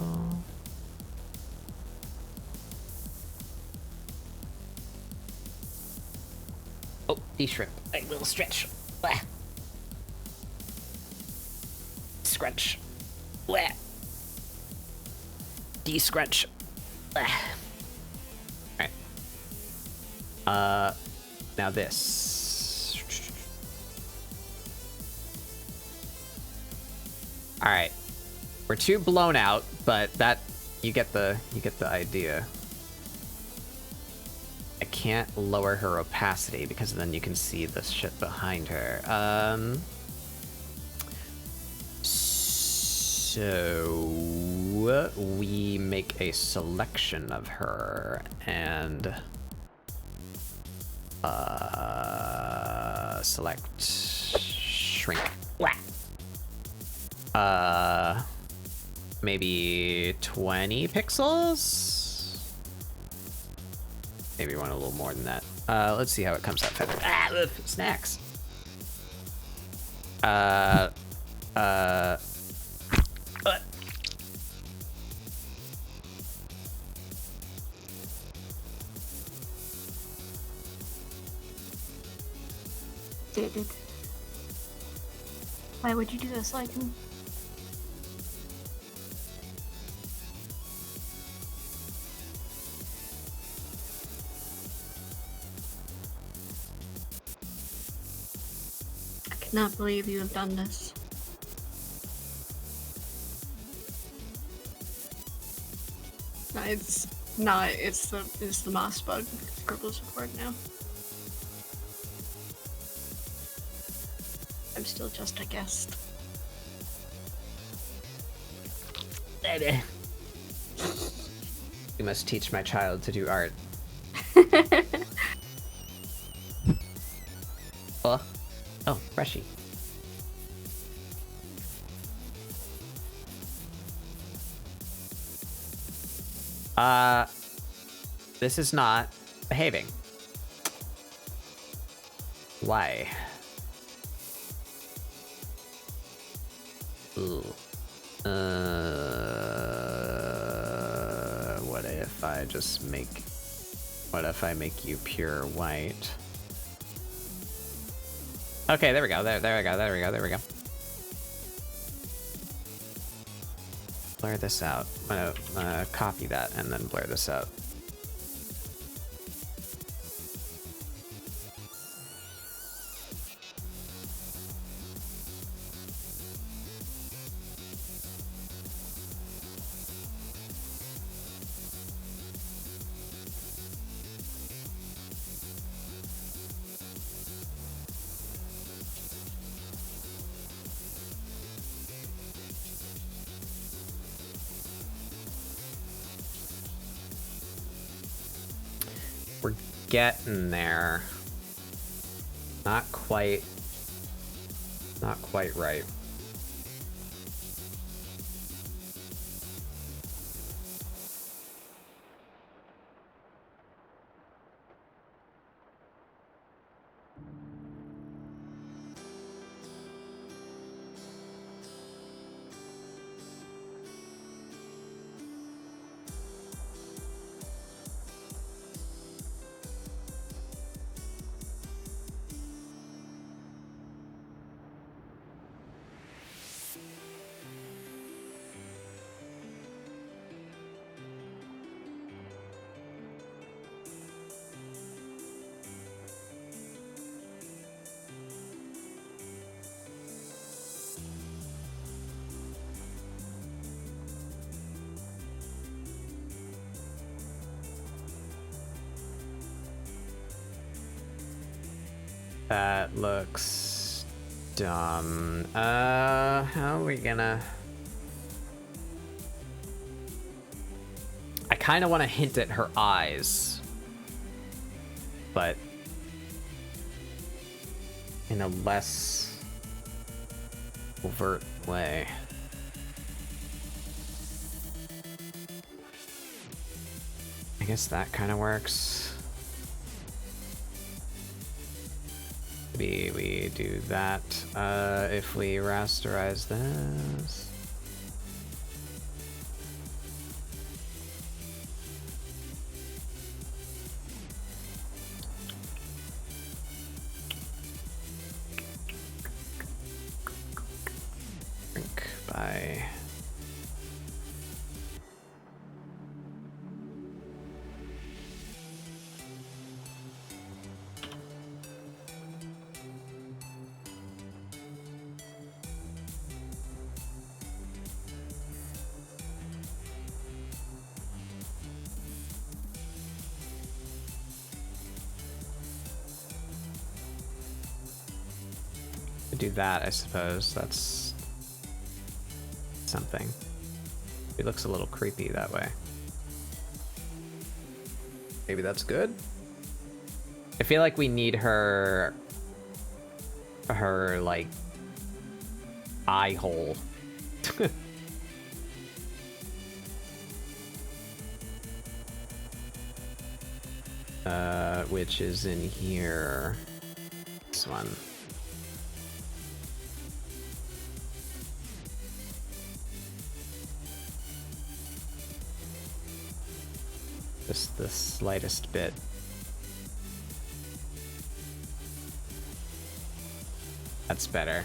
shrimp. I will stretch. Blah. Scrunch. Blah. De-scrunch. Blah. Alright. Now this. Alright. We're too blown out, but that you get the idea. I can't lower her opacity because then you can see the shit behind her. So we make a selection of her and select shrink. Maybe 20 pixels? Maybe we want a little more than that. Let's see how it comes out. Snacks. Dude. Why would you do this, like? I cannot believe you have done this. No, it's not. It's the moss bug. ScribbleSupport now. I'm still just a guest. You must teach my child to do art. Oh, freshy. This is not behaving. Why? Ooh. What if I just make... What if I make you pure white? Okay, there we go. There we go. There we go. Blur this out. I'm gonna copy that and then blur this out. We're getting there. Not quite right. That looks dumb. How are we gonna... I kind of want to hint at her eyes, but in a less overt way. I guess that kind of works. Maybe we do that if we rasterize this. by... do that, I suppose. That's something. It looks a little creepy that way. Maybe that's good. I feel like we need her like eye hole. Which is in here. This one. Just the slightest bit. That's better.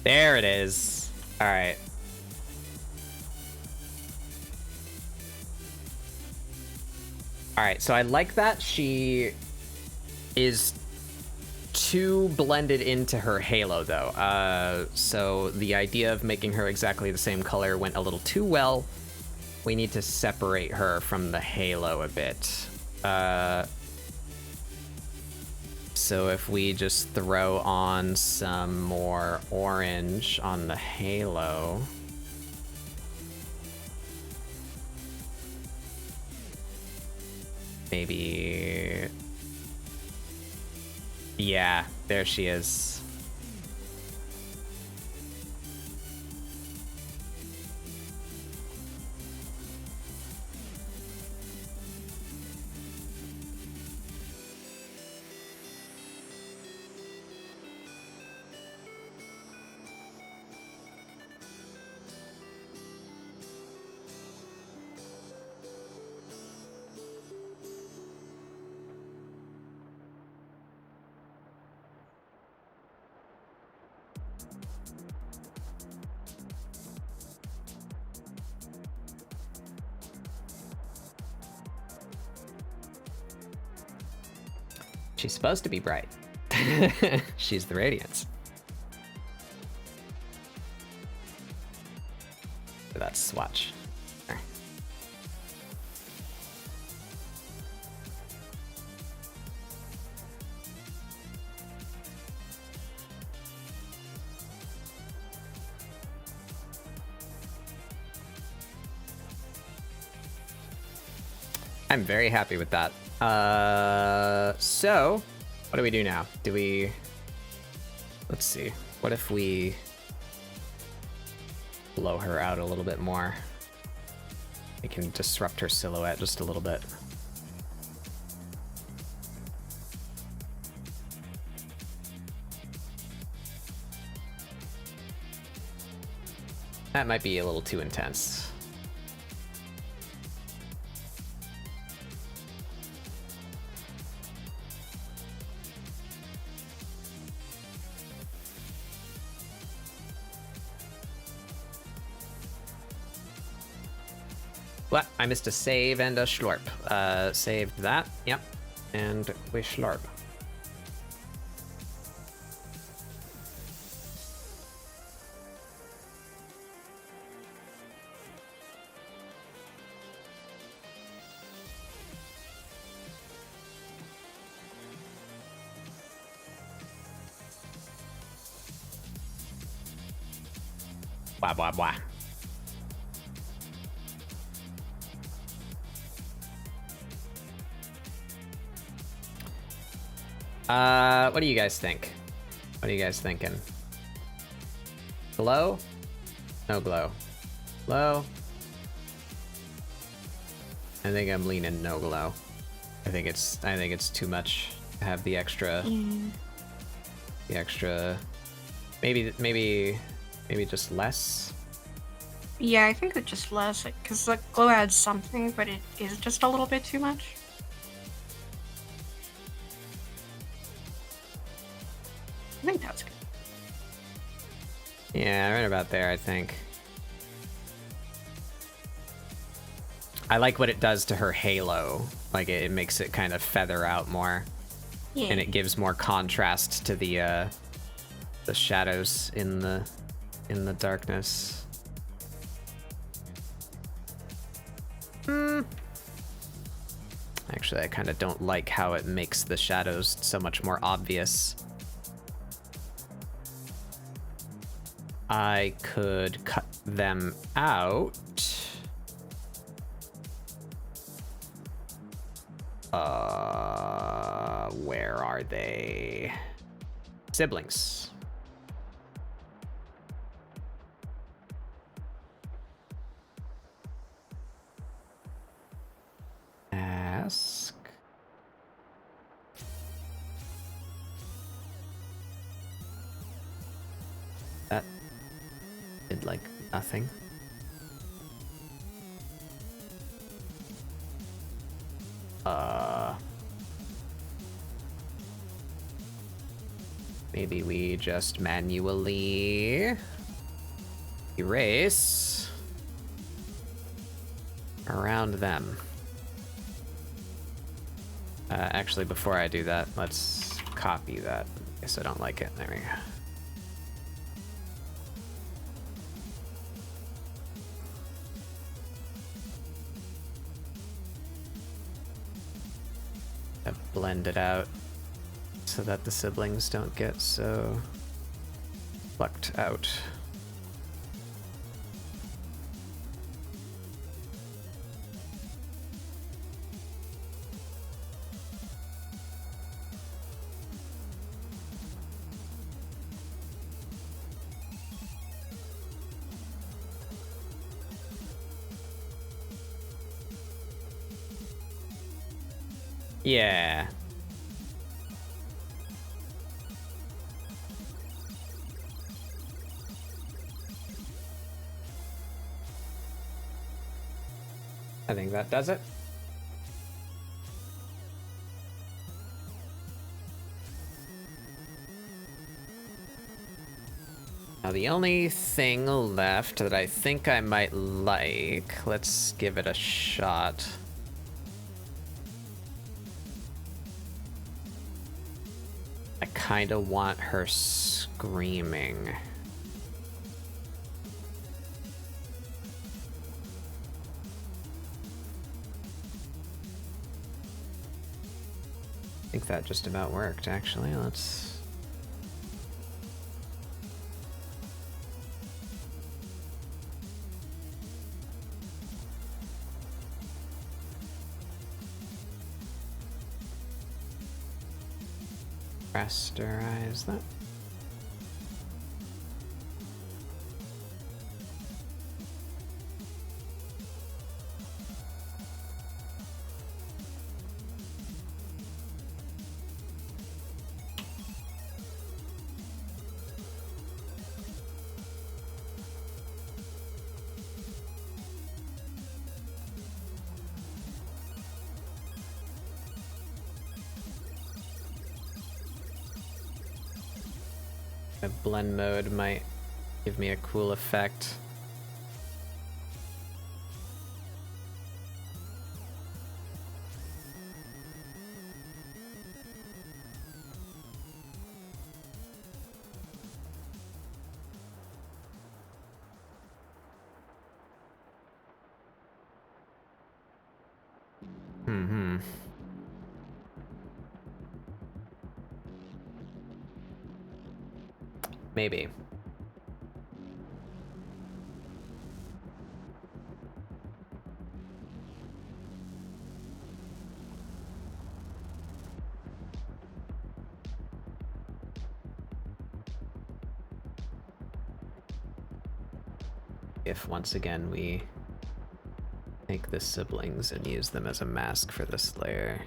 There it is. All right. All right, so I like that she is too blended into her halo, though. So the idea of making her exactly the same color went a little too well. We need to separate her from the halo a bit. So if we just throw on some more orange on the halo. Maybe... Yeah, there she is. She's supposed to be bright. She's the radiance. That's swatch. There. I'm very happy with that. So what do we do now? Do we, let's see, what if we blow her out a little bit more? We can disrupt her silhouette just a little bit. That might be a little too intense. What? I missed a save and a slurp. Saved that. Yep. And we slurp. Blah, blah, blah. What do you guys think? What are you guys thinking? Glow? No glow. Glow? I think I'm leaning no glow. I think it's too much to have the extra. The extra. Maybe just less. Yeah, I think it's just less, because the glow adds something, but it is just a little bit too much. I think that's good. Yeah, right about there, I think. I like what it does to her halo. Like, it makes it kind of feather out more. Yeah. And it gives more contrast to the shadows in the darkness. Actually, I kind of don't like how it makes the shadows so much more obvious. I could cut them out. Where are they? Siblings. Ask. That did like nothing. Maybe we just manually erase around them. Actually, before I do that, let's copy that. Guess I don't like it. There we go. Blend it out so that the siblings don't get so plucked out. Yeah. I think that does it. Now the only thing left that I think I might like, let's give it a shot. I kind of want her screaming. I think that just about worked, actually. Let's... rasterize that. A blend mode might give me a cool effect. Maybe. if once again we take the siblings and use them as a mask for the Slayer.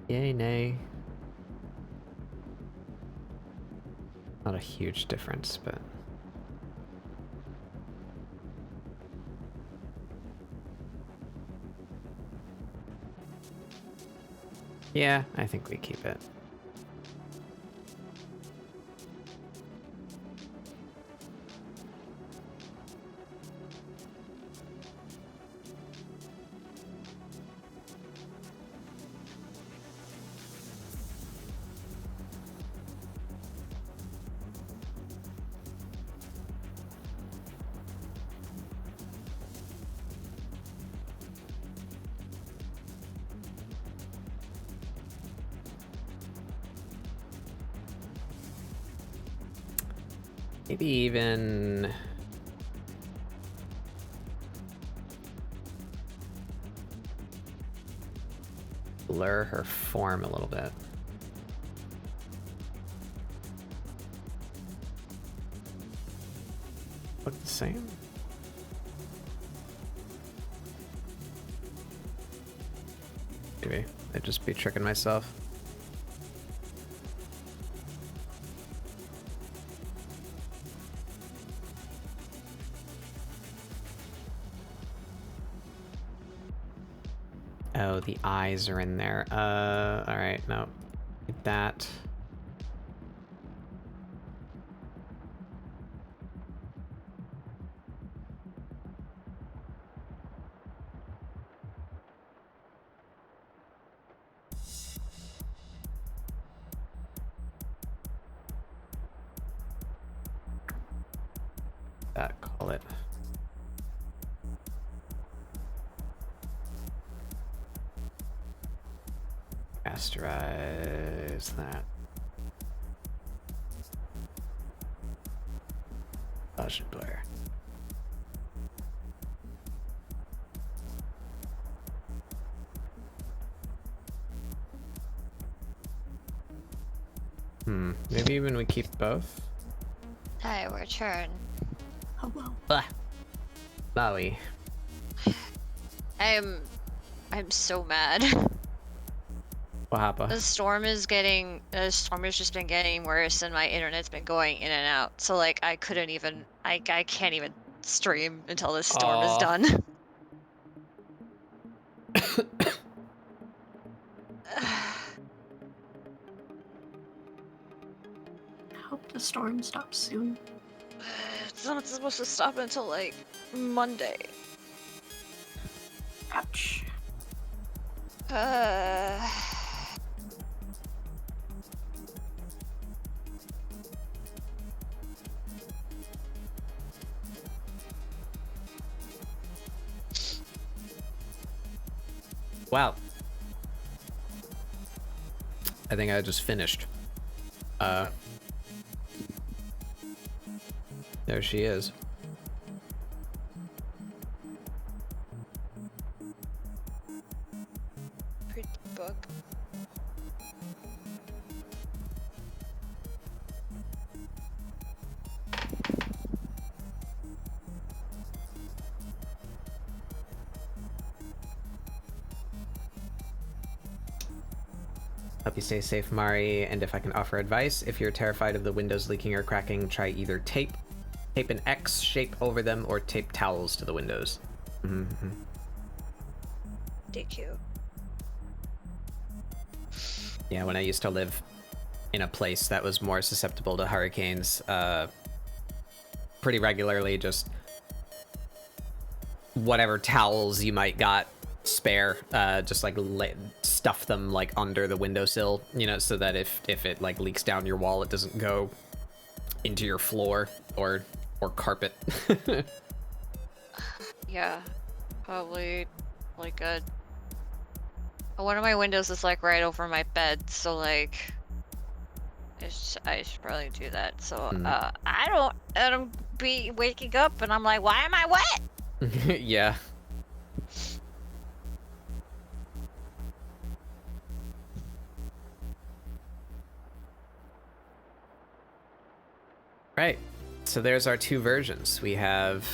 Yay, nay. Not a huge difference, but... yeah, I think we keep it. Maybe even... blur her form a little bit. Look the same? Maybe. I'd just be tricking myself. Oh, the eyes are in there. Alright, no. Get that. That, call it. Rasterize that. Gaussian blur. Maybe even we keep both. Hi, return. Hello. Bah. Bowie. I'm so mad. What happened? The storm has just been getting worse and my internet's been going in and out. So like I can't even stream until this storm is done. I hope the storm stops soon. It's not supposed to stop until like Monday. Ouch. Wow. I think I just finished. There she is. Pretty book. Hope you stay safe, Mari, and if I can offer advice, if you're terrified of the windows leaking or cracking, try either tape an X shape over them, or tape towels to the windows. Mm-hmm. DQ. Yeah, when I used to live in a place that was more susceptible to hurricanes, pretty regularly just whatever towels you might got spare, just like stuff them like under the windowsill, you know, so that if it like leaks down your wall, it doesn't go into your floor or carpet. Yeah, probably like one of my windows is like right over my bed, so like I should probably do that. So I don't be waking up and I'm like, why am I wet? Yeah. Right. So there's our two versions. We have...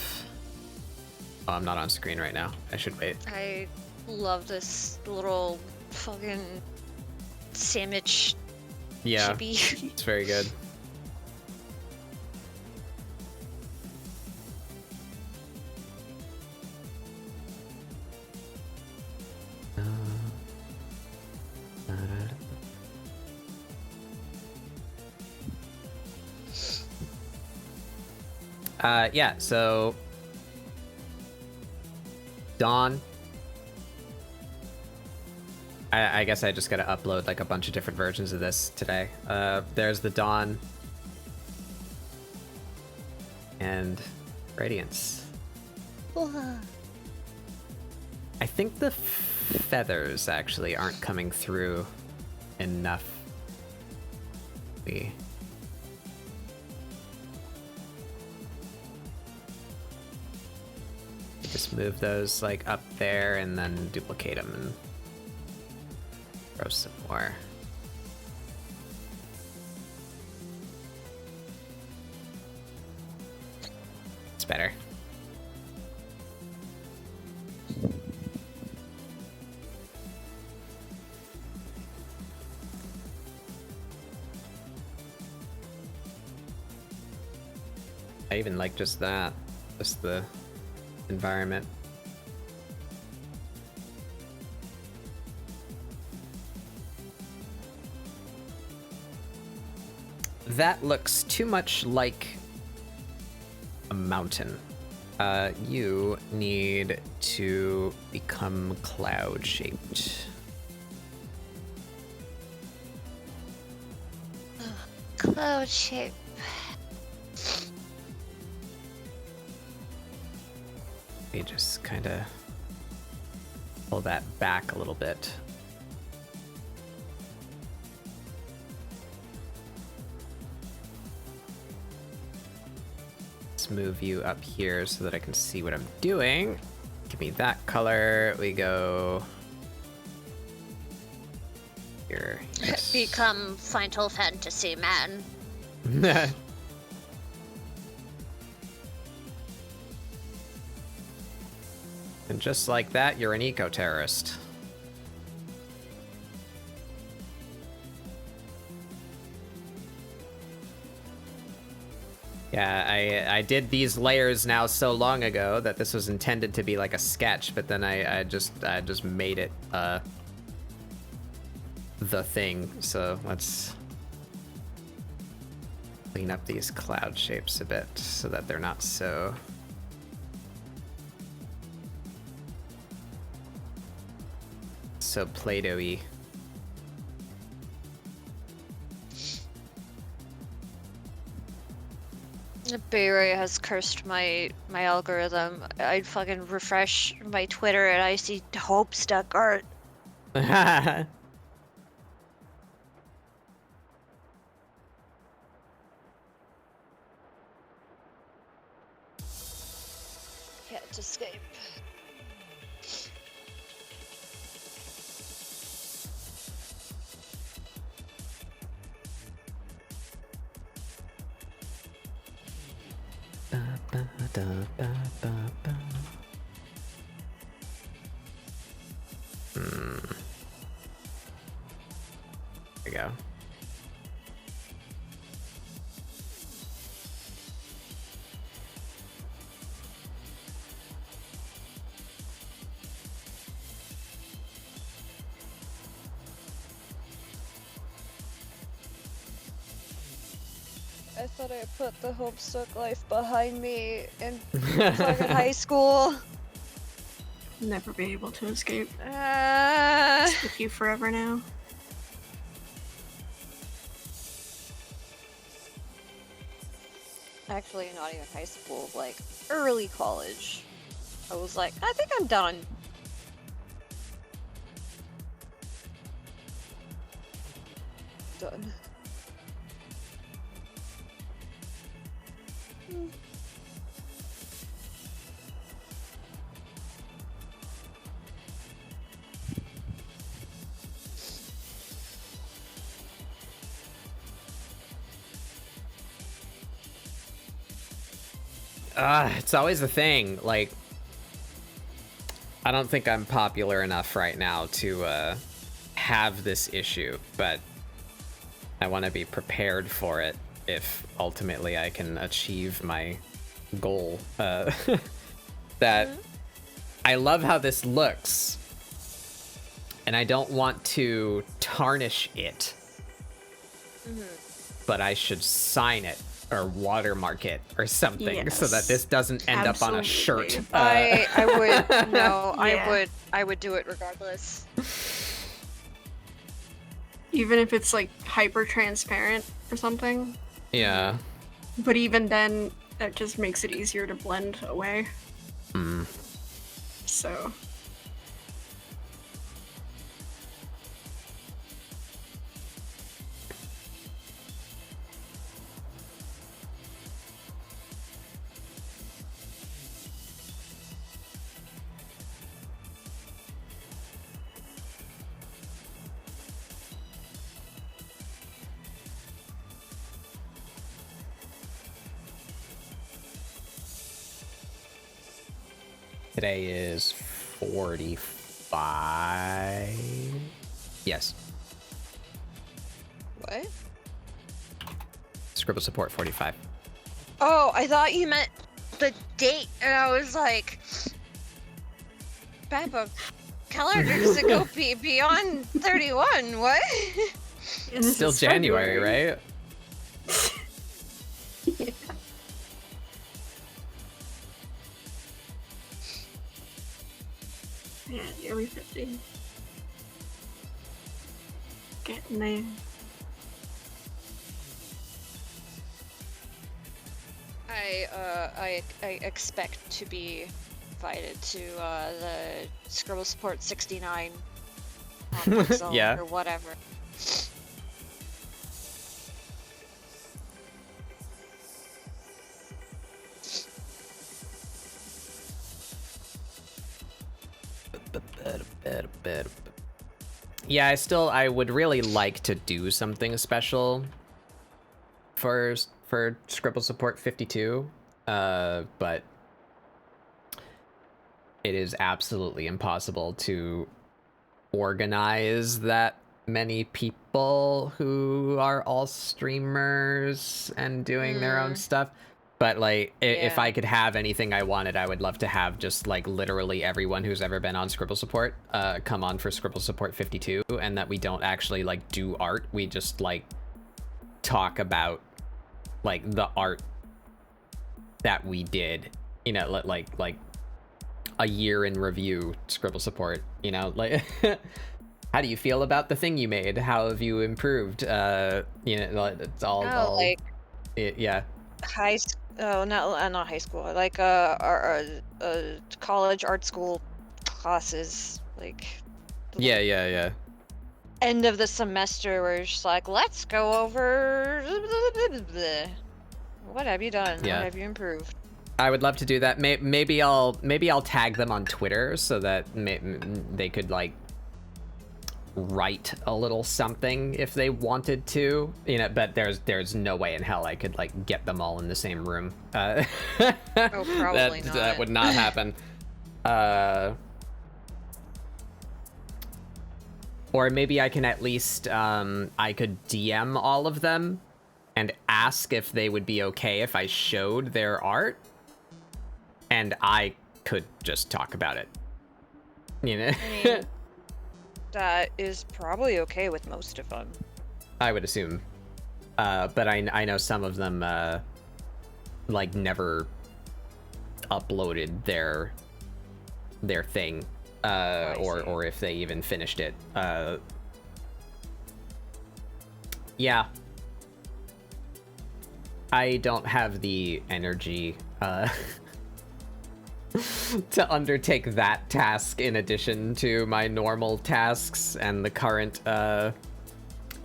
Oh, I'm not on screen right now. I should wait. I love this little fucking sandwich. Yeah, chippy. it's very good. Yeah, so Dawn. I guess I just gotta upload like a bunch of different versions of this today. There's the Dawn and Radiance. I think the feathers actually aren't coming through enough. We just move those like up there and then duplicate them and throw some more. It's better. I even like just that, just the environment. That looks too much like a mountain. You need to become cloud-shaped. Cloud shape. We just kind of pull that back a little bit. Let's move you up here so that I can see what I'm doing. Give me that color. We go here. Yes. Become Final Fantasy man. And just like that, you're an eco-terrorist. Yeah, I did these layers now so long ago that this was intended to be like a sketch, but then I just made it the thing. So let's clean up these cloud shapes a bit so that they're not so Play-Doh-y. Bay Ray has cursed my algorithm. I fucking refresh my Twitter and I see Hope Stuck art. Yeah, Can't escape. da, ba, ba, ba. There we go. I thought I put the Homestuck life behind me in fucking high school. Never be able to escape. Uh, It's with you forever now. Actually, not even high school, like early college. I was like, I think I'm done. Done. It's always the thing. Like, I don't think I'm popular enough right now to have this issue, but I want to be prepared for it if ultimately I can achieve my goal. That I love how this looks, and I don't want to tarnish it, but I should sign it or watermark it or something so that Yes. this doesn't end up on a shirt. Absolutely. I would no, Yeah. I would do it regardless. Even if it's like hyper transparent or something. Yeah. But even then, that just makes it easier to blend away. Mm. So. Today is 45. Yes. What? ScribbleSupport 45. oh, I thought you meant the date, and I was like, Peppa, calendar doesn't go beyond 31. What? And this Still is January, February. right? Yeah. Yeah, nearly 50. Getting there. I expect to be invited to the ScribbleSupport 69 zone Yeah. or whatever. Yeah, I would really like to do something special for ScribbleSupport 52, but it is absolutely impossible to organize that many people who are all streamers and doing their own stuff. But like, if Yeah. I could have anything I wanted, I would love to have just like literally everyone who's ever been on ScribbleSupport come on for ScribbleSupport 52, and that we don't actually like do art. We just like talk about like the art that we did, you know, like a year in review ScribbleSupport, you know, like how do you feel about the thing you made? How have you improved? You know, it's all like yeah. Not high school, like college art school classes, like Yeah. end of the semester where it's just like, let's go over what have you done? Yeah. What have you improved? I would love to do that. Maybe I'll tag them on Twitter so that they could like write a little something if they wanted to, you know, but there's no way in hell I could like get them all in the same room. Oh, probably not. That would not happen. Or maybe I can at least, I could DM all of them and ask if they would be okay if I showed their art, and I could just talk about it. You know? I mean, that is probably okay with most of them. I would assume. But I know some of them, like, never uploaded their thing, or if they even finished it. Yeah. I don't have the energy, to undertake that task in addition to my normal tasks and the current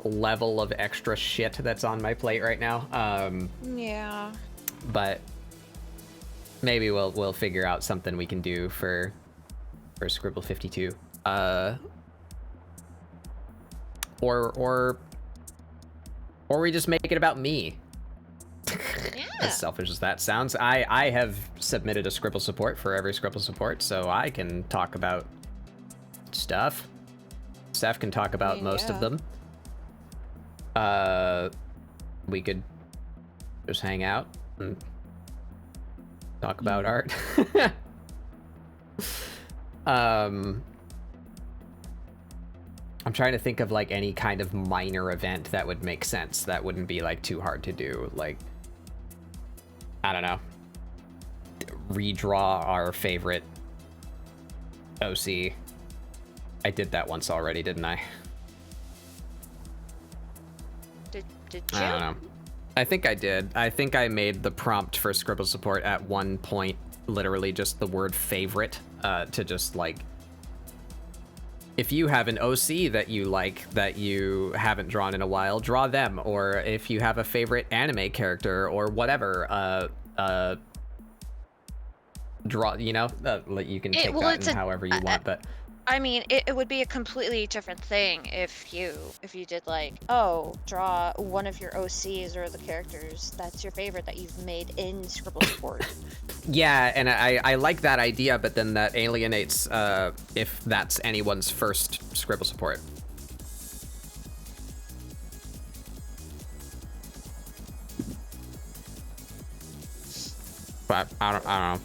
level of extra shit that's on my plate right now. Yeah. But maybe we'll figure out something we can do for Scribble 52. Or we just make it about me. Yeah. As selfish as that sounds, I have submitted a Scribble support for every Scribble support, so I can talk about stuff. Seth can talk about most of them. We could just hang out and talk about art. I'm trying to think of like any kind of minor event that would make sense, that wouldn't be like too hard to do. Like, I don't know, redraw our favorite OC. I did that once already, didn't I? Did you? I don't know. I think I did. I think I made the prompt for Scribble Support at one point literally just the word favorite, to just like, if you have an OC that you like that you haven't drawn in a while, draw them. Or if you have a favorite anime character or whatever, draw, you know, like you can take that in however you want, but I mean, it would be a completely different thing if you did like, oh, draw one of your OCs or the characters that's your favorite that you've made in Scribble Support. Yeah, and I like that idea, but then that alienates if that's anyone's first Scribble Support. But I don't know.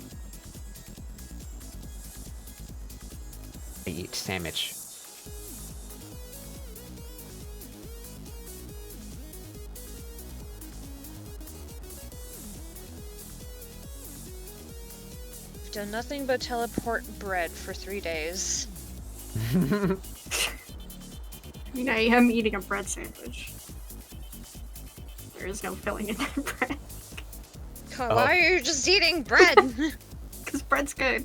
I eat sandwich. I've done nothing but teleport bread for 3 days. I mean, I am eating a bread sandwich. There is no filling in that bread. Why are you just eating bread? Because bread's good.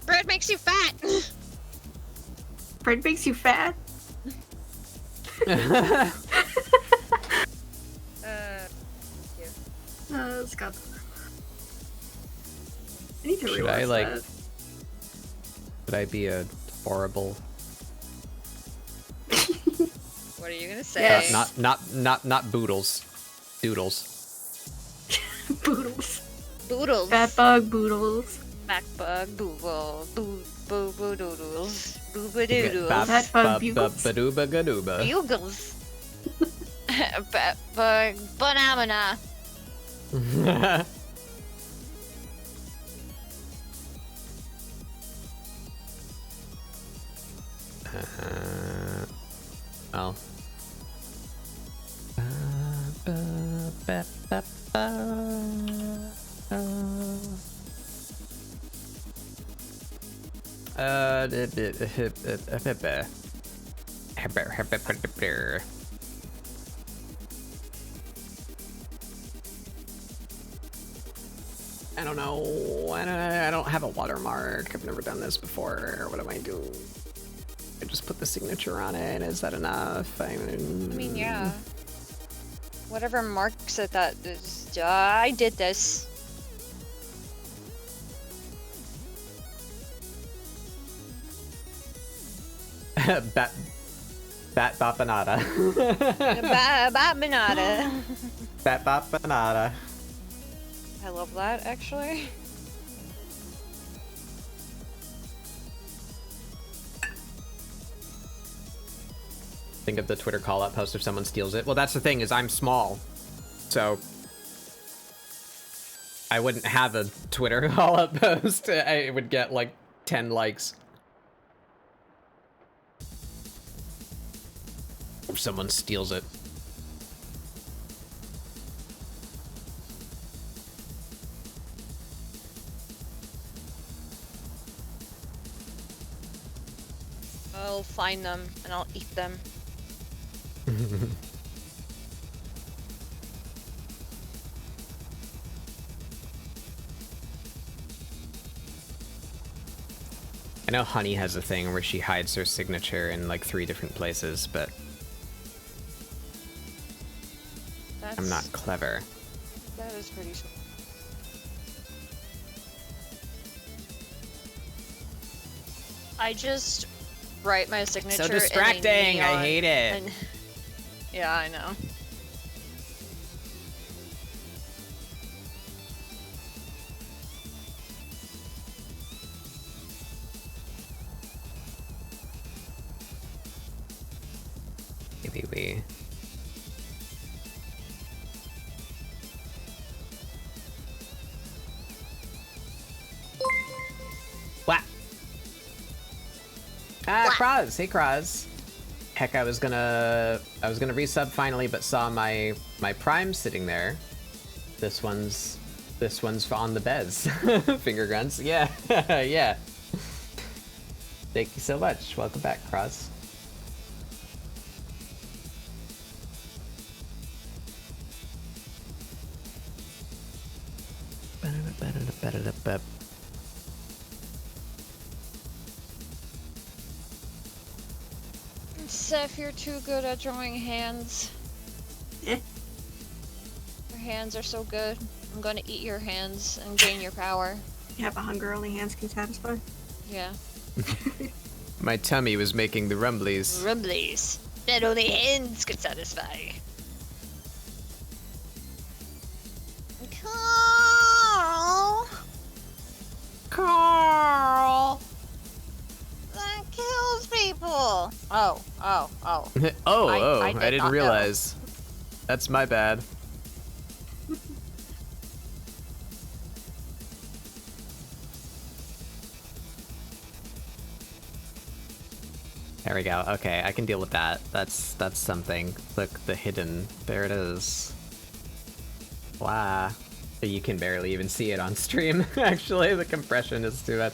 Bread makes you fat. Bread makes you fat? It's got... I need to Should realize I, like, that. Should I be a horrible... What are you gonna say? Yes. Not boodles. Doodles. Boodles. Boodles. Fat bug boodles. Back bug boogle. Boo doodles. Booba doodles. Fat bug bugles. Badooba gadooba. Bugles. Bug banana. Oh. I don't know. I don't have a watermark. I've never done this before. What do I do? I just put the signature on it. Is that enough? I mean, yeah. Whatever marks it that is. I did this. Bat Bapanada. Batmanada. Bat Bapanada. I love that, actually. Think of the Twitter call-out post if someone steals it. Well, that's the thing, is I'm small. So I wouldn't have a Twitter call-out post. It would get like 10 likes. If someone steals it. I'll find them and I'll eat them. I know Honey has a thing where she hides her signature in like 3 different places, but That's, I'm not clever. That is pretty smart. I just write my signature. So distracting! I hate it. And... Yeah, I know. Maybe we... What? Ah, Kraz! Hey, Kraz. Heck, I was gonna resub finally, but saw my Prime sitting there. This one's on the Bez. Finger guns. Yeah, yeah. Thank you so much. Welcome back, Kraz. Seth, you're too good at drawing hands. Eh? Your hands are so good. I'm gonna eat your hands and gain your power. You have a hunger only hands can satisfy. Yeah. My tummy was making the rumblies. Rumblies. That only hands could satisfy. Carl! Carl! That kills people! Oh. Oh, I did I didn't not know. realize. That's my bad. There we go. Okay, I can deal with that. That's something. Look, the hidden. There it is. Wow. You can barely even see it on stream, actually. The compression is too much.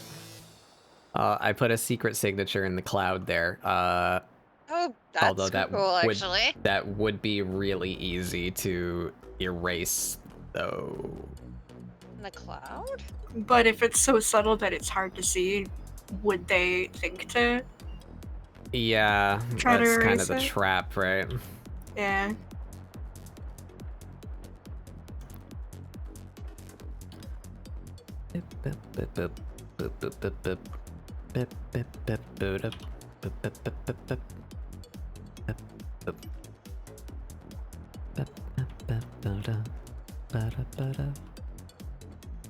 I put a secret signature in the cloud there. Oh, that's Although that cool, would, actually. that would be really easy to erase, though. In the cloud? But if it's so subtle that it's hard to see, would they think to? Yeah, Try to that's kind erase of the it? trap, right? Yeah.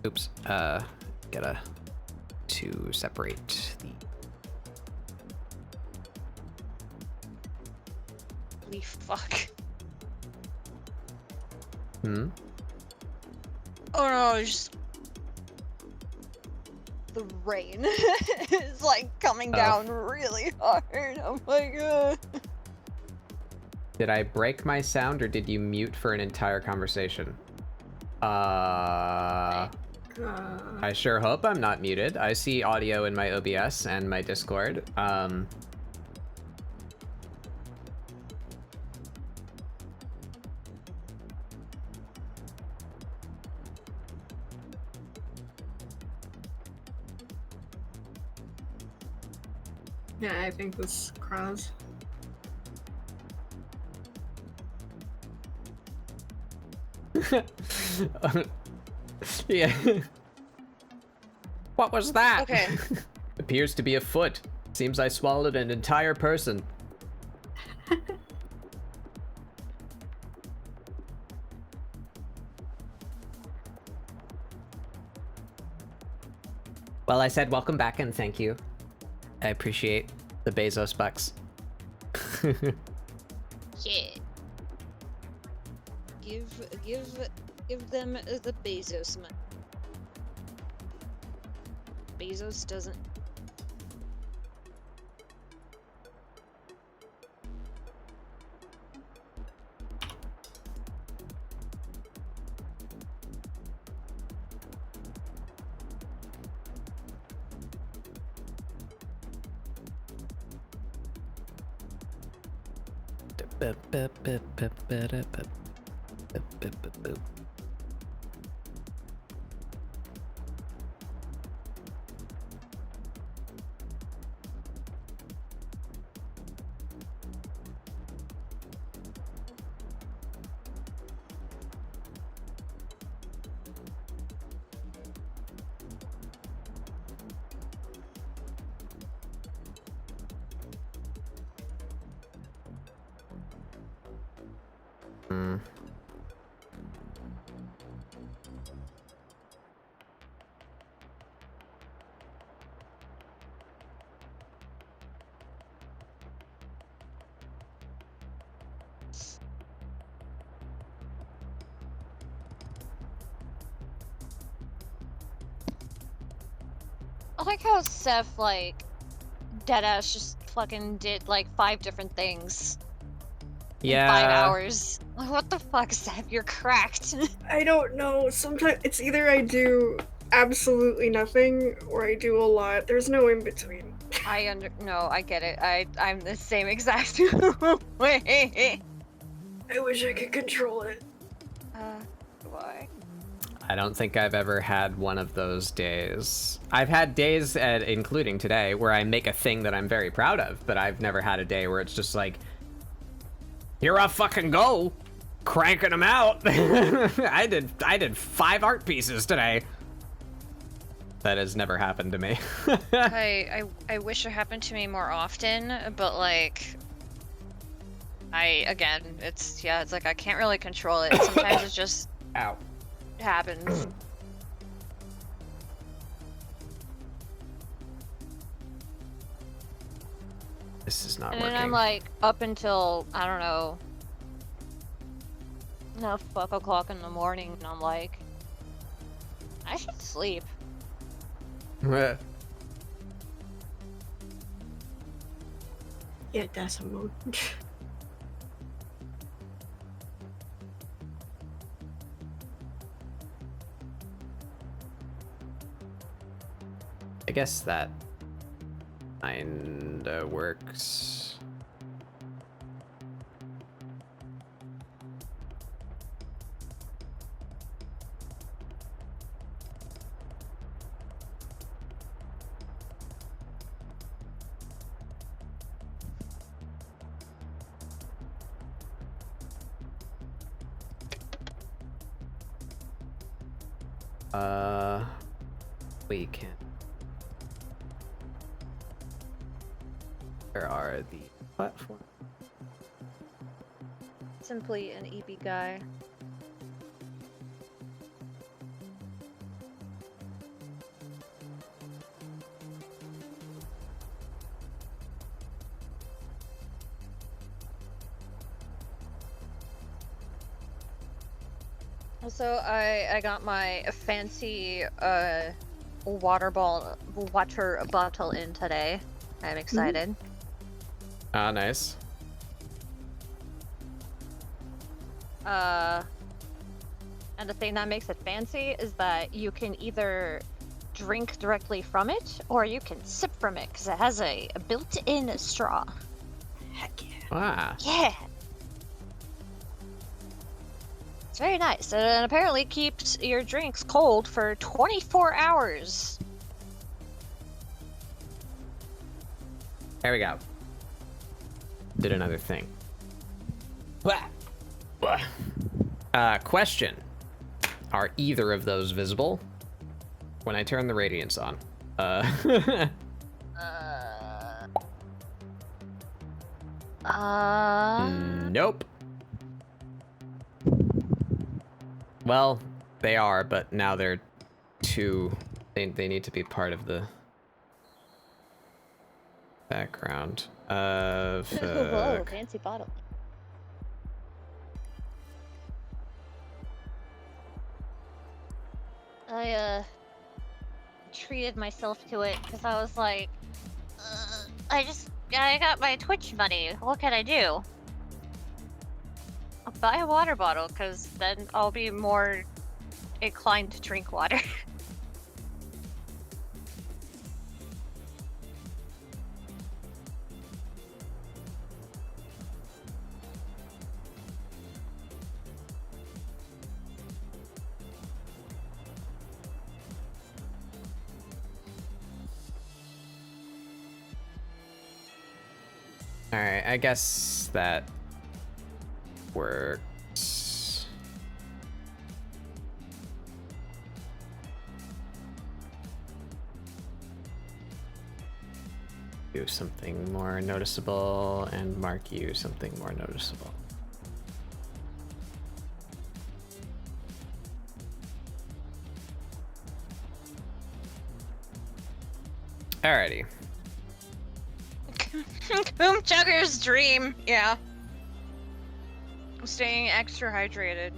Oops, gotta to separate the... Holy fuck. Hmm? Oh no, it's just... The rain is like coming down really hard. Oh my god. Did I break my sound or did you mute for an entire conversation? I sure hope I'm not muted. I see audio in my OBS and my Discord. Yeah, I think this Kraz. Yeah. What was that? Okay. Appears to be a foot. Seems I swallowed an entire person. Well, I said welcome back and thank you. I appreciate the Bezos bucks. Yeah. Give them the Bezos money. Bezos doesn't. I like how Seth, like, deadass just fucking did, like, 5 different things in 5 hours. Like, what the fuck, Seth? You're cracked. I don't know. Sometimes it's either I do absolutely nothing or I do a lot. There's no in between. No, I get it. I'm the same exact way. I wish I could control it. Why? I don't think I've ever had one of those days. I've had days, including today, where I make a thing that I'm very proud of, but I've never had a day where it's just like, here I fucking go, cranking them out. I did 5 art pieces today. That has never happened to me. I wish it happened to me more often, but like, it's like I can't really control it. Sometimes it just Ow. happens. This is not And working. then I'm like, up until, I don't know, 5 o'clock in the morning, and I'm like, I should sleep. Yeah, that's a mood. I guess that kinda works. We can. Where are the platforms? Simply an EB guy. Also, I got my fancy water bottle in today. I'm excited. Ah, nice. And the thing that makes it fancy is that you can either drink directly from it, or you can sip from it, because it has a built-in straw. Heck yeah. Ah. Yeah! It's very nice, and apparently keeps your drinks cold for 24 hours. There we go. Did another thing. Question. Are either of those visible when I turn the radiance on? Nope. Well, they are, but now they're too... They need to be part of the background. Whoa, Fuck. fancy bottle. I treated myself to it because I was like, I got my Twitch money. What can I do? I'll buy a water bottle because then I'll be more inclined to drink water. Alright, I guess that works. Do something more noticeable and mark you something more noticeable. Alrighty. Boom Chugger's dream. Yeah. I'm staying extra hydrated.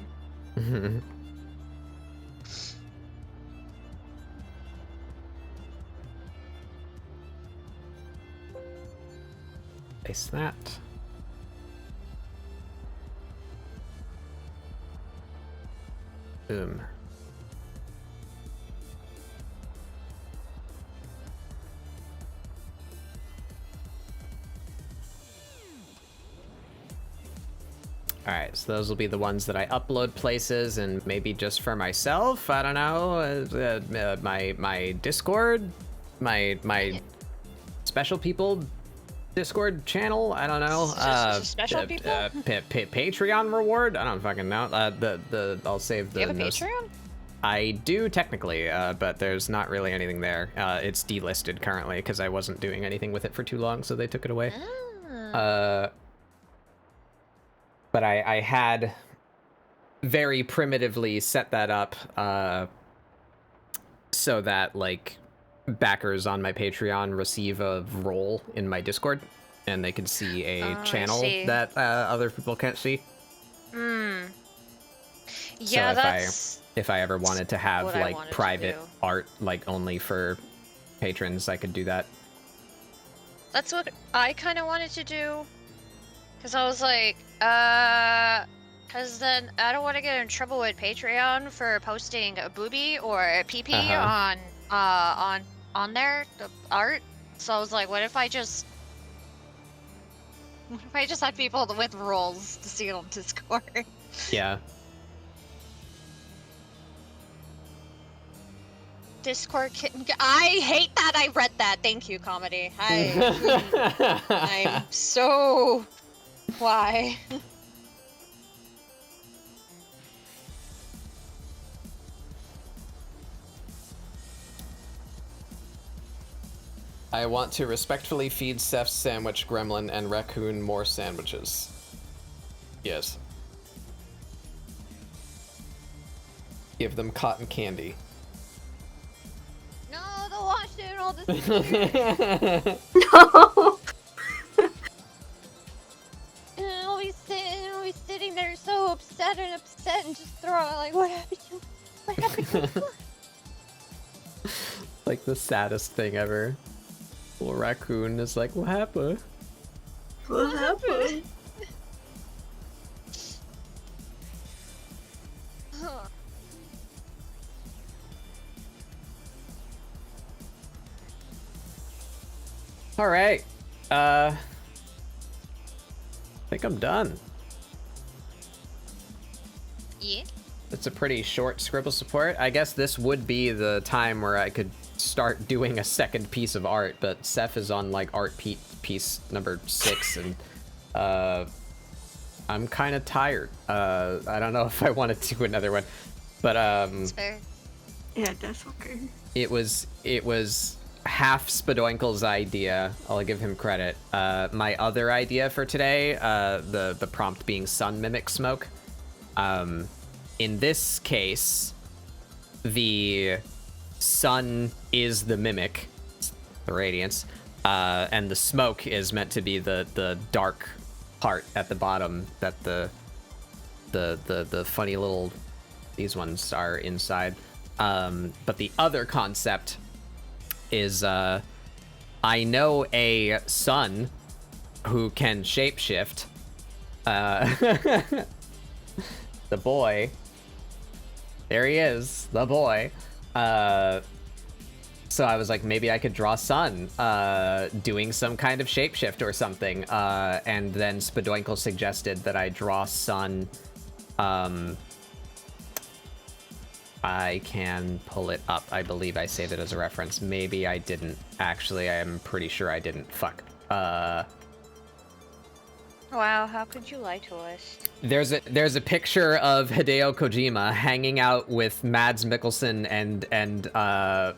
Place that. Boom. Alright, so those will be the ones that I upload places, and maybe just for myself, I don't know, my Discord, my special people Discord channel, I don't know, Special people? Patreon reward, I don't fucking know, I'll save the... Do you have a Patreon? I do technically, but there's not really anything there. It's delisted currently because I wasn't doing anything with it for too long, so they took it away. But I had very primitively set that up so that like backers on my Patreon receive a role in my Discord, and they can see a channel that other people can't see. Yeah, so if I ever wanted to have like private art, like only for patrons, I could do that. That's what I kind of wanted to do. Because I was like, because then I don't want to get in trouble with Patreon for posting a boobie or a PP on there, the art. So I was like, what if I just had people with roles to see it on Discord? Yeah. Discord kitten. I hate that I read that. Thank you, comedy. I'm so... Why? I want to respectfully feed Seth's sandwich gremlin and raccoon more sandwiches. Yes. Give them cotton candy. No, the wash doing all this. No. I'll be sitting there so upset and just throw out like, what happened to you? What happened to you? Like the saddest thing ever. Little raccoon is like, what happened? What happened? All right. I think I'm done. Yeah. It's a pretty short ScribbleSupport. I guess this would be the time where I could start doing a second piece of art, but Seth is on like art piece number 6, and I'm kind of tired. I don't know if I want to do another one, but That's fair. Yeah, that's okay. it was half Spadoinkle's idea. I'll give him credit. My other idea for today, the prompt being sun mimic smoke. In this case, the sun is the mimic, the radiance, and the smoke is meant to be the dark part at the bottom that the funny little these ones are inside. But the other concept is I know a sun who can shapeshift. The boy. There he is, the boy. So I was like, maybe I could draw Sun doing some kind of shapeshift or something. And then Spadoinkle suggested that I draw Sun. I can pull it up. I believe I saved it as a reference. Maybe I didn't. Actually, I'm pretty sure I didn't. Fuck. Wow, how could you lie to us? There's a picture of Hideo Kojima hanging out with Mads Mikkelsen and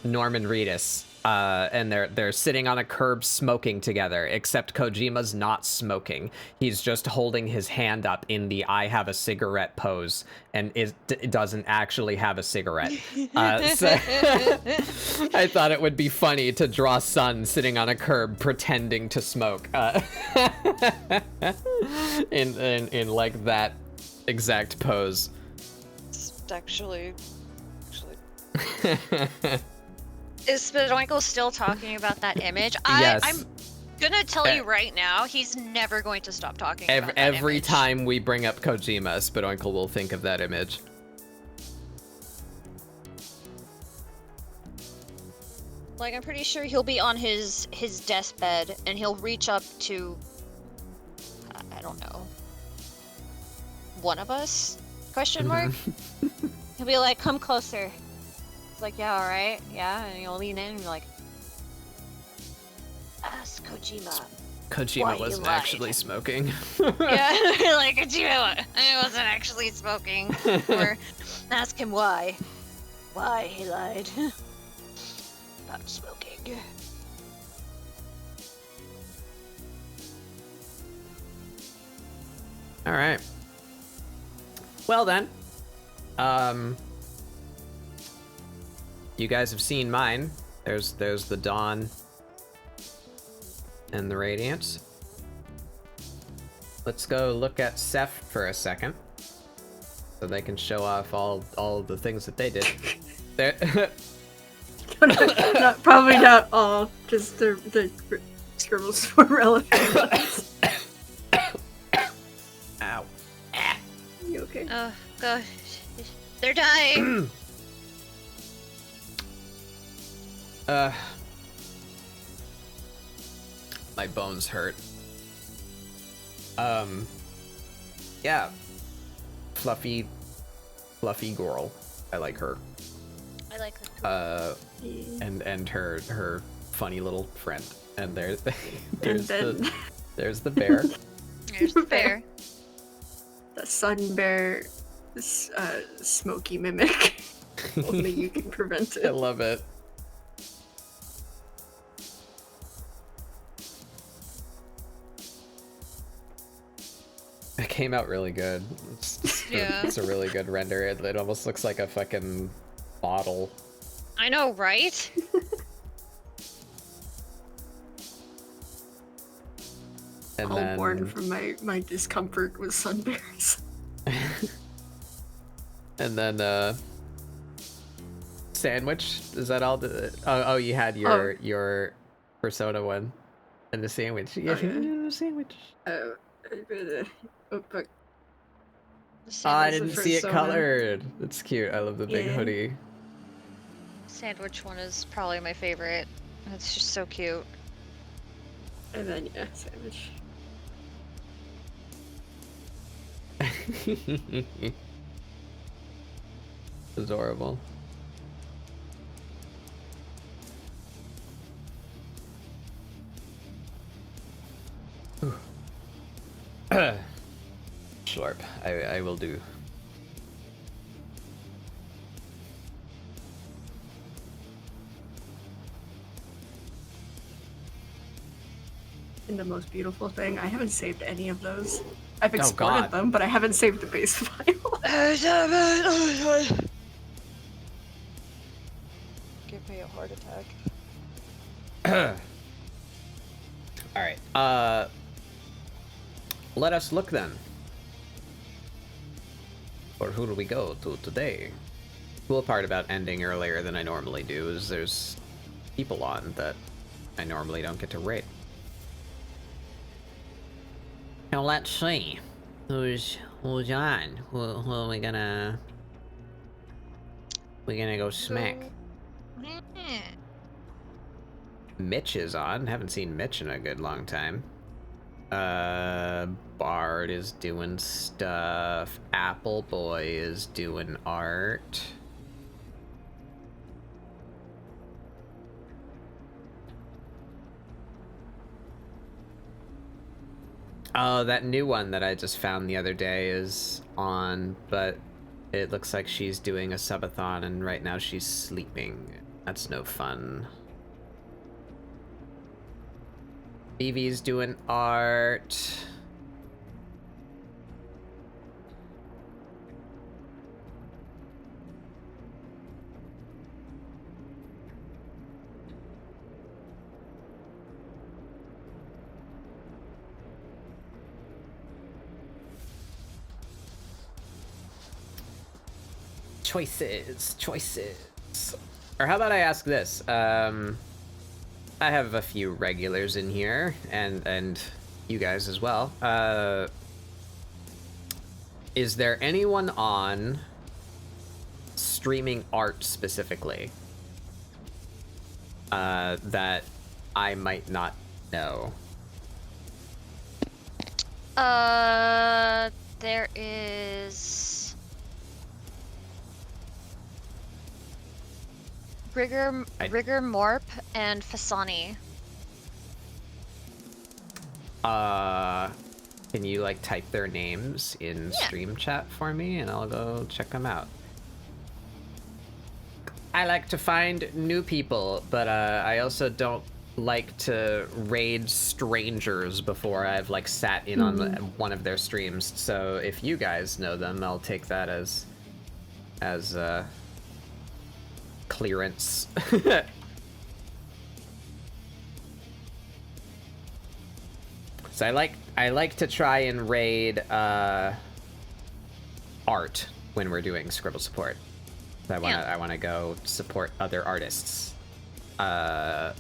Norman Reedus, and they're sitting on a curb smoking together. Except Kojima's not smoking; he's just holding his hand up in the "I have a cigarette" pose, and doesn't actually have a cigarette. So I thought it would be funny to draw Sun sitting on a curb pretending to smoke, in like that exact pose. It's actually. Is Spadoinkle still talking about that image? Yes. I'm gonna tell you right now, he's never going to stop talking about that Every image. time we bring up Kojima, Spadoinkle will think of that image. Like, I'm pretty sure he'll be on his deathbed, and he'll reach up to, I don't know, one of us? Question mark? He'll be like, come closer. It's like, yeah, alright, yeah, and you'll lean in and be like, ask Kojima. Kojima Why wasn't you lied. actually smoking. Yeah, like, Kojima, I wasn't actually smoking. Or ask him why. Why he lied. About smoking. Alright. Well then. You guys have seen mine. There's the dawn and the radiance. Let's go look at Seth for a second, so they can show off all the things that they did. Probably not all, just the ScribbleSupport relevant ones. Ow. You okay? Oh, gosh. They're dying. My bones hurt. Yeah. Fluffy girl. I like her. I like her. And her funny little friend. And there's And the there's the bear. There's the bear. The sun bear, smoky mimic. Only you can prevent I it. love it. It came out really good. It's a really good render. It almost looks like a fucking bottle. I know, right? And All then born from my discomfort with sun bears. and then sandwich. Is that all? Oh, you had your Persona one and the sandwich. Yeah, Okay. sandwich. Oh, fuck. I Sandwich didn't for see it Persona. colored. It's cute. I love the big Yeah. hoodie. Sandwich one is probably my favorite. It's just so cute. And then, yeah, sandwich. Adorable. Sharp. I will do. in the most beautiful thing. I haven't saved any of those. I've God. exported them, but I haven't saved the base file. Give me a heart attack. All right. Let us look then. Or who do we go to today? Cool part about ending earlier than I normally do is there's people on that I normally don't get to rate. Now let's see. Who's on? Who are we gonna... We're gonna go smack. Mitch is on. Haven't seen Mitch in a good long time. Bard is doing stuff. Apple Boy is doing art. Oh, that new one that I just found the other day is on, but it looks like she's doing a subathon and right now she's sleeping. That's no fun. Evie's doing art. Choices. Or how about I ask this? I have a few regulars in here, and you guys as well. Is there anyone on streaming art specifically that I might not know? There is Rigor Morp and Fasani. Can you like type their names in stream chat for me and I'll go check them out? I like to find new people, but I also don't like to raid strangers before I've like sat in on one of their streams. So if you guys know them, I'll take that as clearance. So I like to try and raid art when we're doing Scribble support. So I wanna go support other artists. I've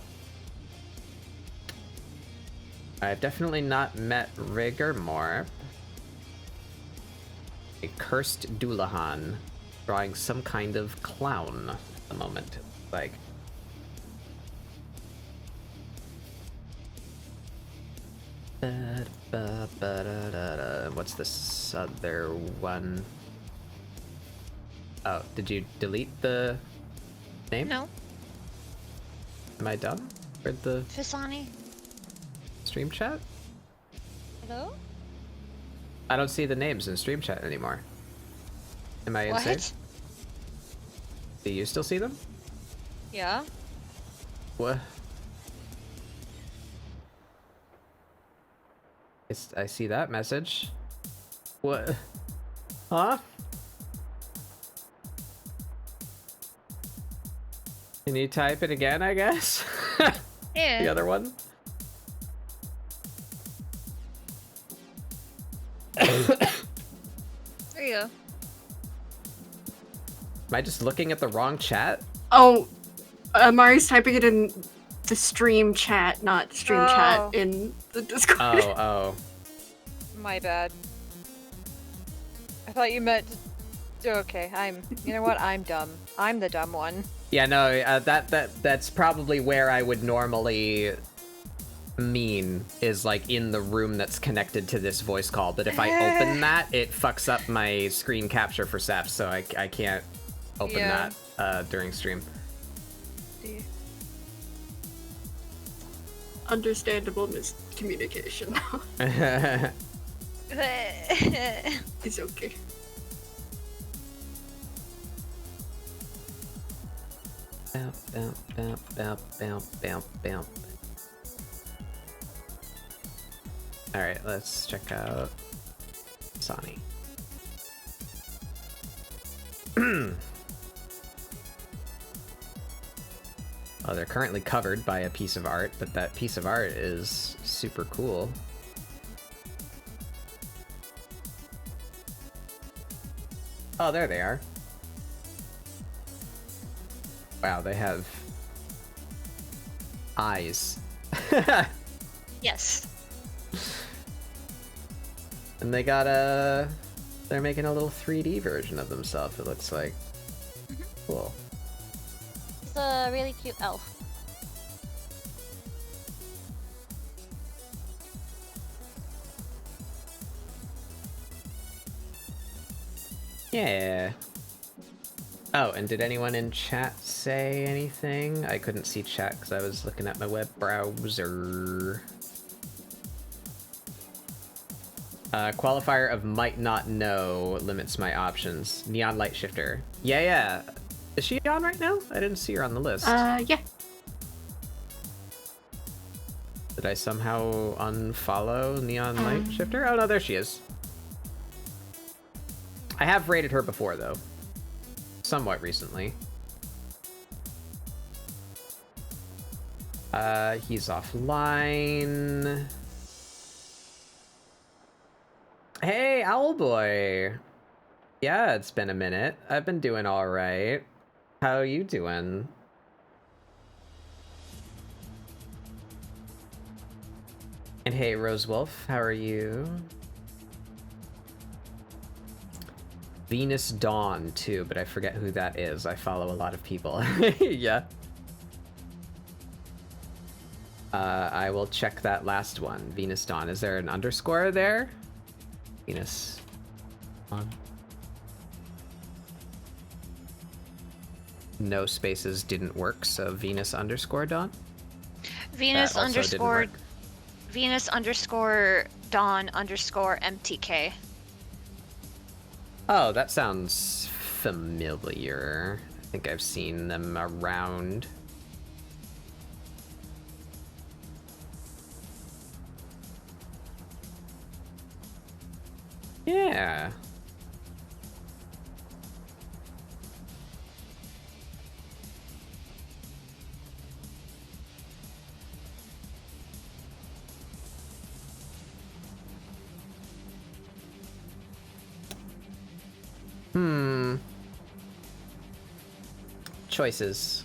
definitely not met Rigor Morp. A cursed Doulahan drawing some kind of clown at the moment. Like, what's this other one? Oh, did you delete the name? No. Am I dumb? Where'd the Fasani. stream chat? Hello? I don't see the names in stream chat anymore. Am I insane? What? Do you still see them? Yeah. What? I see that message. What? Huh? Can you type it again, I guess? Yeah. The other one? There you go. Am I just looking at the wrong chat? Oh, Mari's typing it in the stream chat, not stream chat in the Discord. Oh. My bad. I thought you meant... Okay, you know what? I'm dumb. I'm the dumb one. Yeah, no, that's probably where I would normally mean, is like in the room that's connected to this voice call. But if I open that, it fucks up my screen capture for SAP, so I can't open that during stream. Understandable miscommunication. It's okay. Bow, bow, bow, bow, bow, bow, bow. Alright, let's check out Sani. Oh, they're currently covered by a piece of art, but that piece of art is super cool. Oh, there they are. Wow, they have eyes. Yes. And they got a... They're making a little 3D version of themselves, it looks like. Cool. It's a really cute elf. Yeah. Oh, and did anyone in chat say anything? I couldn't see chat because I was looking at my web browser. Qualifier of might not know limits my options. Neon light shifter. Yeah. Is she on right now? I didn't see her on the list. Yeah. Did I somehow unfollow Neon light shifter? Oh no, there she is. I have rated her before though. Somewhat recently. He's offline. Hey, Owlboy. Yeah, it's been a minute. I've been doing all right. How are you doing? And hey, Rosewolf, how are you? Venus Dawn, too, but I forget who that is. I follow a lot of people. Yeah. I will check that last one. Venus Dawn. Is there an underscore there? Venus Dawn. No spaces didn't work, so Venus underscore Dawn? Venus That also didn't work. Venus underscore Dawn underscore MTK. Oh, that sounds familiar. I think I've seen them around. Yeah. Choices.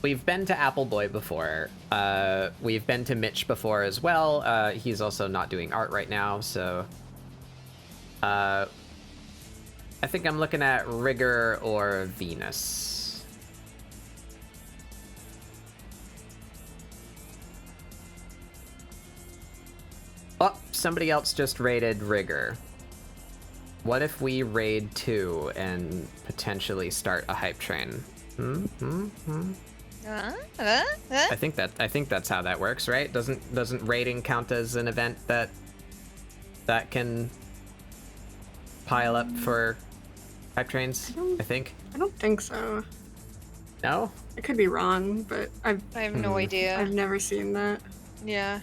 We've been to Appleboy before. We've been to Mitch before as well. He's also not doing art right now, so... I think I'm looking at Rigger or Venus. Oh, somebody else just raided Rigger. What if we raid 2 and potentially start a hype train? I think that's how that works, right? Doesn't raiding count as an event that can pile up for hype trains? I think. I don't think so. No? I could be wrong, but I have no idea. I've never seen that. Yeah.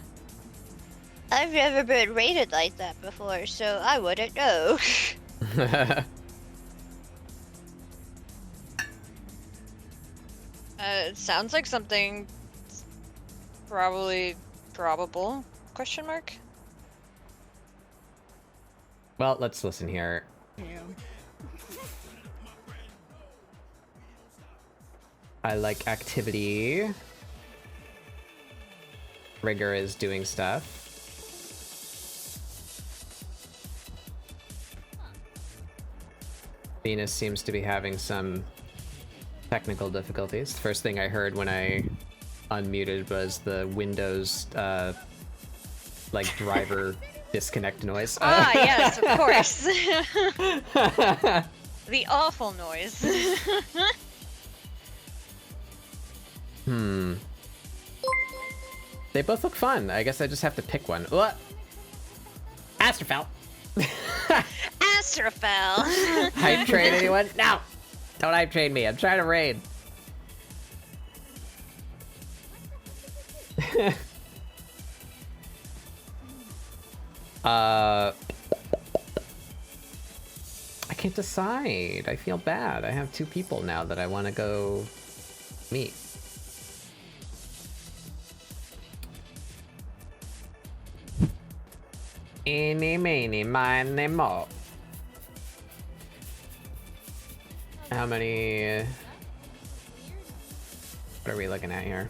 I've never been rated like that before, so I wouldn't know. It sounds like something probably probable, question mark? Well, let's listen here. I like activity. Rigger is doing stuff. Venus seems to be having some technical difficulties. The first thing I heard when I unmuted was the Windows, like, driver disconnect noise. Ah, yes, of course. The awful noise. They both look fun. I guess I just have to pick one. What? Astrophel. Astrophel. Hype train anyone? No! Don't hype train me. I'm trying to raid. I can't decide. I feel bad. I have 2 people now that I want to go meet. Eeny, meeny, miny, mo. How many... What are we looking at here?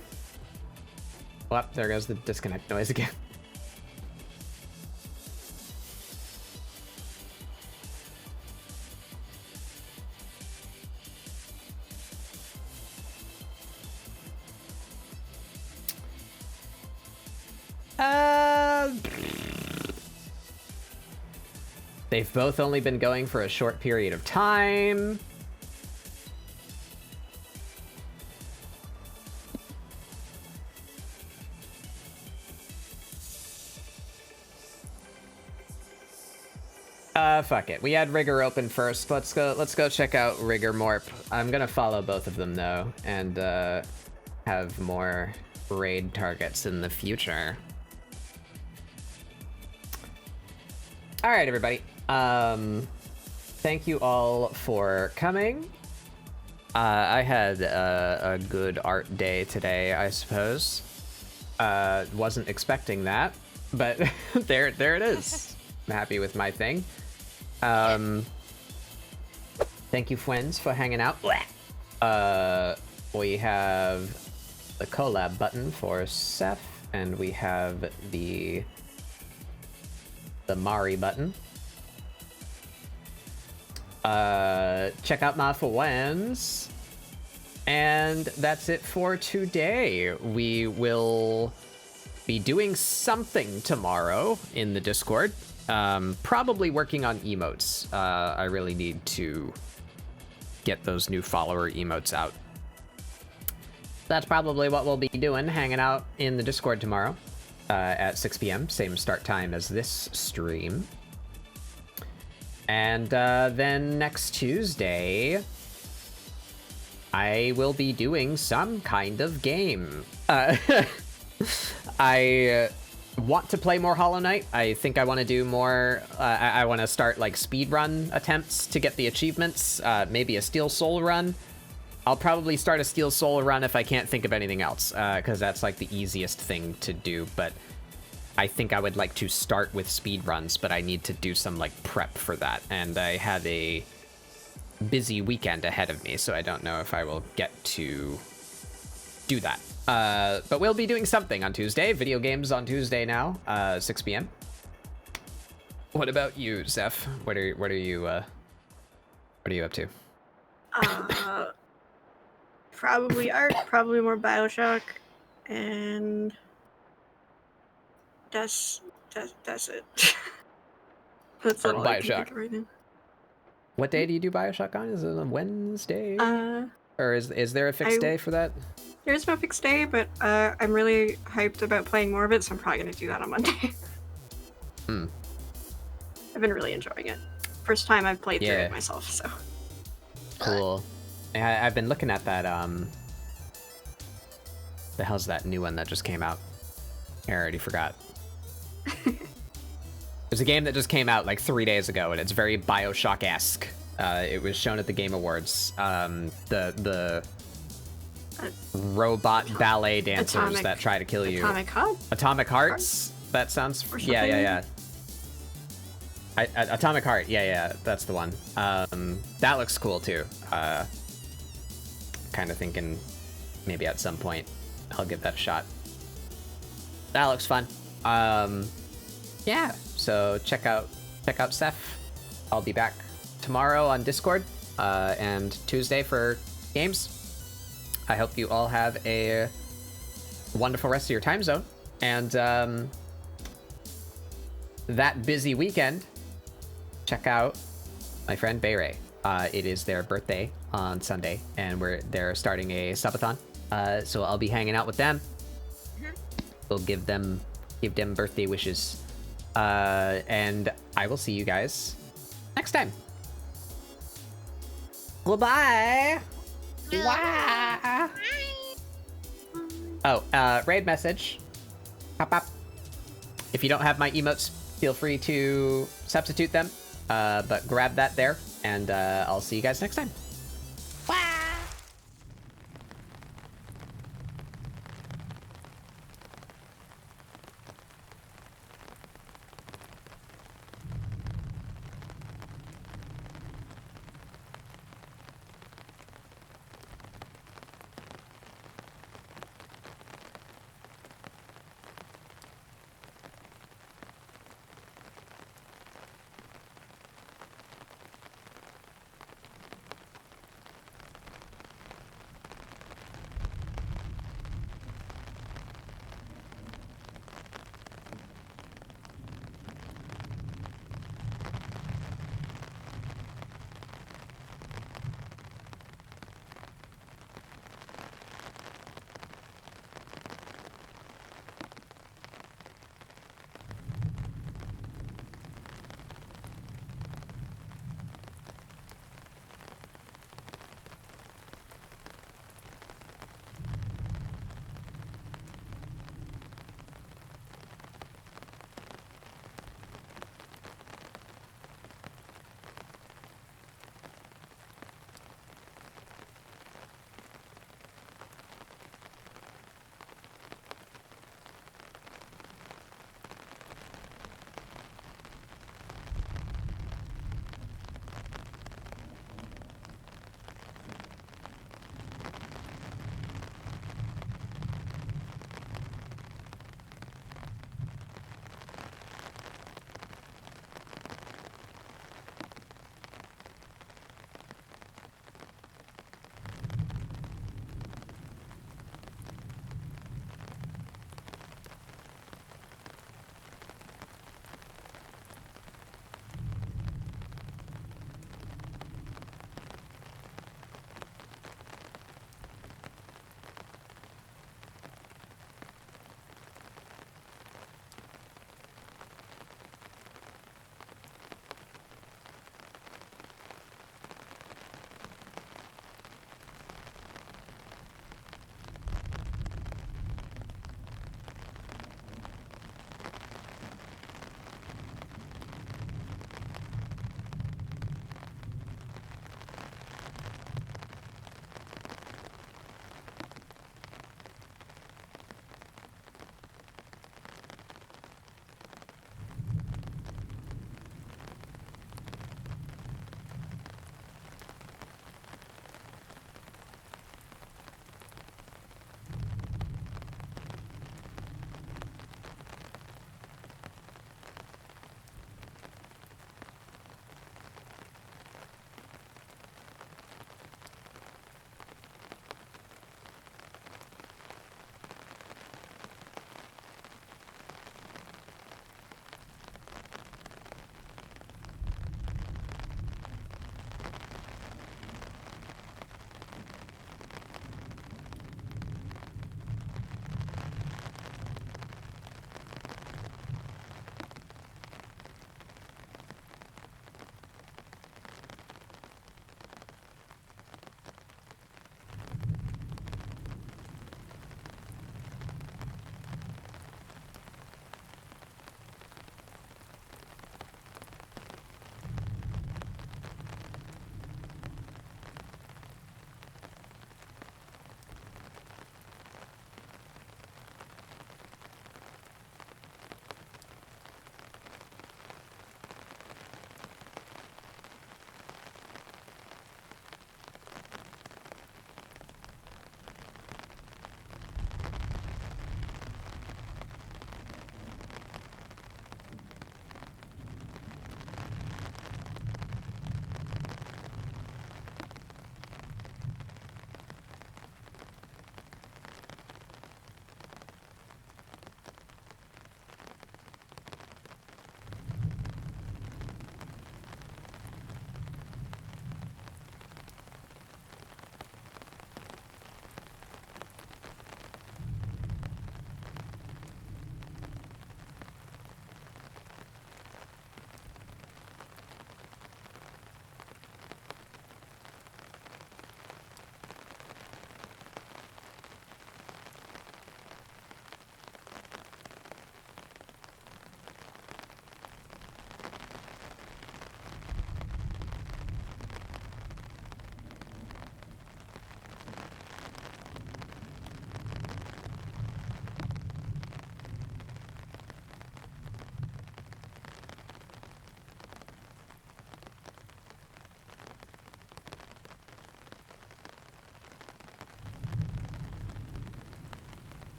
Well, there goes the disconnect noise again. They've both only been going for a short period of time. Fuck it. We had Rigor open first. Let's go check out Rigor Morp. I'm gonna follow both of them though, and have more raid targets in the future. All right, everybody. Thank you all for coming. I had a good art day today, I suppose. Wasn't expecting that, but there it is. I'm happy with my thing. Thank you, friends, for hanging out. We have the collab button for Seth, and we have the Mari button. Check out my friends. And that's it for today. We will be doing something tomorrow in the Discord. Probably working on emotes. I really need to get those new follower emotes out. That's probably what we'll be doing, hanging out in the Discord tomorrow at 6 p.m. Same start time as this stream. And then next Tuesday, I will be doing some kind of game. I want to play more Hollow Knight. I think I want to do more. I want to start like speedrun attempts to get the achievements. Maybe a Steel Soul run. I'll probably start a Steel Soul run if I can't think of anything else, because that's like the easiest thing to do. But I think I would like to start with speedruns, but I need to do some like prep for that. And I had a busy weekend ahead of me, so I don't know if I will get to do that. But we'll be doing something on Tuesday. Video games on Tuesday now, 6 p.m. What about you, Zeph? What are you up to? Probably art, probably more BioShock, and that's it. That's Art all I can BioShock. think of right now. What day do you do BioShock on? Is it on Wednesday? Uh, Or is there a fixed day for that? There's no fixed day, but I'm really hyped about playing more of it, so I'm probably gonna do that on Monday. I've been really enjoying it. First time I've played through it myself, so. Cool. I've been looking at that, the hell's that new one that just came out? I already forgot. There's a game that just came out like 3 days ago, and it's very BioShock-esque. It was shown at the Game Awards. The robot ballet dancers that try to kill you. Atomic Hearts? That sounds... Yeah. Atomic Heart, yeah, that's the one. That looks cool, too. Kind of thinking maybe at some point I'll give that a shot. That looks fun. Yeah, so check out Seth. I'll be back tomorrow on Discord, and Tuesday for games. I hope you all have a wonderful rest of your time zone, and that busy weekend, check out my friend Bayray. It is their birthday on Sunday, and they're starting a subathon. So I'll be hanging out with them. We'll give them birthday wishes, and I will see you guys next time. Goodbye. Wow. Oh, raid message. Pop, pop. If you don't have my emotes, feel free to substitute them. But grab that there, and I'll see you guys next time.